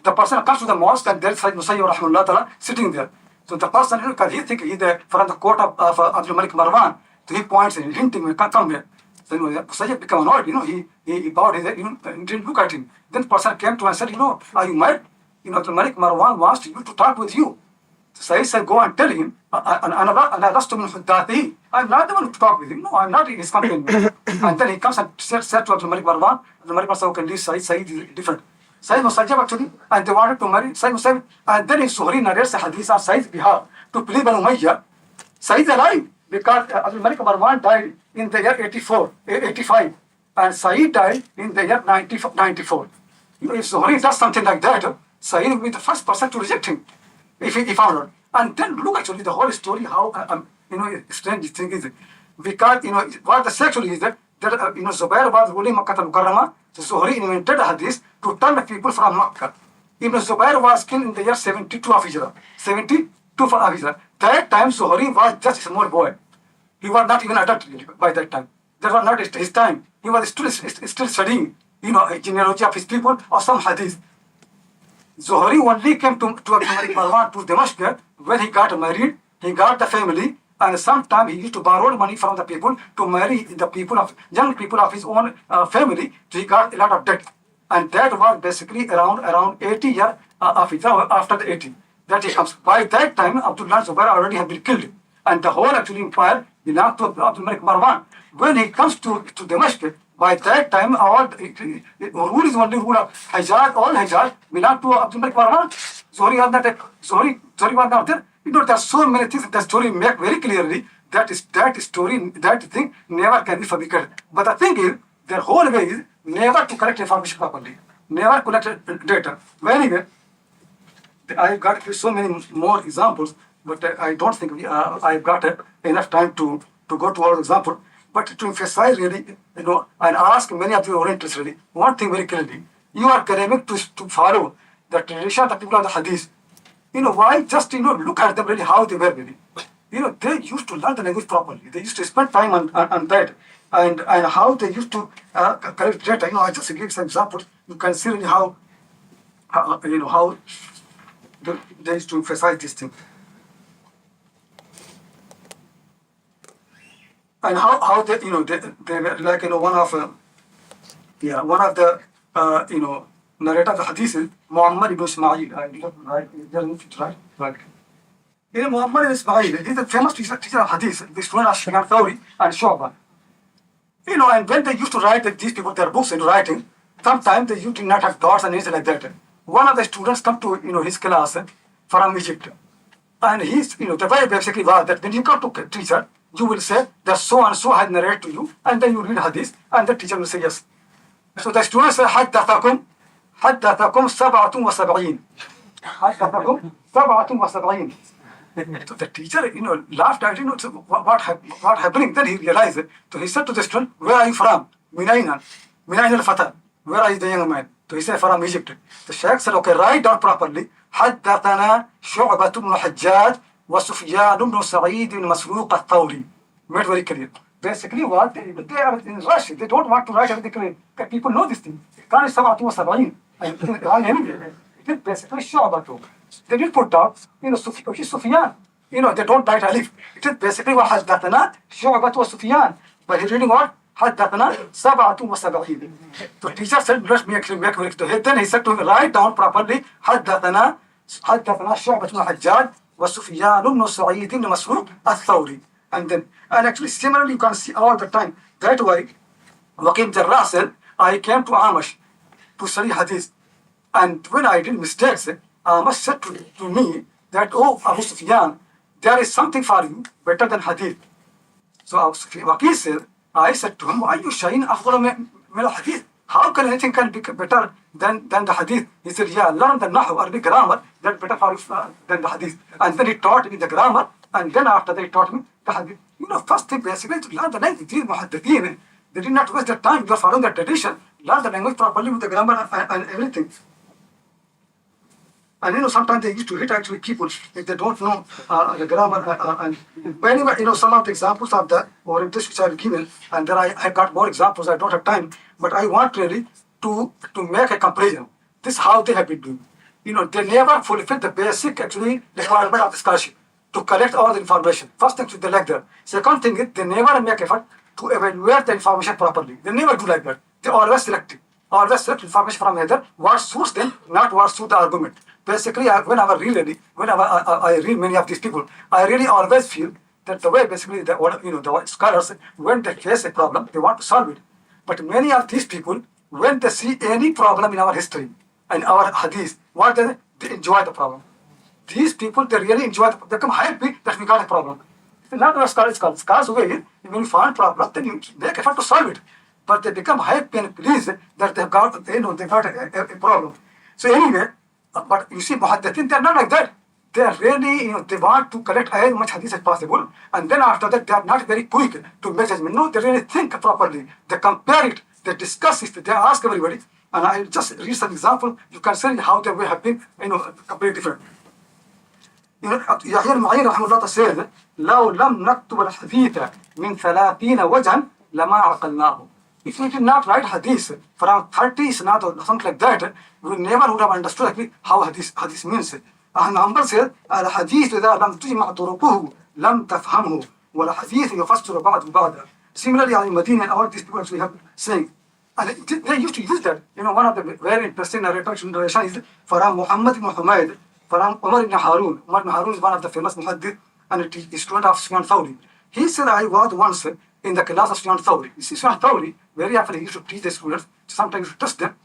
The person comes to the mosque and there's Sayyid Musayyib Rahmanullah Ta'ala sitting there. So the person, because he thinks he's from the court of Abdul Malik Marwan, so he points and hinting, come here. So Musayyib became annoyed, he bowed his head, didn't look at him. Then the person came to him and said, are you mad? Abdul Malik Marwan wants you to talk with you. So Sayyid said, go and tell him, I'm not the one to talk with him. No, I'm not his companion. And then he comes and said to Abdul Malik Marwan, Abdul Malik Marwan said, okay, leave Sayyid is different. Sayyid Musajjab actually, and they wanted to marry Sayyid Musajjab. And then in Zuhri narrates a hadith of Sayyid Bihar to please Banu Umayyah. Sayyid alive because Abdul Malik Marwan died in the year 85, and Sayyid died in the year 94. If Zuhri does something like that, Sayyid will be the first person to reject him if he found out. And then look actually the whole story how strange thing is because what the sexually is that Zubair was ruling Makkah al-Mukarramah. So Zuhri invented a hadith to turn the people from Makkah. Ibn Zubair was killed in the year 72 of Hijrah. 72 of Hijrah. That time Zuhri was just a small boy. He was not even adult really by that time. That was not his time. He was still studying, genealogy of his people or some hadith. Zuhri only came to Marwan to Damascus when he got married, he got the family, and sometimes he used to borrow money from the people to marry the young people of his own family. So he got a lot of debt. And that was basically around 80 years after the 80. That he comes. By that time, Abdullah Zubair already had been killed. And the whole actually empire belonged to Abdul Malik Marwan. When he comes to Damascus, by that time, rule is only rule of Hijaz, all Hijaz belong to Abdul Malik Marwan. Zuhri was not there. There are so many things the story make very clearly that thing never can be fabricated. But the thing is, their whole way is never to collect information properly, never collect data. Well, anyway, I got so many more examples, but I don't think I've got enough time to go to all examples. But to emphasize really, and ask many of the Orientalists really, one thing very clearly, you are claiming to follow the tradition of the people of the Hadith. Why just, look at them really, how they were really. They used to learn the language properly. They used to spend time on that. And how they used to collect data. I just give some examples. You can see really how they used to emphasize this thing. And how they, they were like, one of the, narrator of the Hadith is Muhammad ibn Ismail. Right. Muhammad ibn Ismail, he's a famous teacher of Hadith, the student of Sufyan Thawri and Shu'bah. And when they used to write these people their books and writing, sometimes they used to not have dots and anything like that. One of the students come to his class from Egypt, and he's the way basically was that when you come to teacher, you will say that so and so had narrated to you, and then you read Hadith, and the teacher will say yes. So the student said, حدثكم 77. حدثكم 77. So the teacher, laughed at what happening. Then he realized it. So he said to the student, where are you from? Minayn al-Fata. Where are you the young man? So he said, from Egypt. The Sheikh said, okay, write down properly. حدثنا شعبة بن حجاج وسفيان بن سعيد بن مسروق الثوري. Made very clear. Basically, what they are in rush. They don't want to write everything clear. People know this thing. كان 77. It is basically Shu'bah too. They didn't put down, Sufyan. They don't write alif. It is basically what حدثنا شعبة وسفيان. But he's reading what? حدثنا 77. The teacher said, let's make it. Then he said to write down properly, حدثنا شعبة بن حجاج وسفيان بن سعيد بن مسروق الثوري. And actually similarly you can see all the time. That way, Waqim Jarrah said, I came to Amash to study Hadith. And when I did mistakes, Amash said to me that, oh, Abu Sufyan, there is something for you better than Hadith. So Waqi said, I said to him, why are you shying afdal min al-Hadith? How can anything can be better than the Hadith? He said, yeah, learn the Nahu, Arabic grammar, that's better for you than the Hadith. And then he taught me the grammar, and then after that he taught me the Hadith. First thing basically to learn the language. These Muhaddithin, they did not waste their time. You are following the tradition. Learn the language properly with the grammar and everything. And sometimes they used to hit actually people if they don't know the grammar. But anyway, some of the examples of the Orientalists which I have given, and then I got more examples. I don't have time, but I want really to make a comparison. This is how they have been doing. they never fulfill the basic actually requirement of the scholarship to collect all the information. First thing, they lack that. Second thing is they never make effort to evaluate the information properly. They never do like that. They always select information from either what suits them, not what suits the argument. Basically, whenever I read many of these people, I really always feel that the way basically the scholars, when they face a problem, they want to solve it. But many of these people, when they see any problem in our history and our hadith, what they enjoy the problem. These people, they really enjoy they become happy that we got a problem. It's not what scholars call. Scholars way, when you find problem, then you make effort to solve it. But they become happy and pleased that they've got, they got a problem. So anyway, but you see, muhaddithin, they're not like that. They are really, they want to collect as much hadith as possible, and then after that, they are not very quick to make judgment. No, they really think properly. They compare it, they discuss it, they ask everybody. And I just read some example. You can see how they have been, completely different. Yahya al-Ma'in rahimahullah says, لو لم نكتب الحديث من 30 وجها لما عقلناه. If we did not write hadith from 30 isnad or something like that, we never would have understood actually how hadith means. Number says, الحديث إذا لم تجمع طرقه لم تفهمه والحديث يفسر بعض بعضا. Similarly, in Medina, all these people actually have saying, and they used to use that. One of the very interesting narration is from Muhammad ibn Humayd, from Umar ibn Harun. Umar ibn Harun is one of the famous muhaddith and a student of Sufyan Thawri. He said, I was once in the class of Sufyan Thawri. You see, Sufyan Thawri, very often he used to teach the students, sometimes to test them,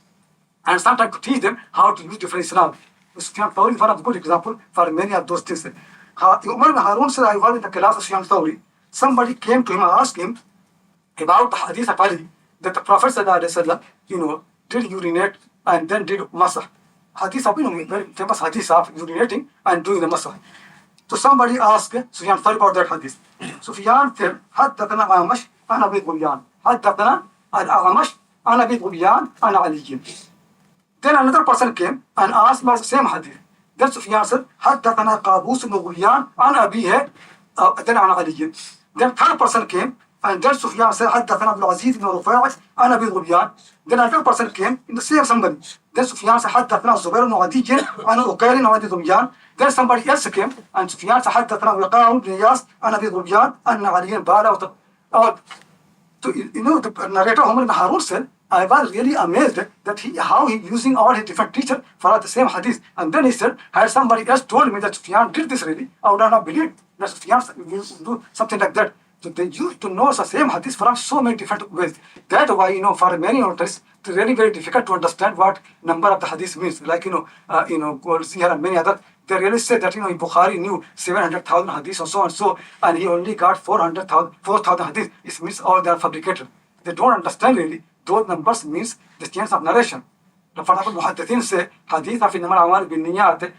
and sometimes to teach them how to use different Islam. Sufyan Thawri is one of the good example for many of those things. Umar ibn Harun said, I was in the class of Sufyan Thawri. Somebody came to him and asked him about the hadith of Ali, that the Prophet ﷺ, did urinate and then did masah. Hadith of, very famous hadith of urinating and doing the masah. So somebody asked Sufyan Thawri about that hadith. Sufyan said, حدثنا الأعمش عن أبي غليان حدثنا الأعمش عن أبي غليان عن علي. Then another person came and asked about the same hadith. Then Sufyan said, حدثنا قابوس بن غليان عن أبيه then عن علي. Then third person came and then Sufyan said, حدثنا عبد العزيز بن رفاعة عن أبي غليان. Then another person came in the same somebody. Then Sufyan said, حدثنا الزبير بن عدي عن أكير عن أبي غليان. Then somebody else came and Sufyan said, حدثنا وقاع بن إياس عن أبي غليان أن علي بال. The narrator Umar ibn Harun said, I was really amazed that how he using all his different teachers for the same hadith. And then he said, had somebody else told me that Sufyan did this really, I would not believe that Sufyan will do something like that. So they used to know the same hadith from so many different ways. That's why, for many Orientalists, it's really very difficult to understand what number of the hadith means. Like, Goldziher and many others, they really say that, Bukhari knew 700,000 hadiths or so and so, and he only got 4,000 hadiths. It means all they are fabricated. They don't understand really. Those numbers means the chains of narration. For example, Muhaddithin say, Hadith of Innamal A'mal bin Niyat,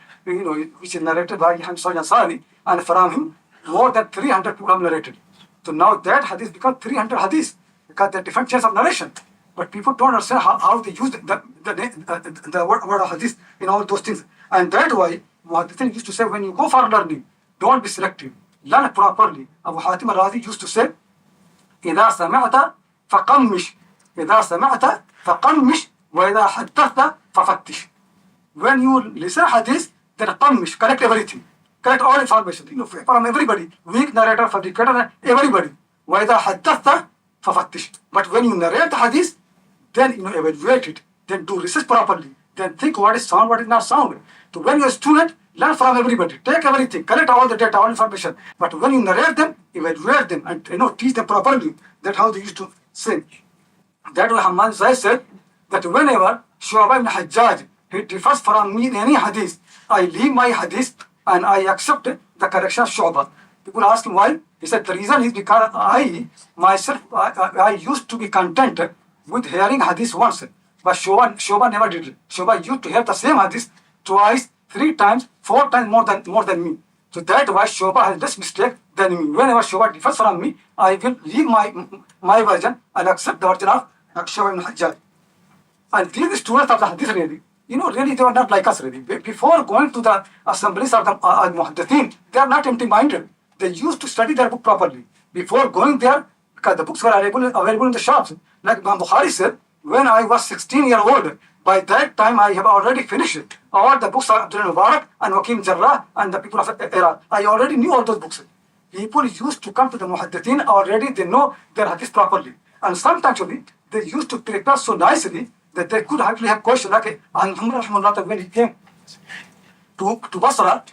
which is narrated by Ansari, and from him, more than 300 people have narrated. So now that hadith becomes 300 hadiths, because they're different chains of narration. But people don't understand how they use the word of hadith in all those things. And that's why Muhaddithin used to say, when you go for learning, don't be selective. Learn properly. Abu Hatim al-Razi used to say, إذا سمعت فقمش إذا سمعت فقمش وإذا حدثت ففتش. When you listen hadith, then qammish, collect everything. Collect all information, from everybody. Weak narrator, fabricator, everybody. وإذا حدثت ففتش. But when you narrate the hadith, then evaluate it. Then do research properly. Then think what is sound, what is not sound. So when you're a student, learn from everybody. Take everything. Collect all the data, all information. But when you narrate them, evaluate them and teach them properly. That's how they used to say. That way Hammad said that whenever Shu'bah ibn Hajjaj, he differs from me in any hadith, I leave my hadith and I accept the correction of Shu'bah. People ask him why. He said the reason is because I myself used to be content with hearing hadith once. But Shu'bah never did it. Shu'bah used to hear the same hadith twice, 3 times, 4 times more than me. So that's why Shu'bah has less mistake than me. Whenever Shu'bah differs from me, I will leave my version and accept the version of Shu'bah ibn Hajjaj. And these students of the hadith really, really they are not like us really. Before going to the assemblies of the Muhaddithin, they are not empty-minded. They used to study their book properly. Before going there, because the books were available in the shops. Like Imam Bukhari said, when I was 16 years old, By that time, I have already finished all the books of Abdul Mubarak and Waqim Jarrah and the people of Iraq. I already knew all those books. People used to come to the Muhaddithin already, they know their hadith properly. And sometimes actually, they used to prepare so nicely that they could actually have questions like, when he came to Basra,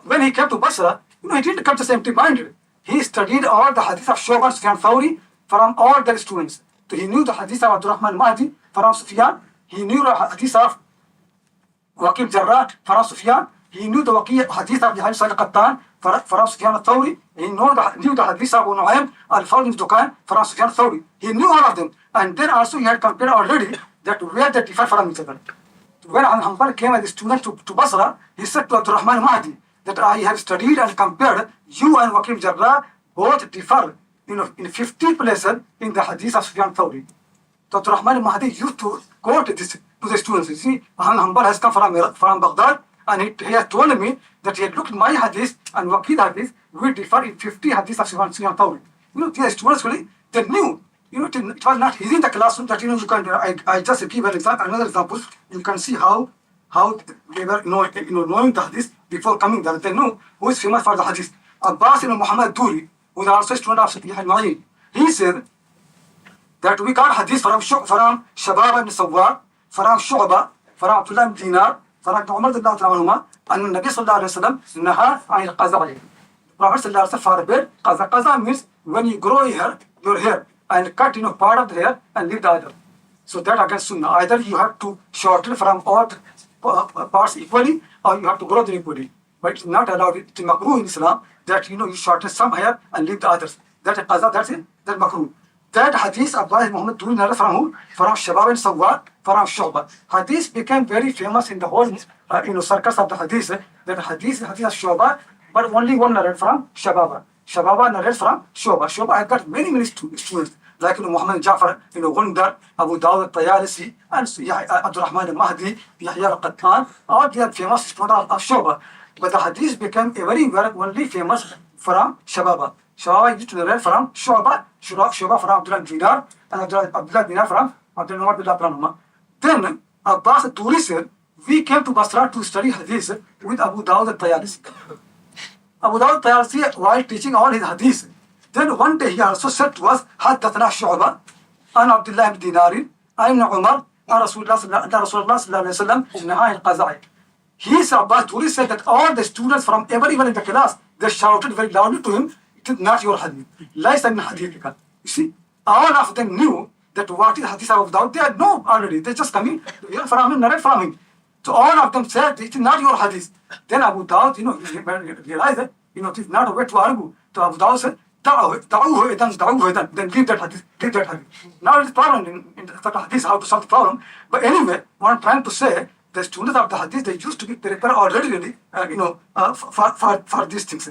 when he came to Basra, he didn't come just empty-minded. He studied all the hadith of Shu'bah and Sufyan Thawri from all their students. So he knew the hadith of Abdurrahman Mahdi from Sufyan. He knew the hadith of Waqim Jarrah from Sufyan. He knew the hadith of Yahya Salih Qattan from Sufyan al-Thawri. He knew the hadith of Abu Nu'aym al-Fawr ibn Dukan from Sufyan al-Thawri. He knew all of them. And then also he had compared already that where they differ from each other. When Hanbal came as a student to Basra, he said to Abdurrahman Mahdi that I have studied and compared you and Waqim Jarrah both differ in 50 places in the hadith of Sufyan Thawri. So Abdurrahman Mahdi used to quote this to the students. You see, Hanbal has come from Baghdad and he has told me that he had looked at my hadith and Waqid hadith, we differ in 50 hadiths of Sufyan Thawri. The students really, they knew. It was not easy in the classroom that you can. I just give an example, another example. You can see how they were knowing the hadith before coming there. They know who is famous for the hadith. Abbas Muhammad Duri, who is also a student of Sahih al-Ma'in, he said that we got hadith from Shabab ibn Sawwar, from Shu'bah, from Abdullah ibn Dinar, from Umar radiyallahu anhu, and Nabi sallallahu alayhi wa sallam naha an al-qaza. Prophet sallallahu alayhi wa sallam forbade qaza. Qaza means when you grow your hair and cut part of the hair and leave the other. So that against sunnah. Either you have to shorten from all parts equally or you have to grow them equally. But it's not allowed. It's makruh in Islam that you shorten some hair and leave the others. That's a qaza, that's it. That's makruh. That hadith Abdullah Muhammad Duri narrated from who? From Shabab and Sawwar, from Shu'bah. Hadith became very famous in the whole circus of the hadith. That hadith of Shu'bah, but only one narrated from Shababa. Shababa narrates from Shu'bah. Shu'bah had got many students like Muhammad Ja'far, Gundar, Abu Dawud al-Tayalisi, and Abdurrahman al-Mahdi, Yahya al-Qattan. All they are famous students of Shu'bah. But the hadith became very only famous from Shababa. Shababa used to narrate from Shu'bah from Abdullah Dinar, and Abdullah Dinar from Abdullah Dinar. Then Abbas Duri said, we came to Basra to study hadith with Abu Dawud al-Tayalisi. Abu Dawud al-Tayalisi, while teaching all his hadith, then one day he also said to us, حدثنا شعبة عن عبد الله بن دينار عن عمر عن رسول الله صلى الله عليه وسلم نهى القزع. He said, Abbas Duri said that all the students from everyone in the class, they shouted very loudly to him, it is not your hadith. ليس من حديثك. You see, all of them knew that what is hadith of Dawud. They had known already. They just come in to hear from him, narrate from him. So all of them said, it is not your hadith. Then Abu Dawud, realized that, it is not a way to argue. So Abu Dawud said, then leave that hadith. Now it is a problem in the hadith, how to solve the problem. But anyway, what I'm trying to say, the students of the hadith, they used to be prepared already, really, for these things.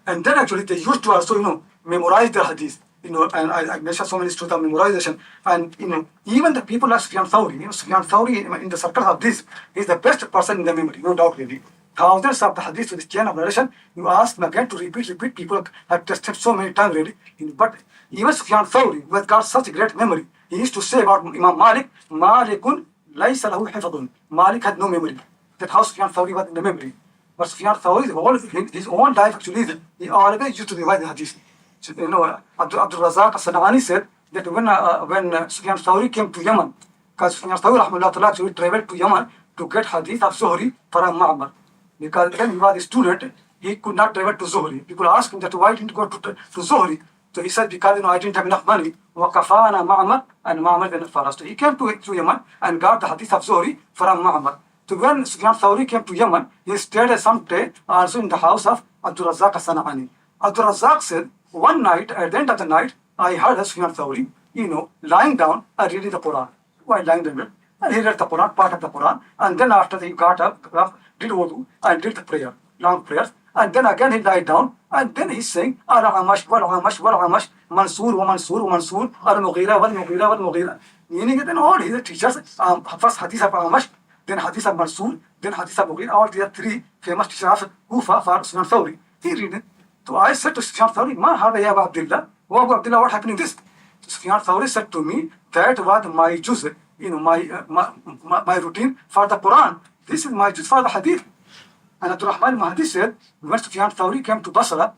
And then actually they used to also, memorize the hadith. And I mentioned so many students of memorization. And even the people like Sufyan Thawri, Sufyan Thawri in the circle of this, is the best person in the memory, no doubt really. Thousands of the hadiths with this chain of narration, you ask them again to repeat, people have tested so many times already. But even Sufyan Thawri, who has got such a great memory, he used to say about Imam Malik, Malikun laysa lahu hifadun. Malik had no memory. That how Sufyan Thawri was in the memory. But Sufyan Thawri, his own life actually, he always used to revise the hadith. So, Abdul Razak al-San'ani said that when Sufyan Thawri came to Yemen, because Sufyan Thawri rahmahullah actually traveled to Yemen to get hadith of Zuhri from Ma'mar. Because when he was a student, he could not travel to Zuhri. People asked him that why didn't you go to Zuhri? So he said, because I didn't have enough money. وَقَفَانَا Ma'mar, and Ma'mar went for us. So he came to Yemen and got the hadith of Zuhri from Ma'mar. So when Sufyan Thawri came to Yemen, he stayed some day also in the house of Abdul Razak al-San'ani. Abdul Razak said, one night, at the end of the night, I heard Sufyan Thawri, lying down and reading the Quran. While lying down, and he read the Quran, part of the Quran, and then after he got up, did wudu, and did the prayer, long prayers, and then again he lied down, and then he's saying, Al-Amash, wal-Amash, wal-Amash, Mansur, wa-Mansur, wa-Mansur, Al-Mughira, wal-Mughira, wal-Mughira. Meaning that all his teachers, first hadith of Amash, then hadith of Mansur, then hadith of Mughira, all these three famous teachers of Kufa for Sufyan Thawri. He read it. So I said to Sufyan Thawri, Ma hada ya Abdullah? What happened in this? So Sufyan Thawri said to me, that was my juz my routine for the Quran. This is my juz for the Hadith. And Abdurrahman Mahdi said, when Sufyan Thawri came to Basra,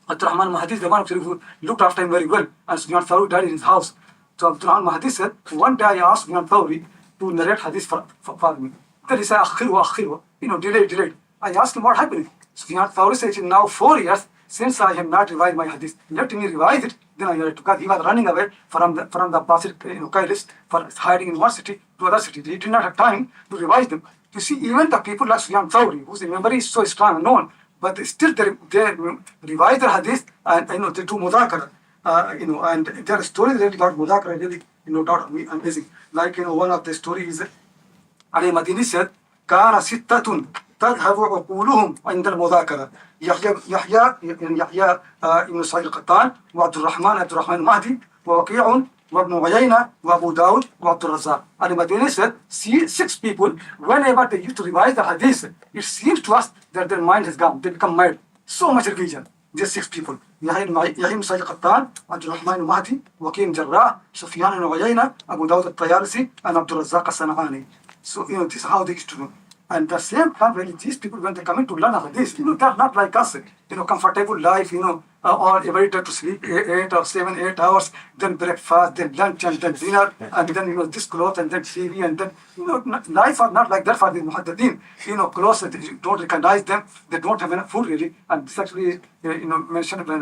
Abdurrahman Mahdi is the one who looked after him very well, and Sufyan Thawri died in his house. So Abdurrahman Mahdi said, one day I asked Sufyan Thawri to narrate Hadith for me. Then he said, Akhirwa, delayed. I asked him what happened. Sufyan Thawri said, now 4 years since I have not revised my Hadith. Let me revise it. Then I narrate, because he was running away from the Basir Kailis for hiding in one city to other city. He did not have time to revise them. You see, even the people like Sufyan Thawri, whose memory is so strong and known, but still they revise their Hadith and they do mudhakara. And their stories related about mudhakara really, amazing. Like, one of the stories, Ali Madini said, كان ستة تذهب عقولهم عند المذاكرة يحيى ابن سعيد القطان وعبد الرحمن المهدي ووكيع وابن عيينة وابو داود وعبد الرزاق. Ali Madini said, see, 6 people, whenever they used to revise the Hadith, it seems to us that their mind has gone, they become mad. So much revision. These 6 people. يحيى بن سعيد القطان عبد الرحمن المهدي وكيع الجراح سفيان بن عيينة أبو داود الطيالسي and عبد الرزاق الصنعاني. So this is how they used to do. And the same time, really, these people, when they come in to learn Hadith, they're not like us, comfortable life, or every day to sleep 8 or 7, 8 hours, then breakfast, then lunch, and then dinner, and then, this clothes, and then TV, and then, life are not like that for the Muhaddithin. Clothes, you don't recognize them, they don't have enough food, really. And this actually, mentioned in a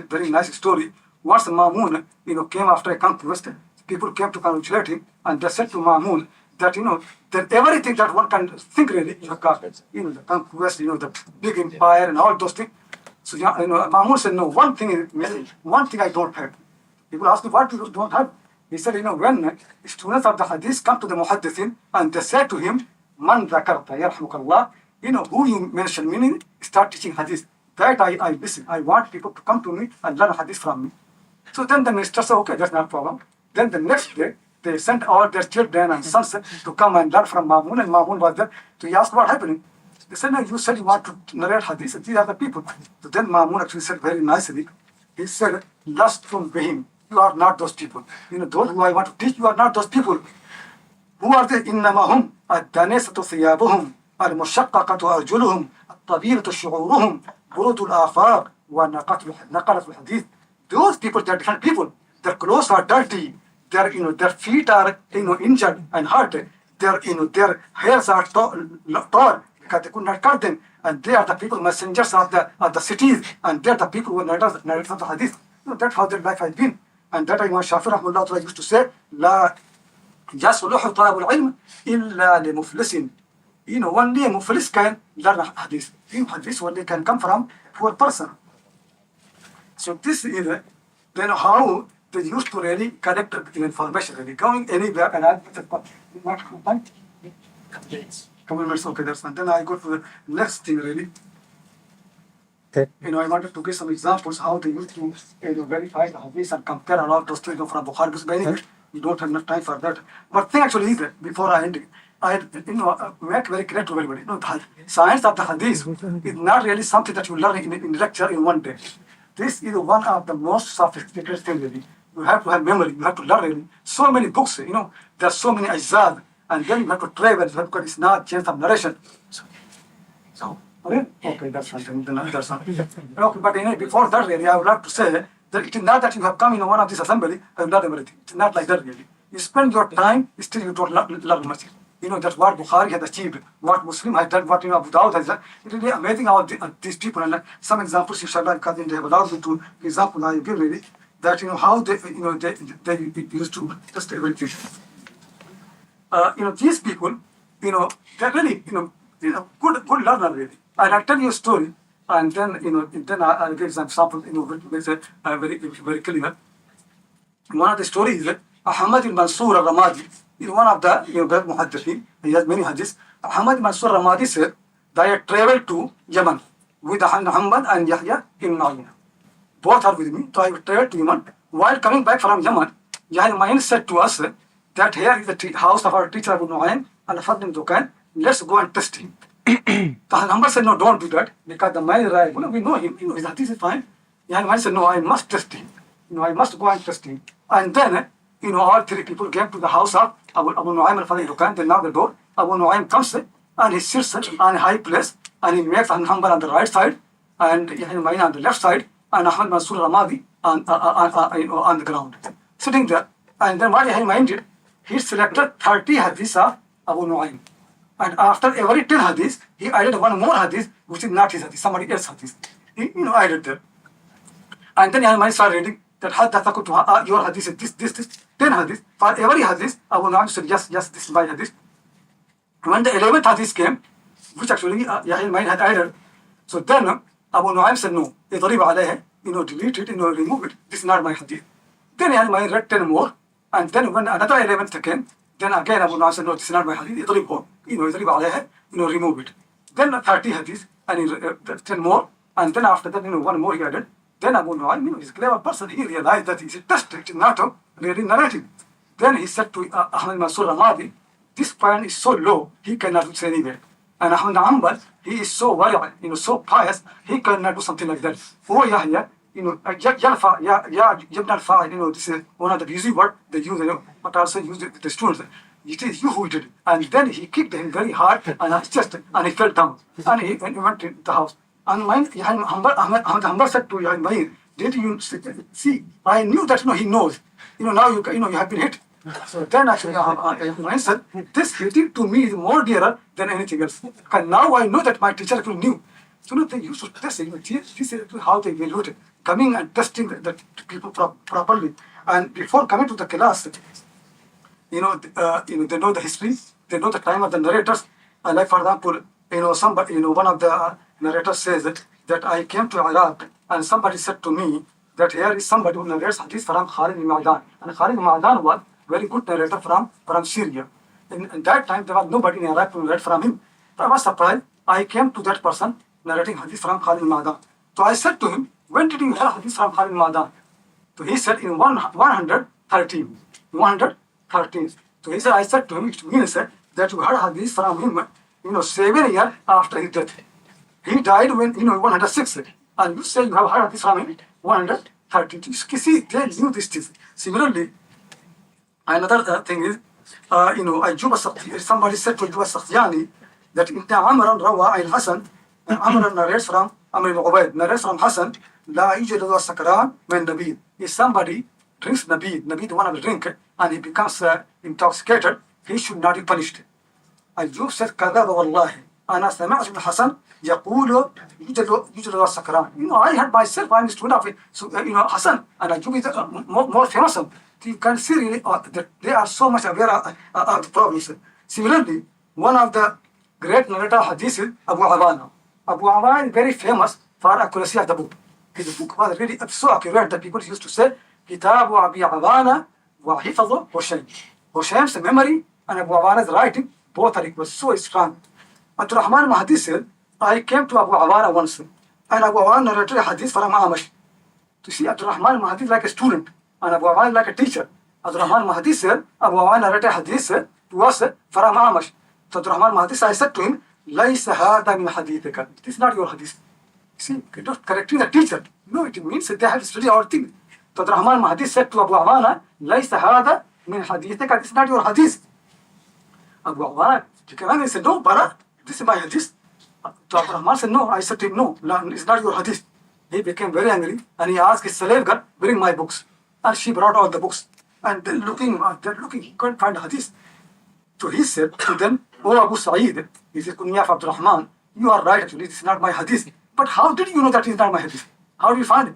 very nice story. Once Mamun, came after a conquest, people came to congratulate him, and they said to Mamun, that that everything that one can think really you have got, the conquest, the big empire and all those things. So Mahmud said, no, one thing I don't have. People ask me, what you don't have? He said, when students of the Hadith come to the Muhaddithin and they say to him, Man dhakarta yarhamukallah, who you mention, meaning start teaching Hadith. That I listen. I want people to come to me and learn Hadith from me. So then the minister said, okay, that's not a problem. Then the next day, they sent all their children and sons to come and learn from Mamun, and Mamun was there. So he asked what happened. They said, no, you said you want to narrate Hadith, these are the people. So then Mamun actually said very nicely, he said, last from Behim, you are not those people. Those who I want to teach, you are not those people. Who are they? إنما هم الدنيسة ثيابهم المشققة أرجلهم الطويلة شعورهم برود الآفاق ونقرة الحديث. Those people, they are different people. Their clothes are dirty. Their feet are injured and hurt. Their hairs are torn because they could not cut them. And they are the people, messengers of the cities, and they are the people who narrate of the Hadith. That's how their life has been. And that Imam Shafi rahmahullah used to say, لا يصلح طلب العلم إلا لمفلس. Only a muflis can learn Hadith. Hadith only can come from poor person. So this is then how they used to really collect the information, really going anywhere, and I'll put couple minutes, okay, that's fine. Then I go to the next thing, really. Okay. I wanted to give some examples how they used to verify the Hadith and compare a lot of those things from Bukhari, because anyway, we don't have enough time for that. But thing actually is that before I end, I make very clear to everybody. The science of the Hadith is not really something that you learn in lecture in one day. This is one of the most sophisticated things, really. You have to have memory, you have to learn really. So many books, there are so many ajzad, and then you have to travel, because it's not change of narration. Okay, that's something. That's something. Okay, but before that, really, I would like to say that it is not that you have come in one of this assembly and learn everything. It's not like that, really. You spend your time, still you don't learn much. That's what Bukhari has achieved, what Muslim has done, what Abu Dawud has done. It's really amazing how these people, and some examples, inshallah, because they have allowed me to, example I give really, that how they used to just everything. These people, they're really good learner really. And I'll tell you a story, and then I'll give some example, which makes it very clear. One of the stories is Ahmad ibn Mansur al-Ramadi, one of the great muhaddithin. He has many hadiths. Ahmad ibn Mansur al-Ramadi said that I traveled to Yemen with Muhammad and Yahya ibn Ma'in. Both are with me. So I traveled to Yemen. While coming back from Yemen, Yahya Ma'in said to us that here is the house of our teacher Abu Nu'aym al-Fadl Dukan. Let's go and test him. The Muhammad said, no, don't do that, because the man is right. We know him. His hadith is fine. Yahya Ma'in said, no, I must test him. I must go and test him. And then all three people came to the house of Abu Nu'aym al-Fadhi Dukan. They knocked the door. Abu Nu'aym comes and he sits on a high place and he makes Hanbal on the right side and Yahya Ma'in on the left side and Ahmad Mansur Ramadi on the ground, sitting there. And then what Yahya Ma'in did, he selected 30 hadiths of Abu Nu'aym. And after every 10 hadiths, he added one more hadith, which is not his hadith, somebody else's hadith. He added there. And then Yahya Ma'in started reading that your hadith is this, 10 hadith. For every hadith, Abu Nu'aym said, yes, this is my hadith. When the 11th hadith came, which actually Yahya Ma'in had added, so then Abu Nu'aym said, no, delete it, remove it, this is not my hadith. Then Yahya Ma'in read 10 more, and then when another 11th came, then again Abu Nu'aym said, no, this is not my hadith, remove it. Then 30 hadith, and he 10 more, and then after that, one more he added. Then Abu Nu'aym, he's a clever person, he realized that he's a test, it is not a really narrative. Then he said to Ahmad Mansur Ramadi, this point is so low, he cannot reach anywhere. And Ahmad Hanbal, he is so wari', so pious, he cannot do something like that. Oh Yahya, Yalfa, Ibn al-Fa'il, this is one of the busy word they use, but also use it with the students. It is you who did it. And then he kicked him very hard and his chest, and he fell down. And he went to the house. And Ahmad Hanbal said to Yahya Ma'in, did you see? I knew that he knows. Now you have been hit. So then actually Ma'in said, this hitting to me is more dearer than anything else. And now I know that my teacher actually knew. So they used to test it. This is how they evaluated, coming and testing the people properly. And before coming to the class, they know the history, they know the time of the narrators. And like for example, somebody, one of the narrators says that I came to Iraq and somebody said to me that here is somebody who narrates hadith from Khalid ibn Ma'dan. And Khalid ibn Ma'dan was very good narrator from Syria. In that time, there was nobody in Iraq to narrate from him. So I was surprised. I came to that person narrating hadith from Khalid ibn Ma'dan. So I said to him, when did you hear hadith from Khalid ibn Ma'dan? So he said in 113. 113. So he said, I said to him, it means that you heard hadith from him, 7 years after his death. He died when, 106. And you say you have heard hadith from him, 113. You see, they knew these things. Similarly, another thing is, somebody said to Ayyub as-Sakhtiyani that Inna Amran Rawa al-Hasan, Amran narrates from Amr ibn Ubayd, narrates from Hasan, La yujadu as-sakran min nabid. If somebody drinks nabid, one of the drink, and he becomes intoxicated, he should not be punished. Ayyub said, Kadaba wallahi, ana sami'tu ibn Hasan, yaqulu yujadu as-sakran. I heard myself, I'm a student of Hasan, and Ayyub is more famous. You can see really that they are so much aware of the problems. Similarly, one of the great narrator of hadith is Abu Awana. Abu Awana is very famous for accuracy of the book. His book was really so accurate that people used to say, Kitabu Abi Awana wa hifadhu Hushaym. Hushaym's memory and Abu Awana's writing, both are equal, so strong. Abdul Rahman Mahdi said, I came to Abu Awana once, and Abu Awana narrated a hadith from Amash. To see Abdul Rahman Mahdi like a student, and Abu Awana like a teacher. Abdul Rahman Mahdi said, Abu Awana narrated a hadith to us from Amash. So Abdul Rahman Mahdi said, I said to him, Laysa hada min hadithika. This is not your hadith. See, you're not correcting the teacher. No, it means that they have studied our thing. So Abdul Rahman Mahdi said to Abu Awana, Laysa hada min hadithika. This is not your hadith. Abu Awana, he said, no, Bara, this is my hadith. So Abdul Rahman said, no. I said to him, no, it's not your hadith. He became very angry and he asked his slave girl, bring my books. And she brought all the books. And then looking, he couldn't find the hadith. So he said to them, Oh Abu Sa'id, he said, Kunya of Abdul Rahman, you are right actually, this is not my hadith. But how did you know that it is not my hadith? How do you find it?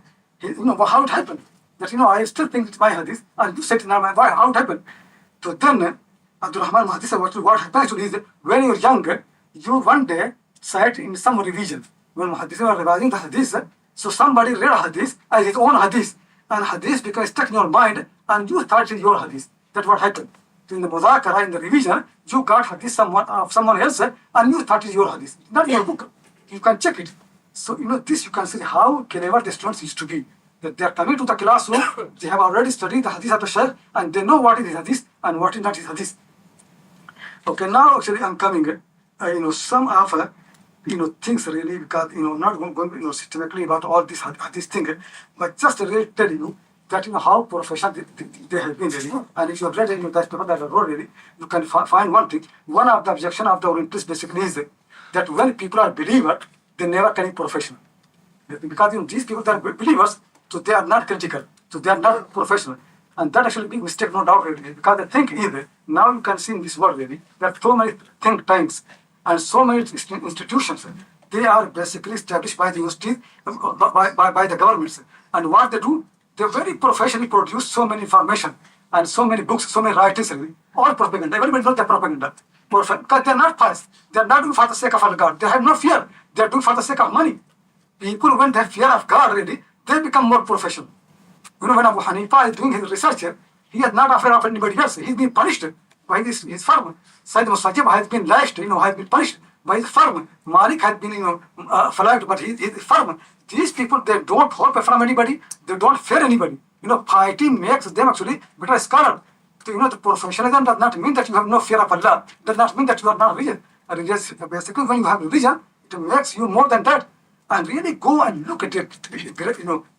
How it happened? That I still think it's my hadith, and you said it's not my hadith. How it happened? So then Abdul Rahman Mahdi said, what happened actually is that when you were younger, you one day sat in some revision. When Muhaddiths were revising the hadith, so somebody read a hadith as his own hadith. And hadith became stuck in your mind, and you thought it is your hadith. That's what happened. So in the mudhakara, in the revision, you got hadith of someone else, and you thought it is your hadith. Not your book. You can check it. So this you can see how clever the students used to be. That they are coming to the classroom, they have already studied the hadith of the Shaykh, and they know what is his hadith and what is not his hadith. Okay, now actually I'm coming. Some of things really, because not going systematically about all this hadith thing, but just really tell you that how professional they have been really. And if you have read any of that paper that I wrote really, you can find one thing. One of the objection of the Orientalists basically is that when people are believers, they never can be professional. Because these people that are believers, so they are not critical, so they are not professional. And that actually big mistake, no doubt really, because the thing is, now you can see in this world really, there are so many think tanks and so many institutions. They are basically established by the universities, by the governments. And what they do, they very professionally produce so many information and so many books, so many writings, really, all propaganda. Everybody knows they're propaganda. Because they're not pious. They're not doing for the sake of our God. They have no fear. They're doing for the sake of money. People, when they have fear of God, really, they become more professional. You know, when Abu Hanifa is doing his research here, he is not afraid of anybody else. He's been punished by his firm. Sayyid Mustajib has been lashed, has been punished by his firm. Malik has been, flogged, but he's firm. These people, they don't hope from anybody. They don't fear anybody. Piety makes them actually better scholar. So, the professionalism does not mean that you have no fear of Allah. Does not mean that you are not religious. Basically, when you have religion, it makes you more than that. And really go and look at it,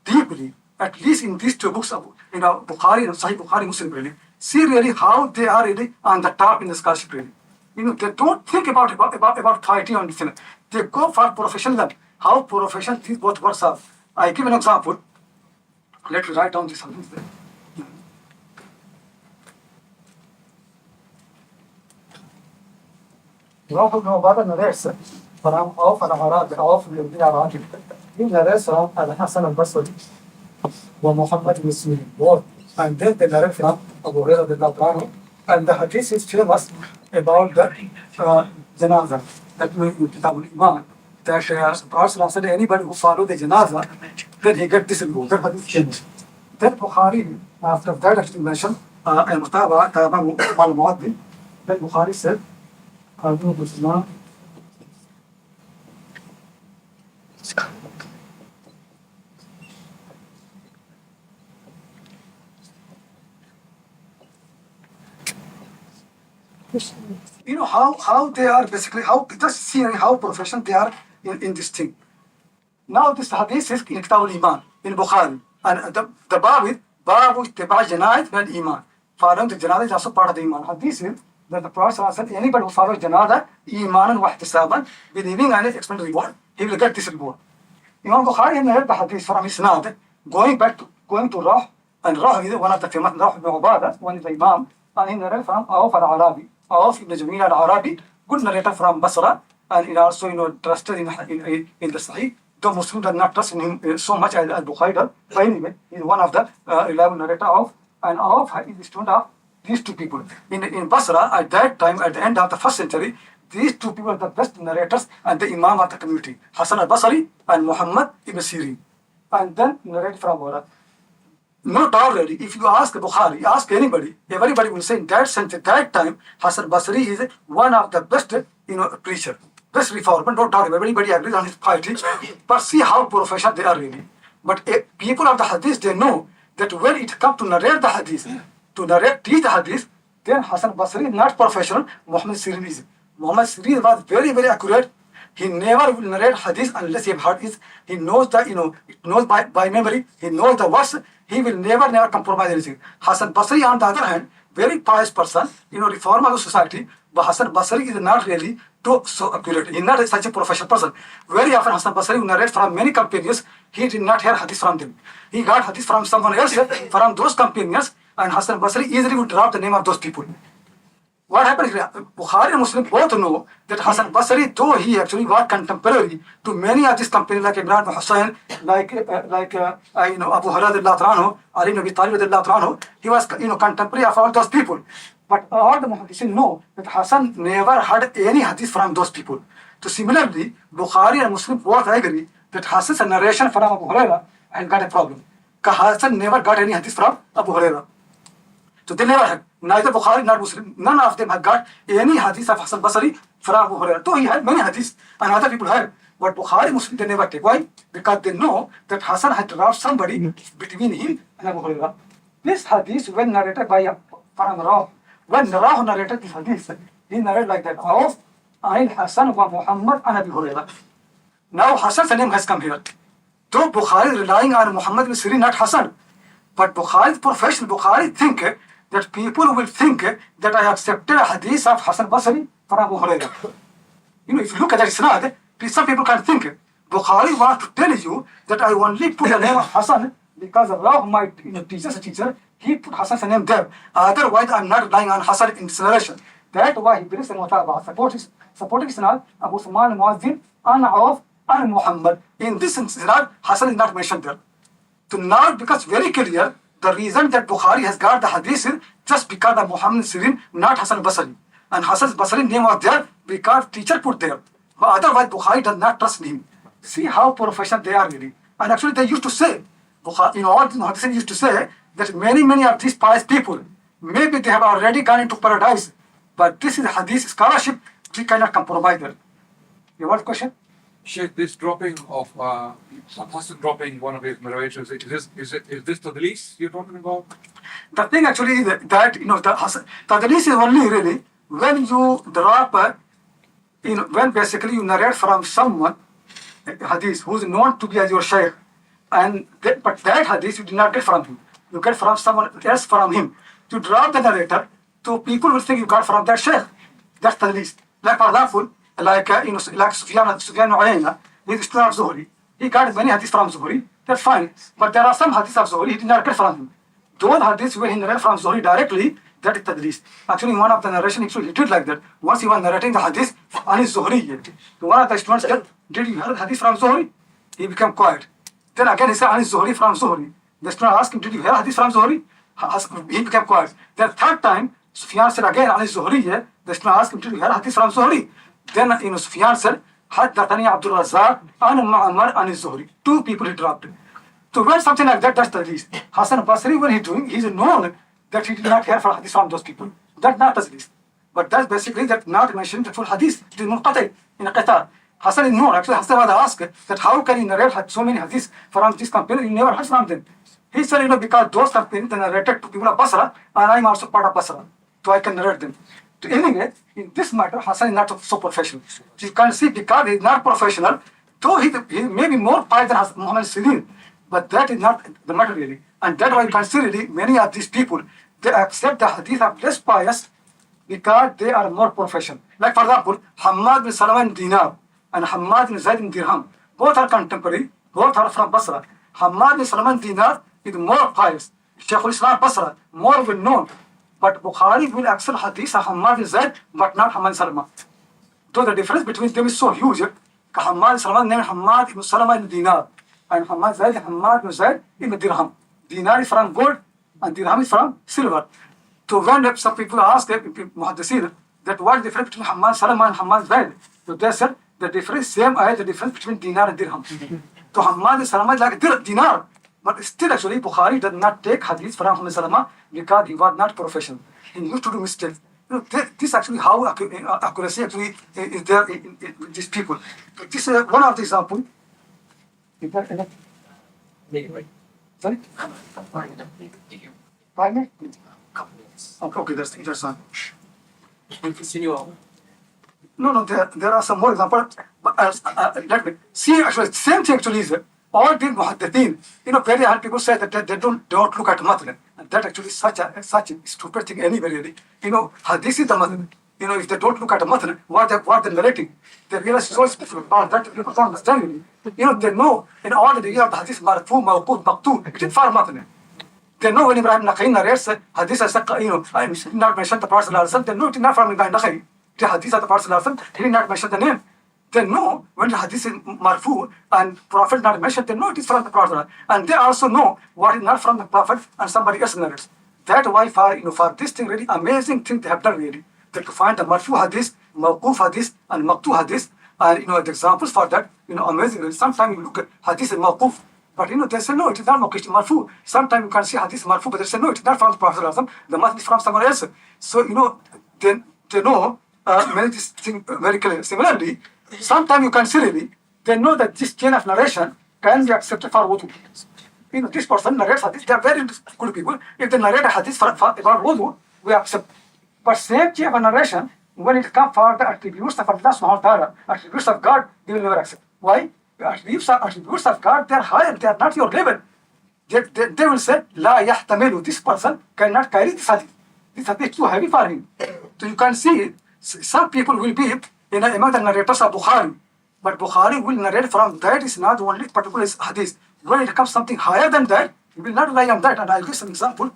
deeply. At least in these two books of, Bukhari and Sahih Bukhari, Muslim, really. See really how they are really on the top in the scholarship, really. They don't think about piety or anything. They go for professionalism. How professional these both words are. I give an example. Let me write down this. Rahu no bada narrates from of al-Arab of the Iraqi. He narrates from al-Hasan al-Basri wa Muhammad ibn Sirin. And then they narrate from Abu Hurairah, and the hadith is famous about the janazah that we in Kitab al-Iman. That Prophet said anybody who follow the janazah, then he get this reward. That hadith changed. Then Bukhari, after that actually mentioned al-Mutaba al-Muaddin, then Bukhari said, how they are basically, just see how professional they are in this thing. Now this hadith is in Kitab al-Iman, in Bukhari. And the bab is, Babu Ittiba' Janaiz wal Iman. Following the janazah is also part of the Iman. Hadith is that the Prophet said, anybody who follows janazah, Imanan wa ihtisaban, believing and expecting reward, he will get this reward. Imam Bukhari narrated the hadith from Isnad, going to Rah, and Rah is one of the famous Rah ibn Ubadah, one is the Imam, and he narrated from Awf al-Arabi. Awf ibn Jamil al-Arabi, good narrator from Basra, and he also trusted in the Sahih. Though Muslims do not trust in him so much as Bukhari does, but anyway, he is one of the reliable narrator of, and Awf is the student of these two people. In Basra, at that time, at the end of the 1st century, these two people are the best narrators and the Imam of the community, Hasan al-Basri and Muhammad ibn Sirin. And then narrate from Wara. Not already, if you ask Bukhari, ask anybody, everybody will say in that sense, at that time, Hasan al-Basri is one of the best, preacher, best reformer. Don't talk about everybody agrees on his piety, but see how professional they are really. But people of the hadith, they know that when it comes to narrate the hadith, teach the hadith, then Hasan al-Basri is not professional, Muhammad Sirin is. Muhammad Sirin was very, very accurate. He never will narrate hadith unless he have heard it. He knows the, knows by memory, he knows the words, he will never compromise anything. Hasan Basri, on the other hand, very pious person, reformer of society, but Hasan Basri is not really so accurate. He is not such a professional person. Very often Hasan Basri narrates from many companions, he did not hear hadith from them. He got hadith from someone else, from those companions, and Hasan Basri easily would drop the name of those people. What happened is Bukhari and Muslim both know that Hasan Basri, though he actually was contemporary to many of these companies like Imran bin Hussain, like Abu Hurairah, Ali ibn Abi Talib, he was contemporary of all those people. But all the muhaddithin know that Hasan never heard any hadith from those people. So similarly, Bukhari and Muslim both agree that Hasan's narration from Abu Hurairah has got a problem. Because Hasan never got any hadith from Abu Hurairah. So they never had. Neither Bukhari nor Muslim, none of them had got any hadith of Hasan Basri from Abu Hurairah. Though he had many hadiths and other people had. But Bukhari, Muslim, they never take. Why? Because they know that Hasan had dropped somebody between him and Abu Hurairah. This hadith, when narrated by Faran Rah, when Rah narrated this hadith, he narrated like that. Of Hasan wa Muhammad and Abu Hurairah. Now Hasan's name has come here. Though Bukhari is relying on Muhammad ibn Sirin, not Hasan. But Bukhari's profession, Bukhari think that people will think that I accepted a hadith of Hassan Basri from Abu Hurairah. If you look at that isnad, some people can think Bukhari wants to tell you that I only put the name of Hassan because Allah, my teacher, he put Hassan's name there. Otherwise, I'm not relying on Hassan in this narration. That's why he brings the Mutabah, supporting isnad, Abu Suman Muazzin, Ana Auf, and Muhammad. In this isnad, Hassan is not mentioned there. So now it becomes very clear the reason that Bukhari has got the hadith is just because of Muhammad Sirin, not Hassan Basri. And Hassan Basri's name was there because teacher put there. But otherwise, Bukhari does not trust him. See how professional they are really. And actually, they used to say, Bukhari, all the hadith used to say that many of these pious people, maybe they have already gone into paradise. But this is hadith scholarship, we cannot compromise there. You want a question? Sheikh, this dropping of Hassan dropping one of his narrators, is this the release you're talking about? The thing actually is that the release is only really when you drop, when basically you narrate from someone hadith who is known to be as your shaykh, but that hadith you did not get from him. You get from someone else from him. To drop the narrator, so people will think you got from that shaykh. That's the release. Like for example, like Sufyan Uyayna, he's a student of Zuhri. He got many hadiths from Zuhri. That's fine. But there are some hadiths of Zuhri he did not get from him. Those hadiths where he narrated from Zuhri directly, that is tadlis. Actually, in one of the narration, he did like that. Once he was narrating the hadith on his Zuhri. So one of the students said, did you hear the hadith from Zuhri? He became quiet. Then again he said, on his Zuhri from Zuhri. The student asked him, did you hear hadith from Zuhri? He became quiet. Then third time, Sufyan said again on his Zuhri. The student asked him, did you hear hadith from Zuhri? Then Sufyan said, Haddathani Abdul Razzaq and Ma'amar and Zuhri. Two people he dropped. So when something like that, that's the least. Hassan Basri, when he's known that he did not hear from hadith from those people. That's not the least. But that's basically that not mentioned the full hadith. It is munqati in a qatar. Hassan is known. Actually, Hassan was asked that how can he narrate so many hadiths from this company? He never heard from them. He said, because those companies they narrated to people of Basra, and I'm also part of Basra. So I can narrate them. So anyway, in this matter, Hassan is not so professional. You can see because he is not professional, though he may be more pious than Muhammad Sirin, but that is not the matter really. And that's why you can see really many of these people, they accept the hadith of less pious because they are more professional. Like for example, Hammad bin Salman Dinar and Hammad bin Zayd bin Dirham, both are contemporary, both are from Basra. Hammad bin Salman Dinar is more pious. Shaykh al-Islam Basra, more well known. But Bukhari will accept hadith of Hammad bin Zayd, but not Hammad bin Salman. Though the difference between them is so huge. Hammad bin Salman named Hammad bin Salman in Dinar, and Hammad bin Zayd in Dirham. Dinar is from gold, and Dirham is from silver. So when some people ask Muhaddithin that what is the difference between Hammad bin Salman and Hammad bin Zayd, so they said the difference same as the difference between Dinar and Dirham. So Hammad bin Salman is like Dinar. But still, actually, Bukhari does not take hadith from Muhammad Salama because he was not professional. He used to do mistakes. This actually how accuracy actually is there in these people. This is one of the examples. Is there enough? Sorry? 5 minutes? Okay, that's interesting. Continue on. No, there are some more examples. But let me see. Actually, same thing actually is. All the muhaddithin, very hard people say that they don't look at matn. And that actually is such a stupid thing anyway, really. Hadith is the matn. If they don't look at a matn, what they're narrating, they realize so specific about that people don't understand really. They know in all the area of the hadith, marfu, mawquf, maqtu, it is far matn. They know when Ibrahim Nakhai narrates hadith as I did not mention the Prophet ﷺ, they know it is not from Ibrahim Nakhai. The hadith of the Prophet ﷺ, he did not mention the name. They know when the hadith is marfu and Prophet not mentioned, they know it is from the Prophet. And they also know what is not from the Prophet and somebody else narrates. That's why for this thing really amazing thing they have done really. That to find the marfu hadith, mawquf hadith and maqtu hadith and the examples for that, amazing really. Sometimes you look at hadith and mawquf, but they say no, it is not mawquf, it is marfu. Sometimes you can see hadith marfu, but they say no, it is not from the Prophet. The matn is from someone else. So they know many things very clearly. Similarly, sometimes you can see really, they know that this chain of narration can be accepted for wudu. This person narrates hadith, they are very good people. If they narrate a hadith about wudu, we accept. But same chain of narration, when it comes for the attributes of Allah subhanahu wa ta'ala, attributes of God, they will never accept. Why? The attributes of God, they are higher, they are not your level. they will say, La yahtamilu, this person cannot carry this hadith. This hadith is too heavy for him. So you can see, some people will be among the narrators of Bukhari, but Bukhari will narrate from that is not only particular hadith. When it comes something higher than that, he will not rely on that. And I'll give some example.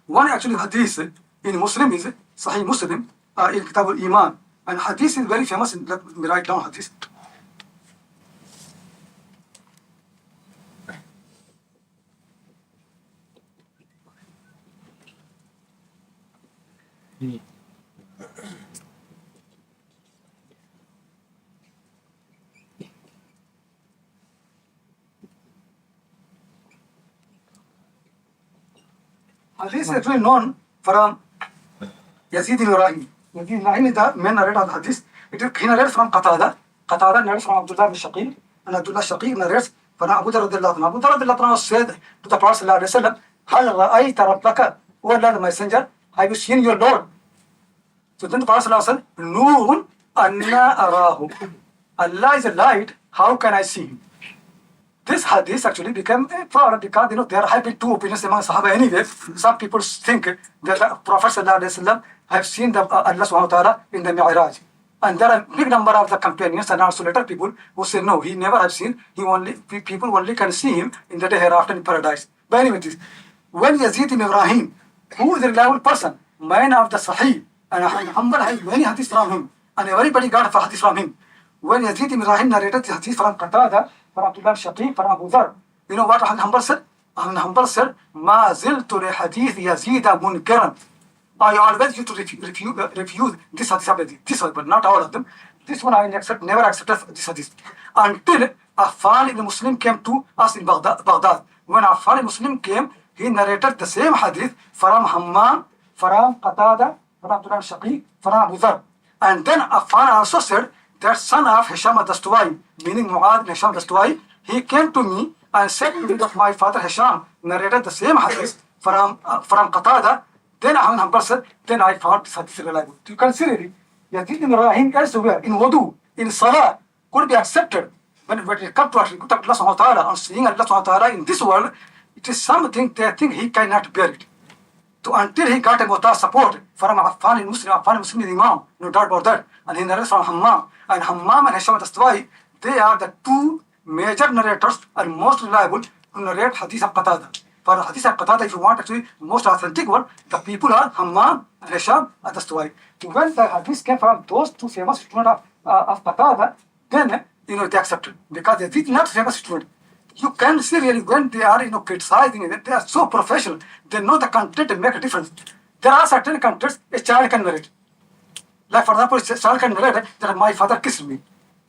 One actually hadith in Muslim is Sahih Muslim in Kitab al-Iman. And hadith is very famous. Let me write down hadith. Hadith is actually known from Yazid ibn Ibrahim. Yazid ibn Ibrahim is the main narrator of hadith. He narrates from Qatada. Qatada narrates from Abdullah ibn Shaqiq. And Abdullah Shaqiq narrates from Abu Dharr radiallahu anhu. Abu Dharr radiallahu anhu said to the Prophet sallallahu alayhi wa sallam, Hal ra'ayta rabbaka, O Allah the messenger, have you seen your Lord? So then the Prophet sallallahu alayhi wa sallam, Nurun anna arahu. Allah is a light, how can I see him? This hadith actually became a problem because there have been two opinions among Sahaba anyway. Some people think that the Prophet ﷺ have seen Allah subhanahu wa ta'ala in the Mi'raj. And there are a big number of the companions and also later people who say no, he never have seen, people only can see him in the day hereafter in paradise. But anyway, when Yazid ibn Ibrahim, who is a reliable person, man of the Sahih, and Hanbal has many hadiths from him, and everybody got a hadith from him. When Yazid ibn Ibrahim narrated the hadith from Qatada, from Abdullah Shaqiq, from Abu Dharr, you know what Hanbal said? Hanbal said, Ma ziltu li hadith Yazid munkaran. I always used to refuse this hadith, this one, but not all of them. This one I never accepted this hadith. Until Affan ibn Muslim came to us in Baghdad. When Affan ibn Muslim came, he narrated the same hadith from Hammam, from Qatada, from Abdullah Shaqiq, from Abu Dharr. And then Affan also said, that son of Hisham al-Dastuwai, meaning Mu'ad ibn Hisham al-Dastuwai, he came to me and said to me that my father Hisham narrated the same hadith from Qatada. Then Ahmad Hanbal said, then I found this hadith reliable. You consider it, Yazid ibn Ibrahim elsewhere, in wudu, in salah, could be accepted. When it comes to actually Allah subhanahu wa ta'ala and seeing Allah subhanahu wa ta'ala in this world, it is something they think he cannot bear it. So until he got a support from Affan Muslim is Imam, no doubt about that. And he narrates from Hammam. And Hammam and Hisham al-Dastuwai, they are the two major narrators and most reliable who narrate hadith of Qatada. For hadith of Qatada, if you want actually most authentic one, the people are Hammam and Hisham al-Dastuwai. When the hadith came from those two famous students of Qatada, then they accepted because they did not famous student. You can see really when they are criticizing it, they are so professional. They know the content and make a difference. There are certain contents a child can narrate. Like for example, a child can narrate that my father kissed me.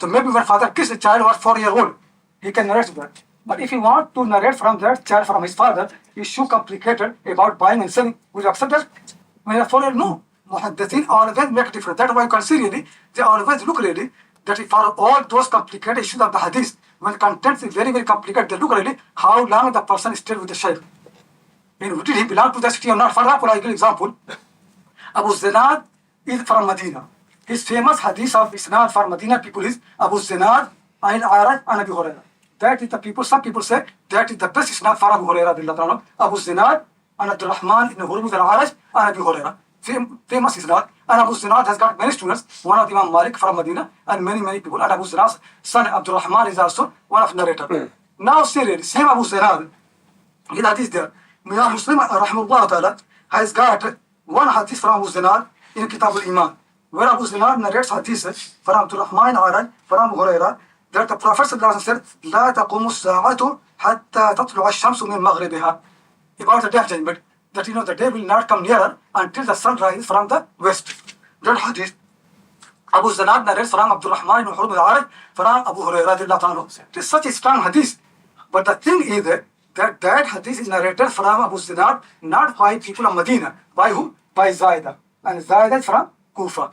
So maybe when father kissed a child who was 4-year-old, he can narrate that. But if you want to narrate from that child from his father, it's so complicated about buying and selling. Will you accept that? When you are 4-year-old, no. Muhaddithin always make a difference. That's why you can see really, they always look really that for all those complicated issues of the hadith, when content is very, very complicated, they look really how long the person stayed with the shaykh. Did he belong to the city or not? For example, I give an example. Abu Zinad is from Medina. His famous hadith of Isnad for Medina people is Abu Zinad and Araj and Abi Hurairah. That is the people, some people say that is the best Isnad for Abu Hurairah. Abu Zinad and Abdul Rahman ibn Hurmuz al-Araj and Abi Hurairah. Famous Isnad. And Abu Zinad has got many students, one of Imam Malik from Medina, and many, many people. And Abu Zinad's son Abdul Rahman is also one of the narrators. Now, seriously, same Abu Zinad, his hadith there. Imam Muslim, rahimahullah ta'ala, has got one hadith from Abu Zinad in Kitab al-Iman, where Abu Zinad narrates hadith from Abdul Rahman Araj, from Abu Hurairah, that the Prophet said, لا تقوم الساعة حتى تطلع الشمس من مغربها. About the day of judgment, that the day will not come nearer until the sun rises from the west. That hadith, Abu Zinad narrates from Abdul Rahman ibn Hurmuz al-Araj, from Abu Hurairah. It is such a strong hadith. But the thing is that hadith is narrated from Abu Zinad, not by people of Medina. By who? By Zaidah. And Zaidah is from Kufa.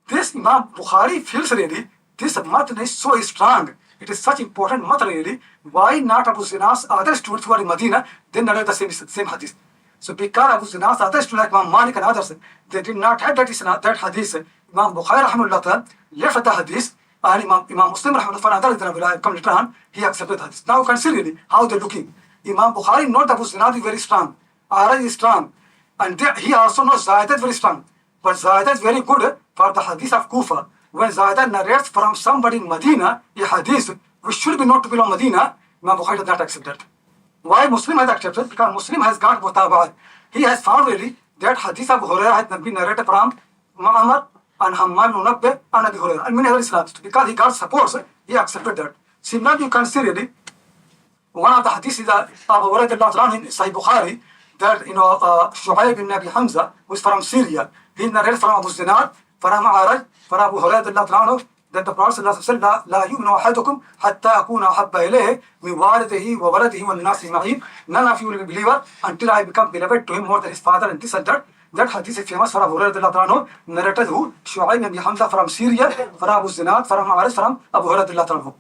This Imam Bukhari feels really, this matan is so strong. It is such important matan really. Why not Abu Zinad's other students who are in Medina, they narrate the same hadith. So because Abu Zinad's other students like Imam Malik and others, they did not have that hadith. Imam Bukhari rahimahullah left the hadith, and Imam Muslim rahimahullah come later on, he accepted the hadith. Now you can see really how they're looking. Imam Bukhari knows Abu Zinad is very strong. Araj is strong. And he also knows Zaidah is very strong. But Zaidah is very good for the hadith of Kufa. When Zaidah narrates from somebody in Medina, a hadith which should be known to belong Medina, Imam Bukhari does not accept that. Why Muslim has accepted? Because Muslim has got mutaba'at. He has found really that hadith of Hurairah has been narrated from Muhammad and Hammad ibn Munabbih and Abi Hurairah and many other Islam's. Because he got support, he accepted that. Similarly, you can see really one of the hadiths is Abu Hurairah in Sahih Bukhari that Shu'ayb ibn Abi Hamza, who is from Syria, he narrated from Abu Zinad, from Araj, from Abu Hurairah that the Prophet said, لا يؤمن أحدكم حتى أكون أحب إليه من والده وولده والناس أجمعين. None of you will be believer until I become beloved to him more than his father and this and that. That hadith is famous for Abu Hurairah narrated who? Shu'ayb ibn Hamza from Syria, from Abu Zinad, from Araj, from Abu Hurairah.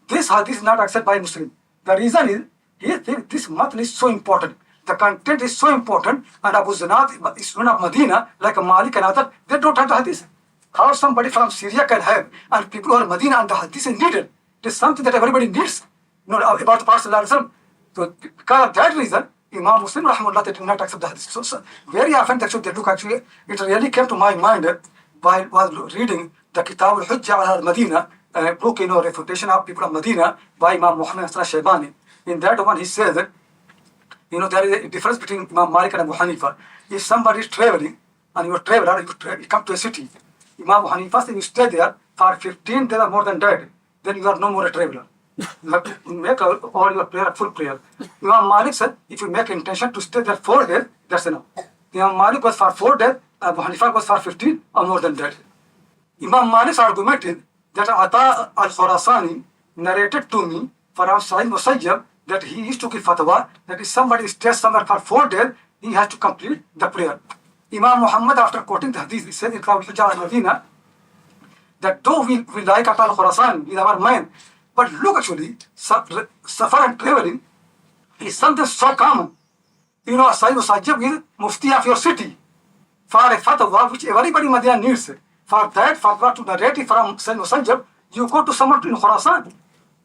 This hadith is not accepted by Muslim. The reason is, he thinks this matn is so important. The content is so important, and Abu Zinad is one of Medina, like a Malik and other, they don't have the hadith. How somebody from Syria can have, and people who are Medina and the hadith is needed. It is something that everybody needs, about the Prophet. So because of that reason, Imam Muslim Rahimahullah, they did not accept the hadith. So very often they look actually, it really came to my mind while reading the Kitab al-Hujjah al-Medina, a book, refutation of people of Medina by Imam Muhammad Shaybani. In that one he says that, there is a difference between Imam Malik and Abu Hanifa. If somebody is traveling, and you are a traveler, you come to a city, Imam Abu Hanifa said, you stay there for 15 days or more than that, then you are no more a traveler. You have to make all your prayer, full prayer. Imam Malik said, if you make intention to stay there 4 days, that's enough. Imam Malik was for 4 days, Abu Hanifa was for 15 or more than that. Imam Malik's argument is that Ata al-Khurasani narrated to me from Sa'id Musayyab that he used to give fatwa that if somebody stays somewhere for 4 days, he has to complete the prayer. Imam Muhammad, after quoting the hadith, he said in Kitab al-Hujjah al-Madina that though we like Ata al-Khurasani in our mind, but look actually, safar and traveling is something so common. Sa'id Musayyab is mufti of your city for a fatwa which everybody in Medina needs. For that fatwa to narrate it from Sa'id Musayyab, you go to someone in Khurasan.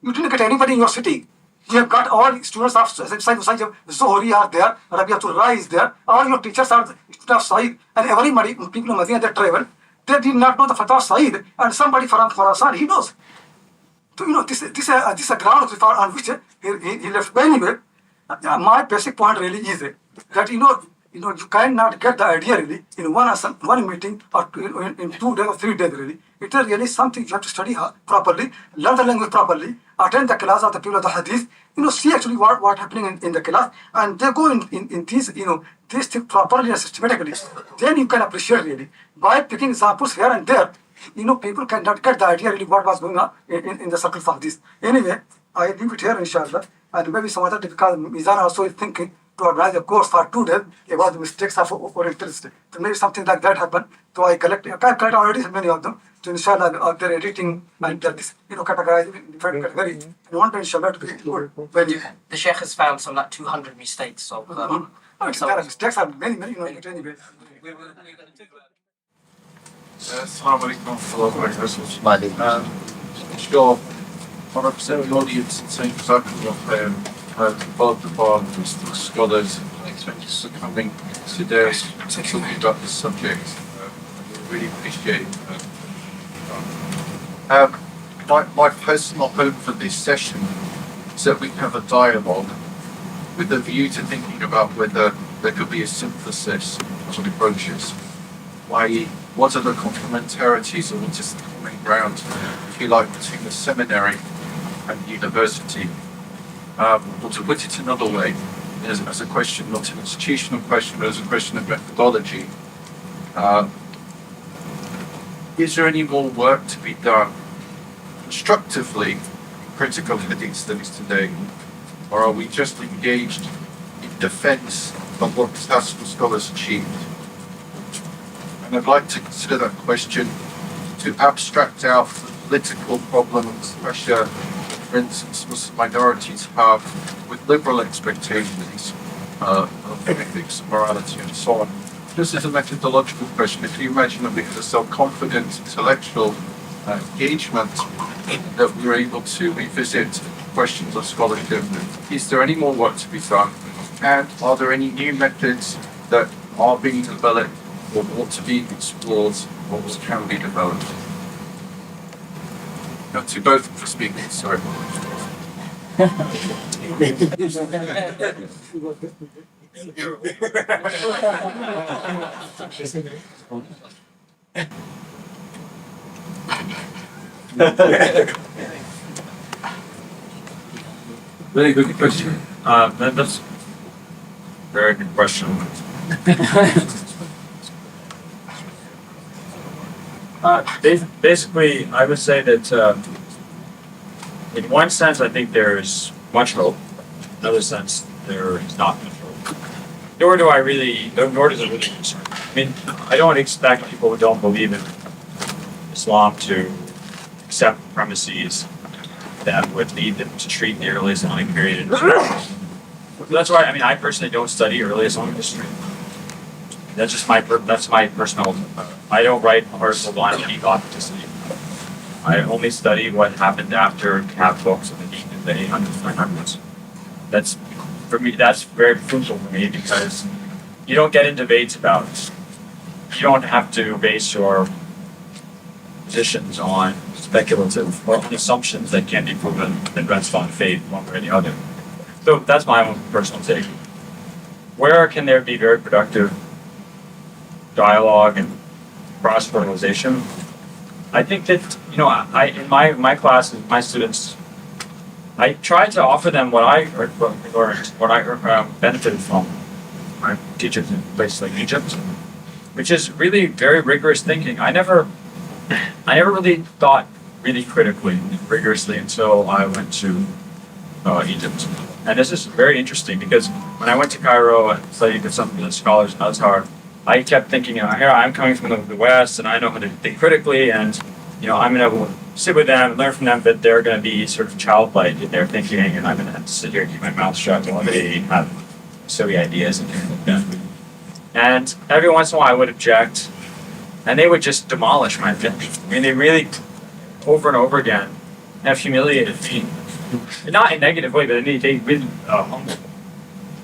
You didn't get anybody in your city. You have got all students of Sa'id Musayyab, Zuhri are there, Rabiatul Rai is there, all your teachers are students of Sa'id, and everybody, people in Medina that travel, they did not know the fatwa of Sa'id, and somebody from Khurasan, he knows. So, this is a ground on which he left. But anyway, my basic point really is that, you cannot get the idea really in one meeting or in 2 days or 3 days really. It is really something you have to study properly, learn the language properly, attend the class of the people of the hadith, see actually what happening in the class, and they go in these, these things properly and systematically. Then you can appreciate really. By picking examples here and there, people cannot get the idea really what was going on in the circle of this. Anyway, I leave it here inshallah, and maybe some other because Mizan also is thinking to organize a course for 2 days about the mistakes of Orientalists. So maybe something like that happened. So I collect already many of them. So inshallah, they're editing and this, categorizing in different categories. And one day inshallah to be good. The Sheikh has found some 200 mistakes of mistakes are many, anyway. Assalamu alaikum wa rahmatullahi. Sure, for the audience in St. Zakharov, both of our scholars coming today talking about this subject. I really appreciate my personal hope for this session is that we have a dialogue with a view to thinking about whether there could be a synthesis of approaches. i.e., what are the complementarities or what is the common ground, if you like, between the seminary and university? Or to put it another way, as a question, not an institutional question, but as a question of methodology, is there any more work to be done constructively in critical hadith studies today, or are we just engaged in defense of what classical scholars achieved? And I'd like to consider that question to abstract out the political problems, pressure, for instance, Muslim minorities have with liberal expectations of ethics, morality, and so on. This is a methodological question. If you imagine that we had a self-confident intellectual engagement, that we were able to revisit questions of scholarship. Is there any more work to be done? And are there any new methods that are being developed or ought to be explored or can be developed? To both for speakers, sorry. Very good question. That's a very good question. Basically, I would say that in one sense, I think there is much hope. In another sense, there is not much hope. Nor does it really concern me. I mean, I don't expect people who don't believe in Islam to accept premises that would lead them to treat the early Islamic period in Islam. That's why, I mean, I personally don't study early Islamic history. That's just my personal. I don't write articles on any authenticity. I only study what happened after have books in the 800s, 900s. That's for me. That's very crucial for me because you don't get in debates about it. You don't have to base your positions on speculative or on assumptions that can't be proven that rest on faith one way or the other. So that's my own personal take. Where can there be very productive dialogue and cross-fertilization? I think that, I in my classes, my students, I try to offer them what I learned, what I benefited from my teachers in places like Egypt, which is really very rigorous thinking. I never really thought really critically and rigorously until I went to Egypt. And this is very interesting because when I went to Cairo and studied with some of the scholars in Azhar, I kept thinking, here I'm coming from the West and I know how to think critically and, I'm going to sit with them and learn from them, but they're going to be sort of childlike in their thinking and I'm going to have to sit here and keep my mouth shut while they have silly ideas and things like that. And every once in a while I would object and they would just demolish my thinking. I mean, they really, over and over again, have humiliated me. Not in a negative way, but they really humbled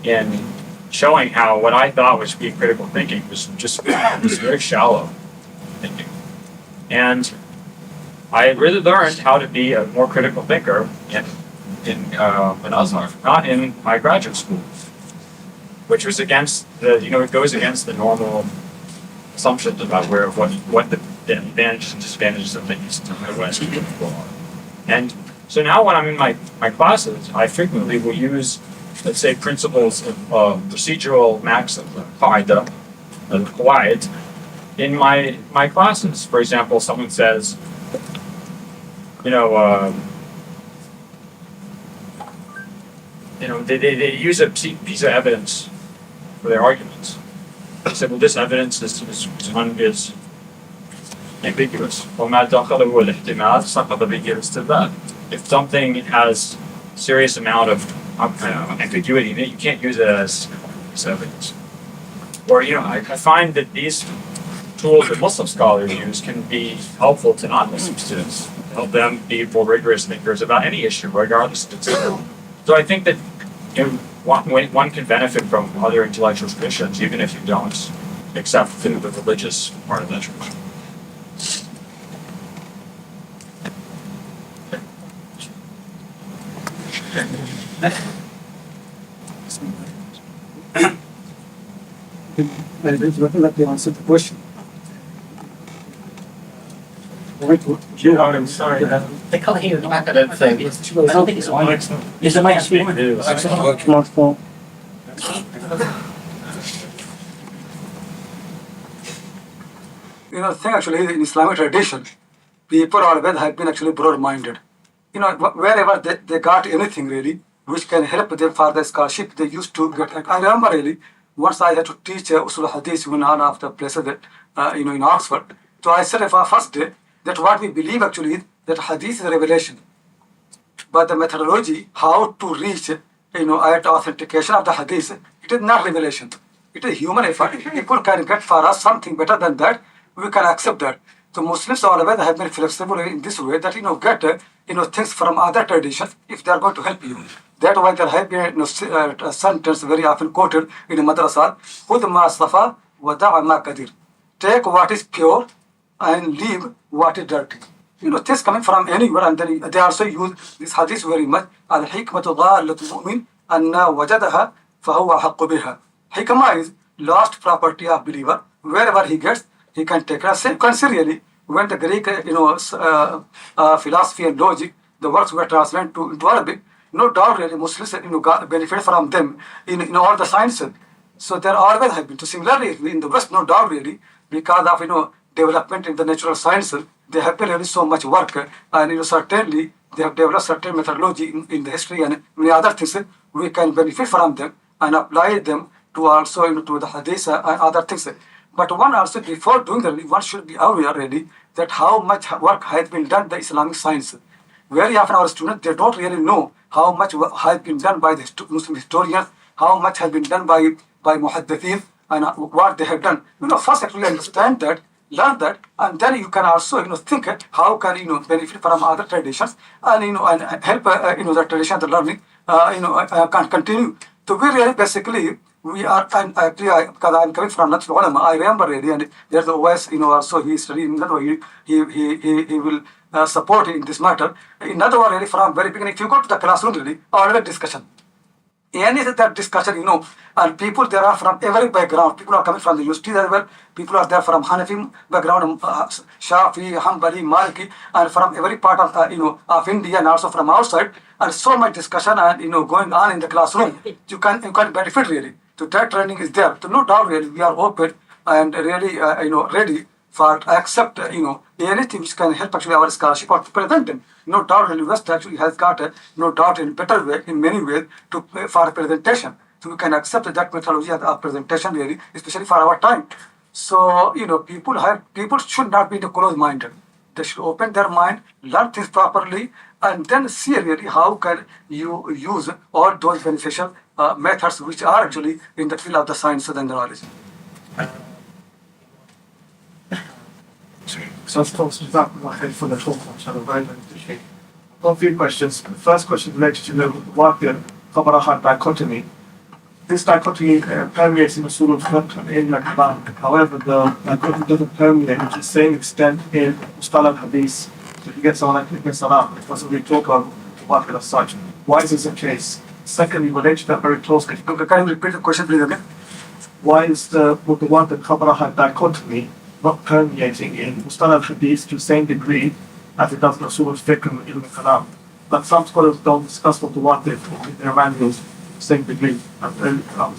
me in showing how what I thought was being critical thinking was very shallow thinking. And I really learned how to be a more critical thinker in Azhar, not in my graduate school, which was against it goes against the normal assumptions about what the advantages and disadvantages of the East and the West are. And so now when I'm in my classes, I frequently will use, let's say, principles of procedural maxims, qaida, qawaid, in my classes. For example, someone says, they use a piece of evidence for their arguments. They say, well, this evidence is ambiguous. If something has serious amount of ambiguity, you can't use it as evidence. Or, I find that these tools that Muslim scholars use can be helpful to non-Muslim students, help them be more rigorous thinkers about any issue, regardless of its scope. So I think that one can benefit from other intellectual traditions, even if you don't accept the religious part of that tradition. Let me answer the question. I'm sorry. They can't hear you. I don't think. I don't think it's on. Is the mic speaking? The thing actually in Islamic tradition, people always have been actually broad-minded. Wherever they got anything really, which can help them for the scholarship, they used to get. I remember really, once I had to teach Usul Hadith in one of the places that, in Oxford. So I said for first day that what we believe actually is that Hadith is a revelation. But the methodology, how to reach, at authentication of the Hadith, it is not revelation. It is human effort. If people can get for us something better than that, we can accept that. So Muslims always have been flexible in this way that, get things from other traditions if they are going to help you. That's why there have been a sentence very often quoted in madrasa: "Khud ma safa wa da'a ma kadir." Take what is pure and leave what is dirty. Things coming from anywhere, and then they also use this hadith very much. Al-hikmatu dhalatul mu'min anna wajadaha fahuwa haqqu biha. Hikmah is lost property of believer. Wherever he gets, he can take it. Considerably, when the Greek, philosophy and logic, the works were translated into Arabic, no doubt really Muslims, got benefit from them in all the sciences. So there always have been. So similarly, in the West, no doubt really, because of development in the natural sciences, they have really so much work, and certainly they have developed certain methodology in the history and many other things. We can benefit from them and apply them to also to the hadith and other things. But one also, before doing that, one should be aware really that how much work has been done by Islamic science. Very often our students, they don't really know how much has been done by the Muslim historians, how much has been done by muhaddithin, and what they have done. First actually understand that, learn that, and then you can also think how can benefit from other traditions, and and help the tradition, the learning can continue. So we really basically we are, and actually because I'm coming from National Ulama, I remember really, and there's always also he studied in Nadwi, he will support in this matter. In other words, really from very beginning, if you go to the classroom really, always discussion. Any that discussion, and people there are from every background. People are coming from the university as well. People are there from Hanafi background, Shafi, Hanbali, Maliki, and from every part of of India, and also from outside. And so much discussion and going on in the classroom. You can benefit really. So that training is there. So no doubt really we are open and really ready for accept anything which can help actually our scholarship or to present them. No doubt really West actually has got no doubt in better way in many ways for presentation. So we can accept that methodology of presentation really, especially for our time. So people should not be close-minded. They should open their mind, learn things properly, and then see really how can you use all those beneficial methods which are actually in the field of the sciences and the knowledge. So of course, that my head for the talk, which I very much appreciate. I've got a few questions. The first question related to the Waqir Khabarahat dichotomy. This dichotomy permeates in the Surah al-Fiqh in the Quran. However, the dichotomy doesn't permeate to the same extent in Mustalah al-Hadith. So if you get someone like Ibn Salam, it doesn't really talk about Waqir as such. Why is this the case? Secondly, related to that very closely. Can you repeat the question please again? Why is the Khabarahat dichotomy not permeating in Mustalah al-Hadith to the same degree as it does in Usul al-Fiqh and Ilm al-Kalam? But some scholars don't discuss what the Waqif in their manuals to the same degree as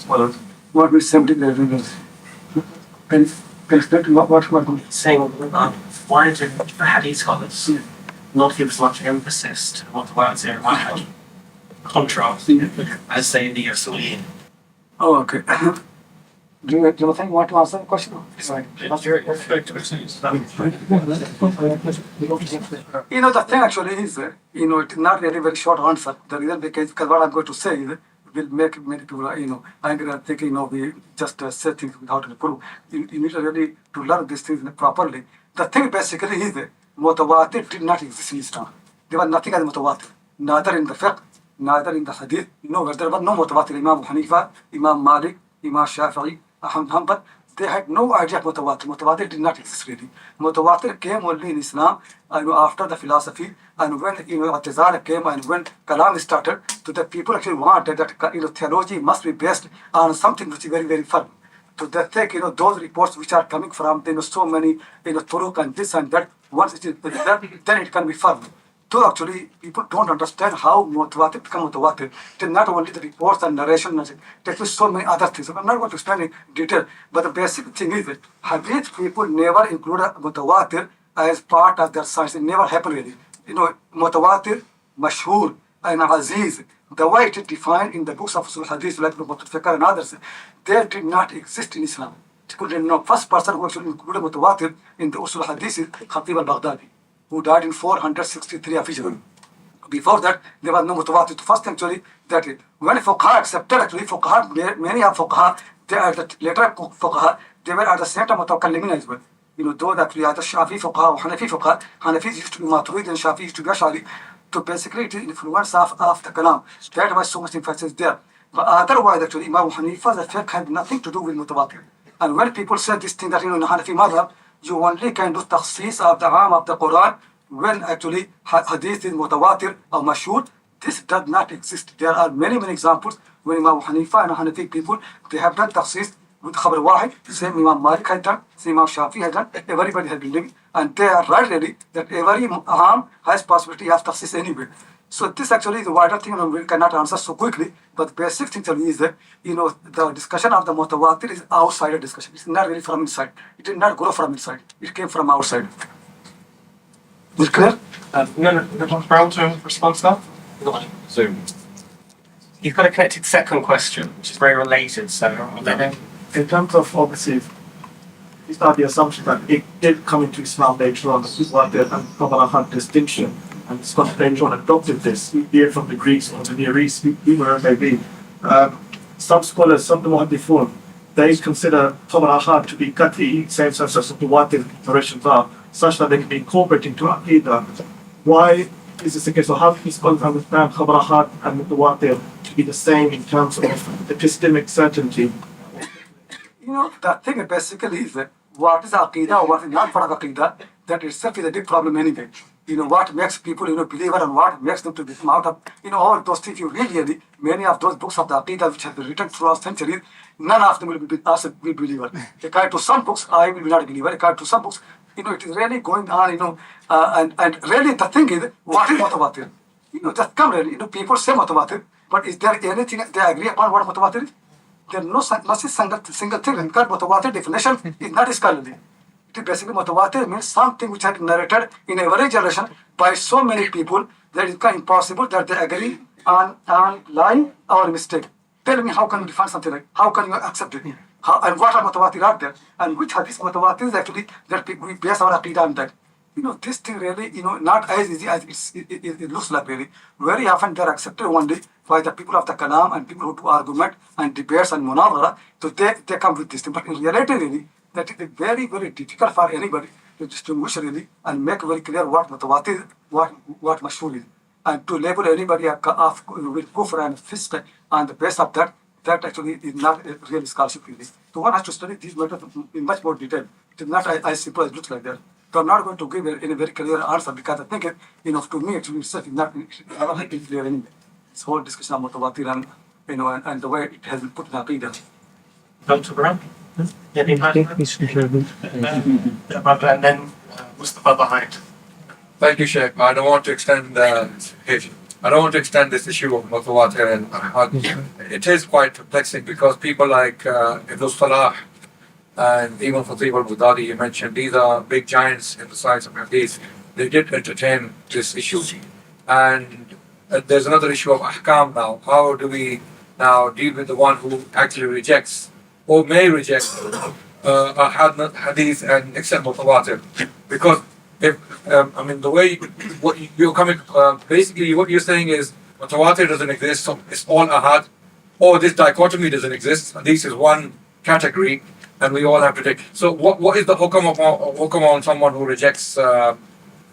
scholars. What will same degree? Can you explain what Saying why do the Hadith scholars not give as much emphasis to what the words here are contrast as say the Usuliyin? Oh, okay. Do you think want to answer the question? Sorry. The thing actually is, it's not really very short answer. The reason because what I'm going to say is, will make many people, angry and thinking, we just say things without any proof. You need really to learn these things properly. The thing basically is, Mutawatir did not exist in Islam. There was nothing as Mutawatir. Neither in the fiqh, neither in the hadith. Where there was no Mutawatir. Imam Hanifa, Imam Malik, Imam Shafi'i, Hanbal, they had no idea of Mutawatir. Mutawatir did not exist really. Mutawatir came only in Islam after the philosophy, and when al-Azami came and when Kalam started, so the people actually wanted that theology must be based on something which is very, very firm. So they take those reports which are coming from so many Turuq and this and that. Once it is there, then it can be firm. So actually, people don't understand how Mutawatir become Mutawatir. It is not only the reports and narration, it takes so many other things. I'm not going to explain in detail, but the basic thing is that Hadith people never include Mutawatir as part of their science. It never happened really. Mutawatir, Mashhur, and Aziz, the way it is defined in the books of Usul Hadith, like Fiqh and others, they did not exist in Islam. First person who actually included Mutawatir in the Usul Hadith is Khatib al-Baghdadi, who died in 463 of Hijrah. Before that, there was no Mutawatir. The first thing actually that when Fuqaha accepted actually many of Fuqaha, they are the later Fuqaha, they were at the center of Mutakallimin as well. Though that we are the Shafi Fuqaha or Hanafi Fuqaha, Hanafis used to be Maturidi and Shafi used to be Ash'ari. to basically the influence of the kalam. That was so much emphasis there. But otherwise, actually, Imam Hanifa, the fiqh had nothing to do with mutawatir. And when people say this thing that, in Hanafi madhab, you only can do takhsis of the Am of the Quran when actually hadith is mutawatir or mashhur. This does not exist. There are many, many examples when Imam Hanifa and Hanafi people, they have done takhsis with khabar wahid, same Imam Malik had done, same Imam Shafi had done, everybody has been living, and they are right ready that every Am has possibility of takhsis anyway. So this actually is a wider thing, we cannot answer so quickly, but the basic thing is that, the discussion of the mutawatir is outside discussion. It's not really from inside. It did not grow from inside. It came from outside. Is it clear? No, Brown to respond to that? So, you've got a connected second question, which is very related, so I'll let him. In terms of, obviously, it's not the assumption that it did come into Islam later on, what the Kabbalah distinction, and Scott later on adopted this, be it from the Greeks or the Near East, wherever it may be. Some scholars, some Muhaddithun, they consider Kabbalah to be Qat'i, same sense as what the narrations are, such that they can be incorporated into Aqidah. Why is this the case? So how can scholars understand Kabbalah and Mutawatir to be the same in terms of epistemic certainty? The thing basically is that what is Aqidah or what is not part of Aqidah, that itself is a big problem anyway. What makes people, believer and what makes them to become out of, all those things. You really, many of those books of the Aqidah which have been written throughout centuries, none of them will be us a believer. According to some books, I will be not a believer. According to some books, it is really going on, and really the thing is, what is Mutawatir? Just come really, people say Mutawatir, but is there anything they agree upon what Mutawatir is? There is no single thing. In fact, Mutawatir definition is not scholarly. It is basically Mutawatir means something which has been narrated in every generation by so many people that it is impossible that they agree on lie or mistake. Tell me, how can you define something like, how can you accept it? And what are Mutawatir are there? And which hadith Mutawatir is actually that we base our Aqidah on that. This thing really, not as easy as it looks like really. Very often they are accepted only by the people of the Kalam and people who do argument and debates and munazara. So they come with this thing. But in reality really, that it is very, very difficult for anybody to distinguish really and make very clear what Mutawatir is, what mashhur is. And to label anybody with kufr and fisq on the basis of that, that actually is not a real scholarship really. So one has to study these matters in much more detail. It is not as simple as it looks like that. So I'm not going to give a very clear answer because I think, to me actually itself is not clear anyway. This whole discussion of Mutawatir and, and the way it has been put in Aqidah. Dr. Brown? Yeah, and then Mustafa behind. Thank you, Sheikh. I don't want to extend this issue of Mutawatir and Ahad. It is quite perplexing because people like Ibn Salah and even Khatib al-Baghdadi, you mentioned, these are big giants in the science of Hadith. They did entertain this issue. And there's another issue of Ahkam now. How do we now deal with the one who actually rejects or may reject Hadith and accept Mutawatir? Because if, the way what you're coming, basically what you're saying is Mutawatir doesn't exist, so it's all Ahad, or this dichotomy doesn't exist, and this is one category, and we all have to take. So what is the hukam on someone who rejects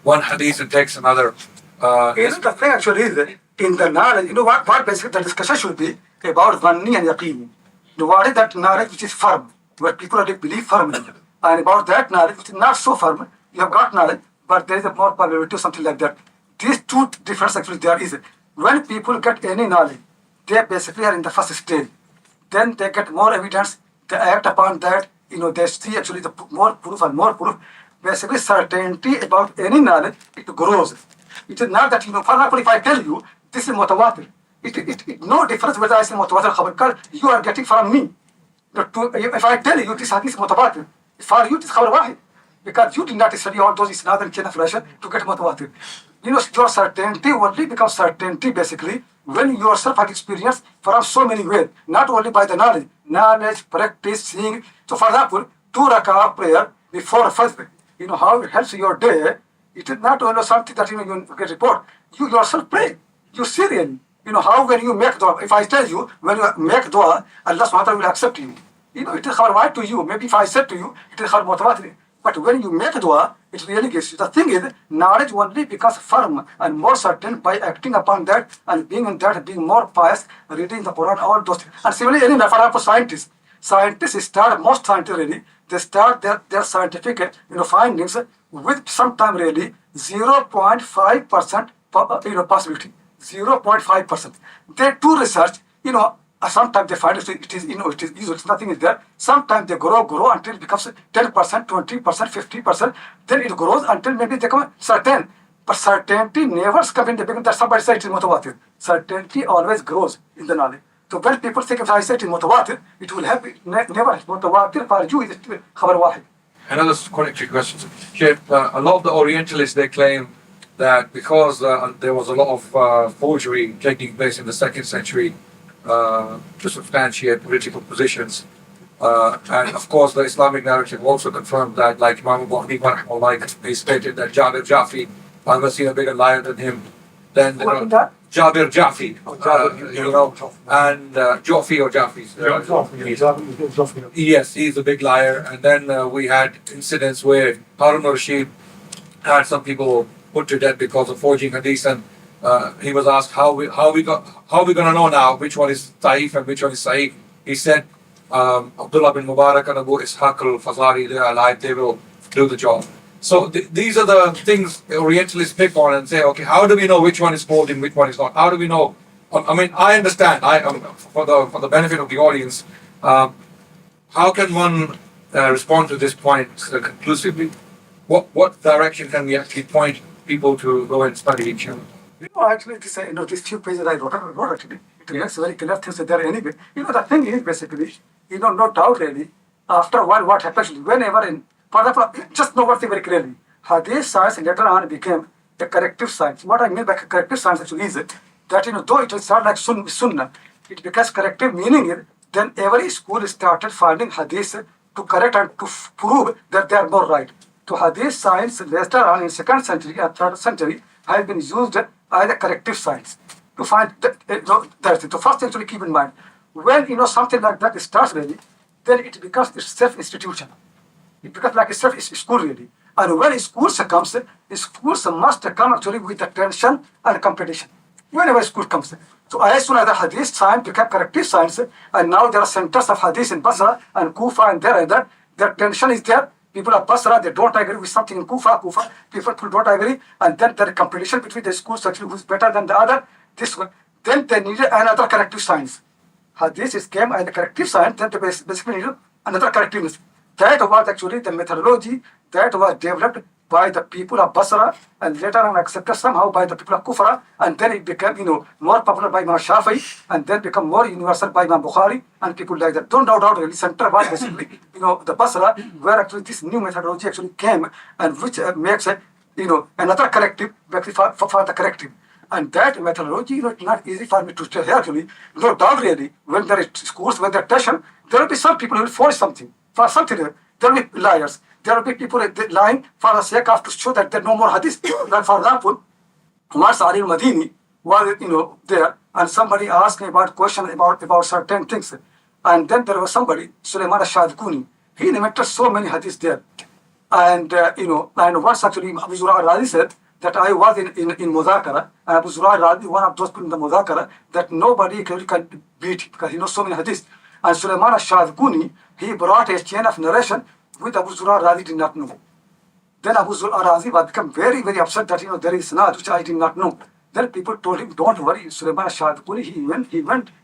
one Hadith and takes another? The thing actually is in the knowledge, what basically the discussion should be about Dhanni and Yaqeen. What is that knowledge which is firm, where people believe firmly, and about that knowledge which is not so firm, you have got knowledge, but there is a more probability or something like that. These two differences actually there is. When people get any knowledge, they basically are in the first stage. Then they get more evidence, they act upon that, they see actually the more proof and more proof. Basically certainty about any knowledge, it grows. It is not that, for example, if I tell you, this is Mutawatir, it no difference whether I say Mutawatir or Khabar, you are getting from me. If I tell you this hadith is Mutawatir, for you it is Khabar Wahid. Because you did not study all those isnad and chain of relation to get Mutawatir. Your certainty only becomes certainty basically when you yourself have experience from so many ways, not only by the knowledge, practice, seeing. So for example, 2 rak'ah prayer before Fajr, how it helps your day. It is not only something that you get report. You yourself pray. You see really. How when you make dua, if I tell you, when you make dua, Allah subhanahu wa ta'ala will accept you. It is Khabar Wahid to you. Maybe if I said to you, it is Khabar Mutawatir. But when you make dua, it really gives you. The thing is, knowledge only becomes firm and more certain by acting upon that and being in that, being more pious, reading the Quran, all those things. And similarly, any reference for scientists. Scientists start, most scientists really, they start their scientific findings with sometime really 0.5% possibility. 0.5%. They do research, sometimes they find it is useless, nothing is there. Sometimes they grow until it becomes 10%, 20%, 50%. Then it grows until maybe they become certain. But certainty never comes in the beginning that somebody said it is mutawatir. Certainty always grows in the knowledge. So when people think if I say it is mutawatir, it will have never mutawatir for you is khabar wahid. Another connected question. Sheikh, a lot of the Orientalists, they claim that because there was a lot of forgery taking place in the 2nd century to substantiate political positions, and of course the Islamic narrative also confirmed that, like Imam Abu Hanifa, like he stated that Jabir Jafi, I've never seen a bigger liar than him. Then Jabir Jafi, and Jofi or Jafi. Yes, he's a big liar. And then we had incidents where Harun al-Rashid had some people put to death because of forging hadith, and he was asked how we gonna know now which one is Taif and which one is Sahih. He said Abdullah bin Mubarak and Abu Ishaq al-Fazari, they are alive, they will do the job. So these are the things Orientalists pick on and say, okay, how do we know which one is forging, which one is not? How do we know? I mean, I understand. For the benefit of the audience, how can one respond to this point conclusively? What direction can we actually point people to go and study each other? Actually, these few pages I wrote actually, it makes very clear things there anyway. The thing is basically, no doubt really, after a while what happens, whenever for example, just know one thing very clearly. Hadith science later on became a corrective science. What I mean by corrective science actually is that, though it started like sunnah, it becomes corrective, meaning it, then every school started finding hadith to correct and to prove that they are more right. So hadith science later on in 2nd century and 3rd century has been used as a corrective science to find that's it. So first thing to keep in mind, when something like that starts really, then it becomes a self-institution. It becomes like a self-school really. And when schools comes, schools must come actually with the tension and competition. Whenever school comes. So as soon as the hadith science became corrective science, and now there are centers of hadith in Basra and Kufa and there and that, their tension is there. People of Basra, they don't agree with something in Kufa, people don't agree, and then there is competition between the schools actually who's better than the other. This one. Then they needed another corrective science. Hadith came as a corrective science, then they basically needed another correctiveness. That was actually the methodology that was developed by the people of Basra and later on accepted somehow by the people of Kufa, and then it became more popular by Imam Shafi'i and then become more universal by Imam Bukhari and people like that. Don't doubt really center was basically the Basra where actually this new methodology actually came and which makes another corrective for the corrective. And that methodology, it's not easy for me to tell here actually. No doubt really, when there is schools, when there is tension, there will be some people who will force something. For something, there will be liars. There will be people lying for the sake of to show that there are no more hadith. Like for example, Umar Sa'ali al-Madini was there, and somebody asked me about question about certain things, and then there was somebody Sulaiman al-Shadkuni. He invented so many hadiths there, and and once actually Abu Zur'a al-Razi said that I was in Muzakara, and Abu Zur'a al-Razi, one of those people in the Muzakara, that nobody can beat because he knows so many hadiths. And Sulaiman al-Shadkuni, he brought a chain of narration with Abu Zur'a al-Razi did not know. Then Abu Zur'a al-Razi was become very, very upset that there is sanad which I did not know. Then people told him, don't worry, Sulaiman al-Shadkuni, he went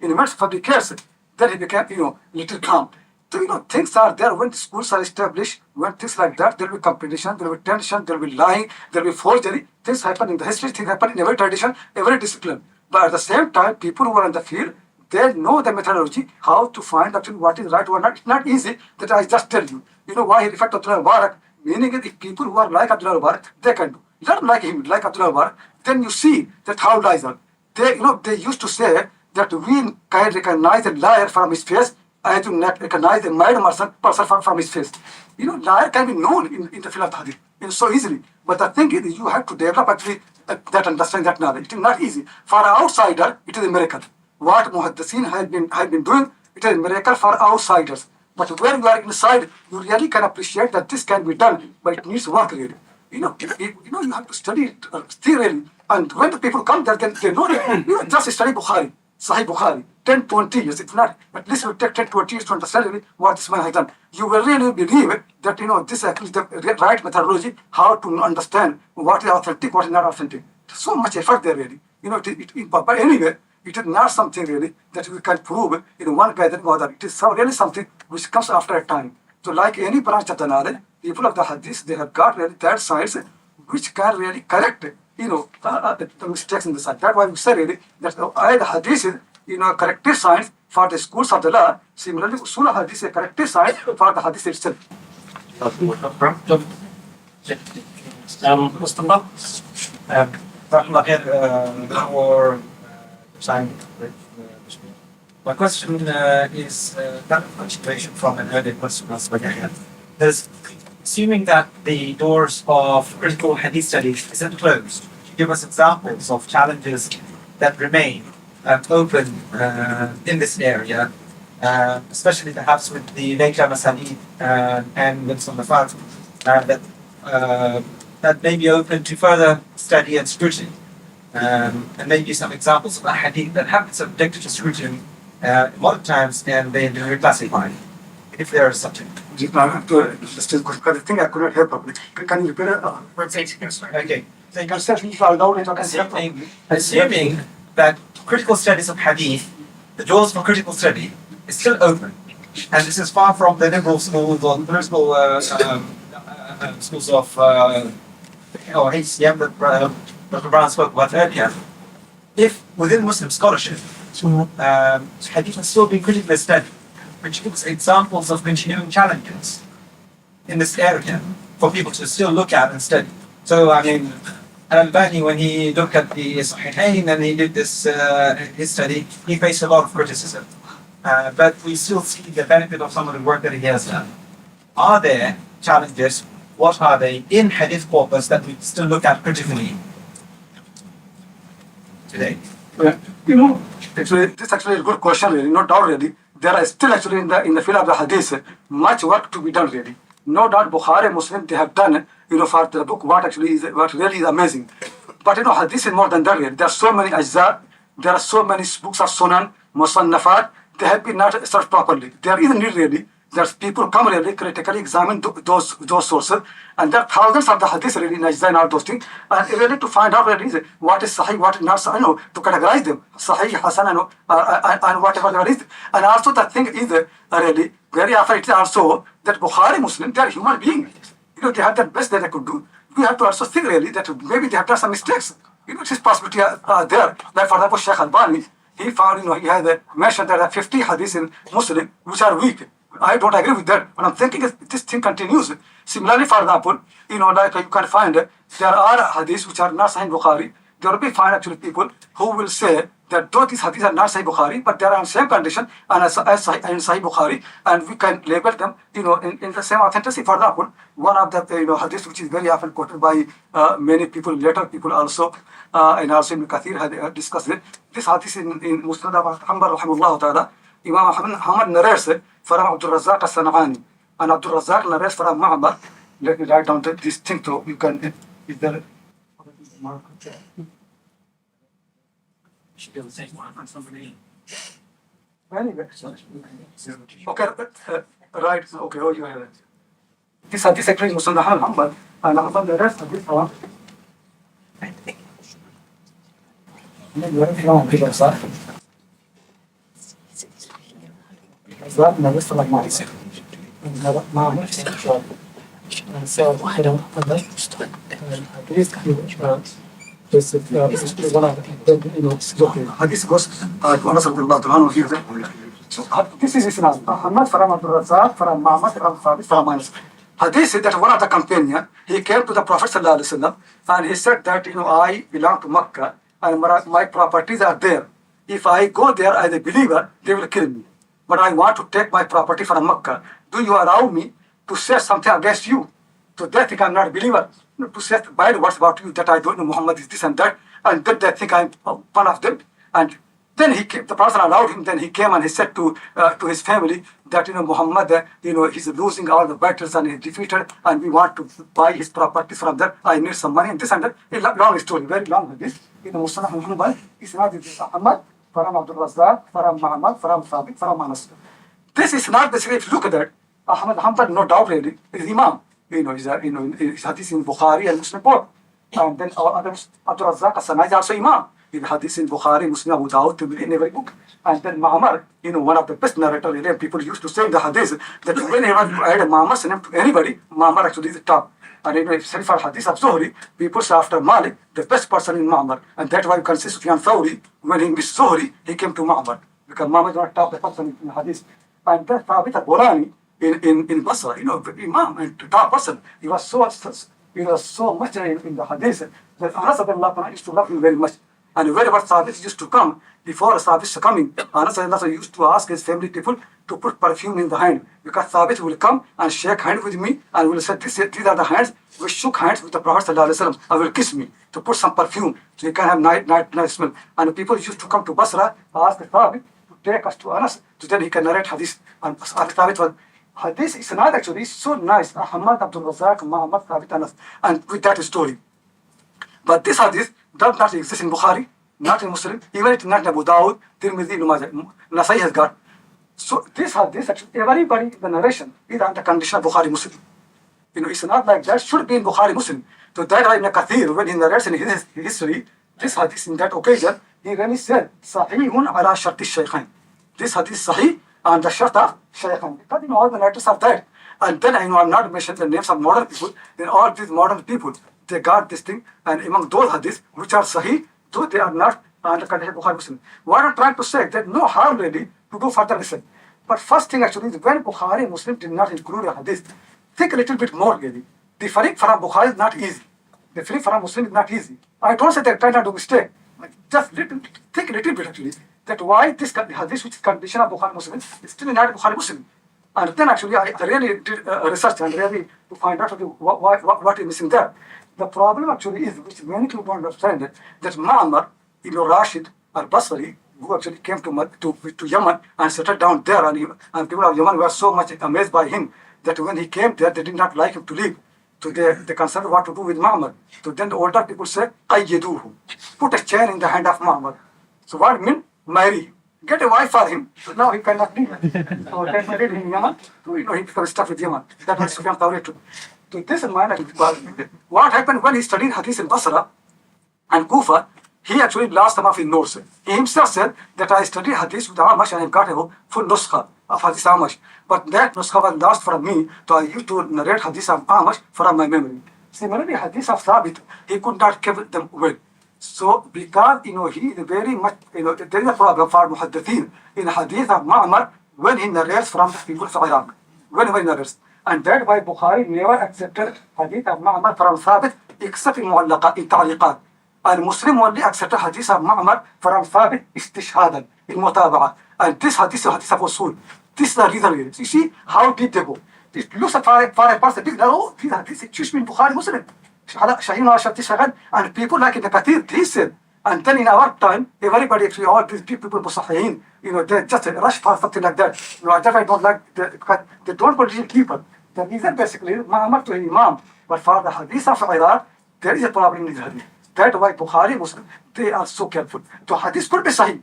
in immense fabricates. Then he became, little calm. So, things are there when the schools are established, when things like that, there will be competition, there will be tension, there will be lying, there will be forgery. Things happen in the history, things happen in every tradition, every discipline. But at the same time, people who are in the field, they know the methodology, how to find actually what is right or not. It's not easy that I just tell you. Why he referred to Abdullah Mubarak, meaning if people who are like Abdullah Mubarak, they can do. Not like him, like Abdullah Mubarak, then you see that how lies are. They used to say that we can recognize a liar from his face, I do not recognize a mad person from his face. Liar can be known in the field of hadith so easily. But the thing is, you have to develop actually that understanding, that knowledge. It is not easy. For an outsider, it is a miracle. What Muhaddithin have been doing, it is a miracle for outsiders. But when you are inside, you really can appreciate that this can be done, but it needs work really. You have to study it thoroughly. And when the people come there, then they know that, just study Bukhari, Sahih Bukhari, 10, 20 years. It's not, at least it will take 10, 20 years to understand really what this man has done. You will really believe that, this is actually the right methodology, how to understand what is authentic, what is not authentic. So much effort there really. But anyway, it is not something really that we can prove in one gathering or other. It is really something which comes after a time. So like any branch of the knowledge, people of the Hadith, they have got really that science which can really correct, the mistakes in the science. That's why we say really that the Hadith is, corrective science for the schools of the law. Similarly, Usul Hadith is a corrective science for the Hadith itself. Mustafa? For signing. My question is kind of a continuation from an earlier question asked by Yahya. There's, assuming that the doors of critical hadith studies isn't closed, could you give us examples of challenges that remain open in this area, especially perhaps with the later masanid and with some of the facts that may be open to further study and scrutiny? And maybe some examples of hadith that have been subjected to scrutiny in modern times and then reclassified, if there is such a. Because I think I could not hear properly. Can you repeat it? Okay. So you can start if you are loud and I can hear properly. Assuming that critical studies of hadith, the doors for critical study is still open, and this is far from the liberal schools or the liberal schools of HCM that Dr. Brown spoke about earlier. If within Muslim scholarship, hadith has still been critically studied, which gives examples of continuing challenges in this area for people to still look at and study. So, I mean, al-Albani, when he looked at the Sahihain and he did this his study, he faced a lot of criticism. But we still see the benefit of some of the work that he has done. Are there challenges? What are they in hadith corpus that we still look at critically today? Actually, this is actually a good question, really. No doubt, really. There are still actually in the field of the hadith much work to be done, really. No doubt, Bukhari, Muslim, they have done, for the book what really is amazing. But hadith is more than that, really. There are so many ajza, there are so many books of Sunan, Musannafat, they have been not searched properly. There isn't need really. There's people come really critically examine those sources, and there are thousands of the hadith really in ajza and all those things, and really to find out really what is sahih, what is not sahih, to categorize them, sahih, hasan, and whatever there is. And also the thing is really very often it is also that Bukhari Muslim, they are human beings. They have the best that they could do. We have to also think really that maybe they have done some mistakes. It is possibility there. Like for example, Sheikh Albani, he found, he had mentioned that there are 50 hadiths in Muslim which are weak. I don't agree with that, but I'm thinking this thing continues. Similarly, for example, like you can find there are hadiths which are not Sahih Bukhari. There will be find actually people who will say that though these hadiths are not Sahih Bukhari, but they are on same condition and as Sahih Bukhari, and we can label them, in the same authenticity. For example, one of the hadiths which is very often quoted by many people, later people also, and also Ibn Kathir had discussed it. This hadith in Musnad of Hanbal rahimahullah ta'ala, Imam Muhammad narrates from Abdul Razzaq as-San'ani, and Abdul Razzaq narrates from Ma'mar. Let me write down this thing so you can. Is there? Should be able to take one from somebody. Anyway, okay, right. Okay, oh, you have it. This hadith actually is Musnad Hanbal, and Hanbal narrates hadith from. That never felt like my so I don't understand. This kind of this is one of the hadith goes to Anas radiallahu anhu. So this is Islam. Muhammad from Abdul Razzaq from Ma'mar from Thabit from Anas. Hadith said that one of the companions, he came to the Prophet sallallahu alaihi wasallam and he said that I belong to Makkah and my properties are there. If I go there as a believer, they will kill me. But I want to take my property from Makkah. Do you allow me to say something against you? So they think I'm not a believer. To say bad words about you, that I don't know Muhammad is this and that, and that they think I'm one of them. And then he came, the Prophet allowed him, then he came and he said to his family that, Muhammad, he's losing all the battles and he's defeated and we want to buy his properties from there. I need some money and this and that. A long story, very long this. Musnad Muhammad is not Ahmad, from Abdul Razzaq, from Muhammad, from Thabit, from Anas. This is not basically, if you look at that, Ahmad Hanbal, no doubt really, is Imam. His hadith in Bukhari and Muslim both. And then our others, Abdul Razzaq As-Sanai is also Imam. In hadith in Bukhari, Muslim, Abu Dawud, Tirmidhi, in every book. And then Ma'amar, one of the best narrators, people used to say in the hadith that whenever I had a Ma'amar's name to anybody, Ma'amar actually is the top. And if Sharif al-Hadith of Zuhri, people say after Malik, the best person in Ma'amar. And that's why you can see Sufyan Thawri, when he missed Zuhri, he came to Ma'amar. Because Ma'amar is not top the person in hadith. And then Thabit al-Burani in Basra, Imam and top person. He was so much in the hadith that Anas used to love him very much. And wherever Thabit used to come, before Thabit coming, Anas used to ask his family people to put perfume in the hand. Because Thabit will come and shake hands with me and will say, these are the hands which shook hands with the Prophet ﷺ and will kiss me to put some perfume so you can have night smell. And people used to come to Basra, ask Thabit to take us to Anas, so then he can narrate hadith. And Thabit was, hadith is not actually so nice. Ahmad, Abdul Razzaq, Muhammad, Thabit, Anas. And with that story. But this hadith does not exist in Bukhari, not in Muslim, even it's not in Abu Dawud, Tirmidhi, Nasai has got. So this hadith, actually, everybody in the narration is on the condition of Bukhari Muslim. It's not like that should be in Bukhari Muslim. So that Ibn Kathir, when he narrates in his history, this hadith in that occasion, he really said, Sahihun ala sharti shaykhain. This hadith is sahih on the shart of shaykhain. Because all the narrators of that. And then I'm not mentioning the names of modern people, then all these modern people, they got this thing, and among those hadiths which are sahih, though they are not on the condition of Bukhari Muslim. What I'm trying to say, that no harm really to do further research. But first thing actually is when Bukhari Muslim did not include a hadith, think a little bit more really. The Fariq from Bukhari is not easy. The Fariq from Muslim is not easy. I don't say that try not to mistake. Just think a little bit actually, that why this hadith which is condition of Bukhari Muslim is still not Bukhari Muslim. And then actually I really did research and really to find out what is missing there. The problem actually is, which many people don't understand, that Ma'amar ibn Rashid al-Basri, who actually came to Yemen and settled down there, and people of Yemen were so much amazed by him that when he came there, they did not like him to leave. So they considered what to do with Ma'amar. So then the older people say, Qayyiduhu, put a chain in the hand of Ma'amar. So what mean? Marry. Get a wife for him. So now he cannot leave. So they married him in Yemen. So he becomes stuck with Yemen. That was Sufyan Thawri too. So this in mind, what happened when he studied hadith in Basra and Kufa, he actually lost some of his notes. He himself said that I studied hadith with Amash and I got a full nuskha of hadith Amash. But that nuskha was lost from me, so I used to narrate hadith of Amash from my memory. Similarly, hadith of Thabit, he could not keep them well. So because he is very much, there is a problem for muhaddithin in hadith of Ma'amar when he narrates from the people of Iraq, whenever he narrates. And that's why Bukhari never accepted hadith of Ma'amar from Thabit except in mu'allaqat, in ta'liqat. And Muslim only accepted hadith of Ma'amar from Thabit istishhadan, in mutaba'ah. And this hadith is hadith of usul. This is the reason. You see how deep they go. It looks at for a person, oh, these hadiths should be in Bukhari Muslim. And people like Ibn Kathir, he said. And then in our time, everybody actually, all these people, Musahihin, they just rush for something like that. That I don't like, because they don't believe people. The reason basically, Muhammad to Imam, but for the hadith of Iraq, there is a problem in the hadith. That's why Bukhari, Muslim, they are so careful. The hadith could be sahih.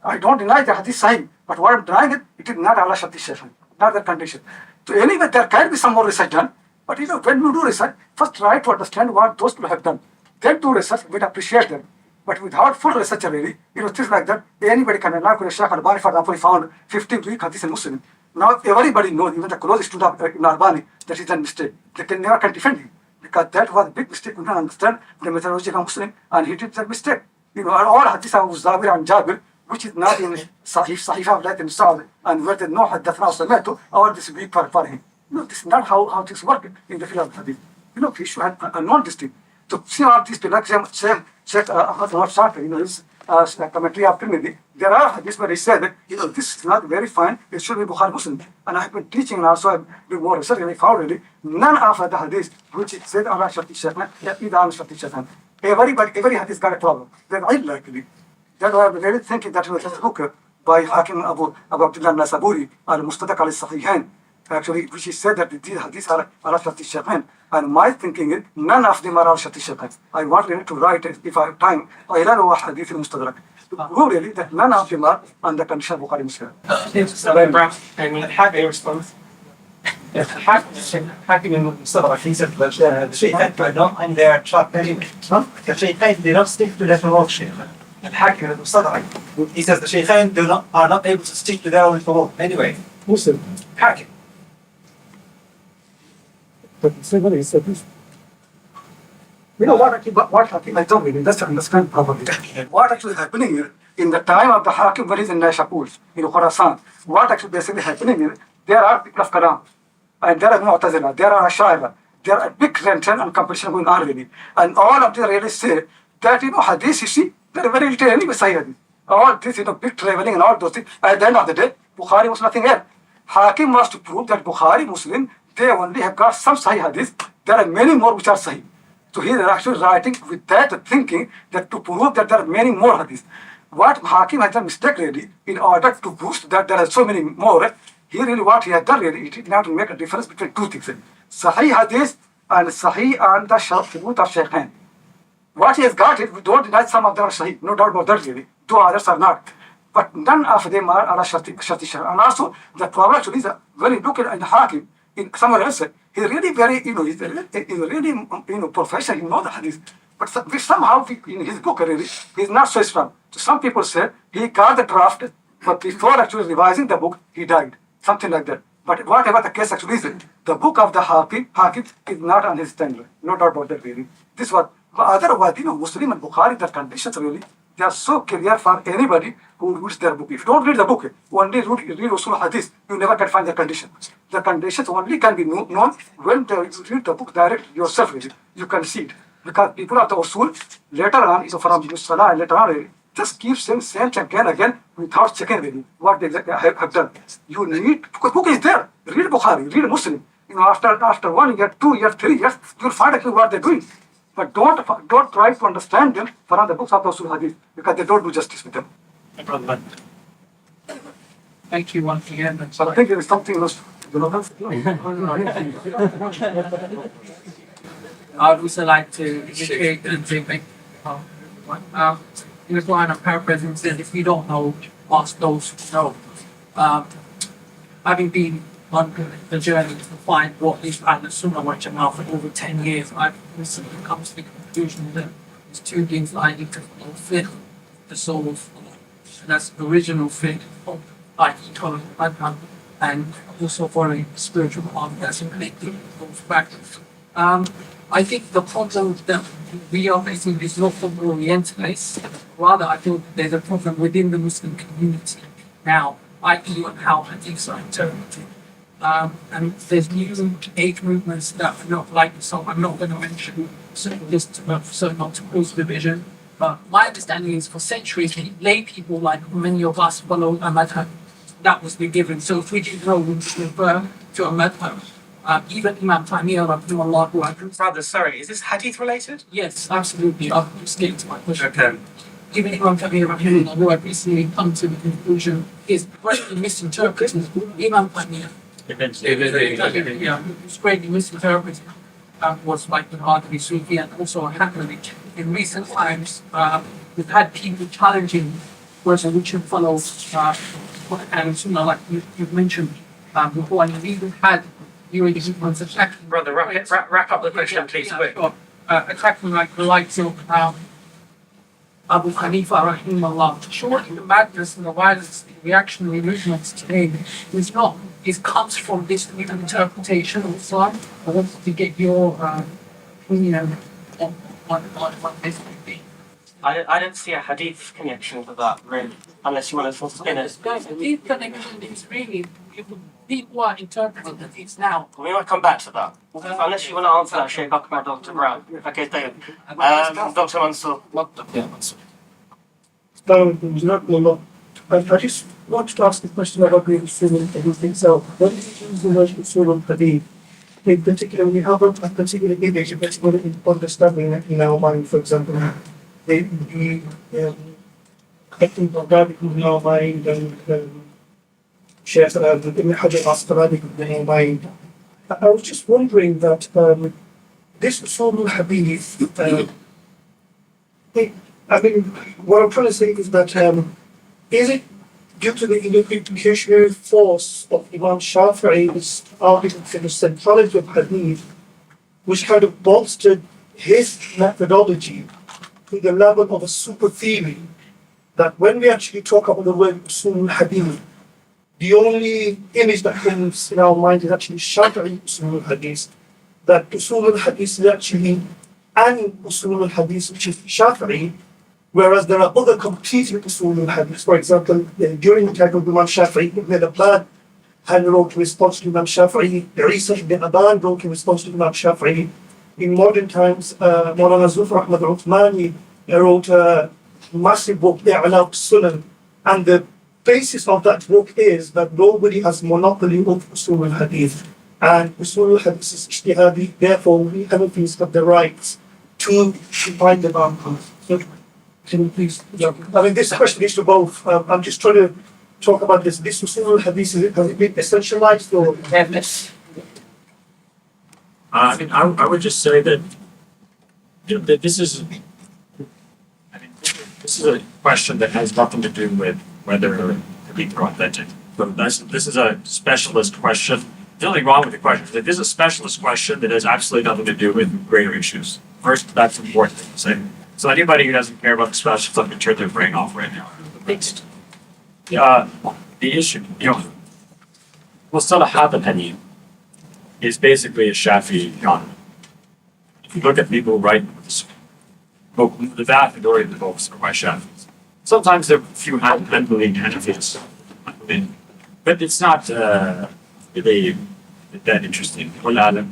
I don't deny the hadith sahih, but what I'm denying it is not ala shati shaykhan, not that condition. So anyway, there can be some more research done. But when you do research, first try to understand what those people have done. Then do research, we'd appreciate them. But without full research really, things like that, anybody can not go to Schacht al-Albani, for example, he found 15 weak hadith in Muslim. Now everybody knows, even the closest student of Ibn Albani, that is a mistake. They can never defend him. Because that was a big mistake. We don't understand the methodology of Muslim, and he did that mistake. All hadith of Zabir and Jabir, which is not in Sahih of Lat and Sa'ad, and where there no hadathna or salatu, all this weak for him. This is not how things work in the field of hadith. He should have known this thing. So see all these people, like same Sheikh Ahmad Shafi, his commentary after me, there are hadiths where he said that, this is not very fine, it should be Bukhari Muslim. And I have been teaching and also I've been more research, and I found really none of the hadiths which it said Allah Shati Shaitan, either Allah Shati Shaitan. Every hadith got a problem. They're likely. That I was really thinking that was a book by Hakim Abu Abdullah Nasaburi, al-Mustadrak al-Sahihain, actually, which he said that these are ala Shati Shaykhain. And my thinking is, none of them are ala Shati Shaykhain. I want really to write, if I have time, Ilan wa Hadith al-Mustadrak, to prove really that none of them are on the condition of Bukhari Muslim. How do you respond? Hakim in Mustafa, he said that the Shaykhain are not in their trap anyway. The Shaykhain, they don't stick to their own Shaykhain. And Hakim in Mustafa, he says the Shaykhain are not able to stick to their own law anyway. Muslim. Hakim. But somebody said this. You know what Hakim, I don't really understand properly. What actually happening here, in the time of the Hakim, where is in Nashapur, in Khorasan, what actually basically happening here, there are people of Kalam, and there are Mu'tazila, there are Ashaira, there are big tension and competition going on really. And all of them really say that, Hadith, you see, they're very little anyway, Sahih Hadith. All this, big traveling and all those things. At the end of the day, Bukhari was nothing else. Hakim was to prove that Bukhari, Muslim, they only have got some Sahih Hadith. There are many more which are Sahih. So he is actually writing with that thinking that to prove that there are many more Hadiths. What Hakim has done mistake really, in order to boost that there are so many more, he really what he has done really, it is now to make a difference between two things. Sahih Hadith and Sahih and the Shubut of Shaykhain. What he has got it, we don't deny some of them are Sahih, no doubt about that really, two others are not. But none of them are ala Shati Shah. And also, the problem actually is when you look at Hakim, in somewhere else, he's really very, he's really, professional, he knows the Hadith. But somehow, in his book really, he's not so strong. So some people say, he got the draft, but before actually revising the book, he died. Something like that. But whatever the case actually is, the book of the Hakim is not on his standard. No doubt about that really. This was, otherwise, Muslim and Bukhari, their conditions really, they are so clear for anybody who reads their book. If you don't read the book, only read Usul Hadith, you never can find the conditions. The conditions only can be known when you read the book direct yourself. Really. You can see it. Because people of the Usul, later on, from Salah, later on, just keep saying same again without checking really what they exactly have done. You need, because book is there. Read Bukhari, read Muslim. After 1 year, 2 years, 3 years, you'll find actually what they're doing. But don't try to understand them from the books of the Usul Hadith, because they don't do justice with them. Thank you once again. So I think there is something else. I would also like to initiate and say thank you. Here's why I'm paraphrasing, says, if you don't know, ask those who know. Having been on the journey to find what is al-Sunnah wal Jama'ah for over 10 years, I've recently come to the conclusion that there's two things that I need to follow: faith, the soul of Allah. And that's original faith of eternal Adhan, and also following spiritual path that's connected those factors. I think the problem that we are facing is not from Orientalists. Rather, I feel that there's a problem within the Muslim community now, i.e. on how hadiths are interpreted. And there's new age movements that are not like this, so I'm not going to mention certain lists, so not to cause division. But my understanding is for centuries, lay people like many of us followed a madhab. That was the given. So if we didn't know, we should refer to a madhab. Even Imam Taymiyyah, rahimahullah, Brother, sorry, is this hadith related? yes, absolutely. I've escaped my question. Okay. Even Imam Taymiyyah, rahimahullah, who I've recently come to the conclusion is greatly misinterpreted. Imam Taymiyyah. Yeah, it's greatly misinterpreted. Was like the Qadri Sufi and also a Hanbali. In recent times, we've had people challenging resolution follows and Sunnah, like you've mentioned before, and we even had attacking. Brother, wrap up the question, please, quick. Attacking like the likes of Abu Hanifa, rahimahullah. Surely the madness and the violence, the reactionary movements today comes from this new interpretation of Islam. I wanted to get your opinion on this would be. I don't see a hadith connection to that, really, unless you want to spin it. Guys, the deep connection is really people are interpreting hadiths now. We might come back to that. Unless you want to answer that, Sheikh Akram, Dr. Brown. Okay, David. Dr. Mansour. Yeah, Mansour. No, there's not a lot. I just wanted to ask a question about the Usul Hadith itself. When you use the word Usul Hadith, in particular, when you have a particular image, if it's understanding in our mind, for example, the Khatib Baghdadi in our mind and Sheikh Ibn Hajar al-Asqalani in our mind. I was just wondering that this usul al-hadith, I mean, what I'm trying to say is that is it due to the educational force of Imam Shafi'i's argument for the centrality of hadith, which kind of bolstered his methodology to the level of a super theory, that when we actually talk about the word usul al-hadith, the only image that comes in our mind is actually Shafi'i usul al-hadith, that usul al-hadith is actually an usul al-hadith which is Shafi'i, whereas there are other competing usul al-hadith. For example, during the time of Imam Shafi'i, Ibn al-Abbad had wrote in response to Imam Shafi'i, Isa ibn Aban wrote in response to Imam Shafi'i. In modern times, Maulana Zufar Ahmad Uthmani wrote a massive book, I'Lam Sunan, and the basis of that book is that nobody has monopoly of usul al-hadith, and usul al-hadith is ijtihadi, therefore we Hanafis have the right to define the boundaries. So, can you please, I mean, this question is to both. I'm just trying to talk about this usul al-hadith, has it been essentialized or? Yes. I mean, I would just say that, that this is a question that has nothing to do with whether hadith are authentic. So this is a specialist question. There's nothing wrong with the question. It is a specialist question that has absolutely nothing to do with greater issues. First, that's important thing to say. So anybody who doesn't care about the specialist, let me turn their brain off right now. Next. The issue, Mustalahat al-Hadith is basically a Shafi'i genre. If you look at people who write this book, the vast majority of the books are by Shafis. Sometimes there are a few Hanbali Hanafis, but it's not really that interesting.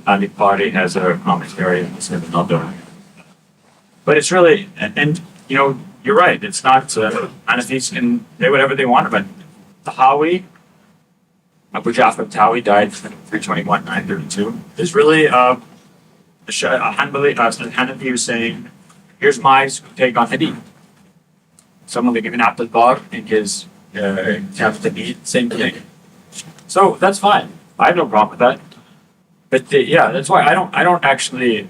Ali Party has a commentary and has another. But it's really, and you're right, it's not, Hanafis can say whatever they want about it. Tahawi, Abu Ja'far Tahawi died in 321, 932, is really a Hanbali, a Hanafi who's saying, here's my take on hadith. Someone like Ibn Abd al-Bar in his Hadith, same thing. So that's fine. I have no problem with that. But that's why I don't actually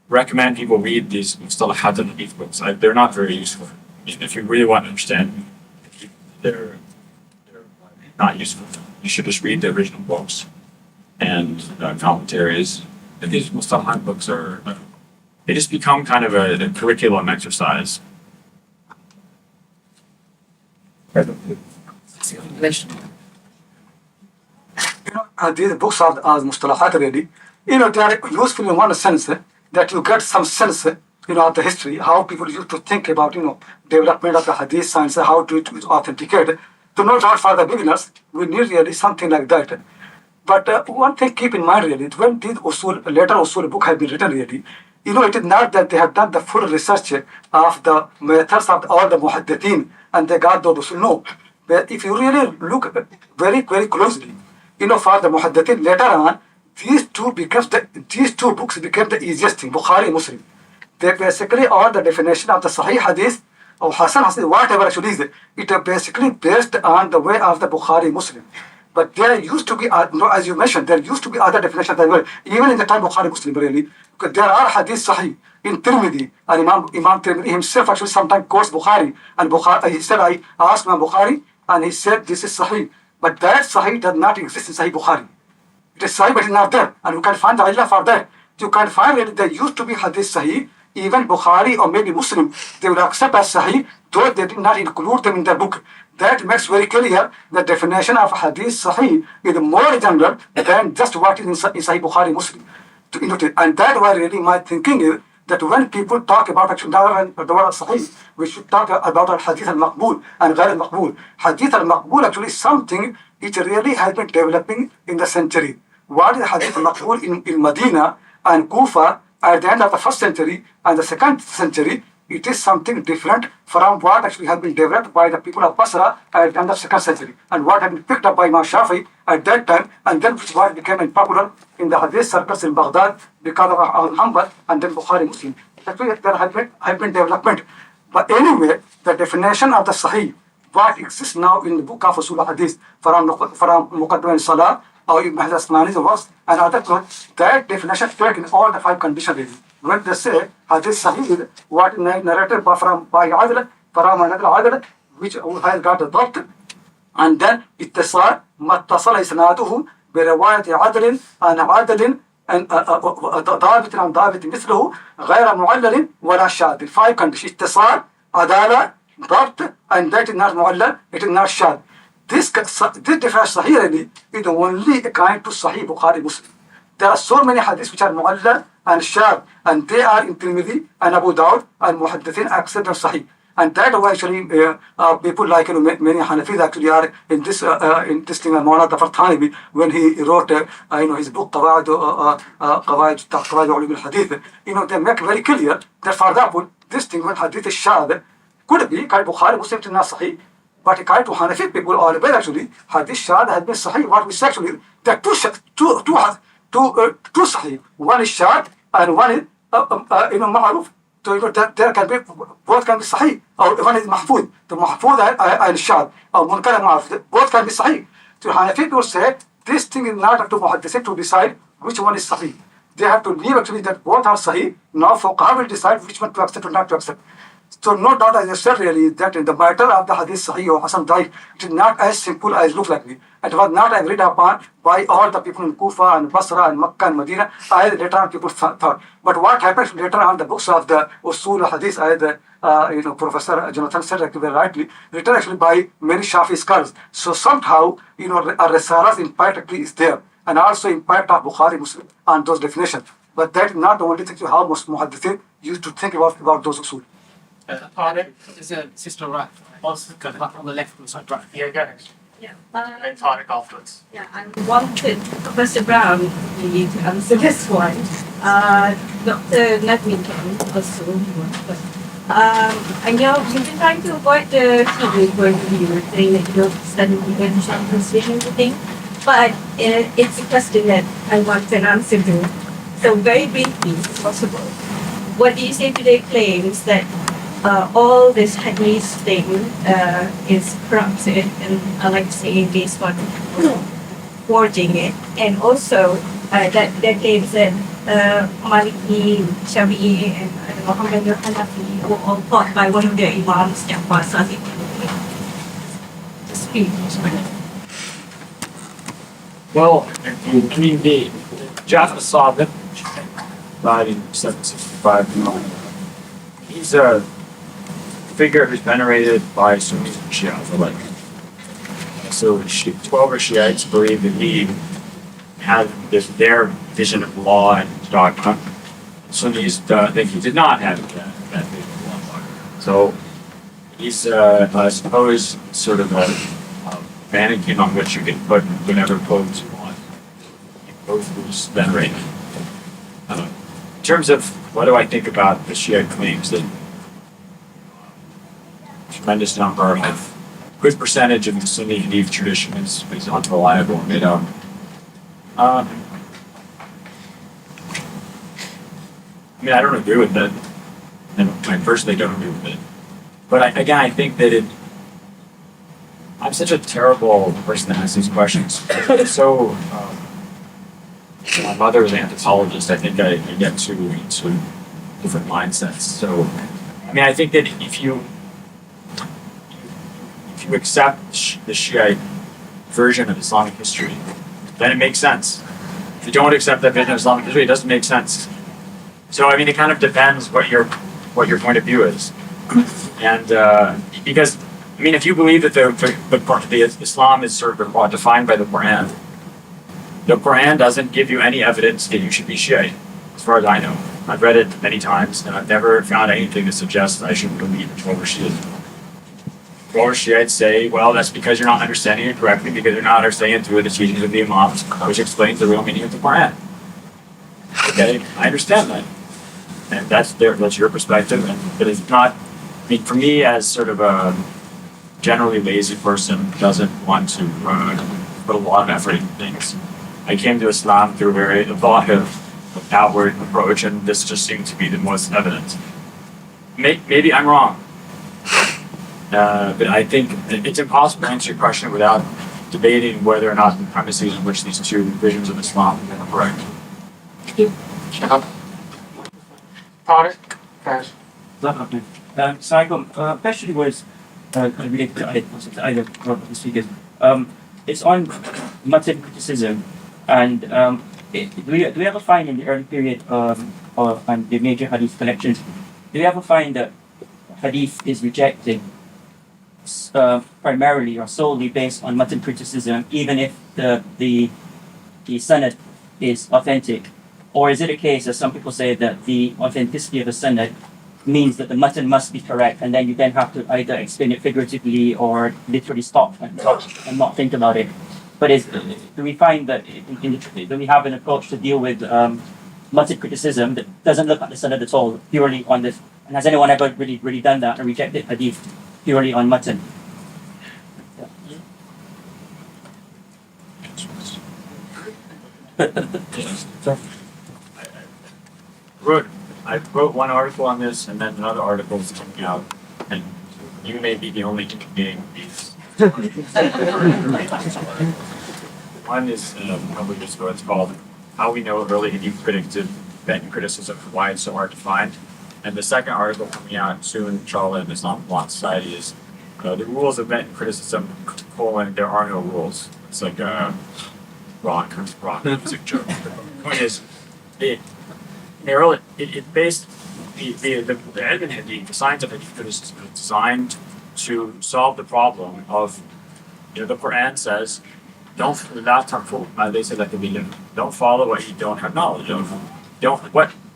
recommend people read these Mustalahat al-Hadith books. They're not very useful. If you really want to understand, they're not useful. You should just read the original books and commentaries. And these Mustalahat books they just become kind of a curriculum exercise. These books are as mustalahat really. They are useful in one sense that you get some sense, of the history, how people used to think about, development of the hadith science, how to authenticate. To know that for the beginners, we need really something like that. But one thing keep in mind really, when these later usul book have been written really, it is not that they have done the full research of the methods of all the muhaddithin and they got those usul. No. But if you really look very, very closely, for the muhaddithin later on, these two books became the easiest thing, Bukhari and Muslim. They basically all the definition of the Sahih Hadith or Hasan Hadith, whatever actually is, it is basically based on the way of the Bukhari Muslim. But there used to be, as you mentioned, there used to be other definitions as well. Even in the time of Bukhari Muslim, really, there are Hadith Sahih in Tirmidhi, and Imam Tirmidhi himself actually sometimes quotes Bukhari, and he said, I asked Imam Bukhari, and he said, this is Sahih. But that Sahih does not exist in Sahih Bukhari. It is Sahih, but it is not there. And you can find the illah for that. You can find that there used to be Hadith Sahih, even Bukhari or maybe Muslim, they would accept as Sahih, though they did not include them in their book. That makes very clear the definition of Hadith Sahih is more general than just what is in Sahih Bukhari Muslim. And that why really my thinking is that when people talk about actually Sahih, we should talk about al-Hadith al-Maqbul and Ghair al-Maqbul. Hadith al-Maqbul actually is something which really has been developing in the century. What is Hadith al-Maqbul in Medina and Kufa at the end of the first century and the second century, it is something different from what actually has been developed by the people of Basra at the end of second century and what had been picked up by Imam Shafi at that time, and then which what became popular in the Hadith circles in Baghdad because of al-Hanbal and then Bukhari Muslim. Actually, there has been development. But anyway, the definition of the Sahih, what exists now in the book of Usul Hadith, from Muqaddam Salah, or Ibn Asmani's works, and other ones, that definition taken in all the 5 conditions. When they say Hadith Sahih, what is narrated by Adl, from another Adl, which has got a dot, and then اتصال ما اتصل إسناده برواية عدل عن عدل ضابط عن ضابط مثله غير معلل ولا شاذ. 5 conditions: اتصال, عدالة, ضبط, and that is not معلل, it is not شاذ. This definition Sahih really is only a kind to Sahih Bukhari Muslim. There are so many hadiths which are mu'allal and shadh, and they are in Tirmidhi and Abu Dawud and Muhaddithin accept as Sahih. And that why actually people like many Hanafis actually are in this thing. Maulana Zafar Thanavi, when he wrote his book Qawaid Ulum al-Hadith, they make very clear that, for example, this thing when Hadith is shadh could be kind Bukhari Muslim to not Sahih. But according to Hanafi people, always actually Hadith shadh has been Sahih. What we say actually, there are two Sahih. One is shadh and one is ma'ruf. So there can be, both can be Sahih, or one is Mahfud. The Mahfud and Shad, or Munkar and Ma'ruf, both can be Sahih. So Hanafi people say this thing is not up to Muhaddithin to decide which one is Sahih. They have to leave actually that both are Sahih. Now Fuqaha will decide which one to accept or not to accept. So no doubt, as I said really, that in the matter of the Hadith Sahih or Hasan Daif, it is not as simple as it looks like me. It was not agreed upon by all the people in Kufa and Basra and Makkah and Medina, as later on people thought. But what happens later on the books of the Usul Hadith, as the Professor Jonathan said very rightly, written actually by many Shafi scholars. So somehow, a Risala's impact actually is there, and also impact of Bukhari Muslim on those definitions. But that is not the only thing how most Muhaddithin used to think about those Usul. There's a sister right. Also, on the left side, right. Yeah, go ahead. Yeah. And Tarek afterwards. Yeah, I wanted Professor Brown to answer this one. Dr. Nadwi can also, but I know you've been trying to avoid the topic where you were saying that you don't study conventional translation thing, but it's a question that I want an answer to. So very briefly, if possible, what do you say to the claims that all this hadith thing is corrupted, and I like to say based on forging it, and also that claims that Maliki, Shafi'i, and Mohammad and Hanafi were all taught by one of their imams, Jafar Sadiq. Well, I mean, the Jafar Sadiq died in 765. He's a figure who's venerated by Sunnis and Shias alike. So 12 Shiites believe that he had their vision of law and dogma. Sunnis think he did not have that vision of law and dogma. So he's, I suppose, sort of a mannequin on which you can put whatever pose you want. Both who's venerated. In terms of what do I think about the Shiite claims, that tremendous number of good percentage of the Sunni Hadith tradition is unreliable and made up. I mean, I don't agree with it, and I personally don't agree with it. But I think that I'm such a terrible person to ask these questions. So, my mother is an anthropologist. I think I get into different mindsets. So, I mean, I think that if you accept the Shiite version of Islamic history, then it makes sense. If you don't accept that version of Islamic history, it doesn't make sense. So, I mean, it kind of depends what your point of view is. And because, I mean, if you believe that the Islam is sort of defined by the Quran doesn't give you any evidence that you should be Shiite, as far as I know. I've read it many times, and I've never found anything that suggests that I should believe in 12 Shiites. 12 Shiites say, well, that's because you're not understanding it correctly, because you're not understanding through the teachings of the Imams, which explains the real meaning of the Quran. Okay, I understand that. And that's your perspective, and it is not, I mean, for me, as sort of a generally lazy person who doesn't want to put a lot of effort into things, I came to Islam through a very zahir, outward approach, and this just seemed to be the most evident. Maybe I'm wrong. But I think it's impossible to answer your question without debating whether or not the premises in which these two visions of Islam are correct. Product? Guys. So I got question was related to either one of the speakers. It's on mutton criticism, and do we ever find in the early period on the major hadith collections, do we ever find that hadith is rejected primarily or solely based on mutton criticism, even if the sanad is authentic? Or is it a case, as some people say, that the authenticity of the sanad means that the mutton must be correct, and then you then have to either explain it figuratively or literally stop and not think about it? But do we find that do we have an approach to deal with mutton criticism that doesn't look at the sanad at all, purely on this? And has anyone ever really done that and rejected hadith purely on mutton? I wrote one article on this, and then another article is coming out, and you may be the only human being these. One is probably just what it's called, How We Know Early Hadith Predicted Benton Criticism, Why It's So Hard to Find. And the second article coming out soon, inshallah, in Islamic Law Society is the rules of Benton criticism, there are no rules. It's like a rock music joke. The point is, it based the Edmund Hadith, the science of Hadith criticism is designed to solve the problem of, the Quran says, don't follow what you don't have knowledge of.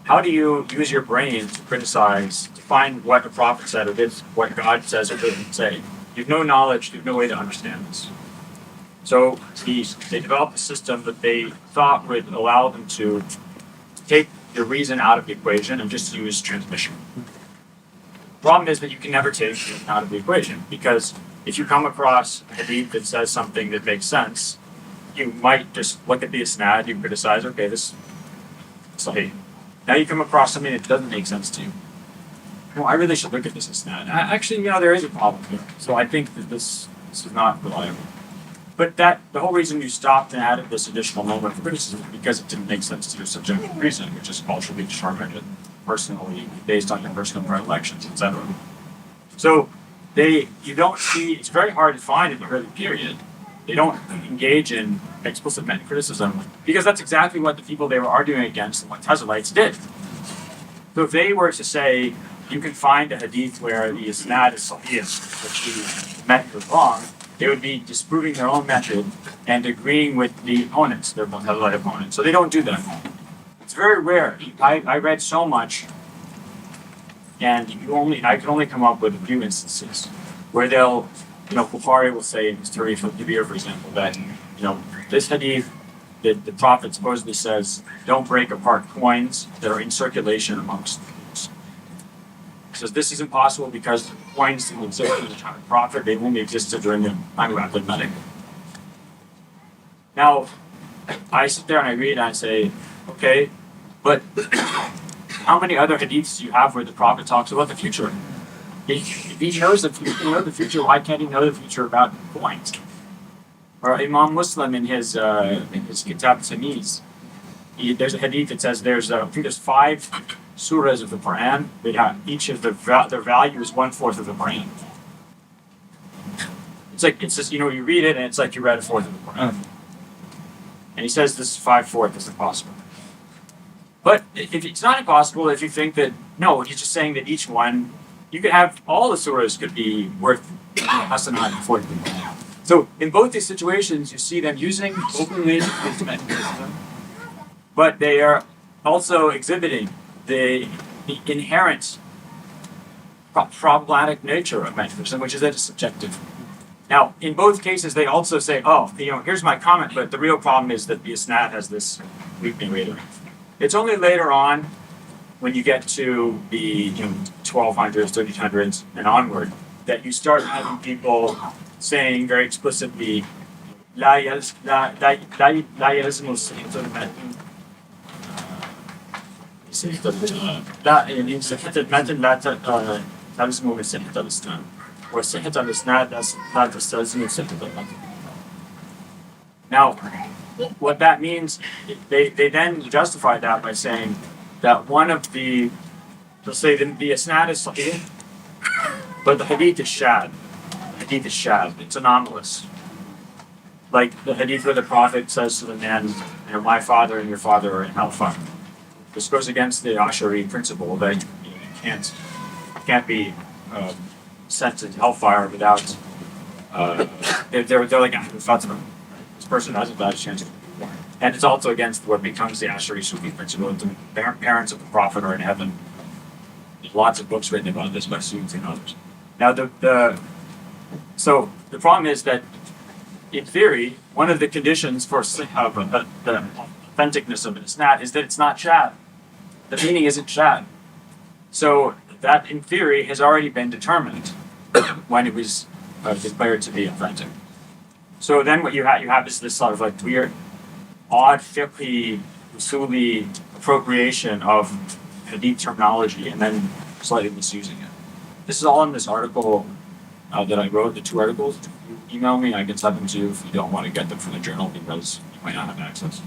How do you use your brain to criticize, to find what the prophet said or what God says or doesn't say? You have no knowledge, you have no way to understand this. So they developed a system that they thought would allow them to take the reason out of the equation and just use transmission. The problem is that you can never take reason out of the equation, because if you come across a hadith that says something that makes sense, you might just look at the isnad, you criticize, okay, this is sahih. Now you come across something that doesn't make sense to you. Well, I really should look at this isnad. Actually, there is a problem here. So I think that this is not reliable. But the whole reason you stopped and added this additional moment of criticism is because it didn't make sense to your subjective reason, which is culturally determined and personally based on your personal recollections, etc. So you don't see, it's very hard to find in the early period. They don't engage in explicit meta criticism because that's exactly what the people they were arguing against and what Mu'tazilites did. So if they were to say, you can find a hadith where the isnad is sahih, which the method was wrong, they would be disproving their own method and agreeing with the opponents, their Mu'tazilite opponents. So they don't do that. It's very rare. I read so much, and I can only come up with a few instances where they'll, Bukhari will say in his Tarikh al-Kabir, for example, that, this hadith, the Prophet supposedly says, don't break apart coins that are in circulation amongst Muslims. He says this is impossible because the coins didn't exist at the time of the Prophet, they only existed during the time of Abdul Malik. Now, I sit there and I read and I say, okay, but how many other hadiths do you have where the Prophet talks about the future? If he knows the future, why can't he know the future about coins? Or Imam Muslim in his Kitab Tamiz, there's a hadith that says there's 5 surahs of the Quran. They have each of their value is 1/4 of the Quran. It's just you read it and it's like you read 1/4 of the Quran. And he says this 5/4 is impossible. But if it's not impossible, if you think that no, he's just saying that each one, you could have all the surahs could be worth hasanat for them. So in both these situations, you see them using openly instrument criticism, but they are also exhibiting the inherent problematic nature of criticism, which is that it's subjective. Now, in both cases, they also say, here's my comment, but the real problem is that the isnad has this weakening rate. It's only later on, when you get to the 1200s, 1300s, and onward, that you start having people saying very explicitly, لا يلزم صحة المتن لا يعني صحة المتن لا تلزم صحة الإسناد. or صحة الإسناد لا تستلزم صحة المتن. Now, what that means, they then justify that by saying that one of the, let's say the isnad is sahih, but the hadith is shad. The hadith is shad. It's anomalous. Like the hadith where the Prophet says to the man, my father and your father are in hellfire. This goes against the Ashari principle that you can't be sent to hellfire without they're like Fatima. This person hasn't had a chance. And it's also against what becomes the Ashari Sufi principle. The parents of the Prophet are in heaven. There's lots of books written about this by Sufis and others. Now so the problem is that in theory, one of the conditions for the authenticness of an isnad is that it's not shad. The meaning isn't shad. So that, in theory, has already been determined when it was declared to be authentic. So then what you have is this sort of like weird, odd, fiqhi, usuli appropriation of hadith terminology and then slightly misusing it. This is all in this article that I wrote, the 2 articles. If you email me, I can send them to you if you don't want to get them from the journal because you might not have access.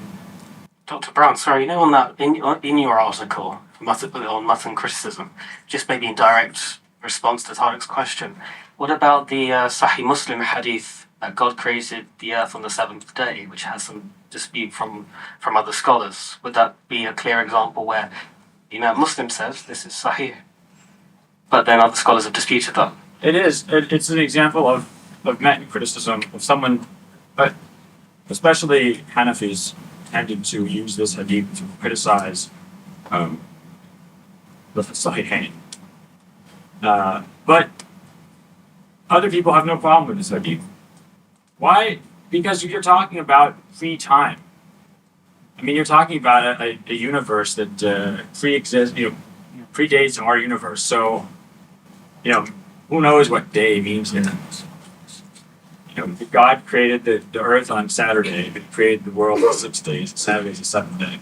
Dr. Brown, sorry, on that, in your article on Mutton criticism, just maybe in direct response to Tariq's question, what about the Sahih Muslim hadith that God created the earth on the 7th day, which has some dispute from other scholars? Would that be a clear example where Muslim says this is Sahih, but then other scholars have disputed that? It is. It's an example of Mutton criticism of someone, but especially Hanafis tended to use this hadith to criticize the Sahihain. But other people have no problem with this hadith. Why? Because you're talking about free time. I mean, you're talking about a universe that predates our universe. So, who knows what day means here? God created the earth on Saturday, but he created the world in 6 days. Saturday is the 7th day.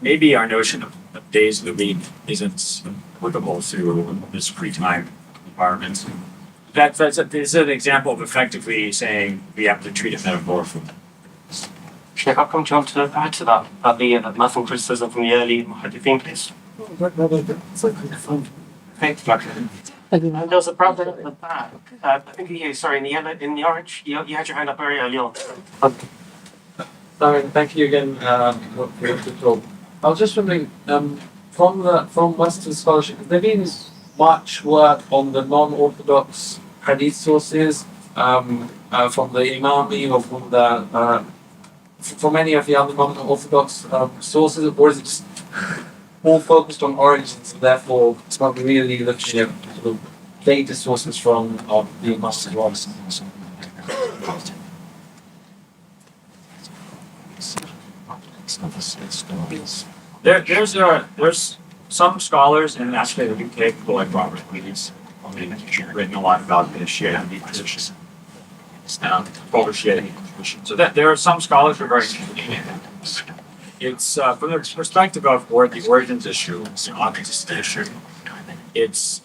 Maybe our notion of days of the week isn't applicable to this free time environment. This is an example of effectively saying we have to treat it metaphorically. Sheikh Akram, do you want to add to that? About the Mutton criticism from the early Muhaddithin, please? There was a brother at the back. I think you, sorry, in the orange. You had your hand up very early on. Sorry, thank you again for the talk. I was just wondering, from Western scholarship, has there been much work on the non-orthodox hadith sources from the Imami or from any of the other non-orthodox sources, or is it just more focused on origins and therefore it's not really looking at sort of data sources from the Imams as well? There's some scholars, and actually the UK people like Robert Lee's written a lot about the Shia Hadith position. Older Shia Hadith position. So that there are some scholars who are very interested in it. It's from the perspective of the origins issue, the authenticity issue. It's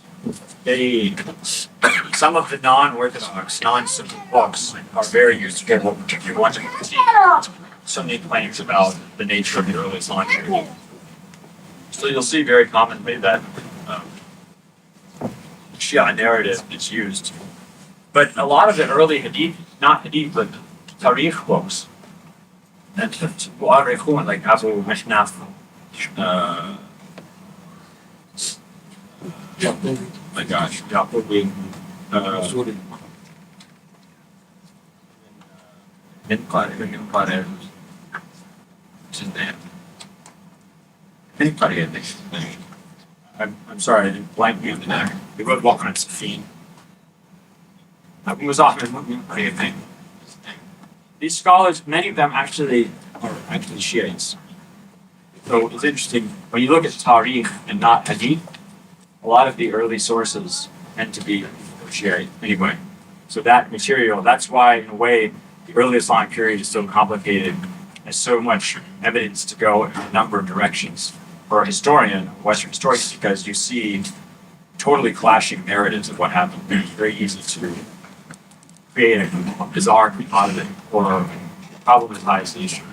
some of the non-orthodox, non-Sunni books are very useful if you want to critique Sunni claims about the nature of the early Islamic period. So you'll see very commonly that Shia narrative is used. But a lot of the early hadith, not hadith, but tarikh books, and mu'arrikhun like Abu Mishnaf, my gosh, Yaqubi, I'm sorry, I didn't blank me on the name. We wrote Walk on Safin. It was often a thing. These scholars, many of them actually are actually Shiites. So it's interesting, when you look at Tariq and not Hadith, a lot of the early sources tend to be Shiite anyway. So that material, that's why in a way the early Islamic period is so complicated. There's so much evidence to go in a number of directions for a historian, Western historians, because you see totally clashing narratives of what happened. It's very easy to create a bizarre composite or problematize the issue.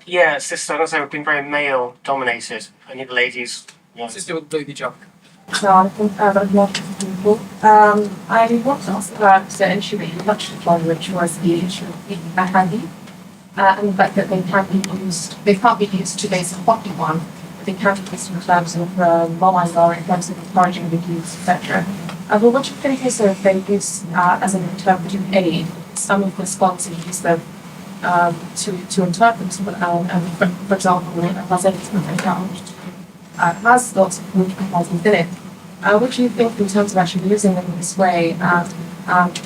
Yeah, sister, I'm gonna say we've been very male dominated. I need the ladies. Yeah. Sister with the blue job. No, I think I've a lot of people. I want to ask about the issue that you touched upon, which was the issue of the ahadith, and the fact that they can't be used to base a copy one, but they can be used in terms of or in terms of encouraging the use, etc. But what do you think is if they use as an interpretive aid? Some of the scholars use them to interpret, and for example, al-Azami has lots of good composers in it. What do you think in terms of actually using them in this way, and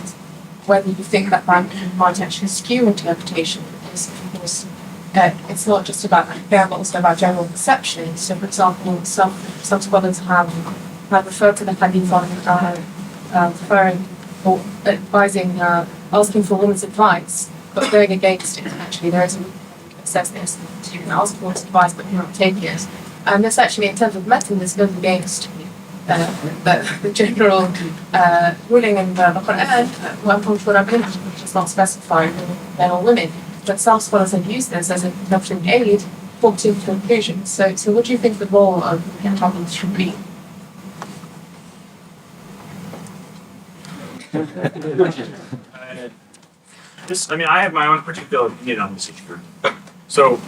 whether you think that might actually skew interpretation? Because of course, it's not just about fair, but also about general perception. So, for example, some scholars have referred to the hadith on referring or advising, asking for women's advice, but going against it. Actually, there is a that says this: you can ask for women's advice, but you're not taking it. And this actually, in terms of method, this goes against the general ruling in the Quran, which is not specified men or women. But some scholars have used this as an interpretive aid for to conclusions. So what do you think the role of interpreters should be? I have my own particular opinion on this issue. So,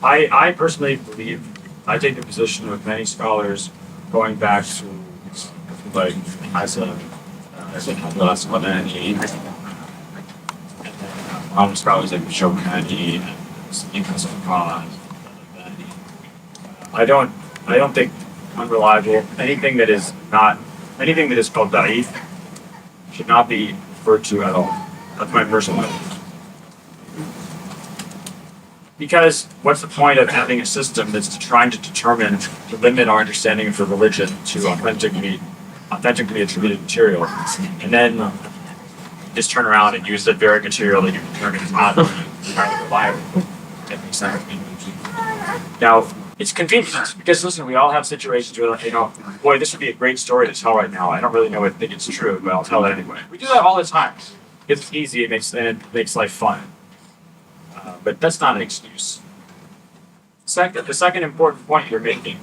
I personally believe, I take the position of many scholars going back to like scholars like Shawkani and I don't think unreliable anything that is called da'if should not be referred to at all. That's my personal opinion. Because what's the point of having a system that's trying to limit our understanding of the religion to authentically attributed material, and then just turn around and use that very material that you determine is not entirely reliable? That makes sense. Now, it's convenient because listen, we all have situations where, boy, this would be a great story to tell right now. I don't really know if it's true, but I'll tell it anyway. We do that all the time. It's easy, it makes life fun. But that's not an excuse. The second important point you're making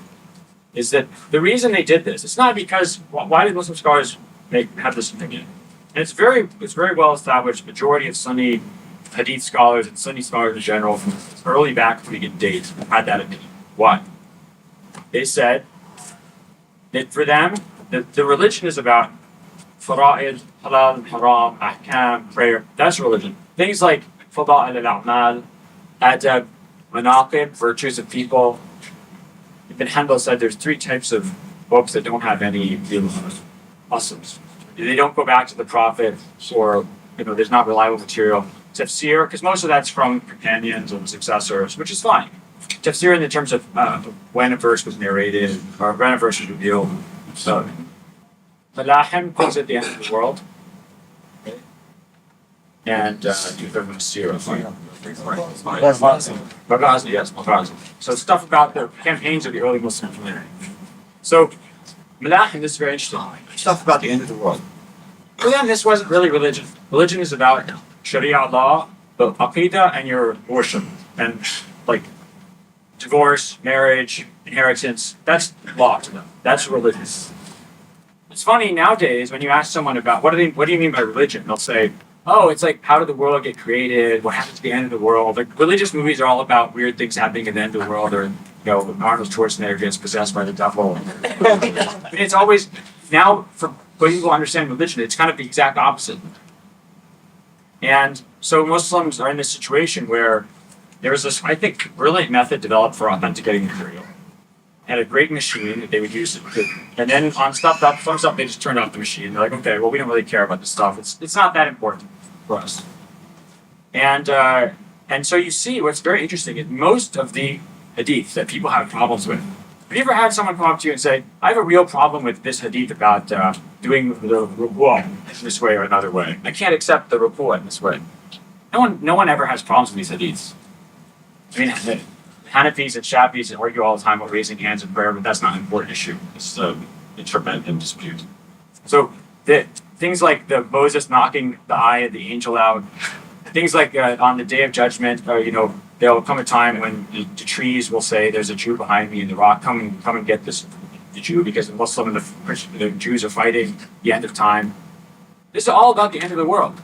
is that the reason they did this, it's not because, why did Muslim scholars have this opinion? And it's very well established, majority of Sunni Hadith scholars and Sunni scholars in general from early back we get dates had that opinion. Why? They said that for them, the religion is about fara'id, halal, haram, ahkam, prayer. That's religion. Things like fada'il al-a'mal, adab, manaqib, virtues of people. Ibn Hanbal said there's 3 types of books that don't have any real Muslims. They don't go back to the Prophet, or there's not reliable material. Tafsir, because most of that's from companions and successors, which is fine. Tafsir in the terms of when a verse was narrated, or when a verse was revealed. So, Malahim puts at the end of the world. And Maghazi, yes, Maghazi. So stuff about the campaigns of the early Muslims. So, Malahim, this is very interesting. Stuff about the end of the world. For them, this wasn't really religion. Religion is about Sharia law, the Aqidah, and your worship. And like divorce, marriage, inheritance, that's law to them. That's religion. It's funny nowadays when you ask someone about what do you mean by religion? They'll say, oh, it's like how did the world get created? What happened at the end of the world? Like religious movies are all about weird things happening at the end of the world, or Arnold Schwarzenegger gets possessed by the devil. It's always now for people who understand religion, it's kind of the exact opposite. And so Muslims are in this situation where there's this, I think, brilliant method developed for authenticating material. And a great machine that they would use it. And then on thumbs up, they just turned off the machine. They're like, okay, well, we don't really care about this stuff. It's not that important for us. And so you see what's very interesting is most of the hadith that people have problems with. Have you ever had someone come up to you and say, I have a real problem with this hadith about doing the ruku' this way or another way. I can't accept the ruku' in this way. No one ever has problems with these hadiths. I mean, Hanafis and Shafis argue all the time about raising hands in prayer, but that's not an important issue. It's intermittent and dispute. So things like the Moses knocking the eye of the angel out, things like on the day of judgment, there'll come a time when the trees will say, "There's a Jew behind me," and the rock, come and get the Jew, because the Muslim and the Jews are fighting the end of time. This is all about the end of the world.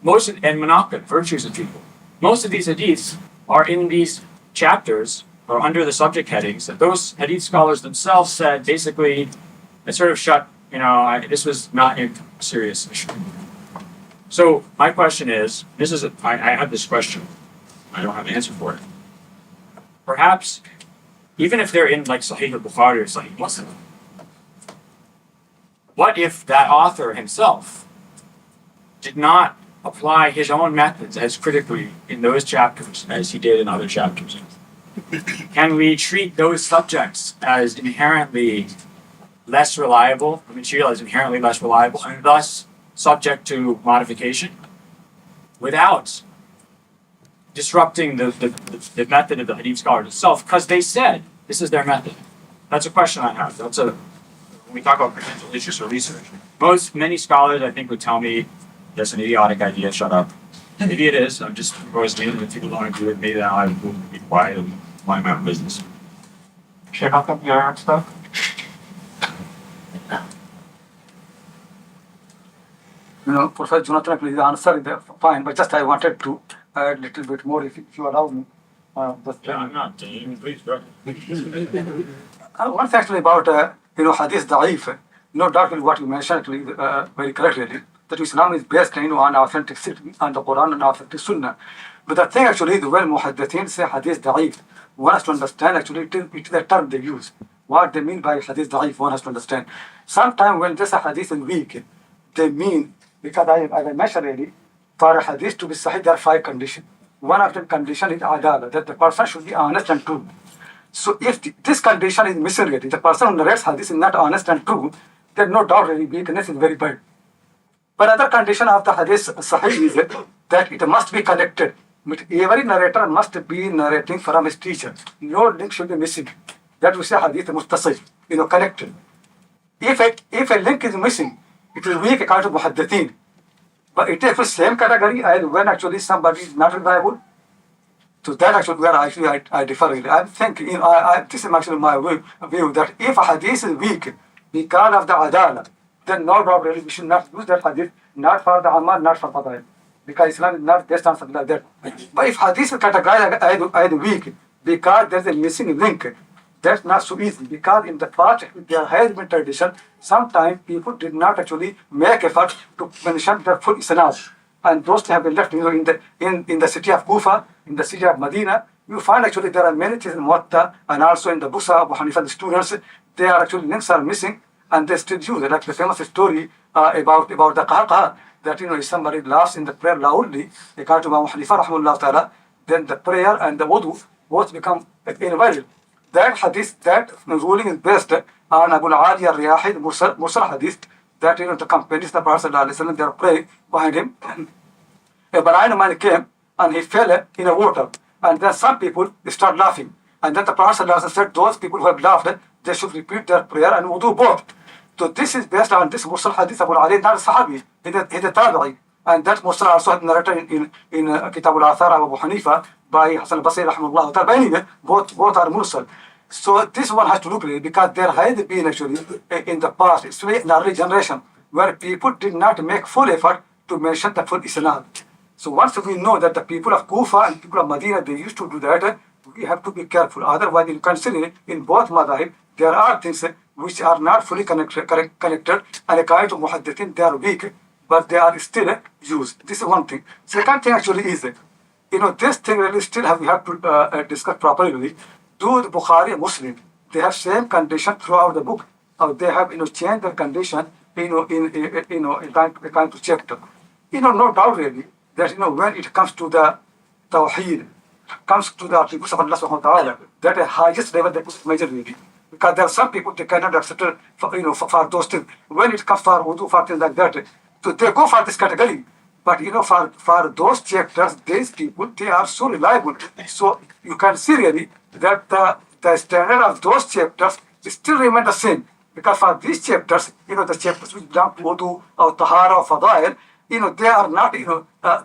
And manaqib, virtues of people. Most of these hadiths are in these chapters or under the subject headings that those hadith scholars themselves said basically it sort of shut, this was not a serious issue. So my question is, I have this question. I don't have an answer for it. Perhaps, even if they're in like Sahih al-Bukhari or Sahih Muslim, what if that author himself did not apply his own methods as critically in those chapters as he did in other chapters? Can we treat those subjects as inherently less reliable, material as inherently less reliable, and thus subject to modification without disrupting the method of the hadith scholars itself, because they said this is their method? That's a question I have. When we talk about potential issues for research, many scholars I think would tell me that's an idiotic idea, shut up. Maybe it is. I'm just proposing it. If people don't agree with me, then I will be quiet and mind my own business. Sheikh Akram, your answer? Professor Jonathan, please answer it, fine, but just I wanted to add a little bit more if you allow me. I'm not. Please, bro. One thing actually about hadith da'if, no doubt in what you mentioned actually very correctly, that Islam is based on authenticity and the Quran and authentic Sunnah. But the thing actually, when muhaddithin say hadith da'if, one has to understand actually it is the term they use. What they mean by hadith da'if, one has to understand. Sometimes when this hadith is weak, they mean, because as I mentioned already, for a hadith to be sahih, there are 5 conditions. One of the conditions is adala, that the person should be honest and true. So if this condition is missing, if the person who narrates hadith is not honest and true, then no doubt really weakness is very bad. But other condition of the hadith sahih is that it must be connected. Every narrator must be narrating from his teacher. No link should be missing. That we say hadith muttasil, connected. If a link is missing, it will weak according to muhaddithin. But it is the same category as when actually somebody is not reliable. So that actually where I differ really. I think this is actually my view that if a hadith is weak because of the adala, then no doubt really we should not use that hadith, not for the amal, not for fadail. Because Islam is not based on something like that. But if hadith is categorized as weak because there is a missing link, that's not so easy. Because in the past there has been tradition, sometimes people did not actually make effort to mention the full isnad. And those have been left, in the city of Kufa, in the city of Medina, you find actually there are many things in Muwatta and also in the Booso, Abu Hanifa, the students, they are actually links are missing and they still use it. Like the famous story about the qahqah, that if somebody laughs in the prayer loudly, according to Abu Hanifa rahimahullah ta'ala, then the prayer and the wudu both become invalid. That hadith, that ruling is based on Abu al-Ali al-Riyahi, Mursal hadith, that the companions, the Prophet ﷺ, they are praying behind him. A blind man came and he fell in the water. And then some people start laughing. And then the Prophet ﷺ said, those people who have laughed, they should repeat their prayer and wudu both. So this is based on this Mursal hadith, Abu al-Ali, not a Sahabi, he's a Tabi'i. And that Mursal also narrated in Kitab al-Athar of Abu Hanifa by Hassan al-Basri rahimahullah. But anyway, both are Mursal. So this one has to look at it because there has been actually in the past, especially in the early generation, where people did not make full effort to mention the full isnad. So once we know that the people of Kufa and people of Medina, they used to do that, we have to be careful. Otherwise, in considering in both madhahib, there are things which are not fully connected and according to muhaddithin, they are weak, but they are still used. This is one thing. Second thing actually is, this thing really still we have to discuss properly. Do the Bukhari and Muslim, they have same condition throughout the book, or they have changed their condition in time to check them. No doubt really that when it comes to the Tawheed, comes to the attributes of Allah subhanahu wa ta'ala, that the highest level they put major really. Because there are some people they cannot accept for those things. When it comes for wudu, for things like that, so they go for this category. But for those chapters, these people, they are so reliable. So you can see really that the standard of those chapters still remain the same. Because for these chapters, the chapters which belong to Wudu or Tahara or Fadail, they are not,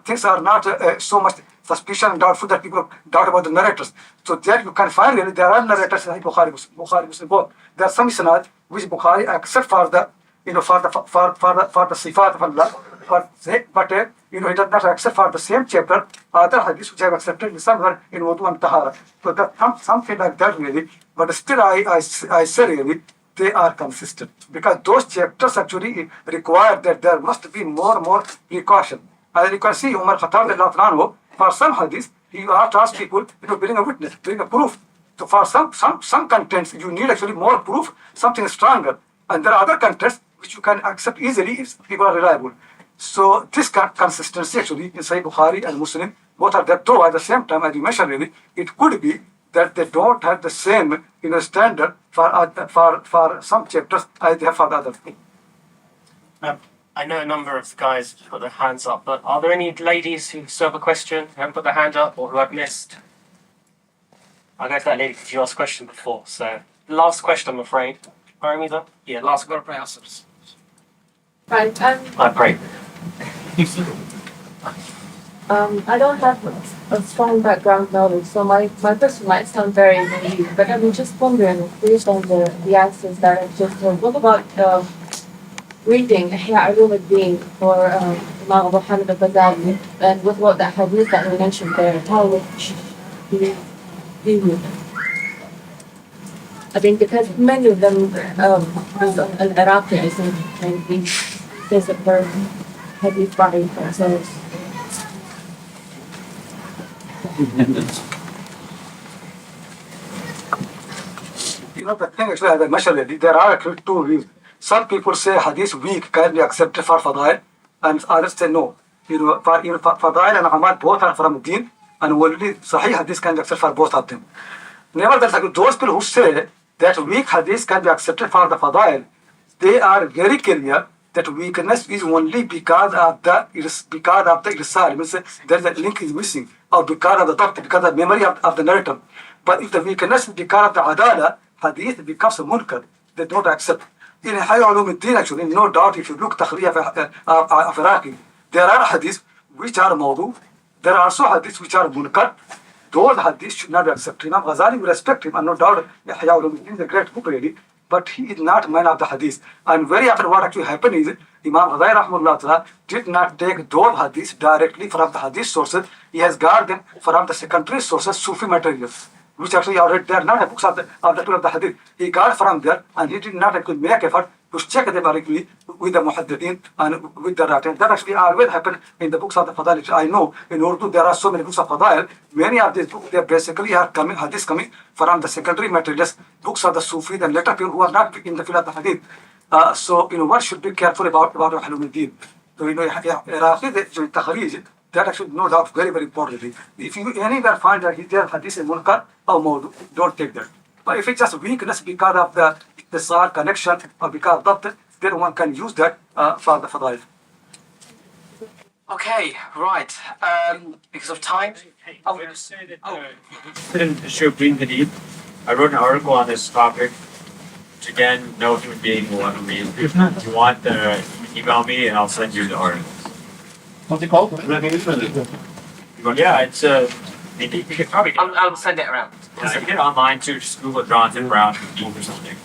things are not so much suspicious and doubtful that people doubt about the narrators. So there you can find really there are narrators in Bukhari, Muslim both. There are some isnad which Bukhari accept for the, for the sifat of Allah, but he does not accept for the same chapter other hadiths which I have accepted in somewhere in Wudu and Tahara. So that something like that really. But still I say really they are consistent because those chapters actually require that there must be more precaution. As you can see, Umar Khattab for some hadiths, he asked people, bring a witness, bring a proof. So for some contents, you need actually more proof, something stronger. And there are other contents which you can accept easily if people are reliable. So this consistency actually in Sahih Bukhari and Muslim, both are there. Though at the same time, as you mentioned really, it could be that they don't have the same standard for some chapters as they have for the other. I know a number of guys put their hands up, but are there any ladies who still have a question, who haven't put their hand up, or who I've missed? I'll go to that lady because you asked a question before. So, last question, I'm afraid. Paramita? Yeah, last. Got to pray ourselves. Right. I pray. I don't have a strong background knowledge, so my question might sound very naive, but I'm just wondering, based on the answers that I've just heard, what about reading Ihya Ulumuddin or Imam Muhammad al-Azami, and with what that hadith that we mentioned there, how would you deal with it? I think because many of them, al-Iraqi, I think, and he says that they're hadith by themselves. The thing actually, as I mentioned, there are actually two views. Some people say hadith weak can be accepted for Fadail, and others say no. For Fadail and Amal both are from Deen, and only Sahih hadith can be accepted for both of them. Nevertheless, those people who say that weak hadith can be accepted for the Fadail, they are very clear that weakness is only because of the irsal, means there is a link is missing, or because of the doctor, because of the memory of the narrator. But if the weakness is because of the adala, hadith becomes a munkar. They don't accept. In Ihya Ulumuddin, actually, no doubt, if you look Takhriyah of Iraqi, there are hadiths which are mawdu, there are also hadiths which are munkar. Those hadiths should not be accepted. Imam Ghazali, we respect him, and no doubt Ihya Ulumuddin is a great book really, but he is not man of the hadith. And very often what actually happened is Imam Ghazali Rahmullah did not take those hadiths directly from the hadith sources. He has got them from the secondary sources, Sufi materials, which actually already they are not books of the hadith. He got from there, and he did not actually make effort to check them directly with the muhaddithin and with the writing. That actually always happened in the books of the Fadail. I know in Urdu there are so many books of Fadail. Many of these books, they basically are coming, hadiths coming from the secondary materials, books of the Sufi and later people who are not in the field of the hadith. So one should be careful about Ulumuddin. So Iraqi, the Takhrij, that actually no doubt very important. If you anywhere find that there hadith is munkar or mawdu, don't take that. But if it's just weakness because of the SAR connection or because of that, then one can use that for the Fadail. Okay, right. Because of time. I would just say that in Show Green Hadith, I wrote an article on this topic, which again, no human being will ever read. If you want, email me and I'll send you the article. What's it called? Yeah, it's you could probably I'll send it around. you can get it online too. Just Google Jonathan Brown or something.